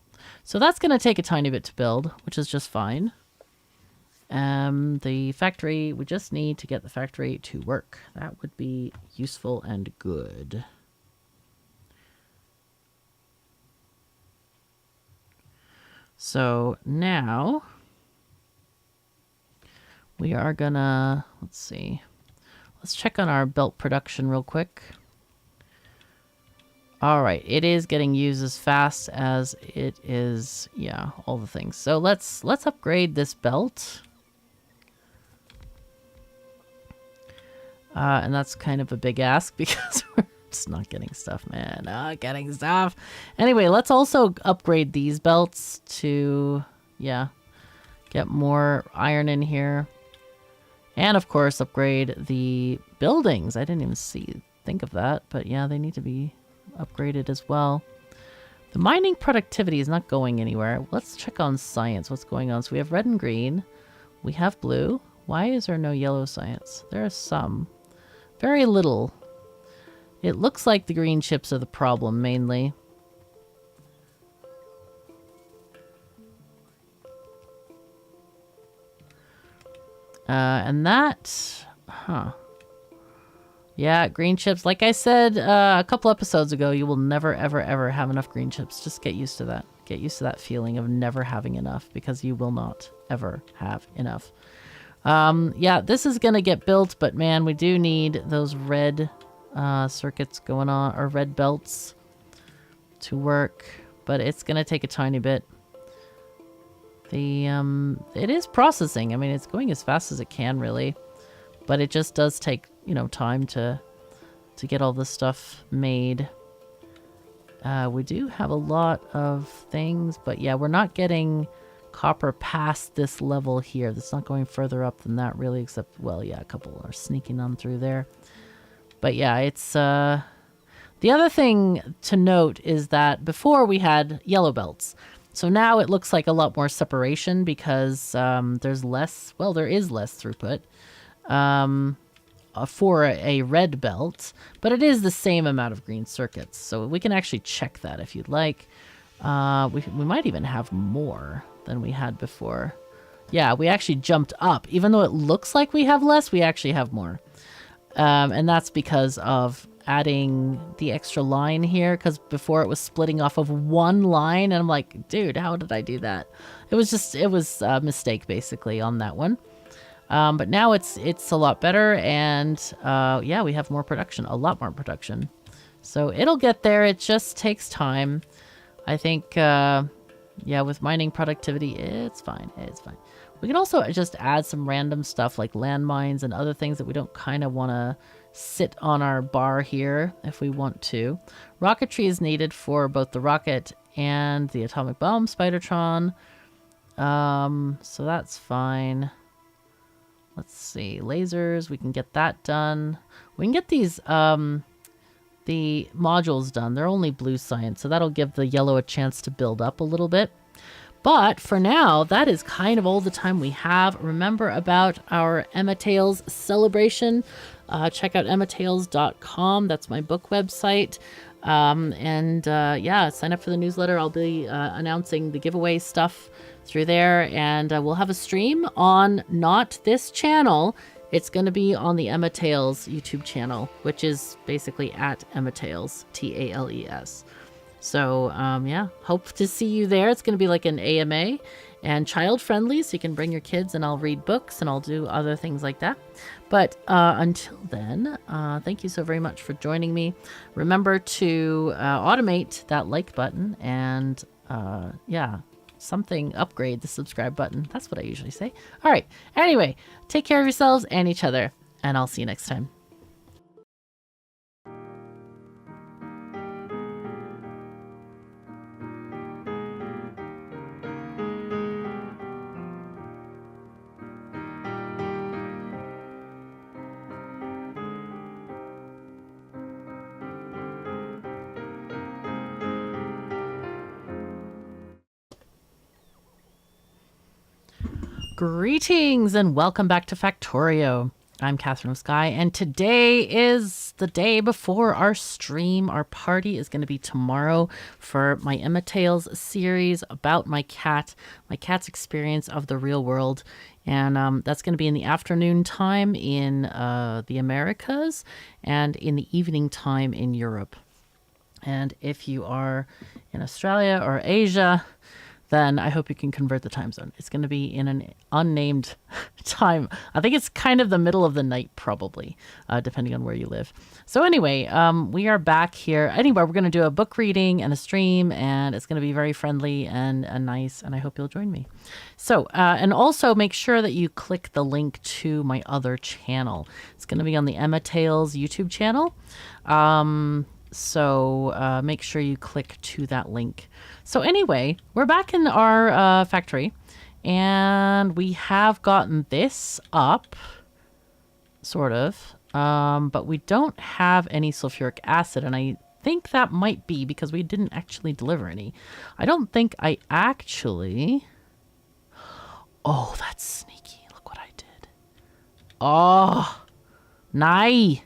So that's going to take a tiny bit to build, which is just fine. The factory, we just need to get the factory to work. That would be useful and good. So now we are gonna, let's see, let's check on our belt production real quick. All right, it is getting used as fast as it is, yeah, all the things. So let's upgrade this belt. And that's kind of a big ask because we're just not getting stuff, man. Not getting stuff. Anyway, let's also upgrade these belts to, yeah, get more iron in here. And of course, upgrade the buildings. I didn't even think of that, but yeah, they need to be upgraded as well. The mining productivity is not going anywhere. Let's check on science. What's going on? So we have red and green. We have blue. Why is there no yellow science? There are some. Very little. It looks like the green chips are the problem, mainly. And that... Huh. Yeah, green chips. Like I said a couple episodes ago, you will never, ever, ever have enough green chips. Just get used to that. Get used to that feeling of never having enough, because you will not ever have enough. Yeah, this is gonna get built, but man, we do need those red circuits going on, or red belts to work, but it's gonna take a tiny bit. It is processing. I mean, it's going as fast as it can, really, but it just does take, you know, time to get all this stuff made. We do have a lot of things, but yeah, we're not getting copper past this level here. That's not going further up than that, really, except, well, yeah, a couple are sneaking on through there. But yeah, it's the other thing to note is that before we had yellow belts, so now it looks like a lot more separation because there's less, well, there is less throughput for a red belt, but it is the same amount of green circuits, so we can actually check that if you'd like. We might even have more than we had before. Yeah, we actually jumped up. Even though it looks like we have less, we actually have more. And that's because of adding the extra line here, because before it was splitting off of one line, and I'm like, dude, how did I do that? It was a mistake, basically, on that one. But now it's a lot better, and yeah, we have more production, a lot more production. So it'll get there. It just takes time. I think, yeah, with mining productivity, it's fine. It's fine. We can also just add some random stuff like landmines and other things that we don't kind of want to sit on our bar here if we want to. Rocketry is needed for both the rocket and the atomic bomb, Spidertron. So that's fine. Let's see, lasers, we can get that done. We can get these, the modules done. They're only blue science, so that'll give the yellow a chance to build up a little bit. But for now, that is kind of all the time we have. Remember about our Emma Tales celebration. Check out emmatales.com. That's my book website. Yeah, sign up for the newsletter. I'll be announcing the giveaway stuff through there. And we'll have a stream on not this channel. It's going to be on the Emma Tales YouTube channel, which is basically at Emma Tales, Tales. So, yeah, hope to see you there. It's going to be like an AMA and child friendly, so you can bring your kids and I'll read books and I'll do other things like that. But until then, thank you so very much for joining me. Remember to automate that like button and, yeah, something upgrade the subscribe button. That's what I usually say. All right. Anyway, take care of yourselves and each other, and I'll see you next time. Greetings and welcome back to Factorio. I'm KatherineOfSky, and today is the day before our stream. Our party is going to be tomorrow for my Emma Tales series about my cat's experience of the real world. And that's going to be in the afternoon time in the Americas and in the evening time in Europe. And if you are in Australia or Asia, then I hope you can convert the time zone. It's going to be in an unnamed time. I think it's kind of the middle of the night, probably, depending on where you live. So anyway, we are back here. Anyway, we're going to do a book reading and a stream, and it's going to be very friendly and nice, and I hope you'll join me. So, and also make sure that you click the link to my other channel. It's going to be on the Emma Tales YouTube channel. So make sure you click to that link. So anyway, we're back in our factory, and we have gotten this up, sort of, but we don't have any sulfuric acid, and I think that might be because we didn't actually deliver any. I don't think I actually... Oh, that's sneaky. Look what I did. Oh, nice.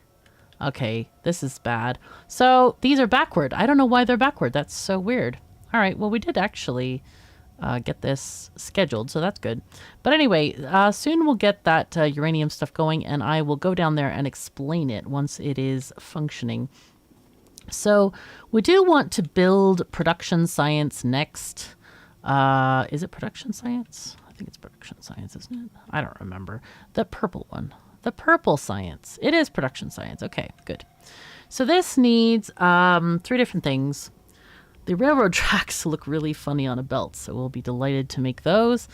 Okay, this is bad. So these are backward. I don't know why they're backward. That's so weird. All right, well, we did actually get this scheduled, so that's good. But anyway, soon we'll get that uranium stuff going, and I will go down there and explain it once it is functioning. So we do want to build production science next. Is it production science? I think it's production science, isn't it? I don't remember. The purple one. The purple science. It is production science. Okay, good. So this needs 3 different things. The railroad tracks look really funny on a belt, so we'll be delighted to make those.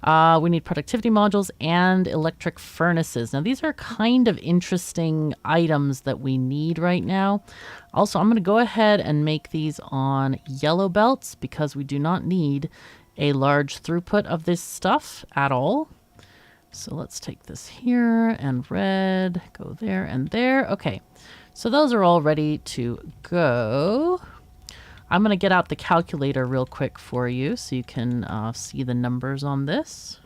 We need productivity modules and electric furnaces. Now, these are kind of interesting items that we need right now. Also, I'm going to go ahead and make these on yellow belts because we do not need a large throughput of this stuff at all. So let's take this here and red, go there and there. Okay, so those are all ready to go. I'm going to get out the calculator real quick for you so you can see the numbers on this.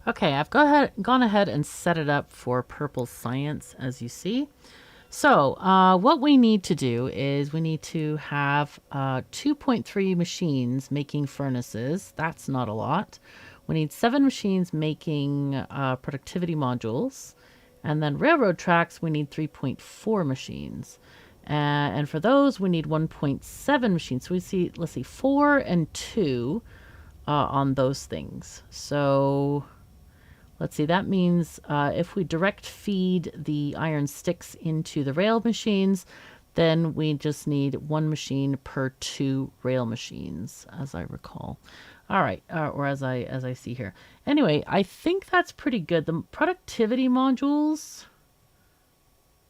Okay, I've gone ahead and set it up for purple science, as you see. So what we need to do is we need to have 2.3 machines making furnaces. That's not a lot. We need 7 machines making productivity modules. And then railroad tracks, we need 3.4 machines. And for those, we need 1.7 machines. So we see, let's see, 4 and 2 on those things. So let's see, that means if we direct feed the iron sticks into the rail machines, then we just need 1 machine per 2 rail machines, as I recall. All right, or as I see here. Anyway, I think that's pretty good. The productivity modules,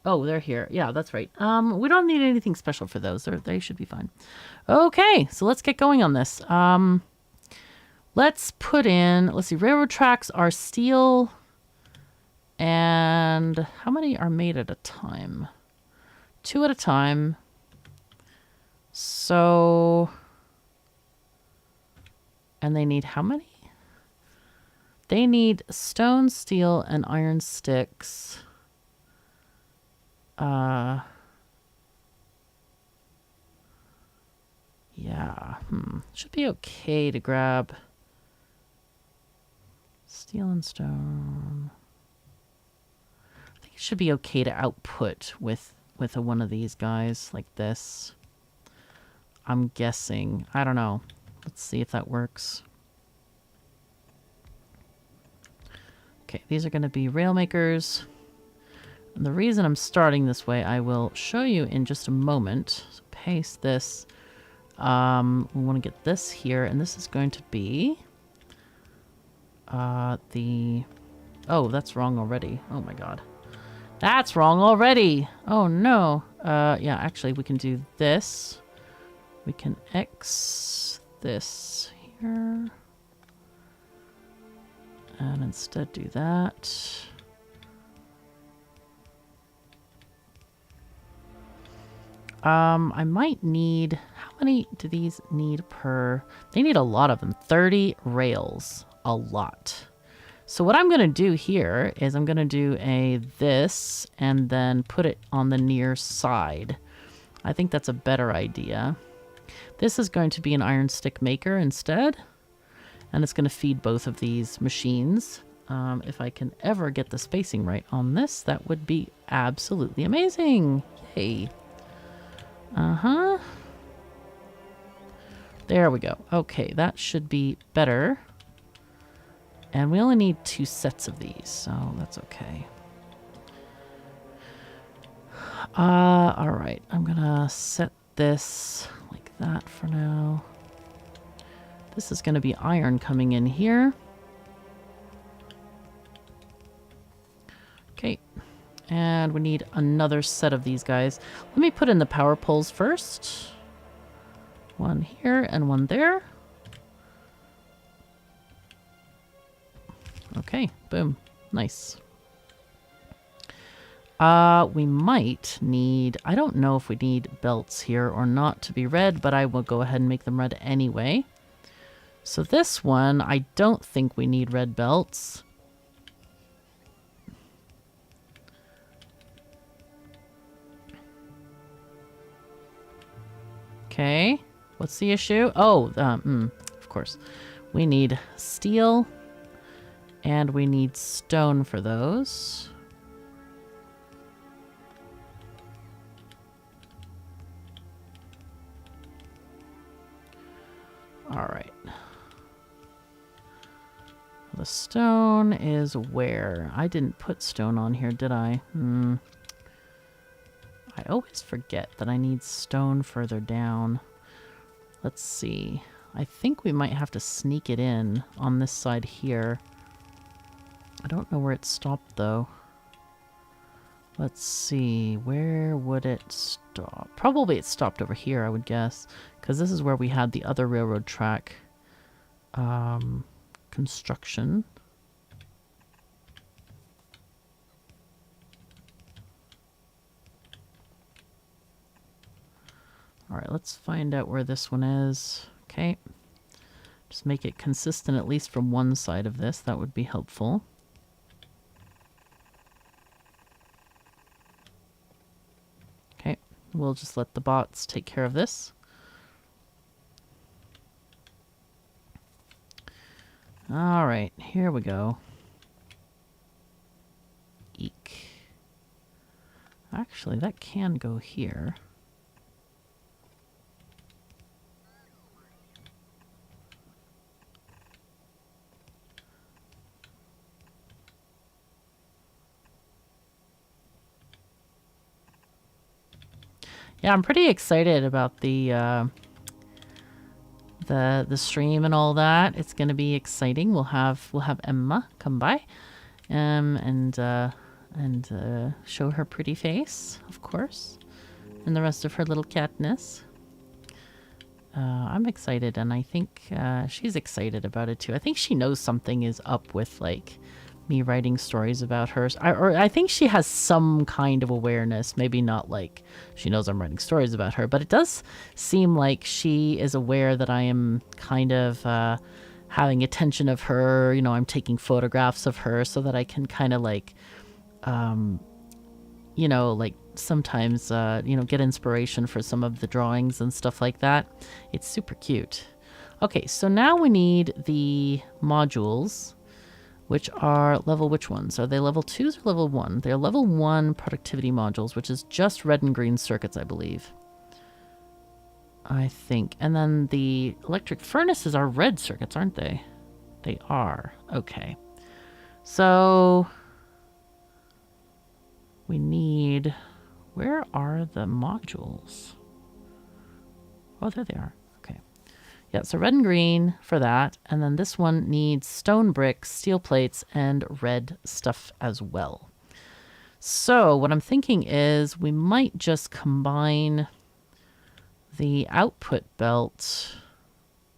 Oh, they're here. Yeah, that's right. We don't need anything special for those. They should be fine. Okay, so let's get going on this. Let's put in, let's see, railroad tracks are steel. And how many are made at a time? 2 at a time. So, and they need how many? They need stone, steel, and iron sticks. Yeah, should be okay to grab steel and stone. I think it should be okay to output with one of these guys like this. I'm guessing. I don't know. Let's see if that works. Okay, these are going to be rail makers. And the reason I'm starting this way, I will show you in just a moment. So paste this. We want to get this here, and this is going to be the... Oh, that's wrong already. Oh my god. That's wrong already! Oh no. Yeah, actually we can do this. We can X this here. And instead do that. I might need... How many do these need per... They need a lot of them. 30 rails. A lot. So what I'm going to do here is I'm going to do a this and then put it on the near side. I think that's a better idea. This is going to be an iron stick maker instead. And it's going to feed both of these machines. If I can ever get the spacing right on this, that would be absolutely amazing. Yay. Uh-huh. There we go. Okay, that should be better. And we only need 2 sets of these, so that's okay. Alright, I'm gonna set this like that for now. This is gonna be iron coming in here. Okay, and we need another set of these guys. Let me put in the power poles first. One here and one there. Okay, boom. Nice. We might need... I don't know if we need belts here or not to be red, but I will go ahead and make them red anyway. So this one, I don't think we need red belts. Okay, what's the issue? Oh, of course. We need steel, and we need stone for those. All right. The stone is where? I didn't put stone on here, did I? I always forget that I need stone further down. Let's see. I think we might have to sneak it in on this side here. I don't know where it stopped, though. Let's see. Where would it stop? Probably it stopped over here, I would guess. Because this is where we had the other railroad track construction. Alright, let's find out where this one is. Okay. Just make it consistent at least from one side of this. That would be helpful. Okay, we'll just let the bots take care of this. Alright, here we go. Eek. Actually, that can go here. Yeah, I'm pretty excited about the stream and all that. It's gonna be exciting. We'll have Emma come by, and and show her pretty face, of course, and the rest of her little catness. I'm excited, and I think she's excited about it too. I think she knows something is up with like me writing stories about her. Or I think she has some kind of awareness. Maybe not like she knows I'm writing stories about her, but it does seem like she is aware that I am kind of having attention of her. You know, I'm taking photographs of her so that I can kind of like, you know, like sometimes, you know, get inspiration for some of the drawings and stuff like that. It's super cute. Okay, so now we need the modules, which are level, which ones? Are they level 2s or level 1? They're level 1 productivity modules, which is just red and green circuits, I believe. I think. And then the electric furnaces are red circuits, aren't they? They are. Okay. So we need... Where are the modules? Oh, there they are. Okay. Yeah, so red and green for that. And then this one needs stone bricks, steel plates, and red stuff as well. So what I'm thinking is we might just combine the output belt.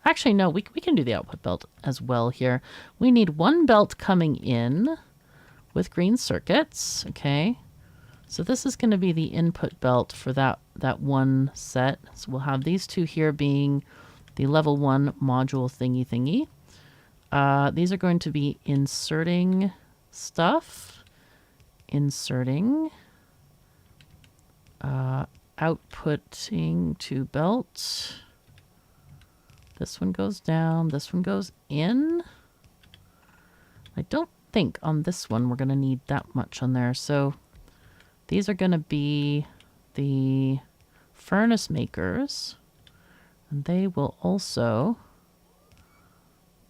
Actually, no, we can do the output belt as well here. We need one belt coming in with green circuits. Okay. So this is going to be the input belt for that one set. So we'll have these two here being the level 1 module thingy. These are going to be inserting stuff. Inserting. Outputting to belt. This one goes down. This one goes in. I don't think on this one we're going to need that much on there. So... these are going to be the furnace makers, and they will also,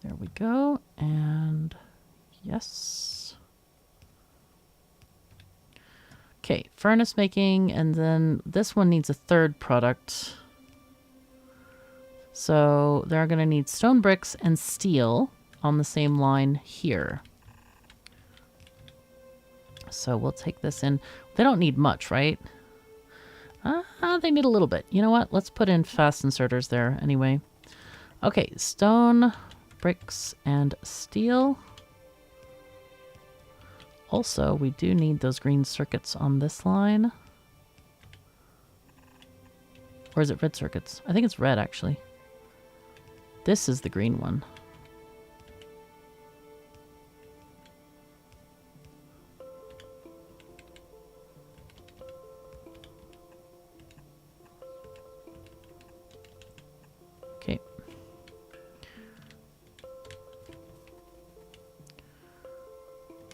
there we go, and yes. Okay, furnace making, and then this one needs a third product. So they're going to need stone bricks and steel on the same line here. So we'll take this in. They don't need much, right? They need a little bit. You know what? Let's put in fast inserters there anyway. Okay, stone, bricks, and steel. Also, we do need those green circuits on this line. Or is it red circuits? I think it's red, actually. This is the green one.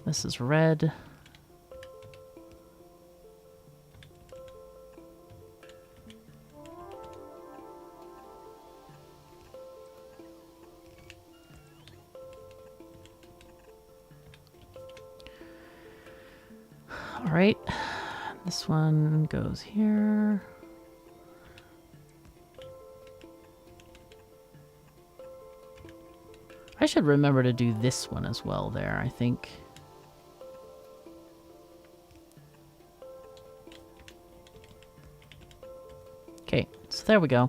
This is red. All right. This one goes here. I should remember to do this one as well there, I think. Okay, so there we go.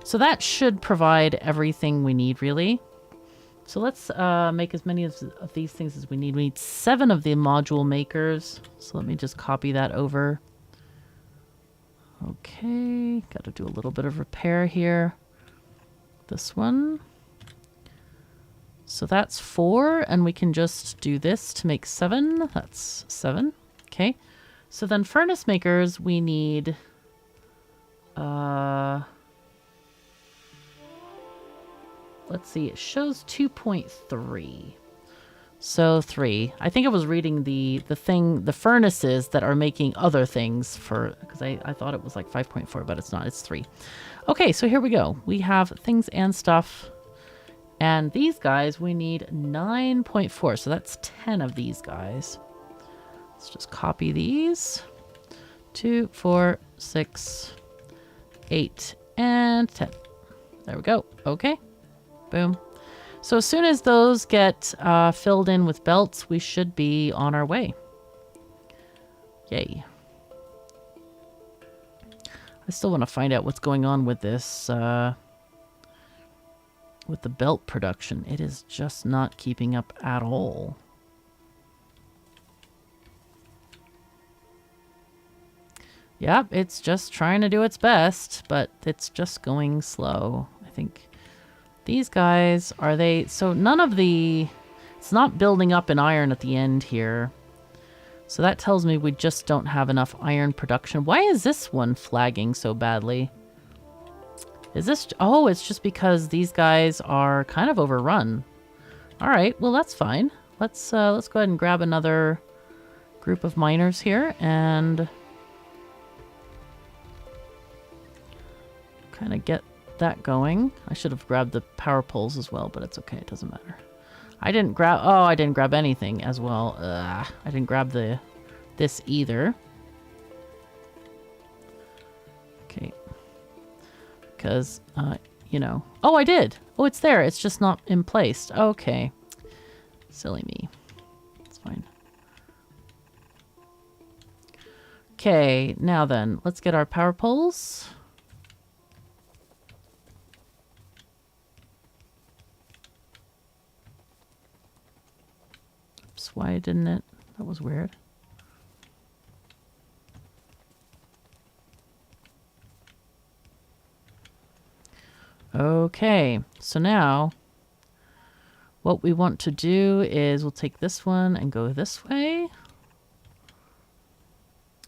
So that should provide everything we need, really. So let's make as many of these things as we need. We need 7 of the module makers. So let me just copy that over. Okay, got to do a little bit of repair here. This one. So that's 4, and we can just do this to make 7. That's 7. Okay. So then furnace makers, we need... let's see, it shows 2.3. So 3. I think I was reading the furnaces that are making other things for, because I thought it was like 5.4, but it's not, it's 3. Okay, so here we go. We have things and stuff. And these guys, we need 9.4. So that's 10 of these guys. Let's just copy these. 2, 4, 6, 8, and 10. There we go. Okay. Boom. So as soon as those get filled in with belts, we should be on our way. Yay. I still want to find out what's going on with this, with the belt production. It is just not keeping up at all. Yep, it's just trying to do its best, but it's just going slow. I think these guys, are they... So none of the... It's not building up in iron at the end here. So that tells me we just don't have enough iron production. Why is this one flagging so badly? Is this... Oh, it's just because these guys are kind of overrun. Alright, well that's fine. Let's go ahead and grab another group of miners here and... kind of get that going. I should have grabbed the power poles as well, but it's okay. It doesn't matter. I didn't grab... Oh, I didn't grab anything as well. I didn't grab this either. Okay. Because, you know... Oh, I did! Oh, it's there. It's just not in place. Okay. Silly me. It's fine. Okay, now then. Let's get our power poles. Why didn't it? That was weird. Okay, so now what we want to do is we'll take this one and go this way.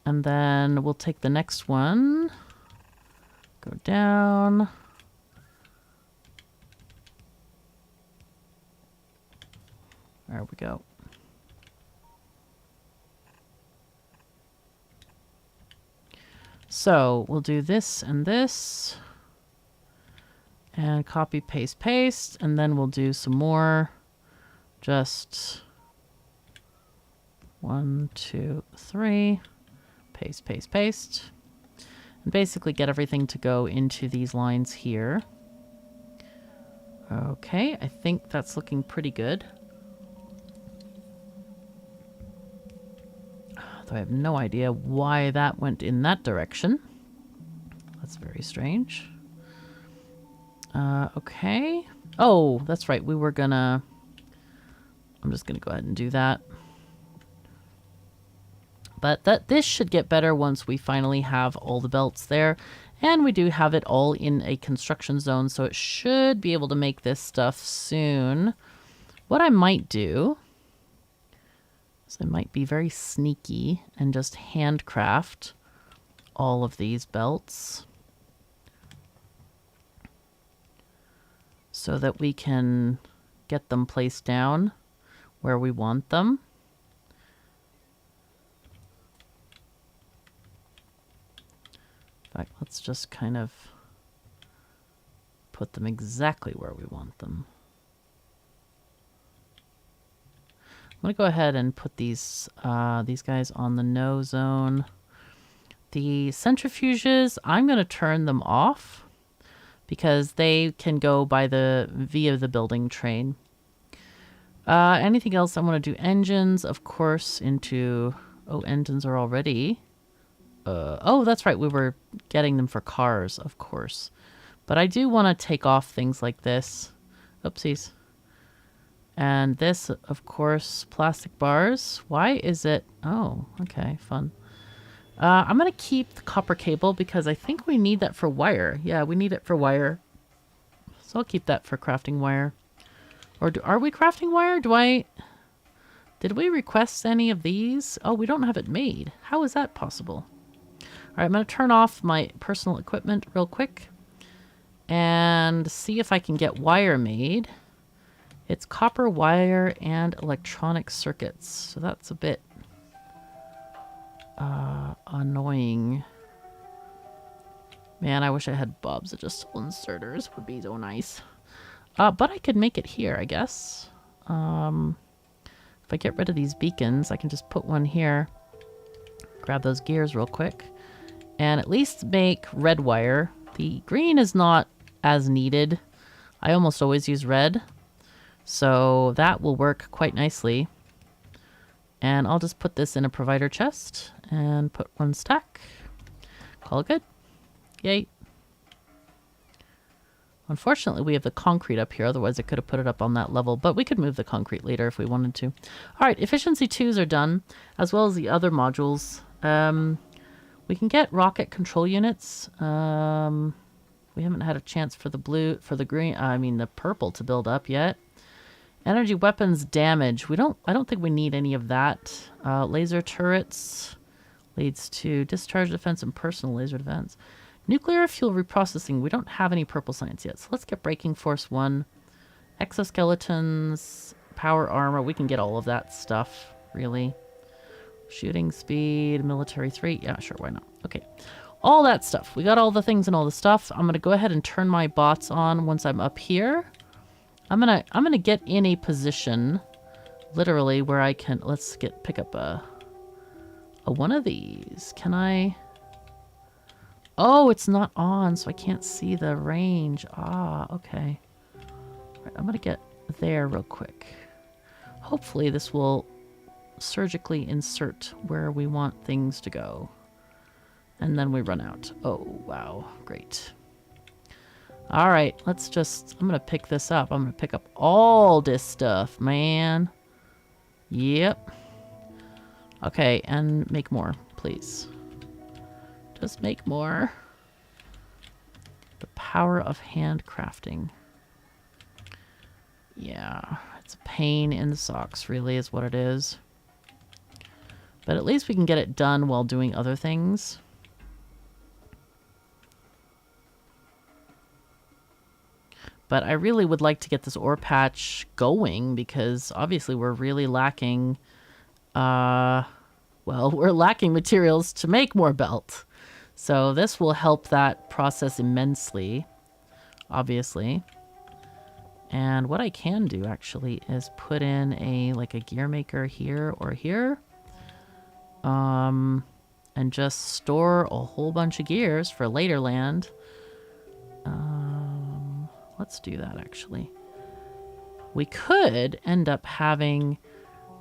And then we'll take the next one, go down. There we go. So we'll do this and this, and copy, paste, paste, and then we'll do some more. Just 1, 2, 3, paste, paste, paste, and basically get everything to go into these lines here. Okay, I think that's looking pretty good. Though I have no idea why that went in that direction. That's very strange. Okay. Oh, that's right. We were gonna... I'm just gonna go ahead and do that. But this should get better once we finally have all the belts there. And we do have it all in a construction zone, so it should be able to make this stuff soon. What I might do... So I might be very sneaky and just handcraft all of these belts so that we can get them placed down where we want them. In fact, let's just kind of put them exactly where we want them. I'm going to go ahead and put these guys on the no zone. The centrifuges, I'm going to turn them off because they can go by via the building train. Anything else? I want to do engines, of course, into... Oh, engines are already... oh, that's right. We were getting them for cars, of course. But I do want to take off things like this. Oopsies. And this, of course, plastic bars. Why is it... Oh, okay, fun. I'm going to keep the copper cable because I think we need that for wire. Yeah, we need it for wire. So I'll keep that for crafting wire. Or are we crafting wire? Did we request any of these? Oh, we don't have it made. How is that possible? All right, I'm going to turn off my personal equipment real quick and see if I can get wire made. It's copper wire and electronic circuits. So that's a bit annoying. Man, I wish I had Bob's adjustable inserters. Would be so nice. But I could make it here, I guess. If I get rid of these beacons, I can just put one here. Grab those gears real quick. And at least make red wire. The green is not as needed. I almost always use red. So that will work quite nicely. And I'll just put this in a provider chest and put 1 stack. Call it good. Yay. Unfortunately, we have the concrete up here. Otherwise, I could have put it up on that level. But we could move the concrete later if we wanted to. All right, efficiency 2s are done, as well as the other modules. We can get rocket control units. We haven't had a chance for the blue, for the green, the purple to build up yet. Energy weapons damage. I don't think we need any of that. Laser turrets leads to discharge defense and personal laser defense. Nuclear fuel reprocessing. We don't have any purple science yet. So let's get braking force 1. Exoskeletons, power armor. We can get all of that stuff, really. Shooting speed, military 3. Yeah, sure, why not? Okay. All that stuff. We got all the things and all the stuff. I'm going to go ahead and turn my bots on once I'm up here. I'm gonna get in a position, literally, where I can. Let's pick up a one of these. Can I? Oh, it's not on, so I can't see the range. Ah, okay. All right, I'm gonna get there real quick. Hopefully, this will surgically insert where we want things to go, and then we run out. Oh, wow, great. All right, I'm going to pick this up. I'm going to pick up all this stuff, man. Yep. Okay, and make more, please. Just make more. The power of handcrafting. Yeah, it's a pain in the socks, really, is what it is. But at least we can get it done while doing other things. But I really would like to get this ore patch going because obviously we're really lacking, we're lacking materials to make more belt. So this will help that process immensely, obviously. And what I can do actually is put in a gear maker here or here. And just store a whole bunch of gears for later land. Let's do that, actually. We could end up having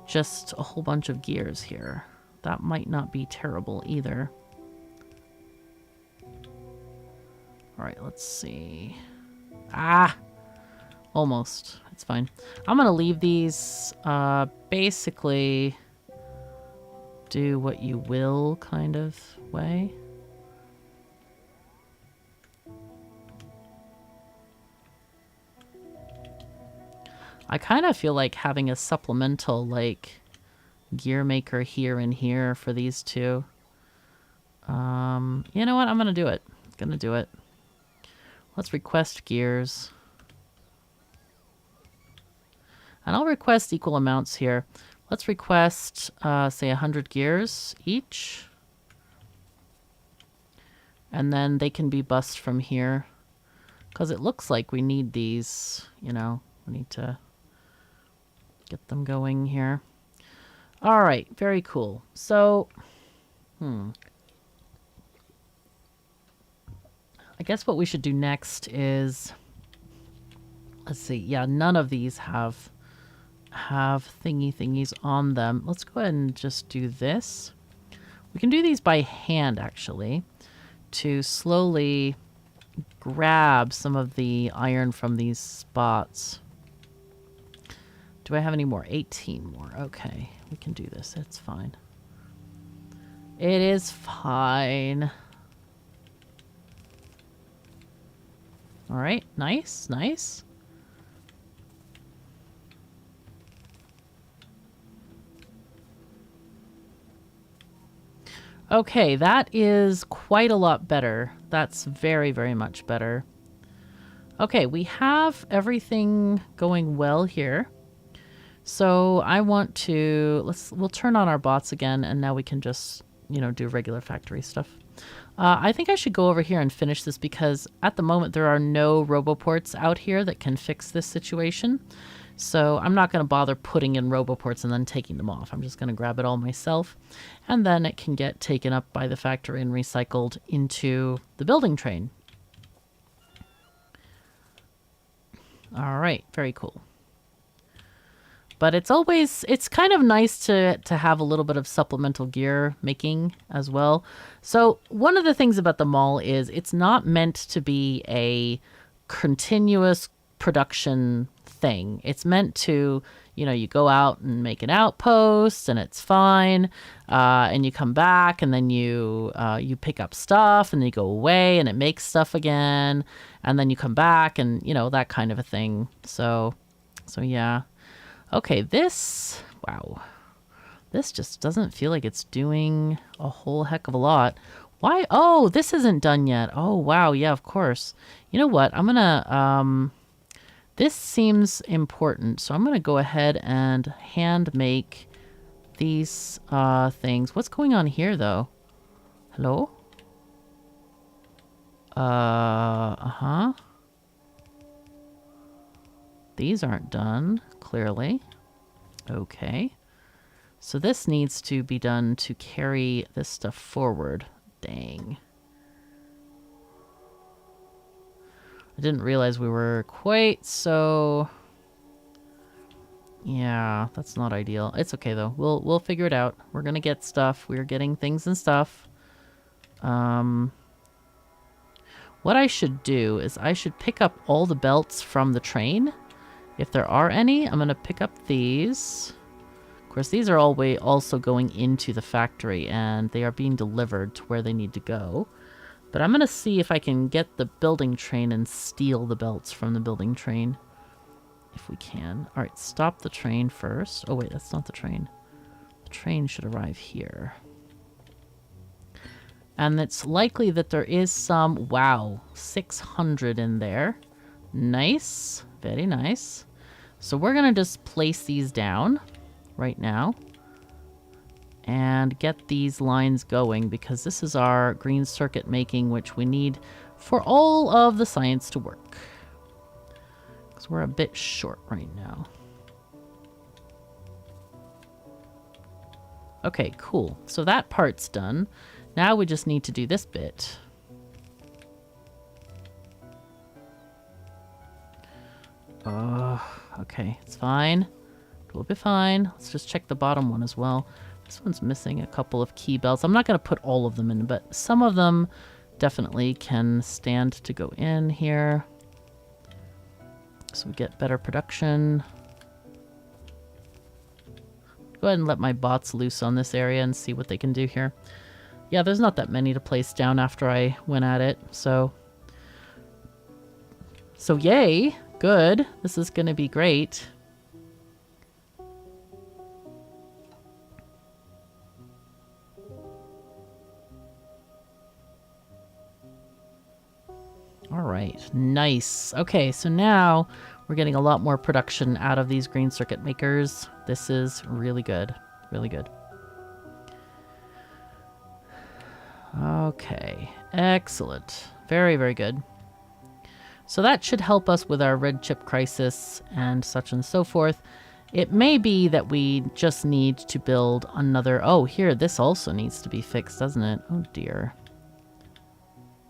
just a whole bunch of gears here. That might not be terrible either. All right, let's see. Ah! Almost. It's fine. I'm going to leave these basically do what you will kind of way. I kind of feel like having a supplemental, gear maker here and here for these two. You know what? I'm going to do it. Gonna do it. Let's request gears. And I'll request equal amounts here. Let's request, say, 100 gears each. And then they can be bussed from here. Because it looks like we need these, we need to get them going here. All right, very cool. So, I guess what we should do next is, let's see. Yeah, none of these have thingies on them. Let's go ahead and just do this. We can do these by hand, actually, to slowly grab some of the iron from these spots. Do I have any more? 18 more. Okay, we can do this. It's fine. It is fine. All right, nice, nice. Okay, that is quite a lot better. That's very, very much better. Okay, we have everything going well here. So I want to, we'll turn on our bots again, and now we can just, do regular factory stuff. I think I should go over here and finish this because at the moment there are no roboports out here that can fix this situation. So I'm not going to bother putting in roboports and then taking them off. I'm just going to grab it all myself. And then it can get taken up by the factory and recycled into the building train. All right, very cool. But it's kind of nice to have a little bit of supplemental gear making as well. So one of the things about the mall is it's not meant to be a continuous production thing. It's meant to, you go out and make an outpost and it's fine. And you come back and then you pick up stuff and then you go away and it makes stuff again. And then you come back and, that kind of a thing. So yeah. Okay, wow. This just doesn't feel like it's doing a whole heck of a lot. Why? Oh, this isn't done yet. Oh, wow. Yeah, of course. You know what? I'm going to, this seems important. So I'm going to go ahead and hand make these things. What's going on here, though? Hello? Uh-huh. These aren't done, clearly. Okay. So this needs to be done to carry this stuff forward. Dang. I didn't realize we were quite so... Yeah, that's not ideal. It's okay, though. We'll figure it out. We're gonna get stuff. We're getting things and stuff. What I should do is I should pick up all the belts from the train. If there are any, I'm going to pick up these. Of course, these are also going into the factory, and they are being delivered to where they need to go. But I'm going to see if I can get the building train and steal the belts from the building train. If we can. All right, stop the train first. Oh, wait, that's not the train. The train should arrive here. And it's likely that there is some... Wow, 600 in there. Nice. Very nice. So we're going to just place these down right now and get these lines going because this is our green circuit making, which we need for all of the science to work. Because we're a bit short right now. Okay, cool. So that part's done. Now we just need to do this bit. Okay, it's fine. We'll be fine. Let's just check the bottom one as well. This one's missing a couple of key belts. I'm not going to put all of them in, but some of them definitely can stand to go in here. So we get better production. Go ahead and let my bots loose on this area and see what they can do here. Yeah, there's not that many to place down after I went at it, so yay. Good. This is going to be great. All right. Nice. Okay, so now we're getting a lot more production out of these green circuit makers. This is really good. Really good. Okay. Excellent. Very, very good. So that should help us with our red chip crisis and such and so forth. It may be that we just need to build another... Oh, here, this also needs to be fixed, doesn't it? Oh, dear.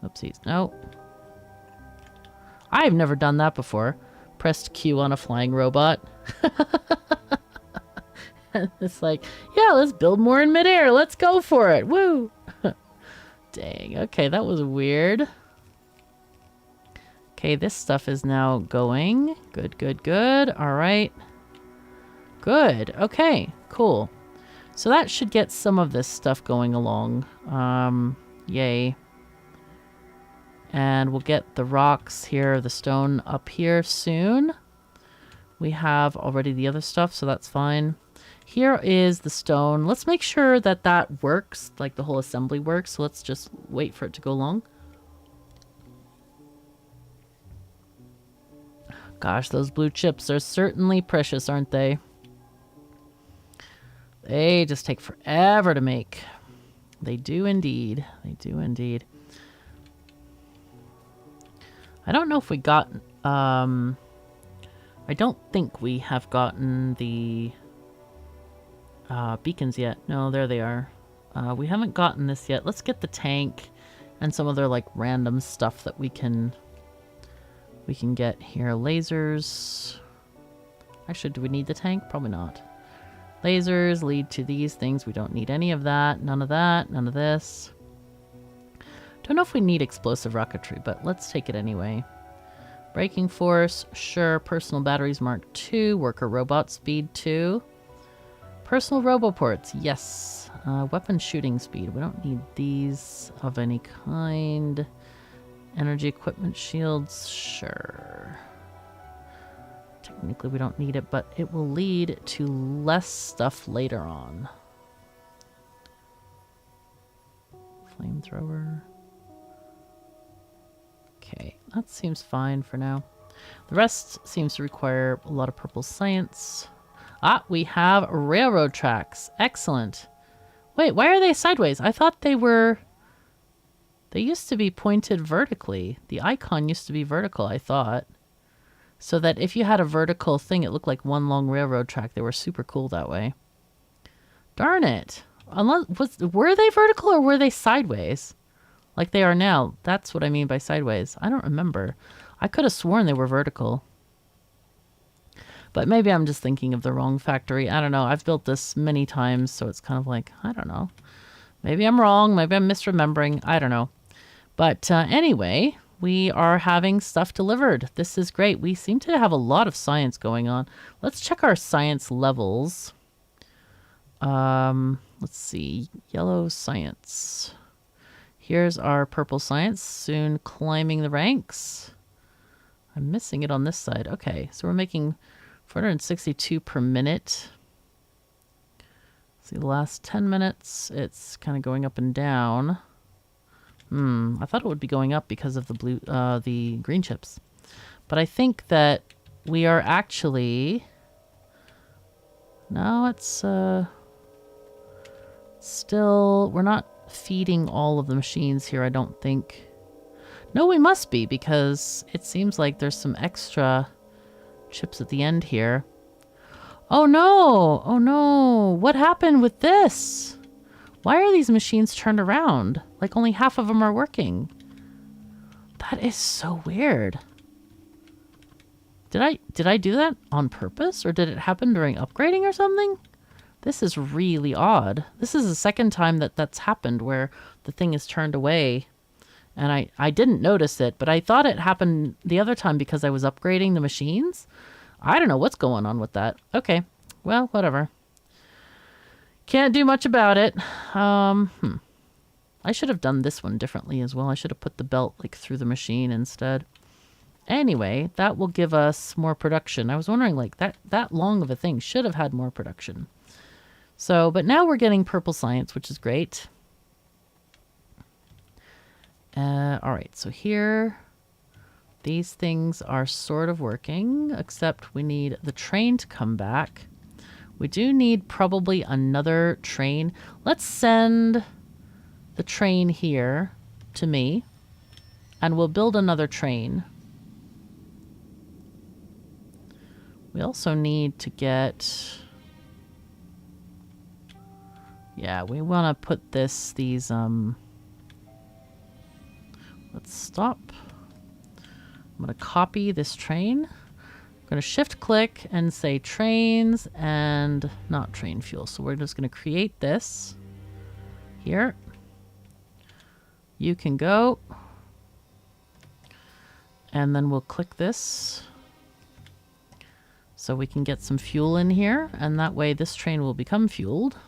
Oopsies. No. I've never done that before. Pressed Q on a flying robot. And it's like, yeah, let's build more in midair. Let's go for it. Woo! Dang. Okay, that was weird. Okay, this stuff is now going. Good, good, good. All right. Good. Okay, cool. So that should get some of this stuff going along. Yay. And we'll get the rocks here, the stone up here soon. We have already the other stuff, so that's fine. Here is the stone. Let's make sure that that works, like the whole assembly works. So let's just wait for it to go along. Gosh, those blue chips are certainly precious, aren't they? They just take forever to make. They do indeed. They do indeed. I don't know if we got... I don't think we have gotten the beacons yet. No, there they are. We haven't gotten this yet. Let's get the tank and some other like random stuff that we can get here. Lasers. Actually, do we need the tank? Probably not. Lasers lead to these things. We don't need any of that. None of that. None of this. Don't know if we need explosive rocketry, but let's take it anyway. Braking force, sure. Personal batteries Mark II. Worker robot speed 2. Personal roboports, yes. Weapon shooting speed. We don't need these of any kind. Energy equipment shields, sure. Technically we don't need it, but it will lead to less stuff later on. Flamethrower. Okay, that seems fine for now. The rest seems to require a lot of purple science. Ah, we have railroad tracks. Excellent. Wait, why are they sideways? I thought they were... They used to be pointed vertically. The icon used to be vertical, I thought. So that if you had a vertical thing, it looked like one long railroad track. They were super cool that way. Darn it. Were they vertical or were they sideways? Like they are now. That's what I mean by sideways. I don't remember. I could have sworn they were vertical. But maybe I'm just thinking of the wrong factory. I don't know. I've built this many times, so it's kind of like, I don't know. Maybe I'm wrong. Maybe I'm misremembering. I don't know. But anyway, we are having stuff delivered. This is great. We seem to have a lot of science going on. Let's check our science levels. Let's see. Yellow science. Here's our purple science. Soon climbing the ranks. I'm missing it on this side. Okay, so we're making 462 per minute. See, the last 10 minutes, it's kind of going up and down. I thought it would be going up because of the green chips. But I think that we are actually... No, it's still... We're not feeding all of the machines here, I don't think. No, we must be, because it seems like there's some extra chips at the end here. Oh no! Oh no! What happened with this? Why are these machines turned around? Like only half of them are working. That is so weird. Did I do that on purpose, or did it happen during upgrading or something? This is really odd. This is the second time that that's happened where the thing is turned away. And I didn't notice it, but I thought it happened the other time because I was upgrading the machines. I don't know what's going on with that. Okay, well, whatever. Can't do much about it. I should have done this one differently as well. I should have put the belt like through the machine instead. Anyway, that will give us more production. I was wondering, like, that long of a thing should have had more production. So, but now we're getting purple science, which is great. All right, so here, these things are sort of working, except we need the train to come back. We do need probably another train. Let's send the train here to me, and we'll build another train. We also need to get... Yeah, we want to put these, let's stop. I'm going to copy this train. I'm going to shift click and say trains and not train fuel. So we're just going to create this here. You can go. And then we'll click this. So we can get some fuel in here. And that way this train will become fueled.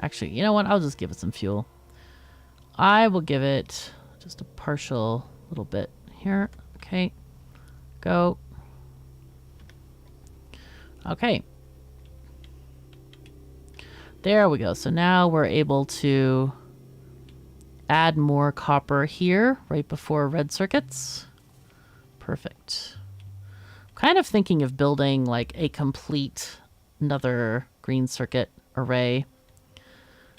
Actually, you know what? I'll just give it some fuel. I will give it just a partial little bit here. Okay. Go. Okay. There we go. So now we're able to add more copper here right before red circuits. Perfect. I'm kind of thinking of building like a complete another green circuit array.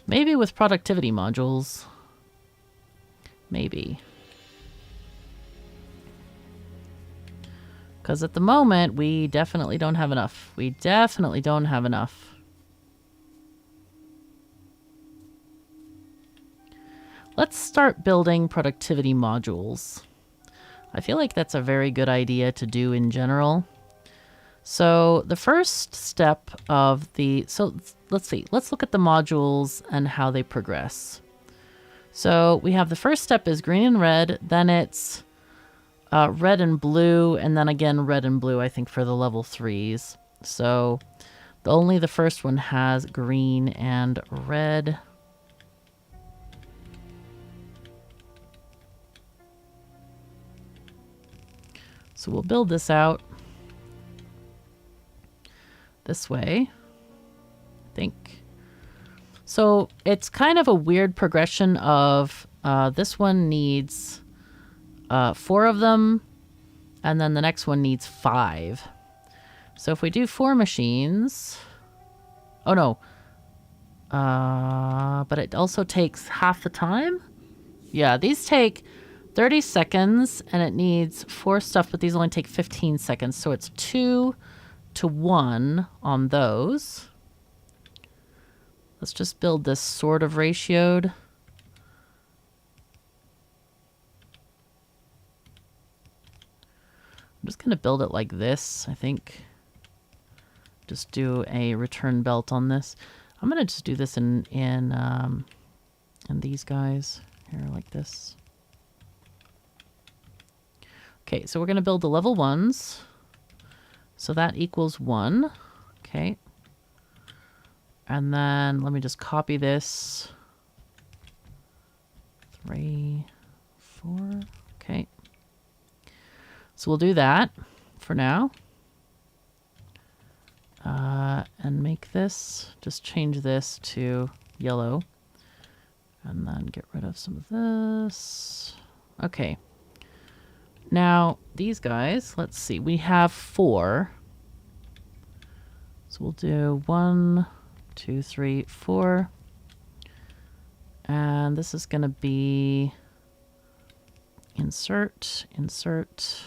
Maybe with productivity modules. Maybe. Because at the moment, we definitely don't have enough. We definitely don't have enough. let's start building productivity modules. I feel like that's a very good idea to do in general. So the first step of the, so let's see, let's look at the modules and how they progress. So we have the first step is green and red, then it's red and blue, and then again red and blue, I think, for the level 3s. So only the first one has green and red. So we'll build this out this way, I think. So it's kind of a weird progression of this one needs 4 of them, and then the next one needs 5. So if we do 4 machines, oh no, but it also takes half the time. Yeah, these take 30 seconds and it needs 4 stuff, but these only take 15 seconds. So it's 2 to 1 on those. Let's just build this sort of ratioed. I'm just going to build it like this, I think. Just do a return belt on this. I'm going to just do this in these guys here like this. Okay, so we're going to build the level 1s. So that equals 1. Okay. And then let me just copy this. 3, 4. Okay. So we'll do that for now. And make this, just change this to yellow. And then get rid of some of this. Okay. Now, these guys, let's see, we have 4. So we'll do 1, 2, 3, 4. And this is going to be insert, insert,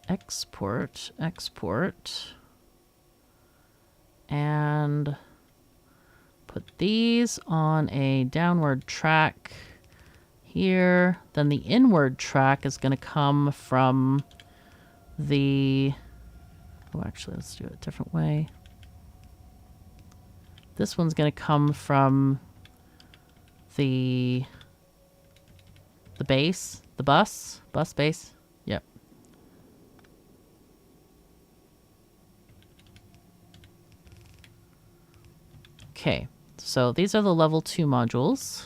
export, export, and put these on a downward track here. Then the inward track is going to come from the, oh, actually, let's do it a different way. This one's going to come from the base, the bus base. Yep. Okay, so these are the level 2 modules.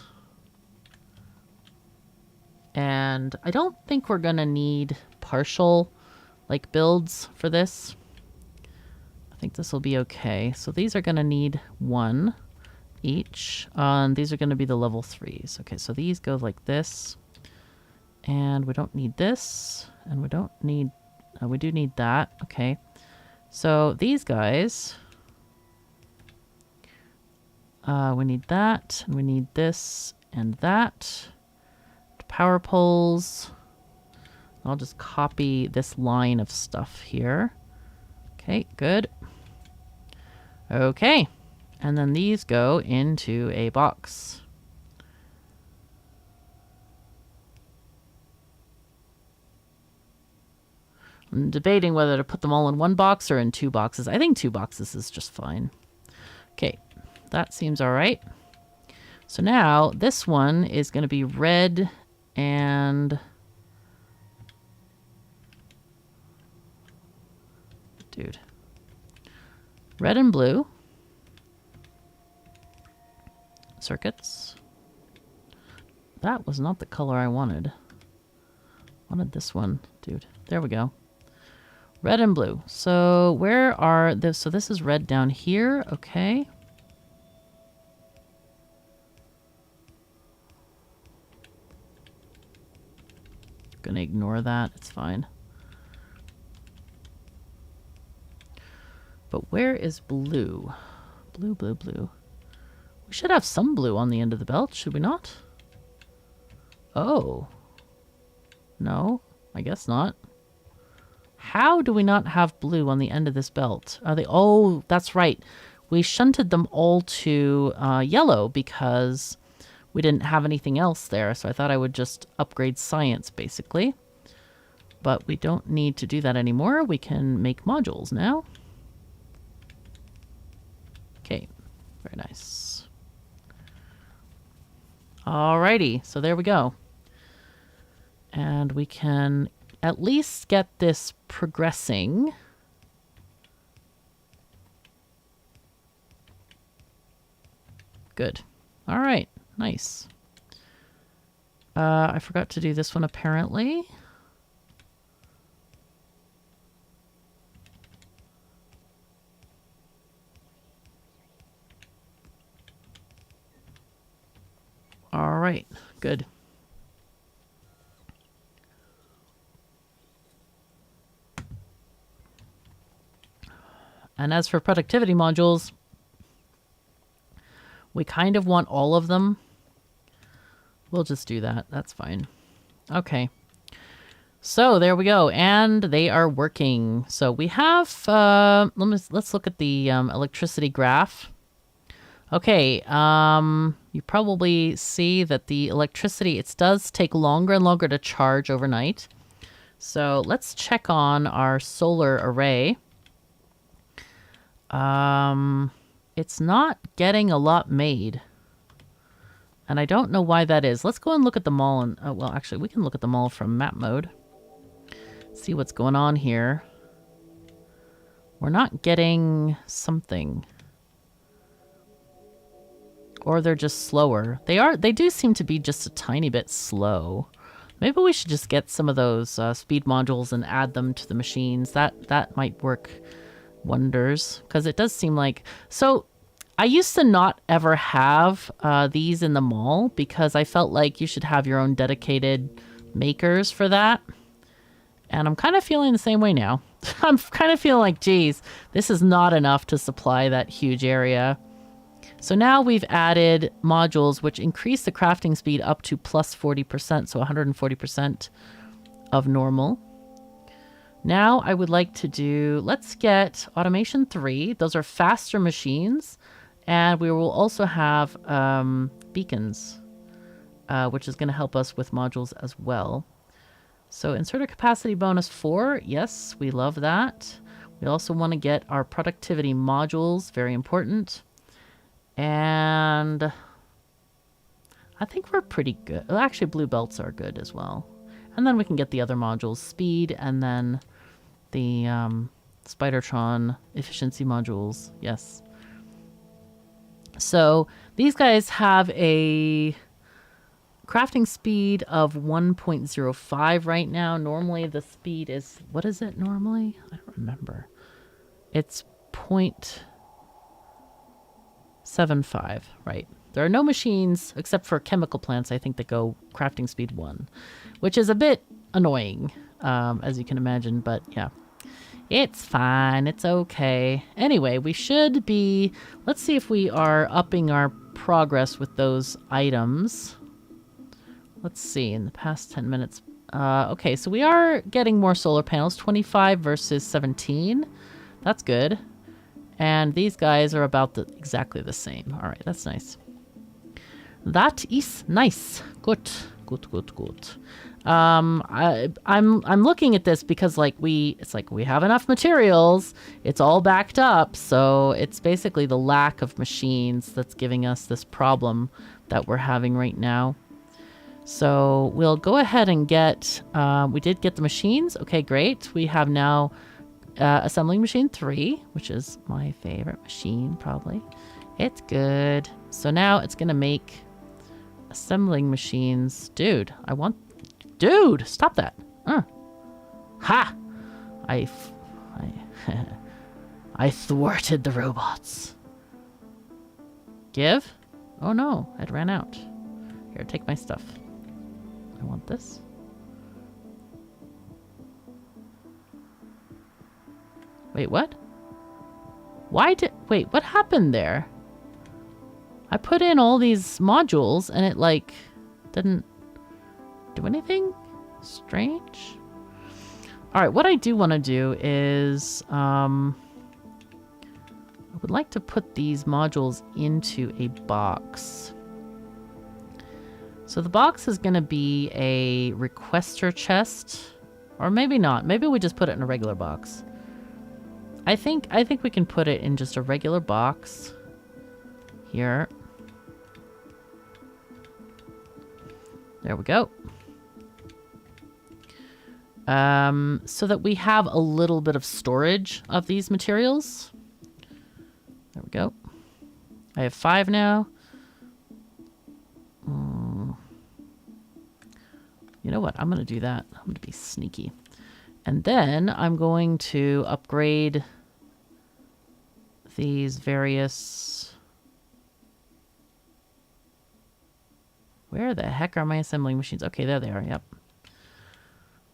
And I don't think we're going to need partial like builds for this. I think this will be okay. So these are going to need 1 each. And these are going to be the level 3s. Okay, so these go like this. And we don't need this. And we don't need, we do need that. Okay. So these guys, we need that, and we need this and that. Power poles. I'll just copy this line of stuff here. Okay, good. Okay, and then these go into a box. I'm debating whether to put them all in 1 box or in 2 boxes. I think 2 boxes is just fine. Okay, that seems all right. So now this one is going to be red and dude, red and blue circuits. That was not the color I wanted. I wanted this one, dude. There we go. Red and blue. So where are this? So this is red down here. Okay. Gonna ignore that. It's fine. But where is blue? Blue, blue, blue. We should have some blue on the end of the belt, should we not? Oh. No, I guess not. How do we not have blue on the end of this belt? Are they? Oh, that's right. we shunted them all to yellow because we didn't have anything else there. So I thought I would just upgrade science, basically. But we don't need to do that anymore. We can make modules now. Okay, very nice. Alrighty, so there we go. And we can at least get this progressing. Good. All right, nice. I forgot to do this one apparently. All right, good. And as for productivity modules, we kind of want all of them. We'll just do that. That's fine. Okay. So there we go. And they are working. So we have, let's look at the electricity graph. Okay. You probably see that the electricity, it does take longer and longer to charge overnight. So let's check on our solar array. It's not getting a lot made. And I don't know why that is. Let's go and look at them all. And well, actually, we can look at them all from map mode. See what's going on here. We're not getting something. Or they're just slower. They do seem to be just a tiny bit slow. Maybe we should just get some of those speed modules and add them to the machines. That might work wonders, because it does seem like... So I used to not ever have these in the mall because I felt like you should have your own dedicated makers for that. And I'm kind of feeling the same way now. I'm kind of feeling like, geez, this is not enough to supply that huge area. So now we've added modules which increase the crafting speed up to plus 40%, so 140% of normal. Now I would like to do, let's get automation 3. Those are faster machines. And we will also have beacons, which is going to help us with modules as well. So inserter capacity bonus 4. Yes, we love that. We also want to get our productivity modules. Very important. And I think we're pretty good. Well, actually, blue belts are good as well. And then we can get the other modules, speed, and then the Spidertron efficiency modules. Yes. So these guys have a crafting speed of 1.05 right now. Normally the speed is, what is it normally? I don't remember. It's 0.75, right? There are no machines except for chemical plants, I think, that go crafting speed 1, which is a bit annoying, as you can imagine, but yeah. It's fine. It's okay. Anyway, we should be... Let's see if we are upping our progress with those items. Let's see. In the past 10 minutes. Okay, so we are getting more solar panels. 25 versus 17. That's good. And these guys are about exactly the same. All right, that's nice. That is nice. Good. Good, good, good. I'm looking at this because it's like we have enough materials, it's all backed up, so it's basically the lack of machines that's giving us this problem that we're having right now. So we'll go ahead and get, we did get the machines. Okay, great. We have now assembling machine 3, which is my favorite machine probably. It's good. So now it's gonna make assembling machines. Dude, Dude, stop that. Ha! I thwarted the robots. Give? Oh no, it ran out. Here, take my stuff. I want this. Wait, what? Wait, what happened there? I put in all these modules and it didn't do anything strange. All right, what I do want to do is would like to put these modules into a box. So the box is going to be a requester chest, or maybe not. Maybe we just put it in a regular box. I think we can put it in just a regular box here. There we go. So that we have a little bit of storage of these materials. There we go. I have 5 now. You know what? I'm going to do that. I'm going to be sneaky. And then I'm going to upgrade these various... Where the heck are my assembling machines? Okay, there they are. Yep.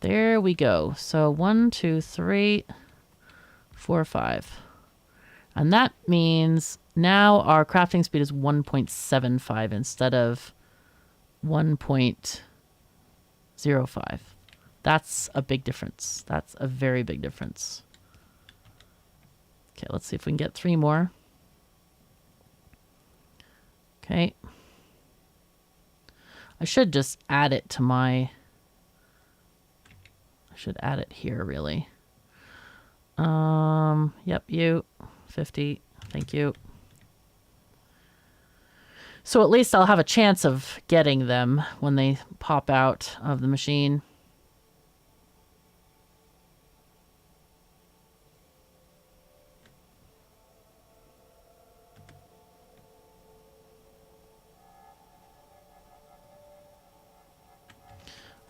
There we go. So 1, 2, 3, 4, 5. And that means now our crafting speed is 1.75 instead of 1.05. That's a big difference. That's a very big difference. Okay, let's see if we can get 3 more. Okay. I should just add it to my... I should add it here, really. Yep, you. 50. Thank you. So at least I'll have a chance of getting them when they pop out of the machine.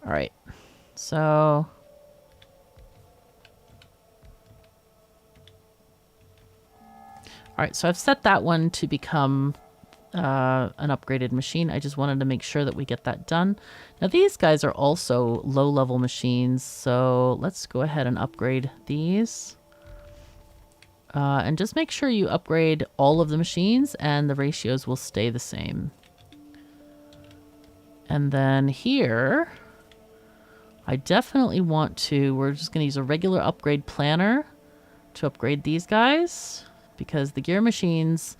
All right. So... All right, so I've set that one to become an upgraded machine. I just wanted to make sure that we get that done. Now these guys are also low-level machines, so let's go ahead and upgrade these. And just make sure you upgrade all of the machines and the ratios will stay the same. And then here, I definitely want to, we're just going to use a regular upgrade planner to upgrade these guys. Because the gear machines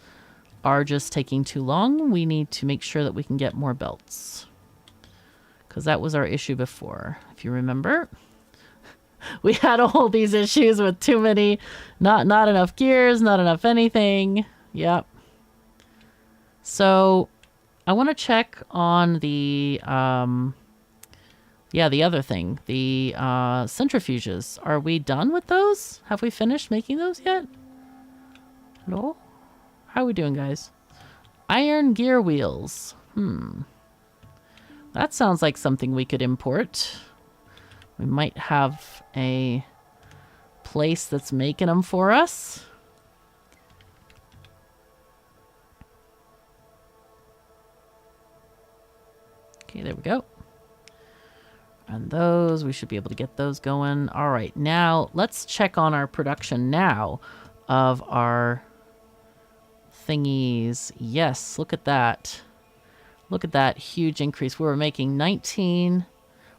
are just taking too long. We need to make sure that we can get more belts. Because that was our issue before, if you remember. We had all these issues with too many, not enough gears, not enough anything. Yep. So I want to check on the, the other thing, the centrifuges. Are we done with those? Have we finished making those yet? No? How are we doing, guys? Iron gear wheels. That sounds like something we could import. We might have a place that's making them for us. Okay, there we go. And those, we should be able to get those going. All right, now let's check on our production now of our thingies. Yes, look at that. Look at that huge increase. We were making 19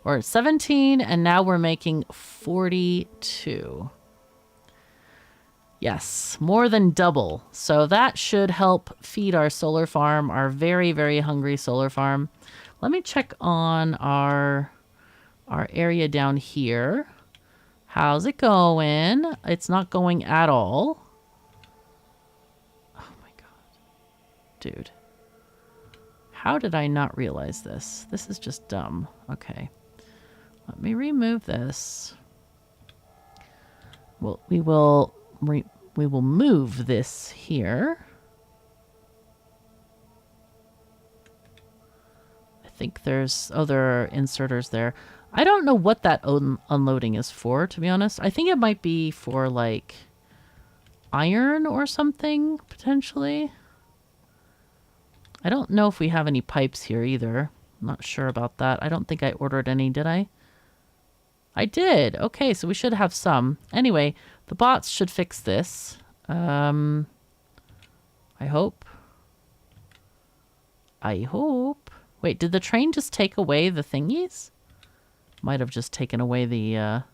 or 17 and now we're making 42. Yes, more than double. So that should help feed our solar farm, our very, very hungry solar farm. Let me check on our area down here. How's it going? It's not going at all. Dude. How did I not realize this? This is just dumb. Okay. Let me remove this. Well, we will move this here. I think there's other inserters there. I don't know what that unloading is for, to be honest. I think it might be for, like, iron or something, potentially. I don't know if we have any pipes here either. I'm not sure about that. I don't think I ordered any, did I? I did. Okay, so we should have some. Anyway, the bots should fix this. I hope. I hope. Wait, did the train just take away the thingies? Might have just taken away the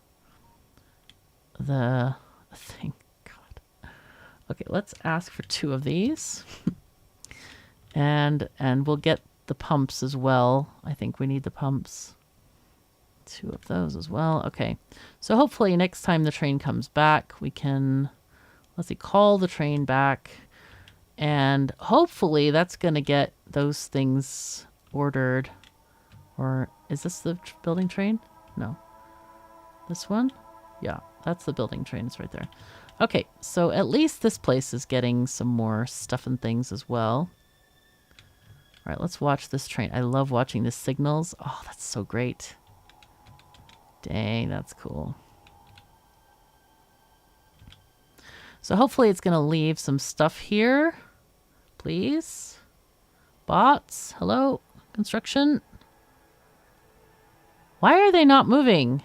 thing. God. Okay, let's ask for 2 of these. and we'll get the pumps as well. I think we need the pumps. 2 of those as well. Okay. So hopefully next time the train comes back, we can, let's see, call the train back. And hopefully that's going to get those things ordered. Or is this the building train? No. This one? Yeah, that's the building train. It's right there. Okay, so at least this place is getting some more stuff and things as well. All right, let's watch this train. I love watching the signals. Oh, that's so great. Dang, that's cool. So hopefully it's going to leave some stuff here. Please. Bots, hello? Construction? Why are they not moving?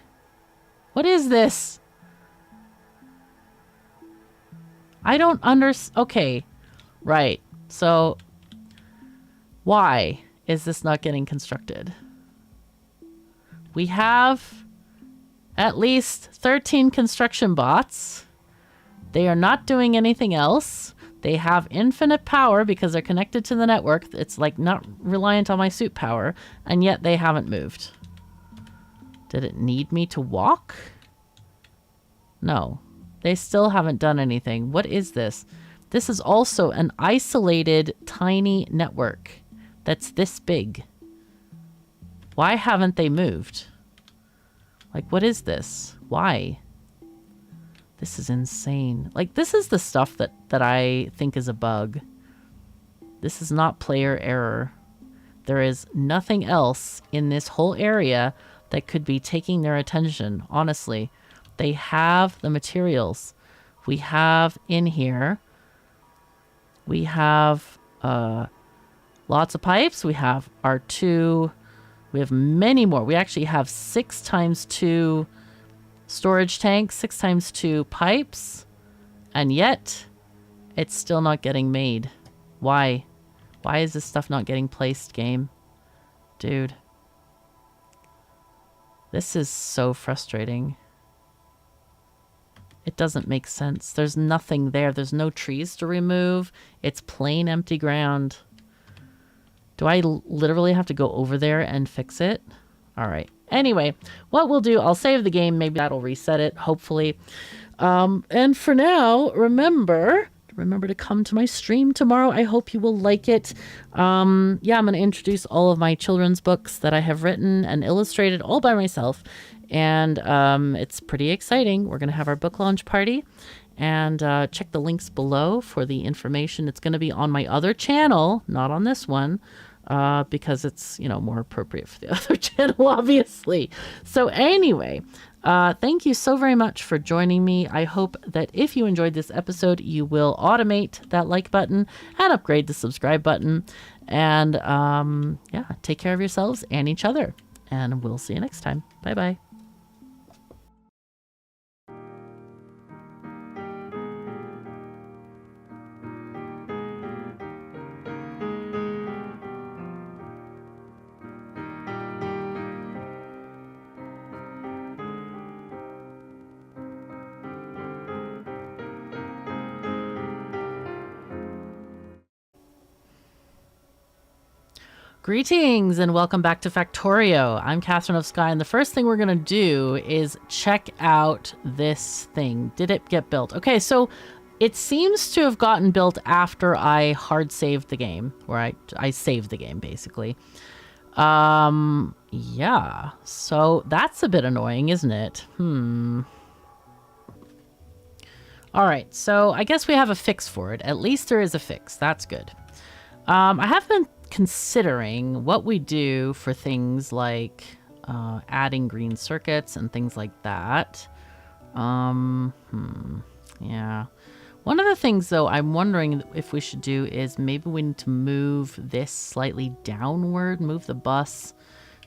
What is this? I don't okay. Right. So why is this not getting constructed? We have at least 13 construction bots. They are not doing anything else. They have infinite power because they're connected to the network. It's like not reliant on my suit power, and yet they haven't moved. Did it need me to walk? No. They still haven't done anything. What is this? This is also an isolated, tiny network that's this big. Why haven't they moved? Like, what is this? Why? This is insane. Like, this is the stuff that I think is a bug. This is not player error. There is nothing else in this whole area that could be taking their attention, honestly. They have the materials. We have in here, we have lots of pipes. We have our 2, we have many more. We actually have 6 times 2 storage tanks, 6 times 2 pipes, and yet it's still not getting made. Why? Why is this stuff not getting placed, game? Dude. This is so frustrating. It doesn't make sense. There's nothing there. There's no trees to remove. It's plain empty ground. Do I literally have to go over there and fix it? All right. Anyway, what we'll do, I'll save the game. Maybe that'll reset it, hopefully. And for now, remember to come to my stream tomorrow. I hope you will like it. Yeah, I'm going to introduce all of my children's books that I have written and illustrated all by myself. And it's pretty exciting. We're going to have our book launch party. And check the links below for the information. It's going to be on my other channel, not on this one. Because it's, more appropriate for the other channel, obviously. So anyway, thank you so very much for joining me. I hope that if you enjoyed this episode, you will automate that like button and upgrade the subscribe button. And yeah, take care of yourselves and each other. And we'll see you next time. Bye-bye. Greetings and welcome back to Factorio. I'm KatherineOfSky, and the first thing we're going to do is check out this thing. Did it get built? Okay, so it seems to have gotten built after I hard saved the game, where I saved the game, basically. Yeah, so that's a bit annoying, isn't it? All right, so I guess we have a fix for it. At least there is a fix. That's good. I have been considering what we do for things like adding green circuits and things like that. Yeah. One of the things, though, I'm wondering if we should do is maybe we need to move this slightly downward, move the bus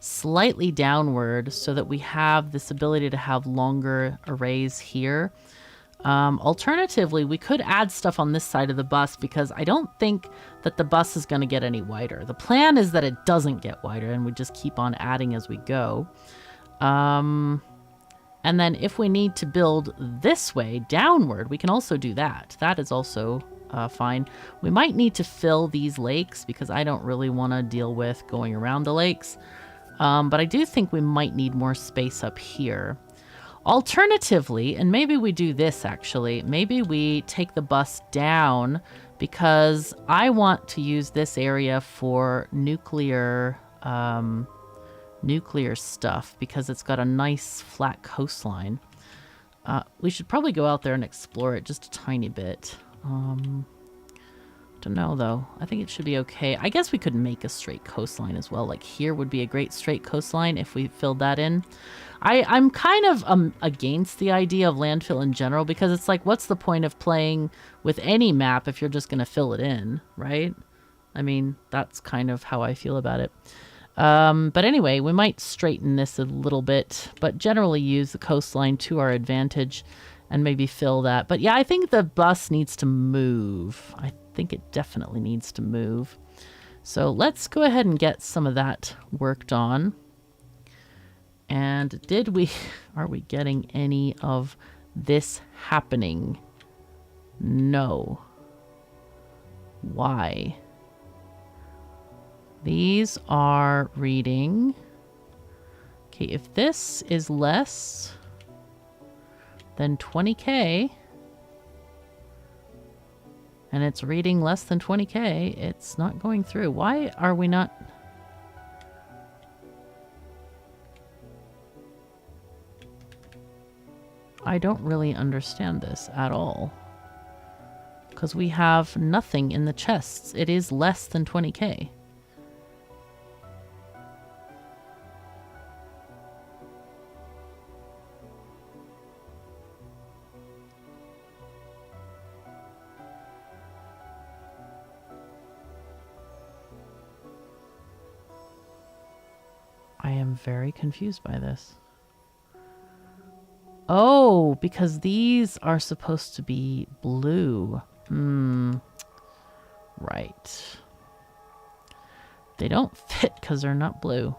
slightly downward so that we have this ability to have longer arrays here. Alternatively, we could add stuff on this side of the bus because I don't think that the bus is going to get any wider. The plan is that it doesn't get wider and we just keep on adding as we go. And then if we need to build this way, downward, we can also do that. That is also fine. We might need to fill these lakes because I don't really want to deal with going around the lakes. But I do think we might need more space up here. Alternatively, and maybe we do this actually, maybe we take the bus down because I want to use this area for nuclear stuff because it's got a nice flat coastline. We should probably go out there and explore it just a tiny bit. Don't know though. I think it should be okay. I guess we could make a straight coastline as well. Like here would be a great straight coastline if we filled that in. I'm kind of against the idea of landfill in general because it's like, what's the point of playing with any map if you're just going to fill it in, right? I mean, that's kind of how I feel about it. But anyway, we might straighten this a little bit, but generally use the coastline to our advantage and maybe fill that. But yeah, I think the bus needs to move. I think it definitely needs to move. So let's go ahead and get some of that worked on. And are we getting any of this happening? No. Why? These are reading. Okay, if this is less than 20K, and it's reading less than 20K, it's not going through. Why are we not? I don't really understand this at all. Because we have nothing in the chests. It is less than 20K. I am very confused by this. Oh, because these are supposed to be blue. Right. They don't fit because they're not blue.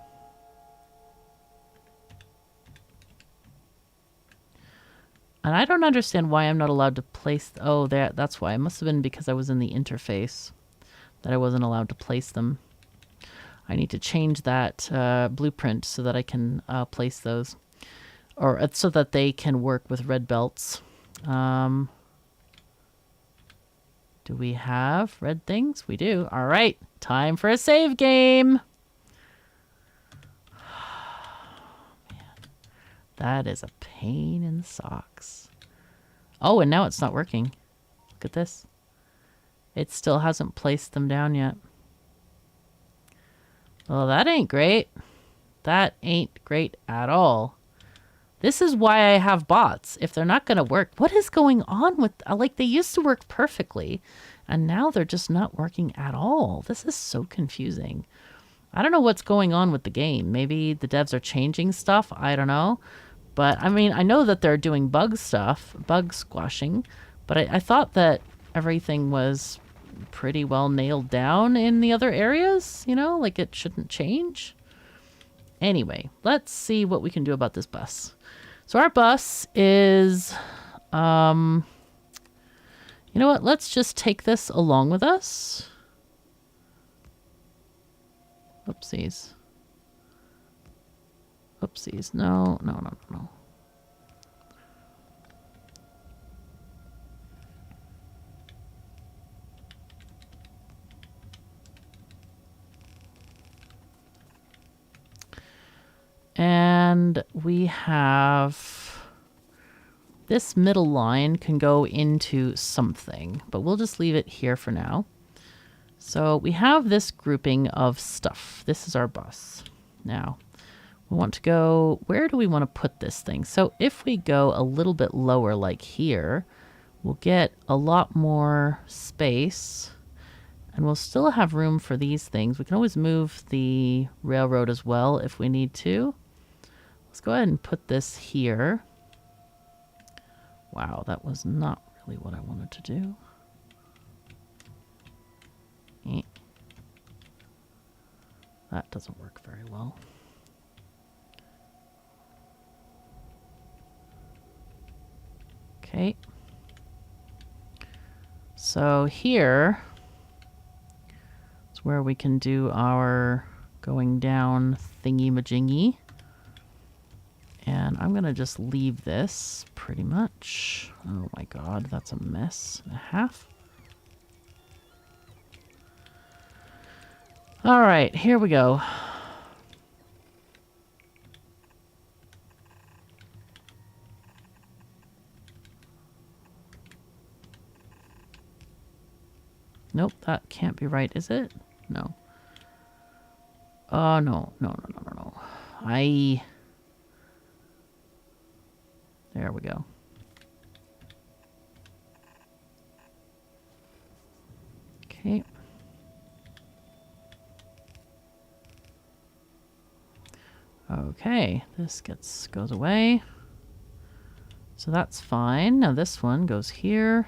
And I don't understand why I'm not allowed to place... Oh, that's why. It must have been because I was in the interface that I wasn't allowed to place them. I need to change that blueprint so that I can place those. Or so that they can work with red belts. Do we have red things? We do. All right. Time for a save game. Man, that is a pain in the socks. Oh, and now it's not working. Look at this. It still hasn't placed them down yet. Well, that ain't great. That ain't great at all. This is why I have bots. If they're not going to work, what is going on with... Like, they used to work perfectly, and now they're just not working at all. This is so confusing. I don't know what's going on with the game. Maybe the devs are changing stuff. I don't know. But, I mean, I know that they're doing bug stuff, bug squashing, but I thought that everything was pretty well nailed down in the other areas, you know? Like, it shouldn't change. Anyway, let's see what we can do about this bus. So our bus is, you know what? Let's just take this along with us. Oopsies. Oopsies. No. And we have this middle line can go into something, but we'll just leave it here for now. So we have this grouping of stuff. This is our bus. Now we want to go, where do we want to put this thing? So if we go a little bit lower, like here, we'll get a lot more space. And we'll still have room for these things. We can always move the railroad as well if we need to. Let's go ahead and put this here. Wow, that was not really what I wanted to do. That doesn't work very well. Okay. So here is where we can do our going down thingy-majingy. And I'm going to just leave this pretty much. Oh my god, that's a mess and a half. All right, here we go. Nope, that can't be right, is it? No. Oh, no. No. There we go. Okay. Okay, this goes away. So that's fine. Now this one goes here.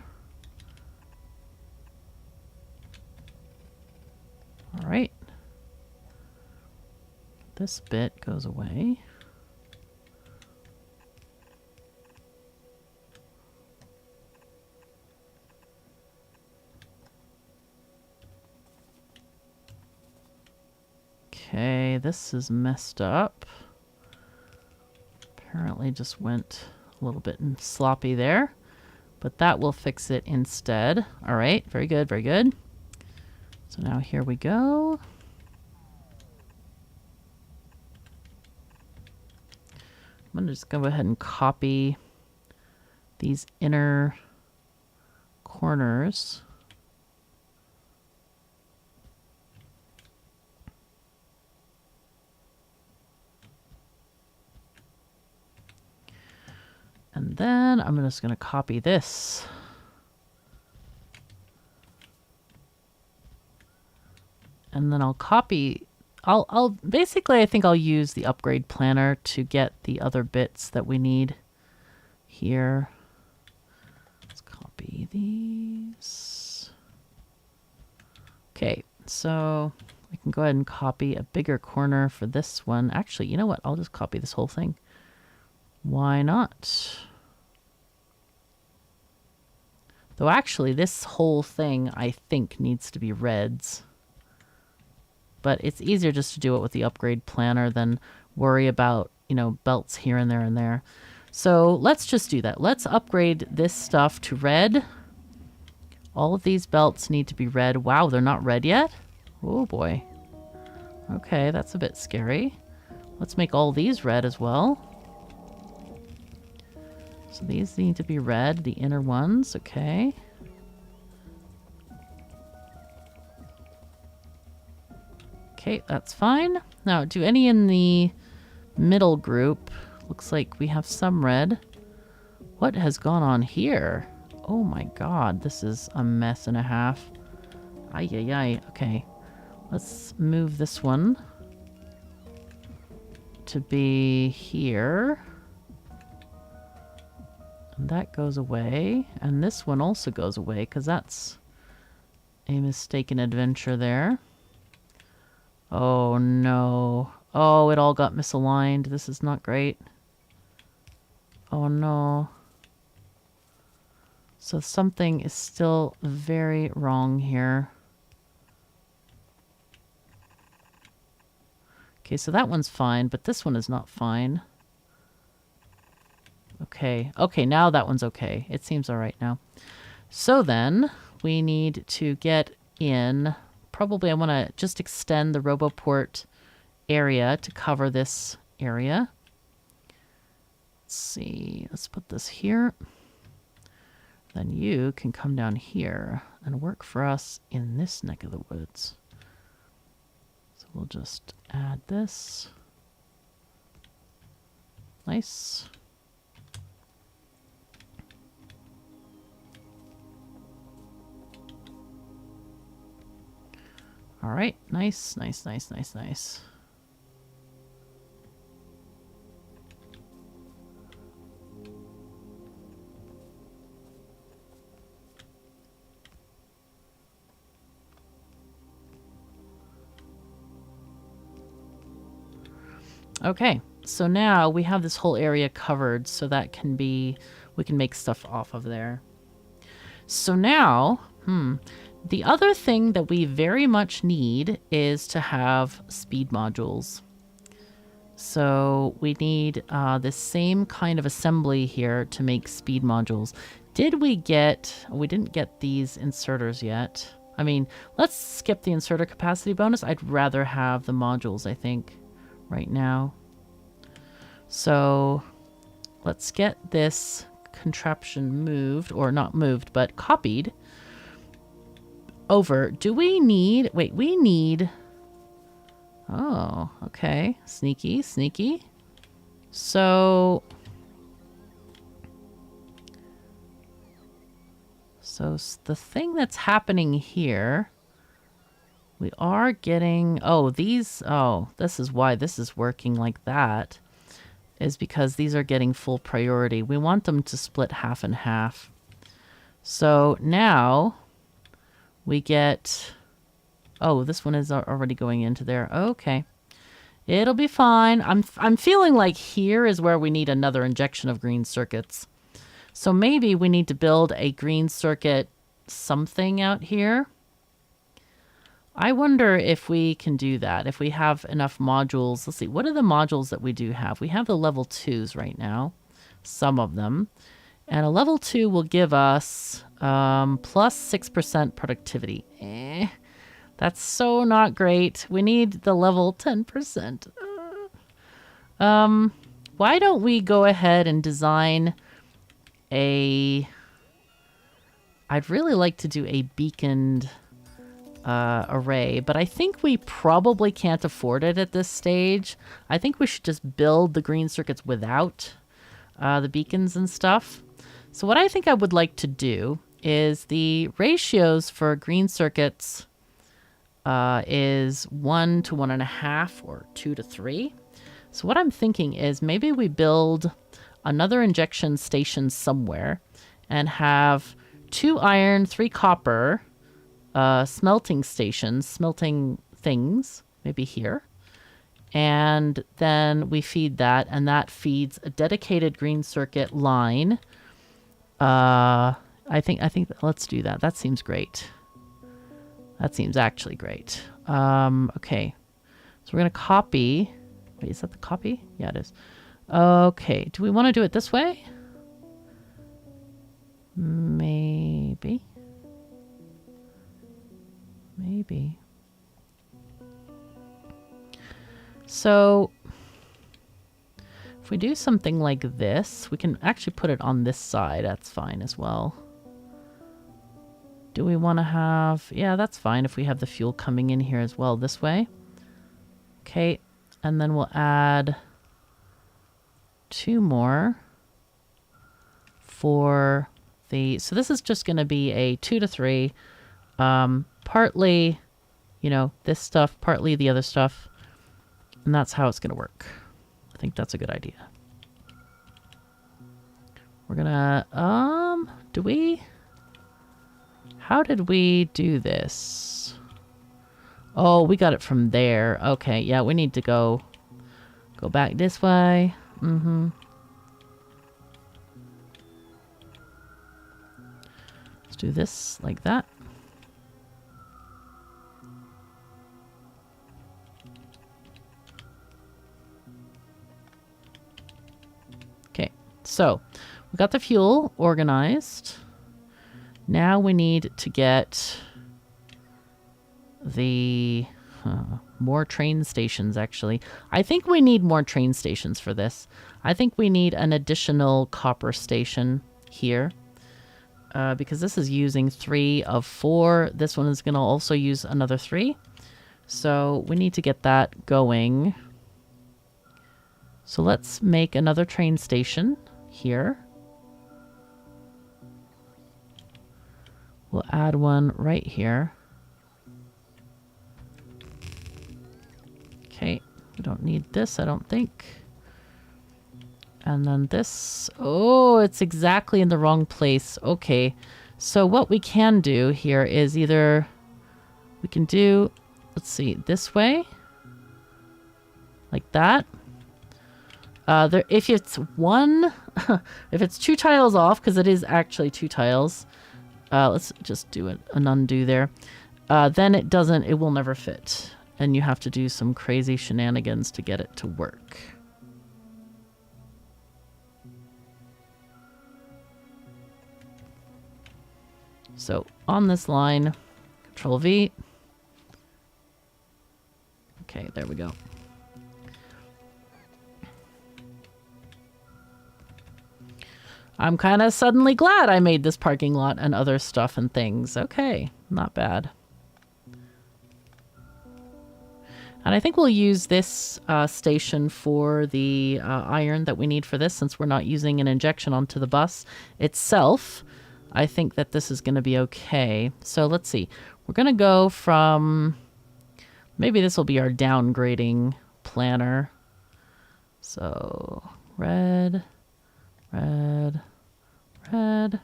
All right. This bit goes away. Okay, this is messed up. Apparently just went a little bit sloppy there, but that will fix it instead. All right, very good, very good. So now here we go. I'm gonna just go ahead and copy these inner corners. And then I'm just going to copy this. And then I'll copy, I'll basically, I think I'll use the upgrade planner to get the other bits that we need here. Let's copy these. Okay, so I can go ahead and copy a bigger corner for this one. Actually, you know what? I'll just copy this whole thing. Why not? Though actually, this whole thing, I think, needs to be reds. But it's easier just to do it with the upgrade planner than worry about, you know, belts here and there and there. So let's just do that. Let's upgrade this stuff to red. All of these belts need to be red. Wow, they're not red yet? Oh boy. Okay, that's a bit scary. Let's make all these red as well. So these need to be red, the inner ones, okay. Okay, that's fine. Now, do any in the middle group? Looks like we have some red. What has gone on here? Oh my god, this is a mess and a half. Ay, ay, ay. Okay, let's move this one to be here. And that goes away. And this one also goes away because that's a mistaken adventure there. Oh no. Oh, it all got misaligned. This is not great. Oh no. So something is still very wrong here. Okay, so that one's fine, but this one is not fine. Okay. Okay, now that one's okay. It seems all right now. So then we need to get in. Probably I want to just extend the RoboPort area to cover this area. Let's see. Let's put this here. Then you can come down here and work for us in this neck of the woods. So we'll just add this. Nice. All right, nice, nice, nice, nice, nice. Okay, So now we have this whole area covered, so that can be, we can make stuff off of there. So now, the other thing that we very much need is to have speed modules. So we need this same kind of assembly here to make speed modules. Did we get, we didn't get these inserters yet. I mean, let's skip the inserter capacity bonus. I'd rather have the modules, I think, right now. So let's get this contraption moved, or not moved, but copied over. Do we need, wait, we need, oh, okay. Sneaky, sneaky. So the thing that's happening here, we are getting, oh, these, oh, this is why this is working like that, is because these are getting full priority. We want them to split half and half. So now we get, oh, this one is already going into there. Okay. It'll be fine. I'm feeling like here is where we need another injection of green circuits. So maybe we need to build a green circuit something out here. I wonder if we can do that, if we have enough modules. Let's see, what are the modules that we do have? We have the level 2s right now, some of them. And a level 2 will give us plus 6% productivity. That's so not great. We need the level 10%. Why don't we go ahead and design a... I'd really like to do a beaconed array, but I think we probably can't afford it at this stage. I think we should just build the green circuits without the beacons and stuff. So what I think I would like to do is the ratios for green circuits is 1 to 1.5 or 2 to 3. So what I'm thinking is maybe we build another injection station somewhere and have 2 iron, 3 copper smelting stations, smelting things, maybe here. And then we feed that, and that feeds a dedicated green circuit line. I think let's do that. That seems great. That seems actually great. Okay. So we're going to copy. Wait, is that the copy? Yeah, it is. Okay. Do we want to do it this way? Maybe. Maybe. So if we do something like this, we can actually put it on this side. That's fine as well. Do we want to have... Yeah, that's fine if we have the fuel coming in here as well this way. Okay, and then we'll add 2 more for the... So this is just going to be a 2 to 3. Partly, you know, this stuff, partly the other stuff. And that's how it's going to work. I think that's a good idea. We're gonna, do we... How did we do this? Oh, we got it from there. Okay, yeah, we need to go back this way. Let's do this like that. Okay, so we got the fuel organized. Now we need to get the more train stations, actually. I think we need more train stations for this. I think we need an additional copper station here. Because this is using 3 of 4. This one is going to also use another 3. So we need to get that going. So let's make another train station here. We'll add one right here. Okay, we don't need this, I don't think. And then this, oh, it's exactly in the wrong place. Okay, so what we can do here is either we can do, let's see, this way, like that, If it's one, if it's 2 tiles off, because it is actually 2 tiles, let's just do an undo there. Then it will never fit. And you have to do some crazy shenanigans to get it to work. So on this line, Control V. Okay, there we go. I'm kind of suddenly glad I made this parking lot and other stuff and things. Okay, not bad. And I think we'll use this station for the iron that we need for this, since we're not using an injection onto the bus itself. I think that this is going to be okay. So let's see. We're going to go from... Maybe this will be our downgrading planner. So red... Red, red.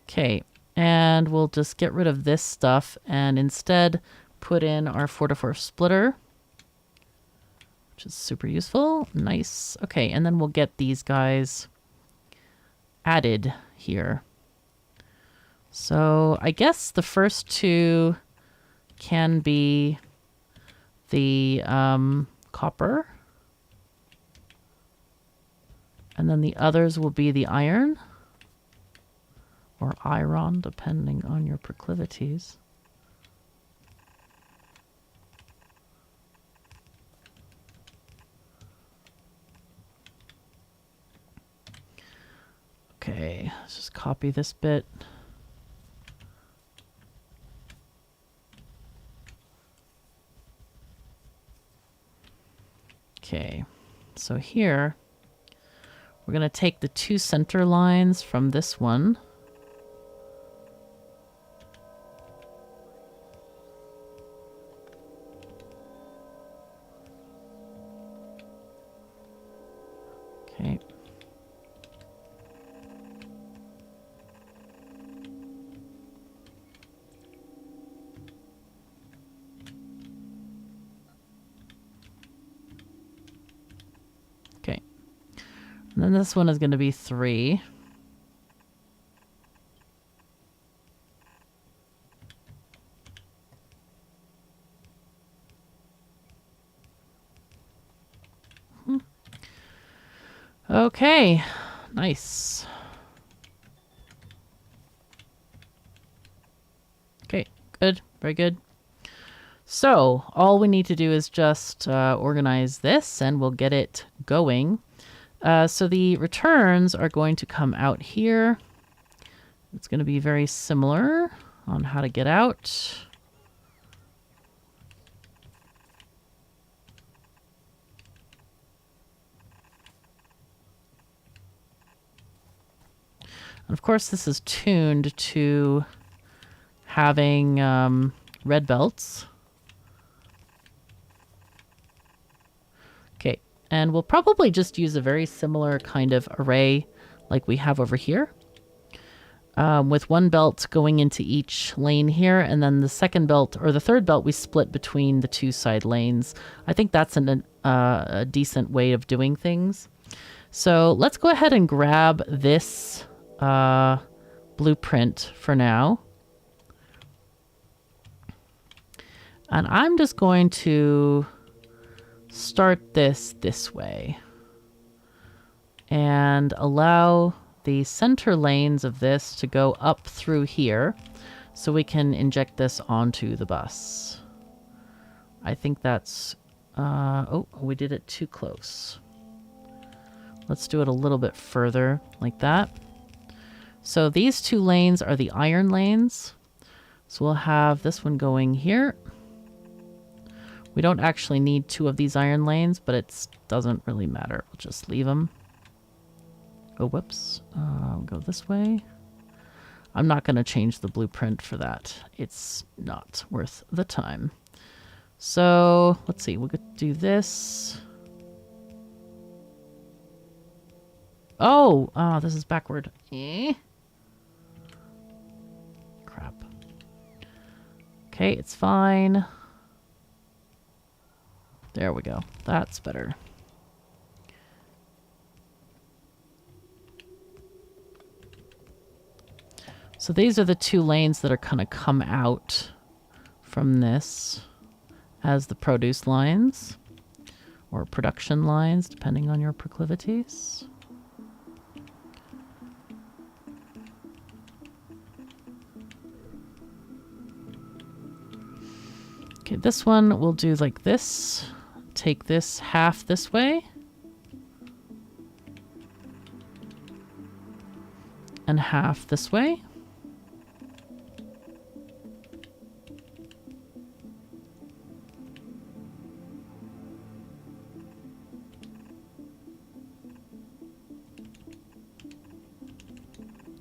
Okay, and we'll just get rid of this stuff and instead put in our 4-to-4 splitter, which is super useful. Nice. Okay, and then we'll get these guys added here. So I guess the first 2 can be the copper. And then the others will be the iron, or iron, depending on your proclivities. Okay, let's just copy this bit. Okay, so here... We're going to take the 2 center lines from this one. Okay. And then this one is going to be 3. Okay, nice. Okay, good, very good. So all we need to do is just organize this and we'll get it going. So the returns are going to come out here. It's going to be very similar on how to get out. And of course, this is tuned to having red belts. Okay, and we'll probably just use a very similar kind of array like we have over here. With one belt going into each lane here, and then the second belt, or the third belt, we split between the 2 side lanes. I think that's a decent way of doing things. So let's go ahead and grab this blueprint for now. And I'm just going to start this way and allow the center lanes of this to go up through here so we can inject this onto the bus. I think that's... oh, we did it too close. Let's do it a little bit further, like that. So these 2 lanes are the iron lanes. So we'll have this one going here. We don't actually need 2 of these iron lanes, but it doesn't really matter. We'll just leave them. Oh, whoops. We'll go this way. I'm not going to change the blueprint for that. It's not worth the time. So let's see. We'll do this. Oh, this is backward. Crap. Okay, it's fine. There we go. That's better. So these are the two lanes that are going to come out from this as the produce lines or production lines, depending on your proclivities. Okay, this one we'll do like this. Take this half this way. And half this way.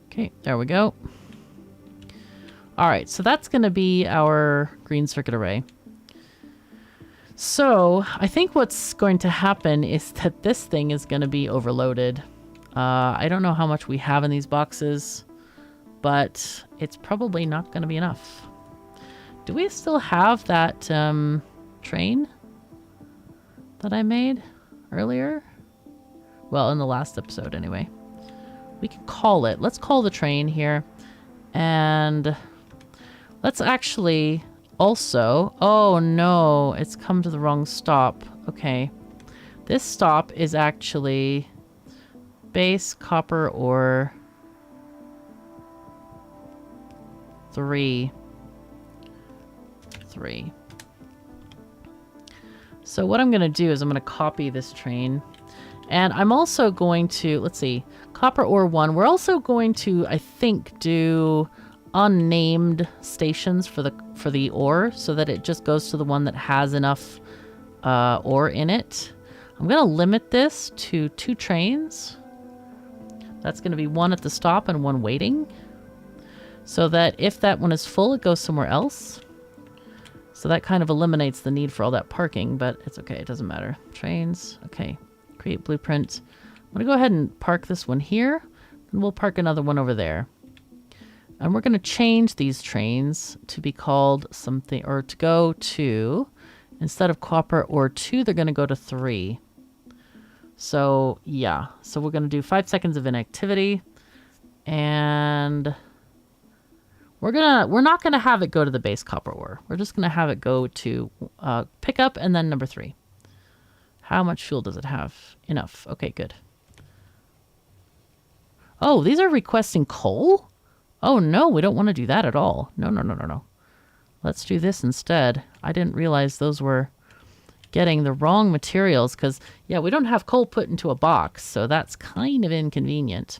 Okay, there we go. All right, so that's going to be our green circuit array. So I think what's going to happen is that this thing is going to be overloaded. I don't know how much we have in these boxes, but it's probably not going to be enough. Do we still have that train that I made earlier? Well, in the last episode anyway. We can call it. Let's call the train here. And let's actually also... Oh no, it's come to the wrong stop. Okay. This stop is actually base, copper, ore 3. So what I'm going to do is I'm going to copy this train. And I'm also going to, let's see, copper ore 1. We're also going to, I think, do unnamed stations for the ore so that it just goes to the one that has enough ore in it. I'm going to limit this to 2 trains. That's going to be 1 at the stop and 1 waiting. So that if that one is full, it goes somewhere else. So that kind of eliminates the need for all that parking, but it's okay. It doesn't matter. Trains. Okay. Create blueprint. I'm going to go ahead and park this one here, and we'll park another one over there. And we're going to change these trains to be called something, or to go to, instead of copper ore 2, they're going to go to 3. So, yeah. So we're going to do 5 seconds of inactivity, and we're not going to have it go to the base copper ore. We're just going to have it go to pickup and then number 3. How much fuel does it have? Enough. Okay, good. Oh, these are requesting coal? Oh, no, we don't want to do that at all. No. Let's do this instead. I didn't realize those were getting the wrong materials because, yeah, we don't have coal put into a box, so that's kind of inconvenient.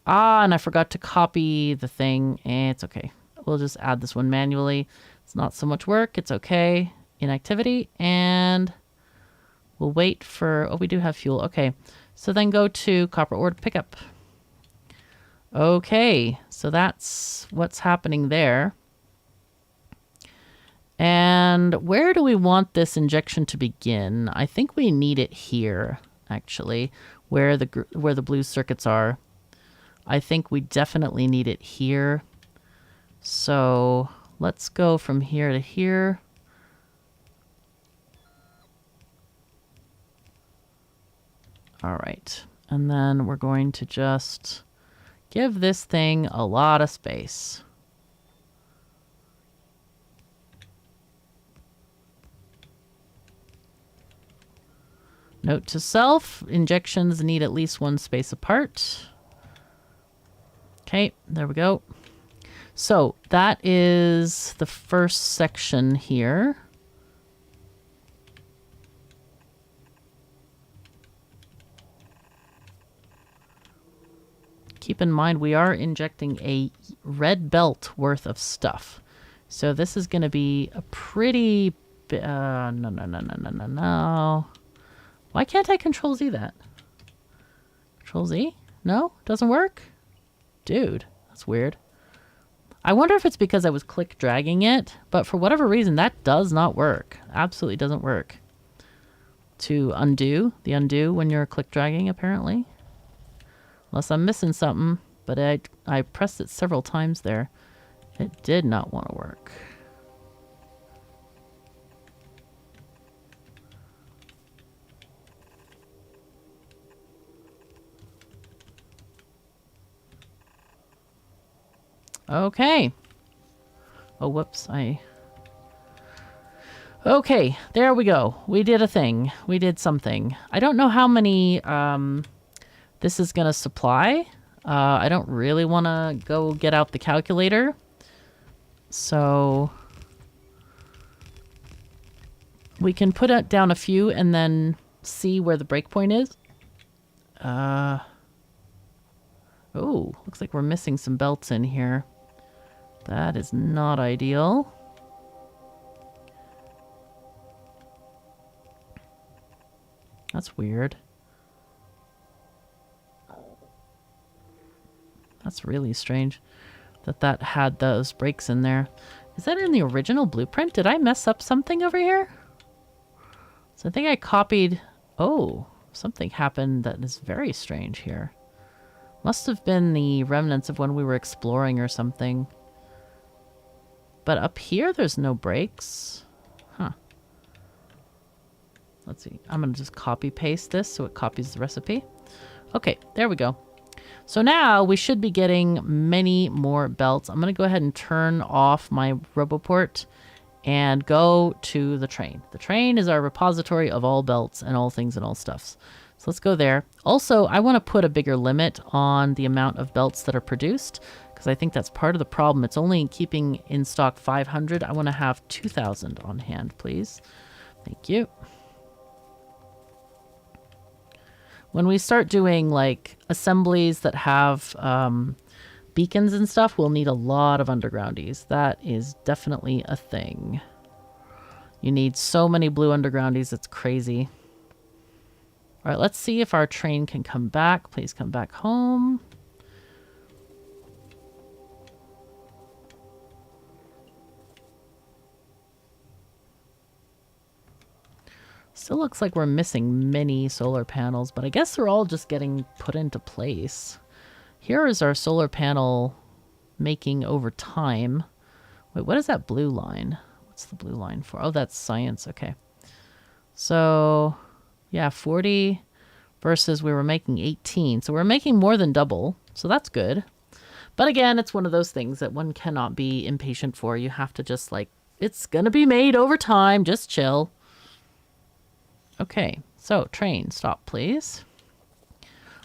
Ah, and I forgot to copy the thing. It's okay. We'll just add this one manually. It's not so much work. It's okay. Inactivity, and we'll wait for... Oh, we do have fuel. Okay. So then go to copper ore to pickup. Okay. So that's what's happening there. And where do we want this injection to begin? I think we need it here, actually, where the blue circuits are. I think we definitely need it here. So let's go from here to here. All right. And then we're going to just give this thing a lot of space. Note to self, injections need at least 1 space apart. Okay, there we go. So that is the first section here. Keep in mind we are injecting a red belt worth of stuff. So this is going to be a pretty... no. Why can't I Control Z that? Control Z? No? Doesn't work? Dude, that's weird. I wonder if it's because I was click dragging it, but for whatever reason, that does not work. Absolutely doesn't work. To undo, the undo when you're click dragging, apparently. Unless I'm missing something, but I pressed it several times there. It did not want to work. Okay. Oh, whoops. Okay, there we go. We did a thing. We did something. I don't know how many this is going to supply. I don't really want to go get out the calculator. So we can put it down a few and then see where the breakpoint is. Oh, looks like we're missing some belts in here. That is not ideal. That's weird. That's really strange that that had those breaks in there. Is that in the original blueprint? Did I mess up something over here? So I think I copied... Oh, something happened that is very strange here. Must have been the remnants of when we were exploring or something. But up here, there's no breaks. Huh. Let's see. I'm going to just copy paste this so it copies the recipe. Okay, there we go. So now we should be getting many more belts. I'm going to go ahead and turn off my RoboPort and go to the train. The train is our repository of all belts and all things and all stuffs. So let's go there. Also, I want to put a bigger limit on the amount of belts that are produced because I think that's part of the problem. It's only keeping in stock 500. I want to have 2,000 on hand, please. Thank you. When we start doing like assemblies that have beacons and stuff, we'll need a lot of undergroundies. That is definitely a thing. You need so many blue undergroundies, it's crazy. All right, let's see if our train can come back. Please come back home. Still looks like we're missing many solar panels, but I guess they're all just getting put into place. Here is our solar panel making over time. Wait, what is that blue line? What's the blue line for? Oh, that's science. Okay. So, yeah, 40 versus we were making 18. So we're making more than double. So that's good. But again, it's one of those things that one cannot be impatient for. You have to just like, it's going to be made over time. Just chill. Okay, so train, stop please.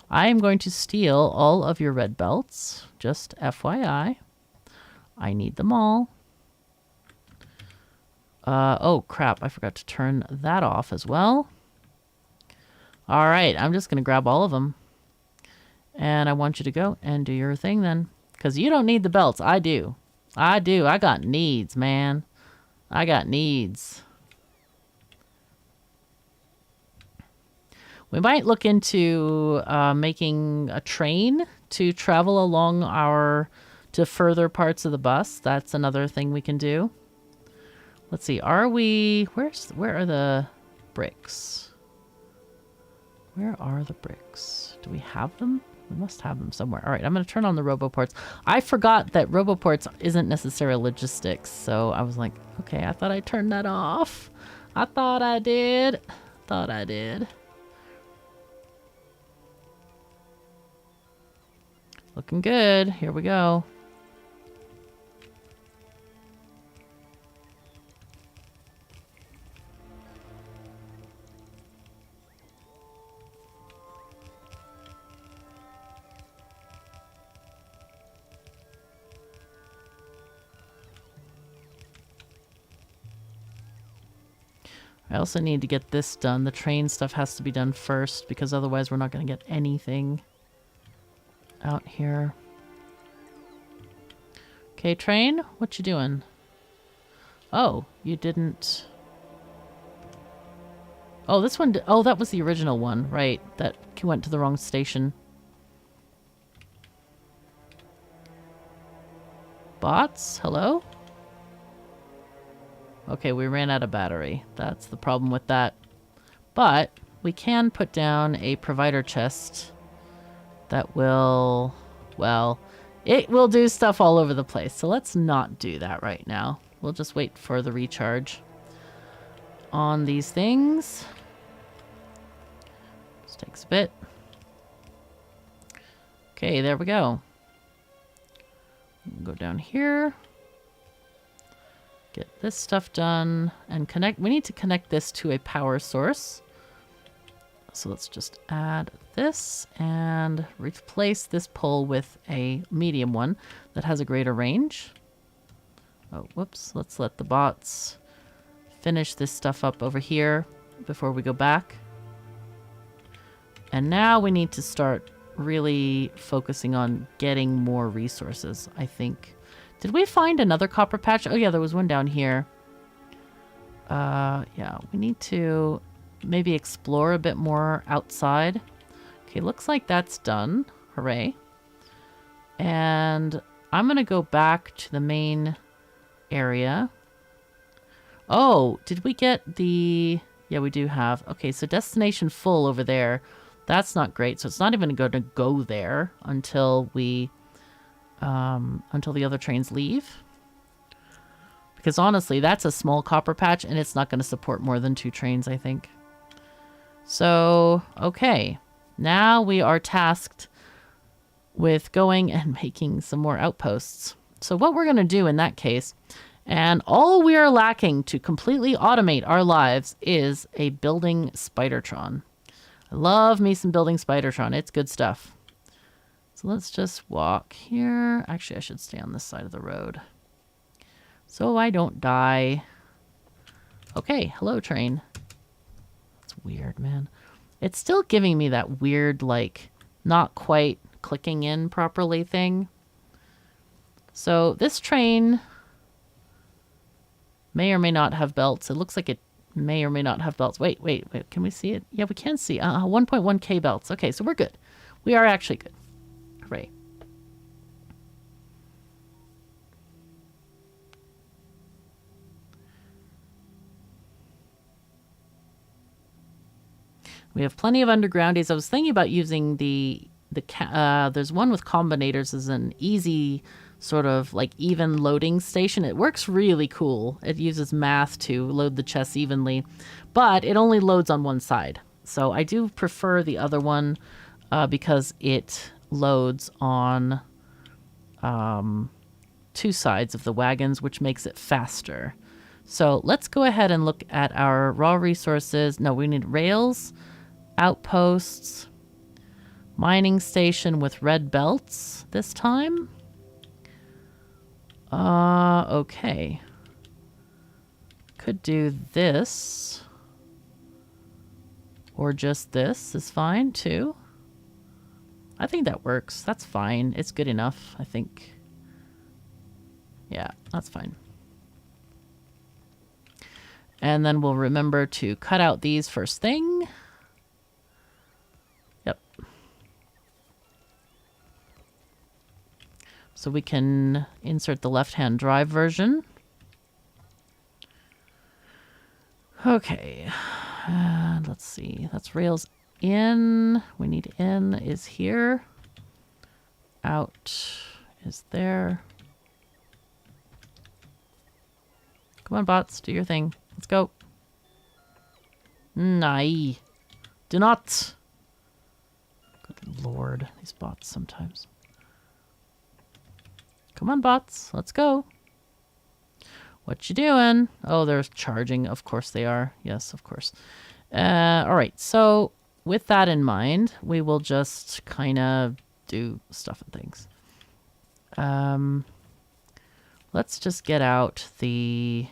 I am going to steal all of your red belts, just FYI. I need them all. Oh crap, I forgot to turn that off as well. All right, I'm just gonna grab all of them. And I want you to go and do your thing then. Because you don't need the belts, I do. I do, I got needs, man. I got needs. We might look into making a train to travel along to further parts of the bus. That's another thing we can do. Let's see, where are the bricks? Where are the bricks? Do we have them? We must have them somewhere. All right, I'm going to turn on the RoboPorts. I forgot that RoboPorts isn't necessarily logistics, so I was like, okay, I thought I turned that off. I thought I did. Thought I did. Looking good. Here we go. I also need to get this done. The train stuff has to be done first because otherwise we're not going to get anything out here. Okay, train, what you doing? Oh, you didn't... Oh, this one... Oh, that was the original one, right. That went to the wrong station. Bots? Hello? Okay, we ran out of battery. That's the problem with that. But we can put down a provider chest that will, well, it will do stuff all over the place. So let's not do that right now. We'll just wait for the recharge on these things. This takes a bit. Okay, there we go. go down here. Get this stuff done and connect. We need to connect this to a power source. So let's just add this and replace this pole with a medium one that has a greater range. Oh, whoops. Let's let the bots finish this stuff up over here before we go back. And now we need to start really focusing on getting more resources, I think. Did we find another copper patch? Oh yeah, there was one down here. Yeah, we need to maybe explore a bit more outside. Okay, looks like that's done. Hooray. And I'm gonna go back to the main area. Oh, did we get the... Yeah, we do have. Okay, so destination full over there. That's not great. So it's not even going to go there until we... until the other trains leave. Because honestly, that's a small copper patch and it's not going to support more than 2 trains, I think. So, okay. Now we are tasked with going and making some more outposts. So what we're going to do in that case, and all we are lacking to completely automate our lives, is a building Spidertron. I love me some building Spidertron. It's good stuff. So let's just walk here. Actually, I should stay on this side of the road so I don't die. Okay, hello train. That's weird, man. It's still giving me that weird, like, not quite clicking in properly thing. So this train may or may not have belts. It looks like it may or may not have belts. Wait. Can we see it? Yeah, we can see. 1.1K belts. Okay, so we're good. We are actually good. Hooray. We have plenty of undergroundies. I was thinking about using there's one with combinators as an easy sort of like even loading station. It works really cool. It uses math to load the chests evenly, but it only loads on one side. So I do prefer the other one because it loads on 2 sides of the wagons, which makes it faster. So let's go ahead and look at our raw resources. No, we need rails, outposts, mining station with red belts this time. Okay. Could do this. Or just this is fine too. I think that works. That's fine. It's good enough, I think. Yeah, that's fine. And then we'll remember to cut out these first thing. Yep. So we can insert the left-hand drive version. Okay. And let's see. That's rails in. We need in is here. Out is there. Come on, bots. Do your thing. Let's go. Nay. Do not. Good lord. These bots sometimes. Come on, bots. Let's go. What you doing? Oh, they're charging. Of course they are. Yes, of course. All right. So with that in mind, we will just kind of do stuff and things. Let's just get out the...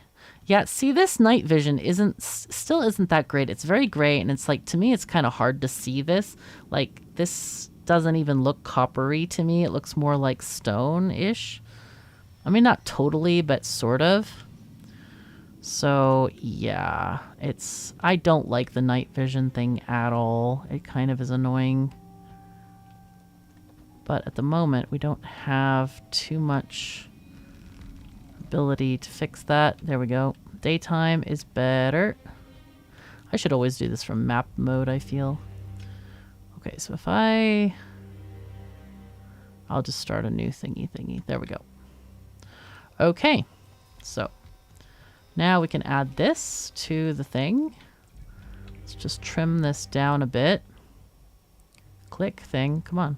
Yeah, see, this night vision still isn't that great. It's very gray, and it's like, to me, it's kind of hard to see this. Like, this doesn't even look coppery to me. It looks more like stone-ish. I mean, not totally, but sort of. So, yeah, I don't like the night vision thing at all. It kind of is annoying. But at the moment, we don't have too much ability to fix that. There we go. Daytime is better. I should always do this from map mode, I feel. Okay, so if I'll just start a new thingy. There we go. Okay, so now we can add this to the thing. Let's just trim this down a bit. Click thing, come on.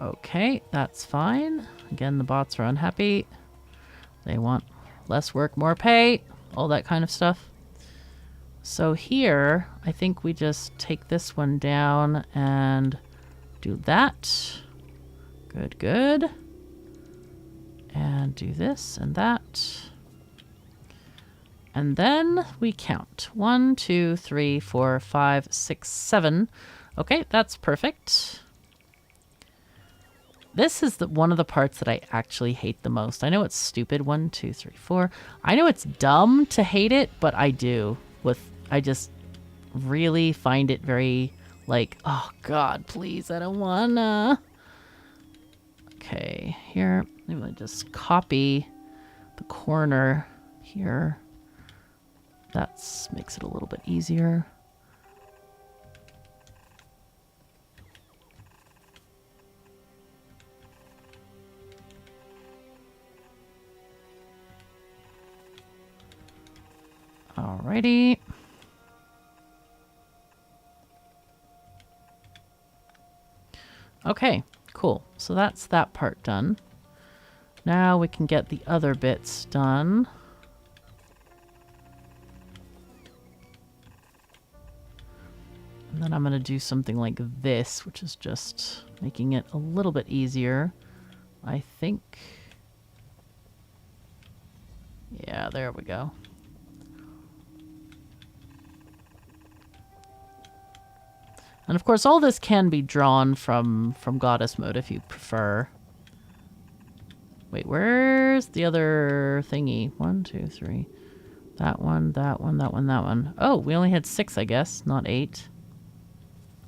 Okay, that's fine. Again, the bots are unhappy. They want less work, more pay, all that kind of stuff. So here, I think we just take this one down and do that. Good, good. And do this and that. And then we count. 1, 2, 3, 4, 5, 6, 7. Okay, that's perfect. This is one of the parts that I actually hate the most. I know it's stupid. 1, 2, 3, 4. I know it's dumb to hate it, but I do. I just really find it very like, oh God, please, I don't wanna. Okay, here, maybe I just copy the corner here. That makes it a little bit easier. Alrighty. Okay, cool. So that's that part done. Now we can get the other bits done. And then I'm going to do something like this, which is just making it a little bit easier, I think. Yeah, there we go. And of course, all this can be drawn from Goddess mode if you prefer. Wait, where's the other thingy? 1, 2, 3. That one, that one, that one, that one. Oh, we only had 6, I guess, not 8.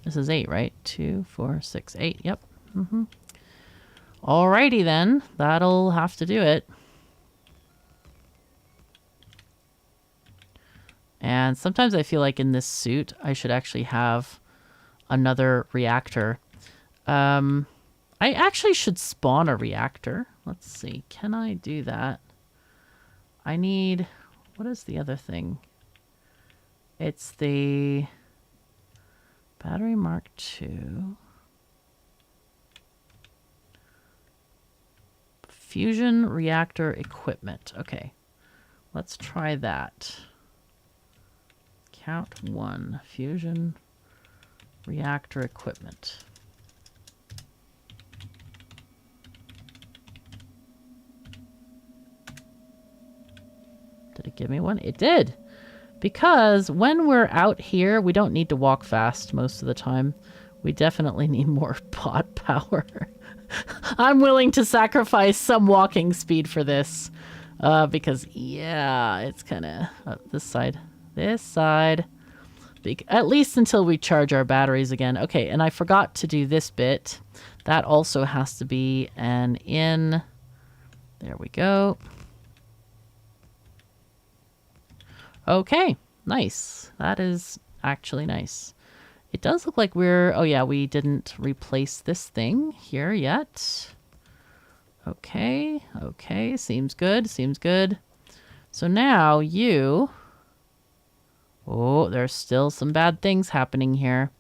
This is 8, right? 2, 4, 6, 8. Yep. Mm-hmm. Alrighty then. That'll have to do it. And sometimes I feel like in this suit, I should actually have another reactor. I actually should spawn a reactor. Let's see. Can I do that? I need... What is the other thing? It's the... Battery Mark II. Fusion reactor equipment. Okay. Let's try that. Count 1. Fusion reactor equipment. Did it give me one? It did! Because when we're out here, we don't need to walk fast most of the time. We definitely need more bot power. I'm willing to sacrifice some walking speed for this. Because, yeah, it's kind of... this side. This side. At least until we charge our batteries again. Okay, and I forgot to do this bit. That also has to be an in. There we go. Okay, nice. That is actually nice. It does look like we're... Oh yeah, we didn't replace this thing here yet. Okay, okay, seems good, seems good. So now you... Oh, there's still some bad things happening here.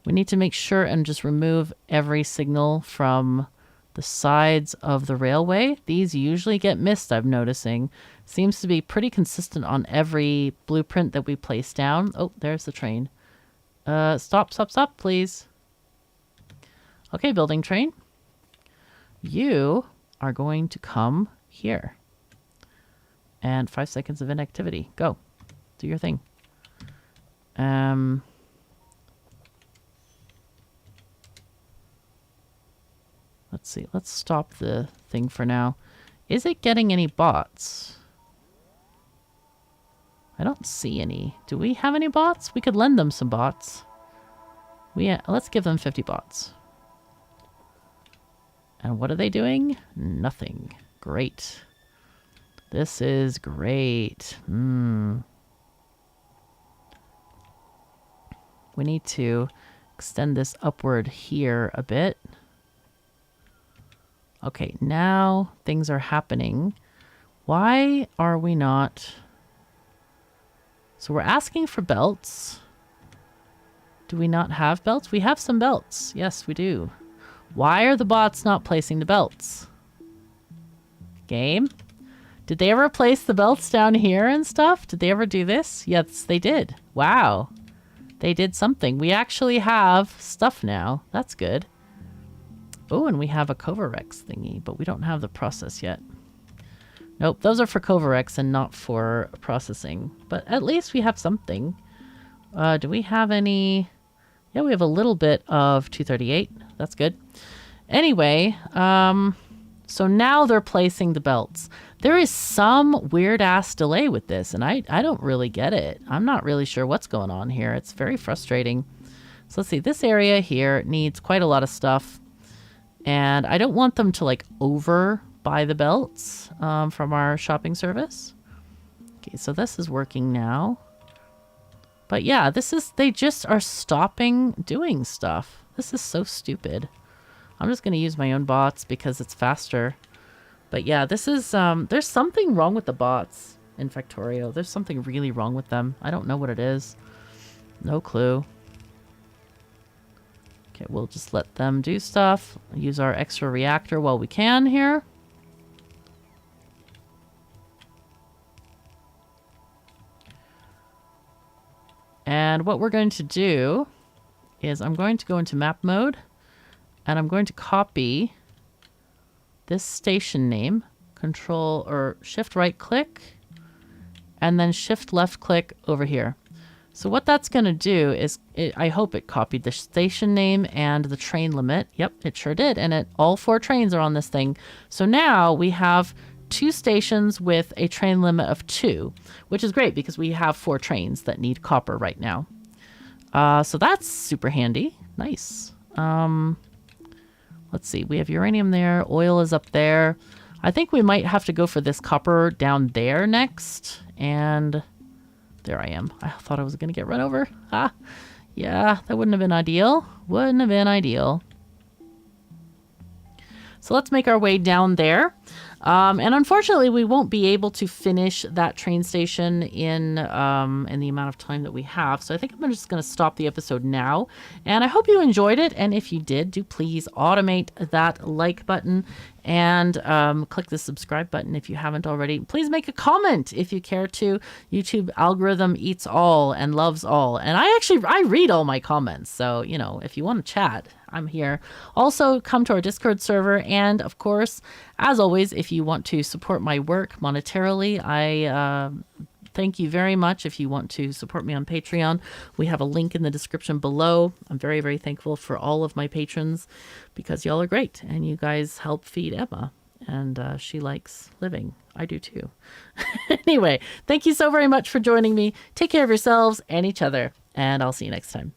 We need to make sure and just remove every signal from the sides of the railway. These usually get missed, I'm noticing. Seems to be pretty consistent on every blueprint that we place down. Oh, there's the train. Stop, stop, stop, please. Okay, building train. You are going to come here. And 5 seconds of inactivity. Go. Do your thing. Let's see. Let's stop the thing for now. Is it getting any bots? I don't see any. Do we have any bots? We could lend them some bots. Let's give them 50 bots. And what are they doing? Nothing. Great. This is great. We need to extend this upward here a bit. Okay, now things are happening. Why are we not... So we're asking for belts. Do we not have belts? We have some belts. Yes, we do. Why are the bots not placing the belts? Game? Did they ever place the belts down here and stuff? Did they ever do this? Yes, they did. Wow. They did something. We actually have stuff now. That's good. Oh, and we have a Covarex thingy, but we don't have the process yet. Nope, those are for Covarex and not for processing. But at least we have something. Do we have any... Yeah, we have a little bit of 238. That's good. Anyway, so now they're placing the belts. There is some weird-ass delay with this, and I don't really get it. I'm not really sure what's going on here. It's very frustrating. So let's see. This area here needs quite a lot of stuff. And I don't want them to, like, over-buy the belts from our shopping service. Okay, so this is working now. But yeah, this is... They just are stopping doing stuff. This is so stupid. I'm just going to use my own bots because it's faster. But yeah, this is, there's something wrong with the bots in Factorio. There's something really wrong with them. I don't know what it is. No clue. Okay, we'll just let them do stuff. Use our extra reactor while we can here. And what we're going to do is I'm going to go into map mode. And I'm going to copy this station name, control or shift right click, and then shift left click over here. So what that's going to do is, I hope it copied the station name and the train limit. Yep, it sure did. And all 4 trains are on this thing. So now we have 2 stations with a train limit of 2, which is great because we have 4 trains that need copper right now. So that's super handy. Nice. Let's see, we have uranium there, oil is up there. I think we might have to go for this copper down there next. And there I am. I thought I was going to get run over. Ah, yeah, that wouldn't have been ideal. Wouldn't have been ideal. So let's make our way down there. And unfortunately, we won't be able to finish that train station in the amount of time that we have. So I think I'm just going to stop the episode now. And I hope you enjoyed it. And if you did, do please automate that like button and click the subscribe button if you haven't already. Please make a comment if you care to. YouTube algorithm eats all and loves all. And I read all my comments. So, you know, if you want to chat, I'm here. Also, come to our Discord server. And of course, as always, if you want to support my work monetarily, I thank you very much. If you want to support me on Patreon, we have a link in the description below. I'm very, very thankful for all of my patrons because y'all are great and you guys help feed Emma. And she likes living. I do too. Anyway, thank you so very much for joining me. Take care of yourselves and each other. And I'll see you next time.